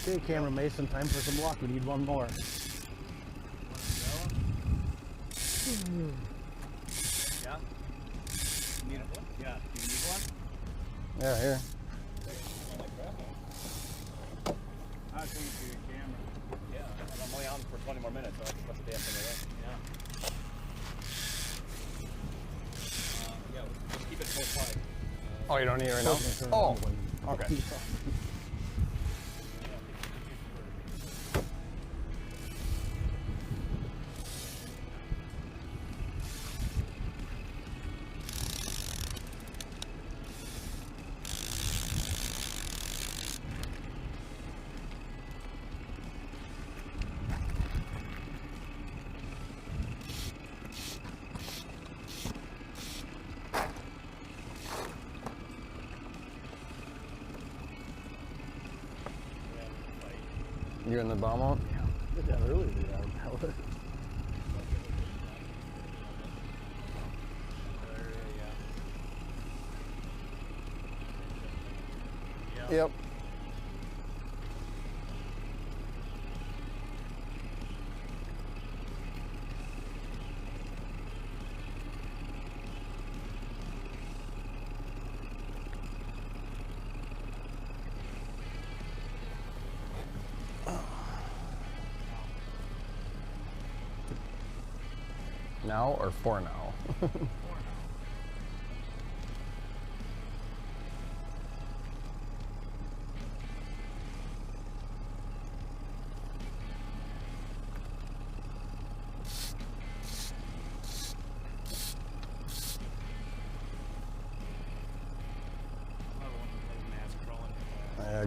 Okay, Cameron Mason, time for some luck. We need one more. Yeah? You need one? Yeah. Do you need one? Yeah, here. I'll take it to your camera. Yeah, I'm only on for 20 more minutes, so I can put the damn thing away. Yeah. Just keep it close by. Oh, you don't need it right now? Oh, okay. You in the bomb out? Yeah. Did that earlier. Yep. Now or for now?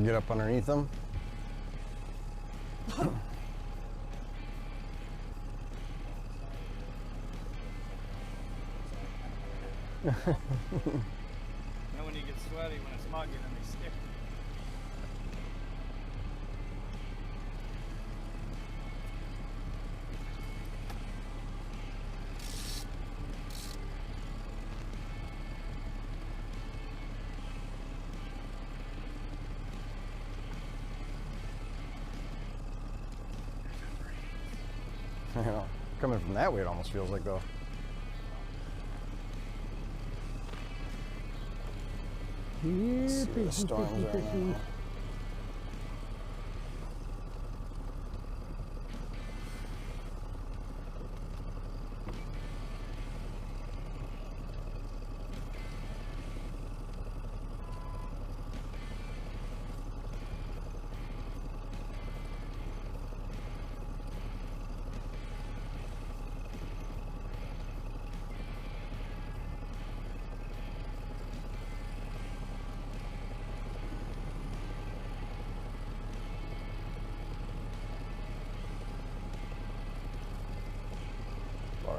Get up underneath them. Now when you get sweaty, when it's muggy, then they stick. You know, coming from that way, it almost feels like though. Here, The storms are now.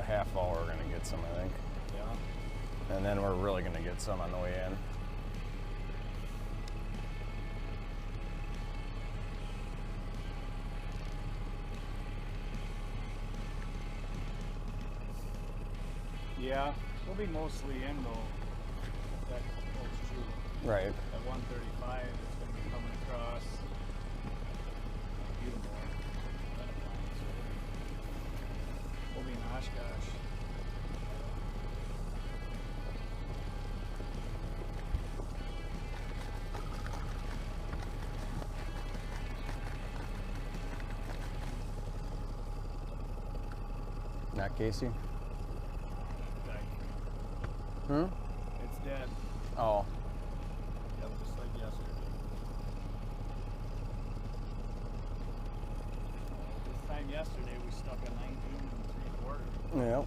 half hour we're gonna get some, I think. Yeah. And then we're really gonna get some on the way in. Yeah, we'll be mostly in though. That holds true. Right. At 135, it's going to be coming across beautiful. We'll be in Oshkosh. Not Casey? Hmm? It's dead. Oh. Yep, just like yesterday. This time yesterday we stuck at 19 3/4. Yep.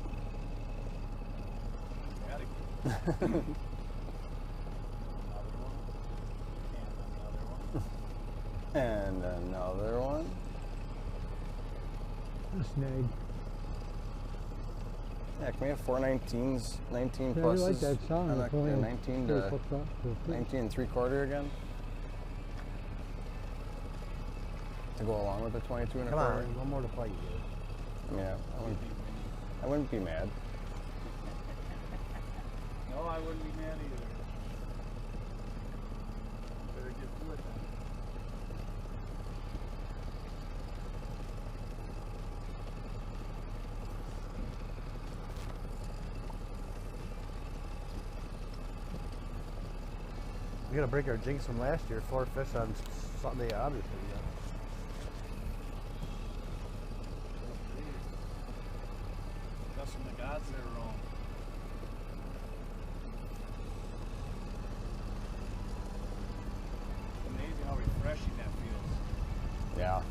Another one. And another one. A snag. Yeah, can we have 4 19s, 19 Yeah, I pluses? like that sound. on It's the- only 19 3 to hooks up to 3. 19 3/4 again? To go along with the 22 and a Come quarter? on, one more to play, you. Yeah, I wouldn't be mad. No, I wouldn't be mad either. Better get to it then. We gotta break our jinx from last year. 4 fish on Sunday, obviously. Yeah. Dustin the gods there wrong. It's amazing how refreshing that feels. Yeah.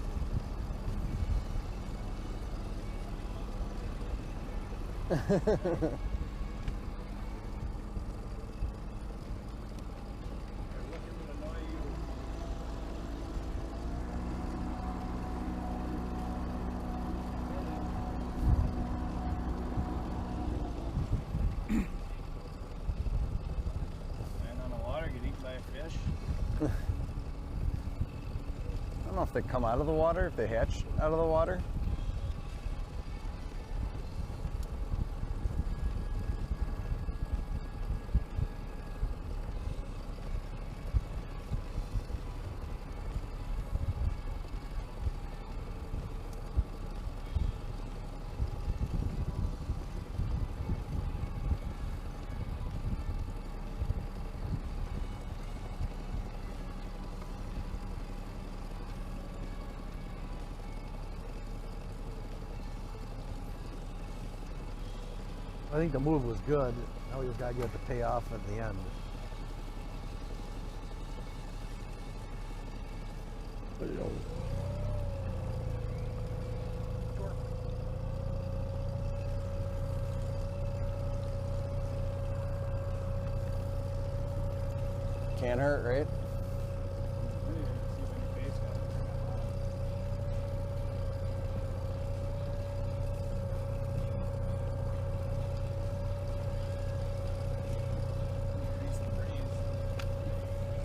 They're looking to annoy you. And on the water, get eaten by a fish. I don't know if they come out of the water, if they hatch out of the water. I think the move was good. Now we just gotta get the payoff at the end. Can't hurt, right?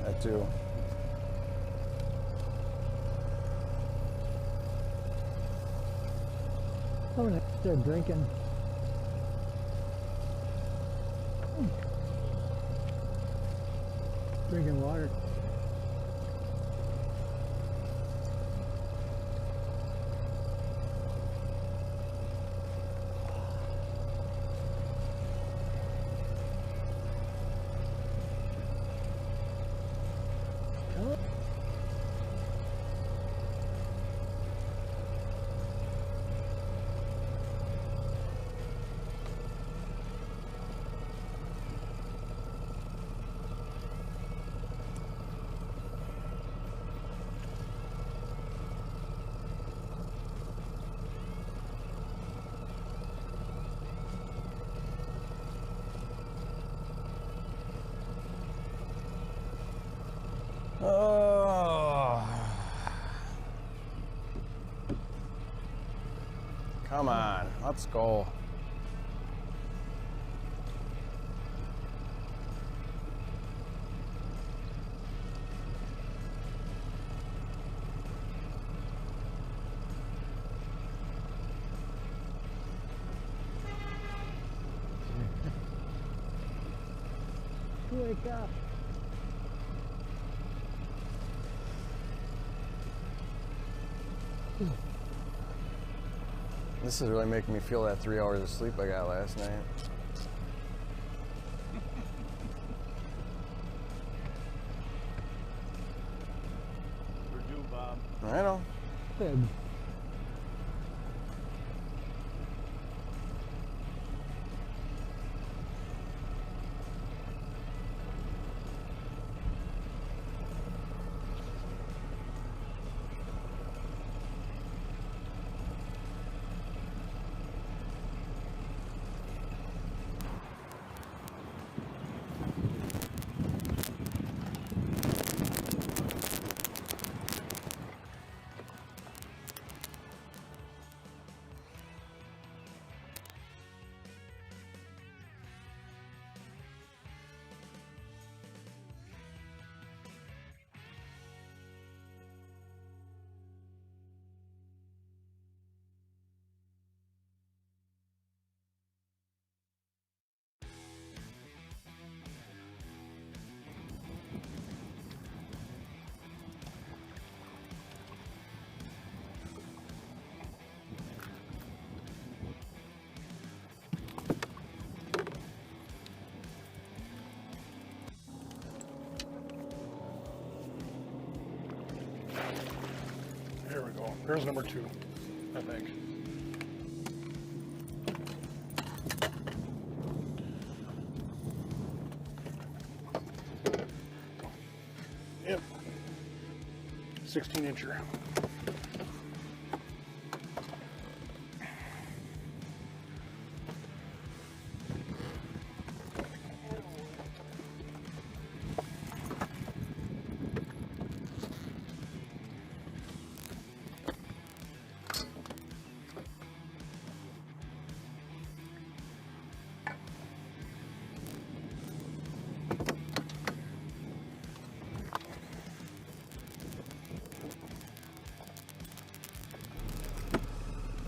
That too. I'm gonna start drinking. Drinking water. Oh. Come on, let's go. Wake up. This is really making me feel that 3 hours of sleep I got last night. We're due, Bob. I know. Good. Here we go. Here's number 2, I think. Yep. 16-incher.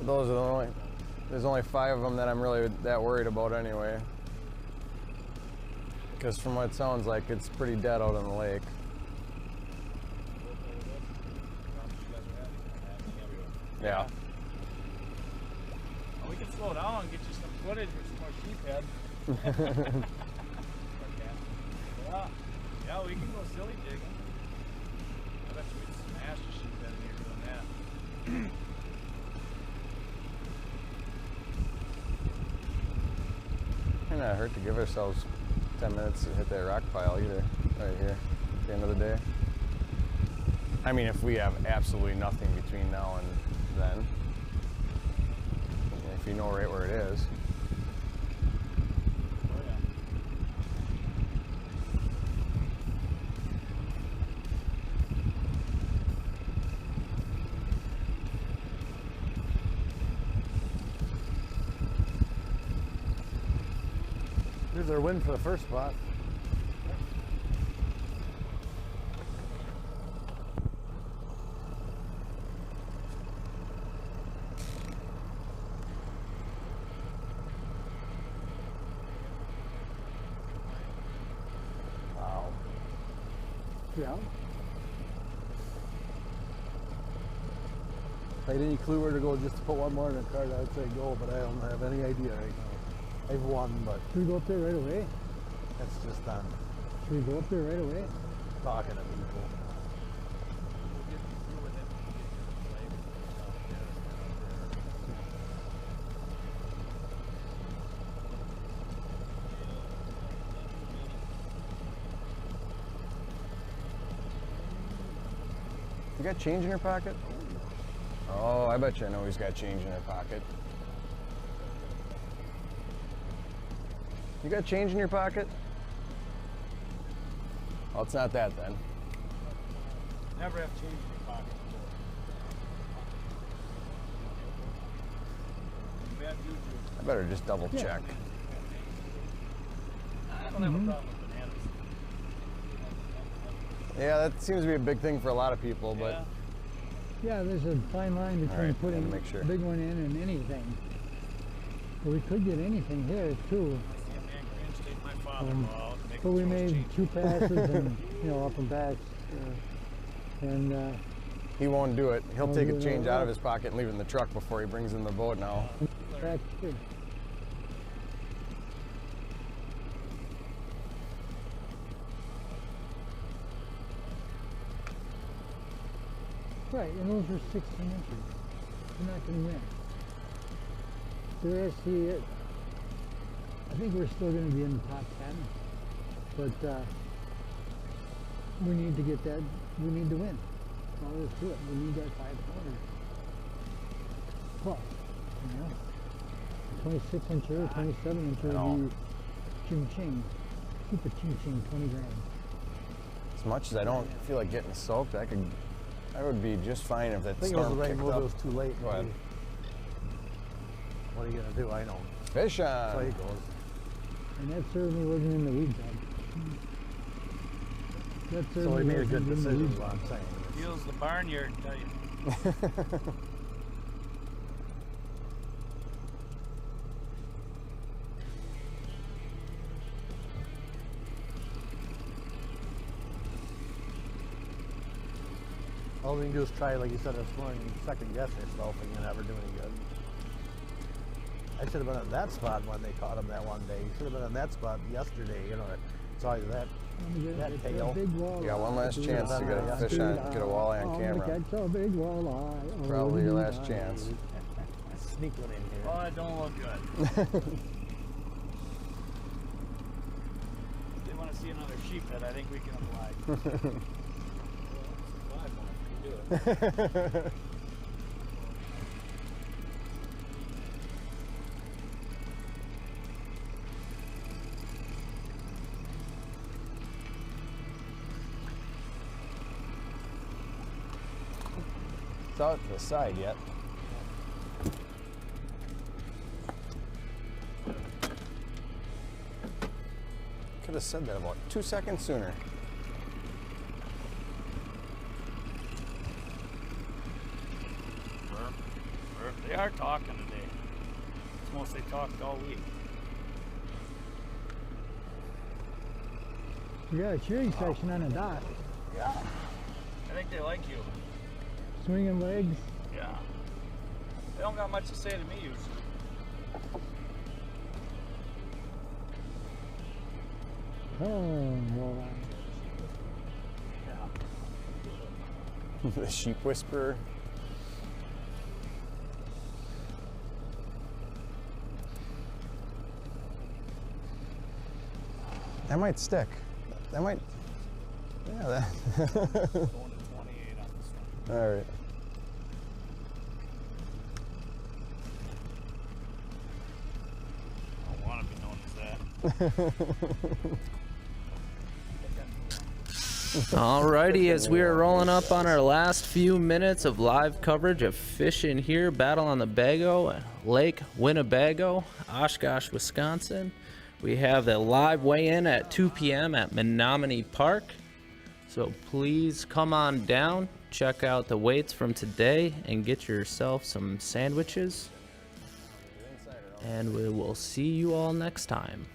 Those are the only, there's only 5 of them that I'm really that worried about anyway. Because from what it sounds like, it's pretty dead out on the lake. Yeah. Well, we can slow down and get you some footage with some more sheephead. Yeah, we can go silly digging. I bet you we'd smash the sheephead in here doing that. Might not hurt to give ourselves 10 minutes to hit that rock pile either, right here, at the end of the day. I mean, if we have absolutely nothing between now and then, if you know right where it is. Here's our win for the first spot. Wow. Yeah. If I had any clue where to go just to put one more in the cart, I'd say go, but I don't have any idea right now. I've won, but Should we go up there right away? that's just on Should we go up there right away? talking to people. You got change in your pocket? Oh, I bet you I know he's got change in her pocket. You got change in your pocket? Oh, it's not that then. Never have change in your pocket before. Bad juju. I better just double check. I don't have a problem with bananas. Yeah, that seems to be a big thing for a lot of people, but Yeah, there's a fine line between right, putting gotta make sure. a big one in and anything. But we could get anything here too. I see a man reinstate my father-in-law to make But we made 2 passes and, you know, up and backs. And He won't do it. He'll Won't take do a it change at out all. of his pocket and leave it in the truck before he brings in the boat now. that's good. Right, and those are 16 inches. You're not going to win. So see it. I think we're still going to be in the top 10, but we need to get that. We need to win. All there is to it. We need that 5 pounders. Plus, you know, 26 incher, 27 incher would be ching ching. Keep it ching ching, 20 grand. As much as I don't feel like getting soaked, I would be just fine if that I think it was storm the right kicked move. up. It was too late. Go ahead. maybe. What are you gonna do? I know. Fish That's how on. it goes. And that certainly wasn't in the weeds. That So certainly he made a wasn't good in the decision, weeds. is what I'm saying. Feels the barnyard, tell you. All we can do is try, like you said this morning, second guess yourself, and you're never doing any good. I should have been at that spot when they caught him that one day. You should have been on that spot yesterday. You know, it's always that tail. You got one last chance to get a fish on, get a walleye on camera. Catch a big walleye. Probably your last chance. Sneak one in here. Oh, it don't look good. If they want to see another sheep head, I think we can apply. It's out to the side yet. Could have said that about 2 seconds sooner. They are talking today. It's mostly talked all week. We got a cheering section on the dock. Yeah. I think they like you. Swinging legs. Yeah. They don't got much to say to me usually. Oh, walleye. Yeah. The sheep whisperer. That might stick. That might. Yeah, that. Going to 28 on this one. All right. I don't want to be known as that. Alrighty, as we are rolling up on our last few minutes of live coverage of fishing here, Battle on the Bago, Lake Winnebago, Oshkosh, Wisconsin. We have the live weigh-in at 2 p.m. at Menominee Park. So please come on down, check out the weights from today, and get yourself some sandwiches. And we will see you all next time.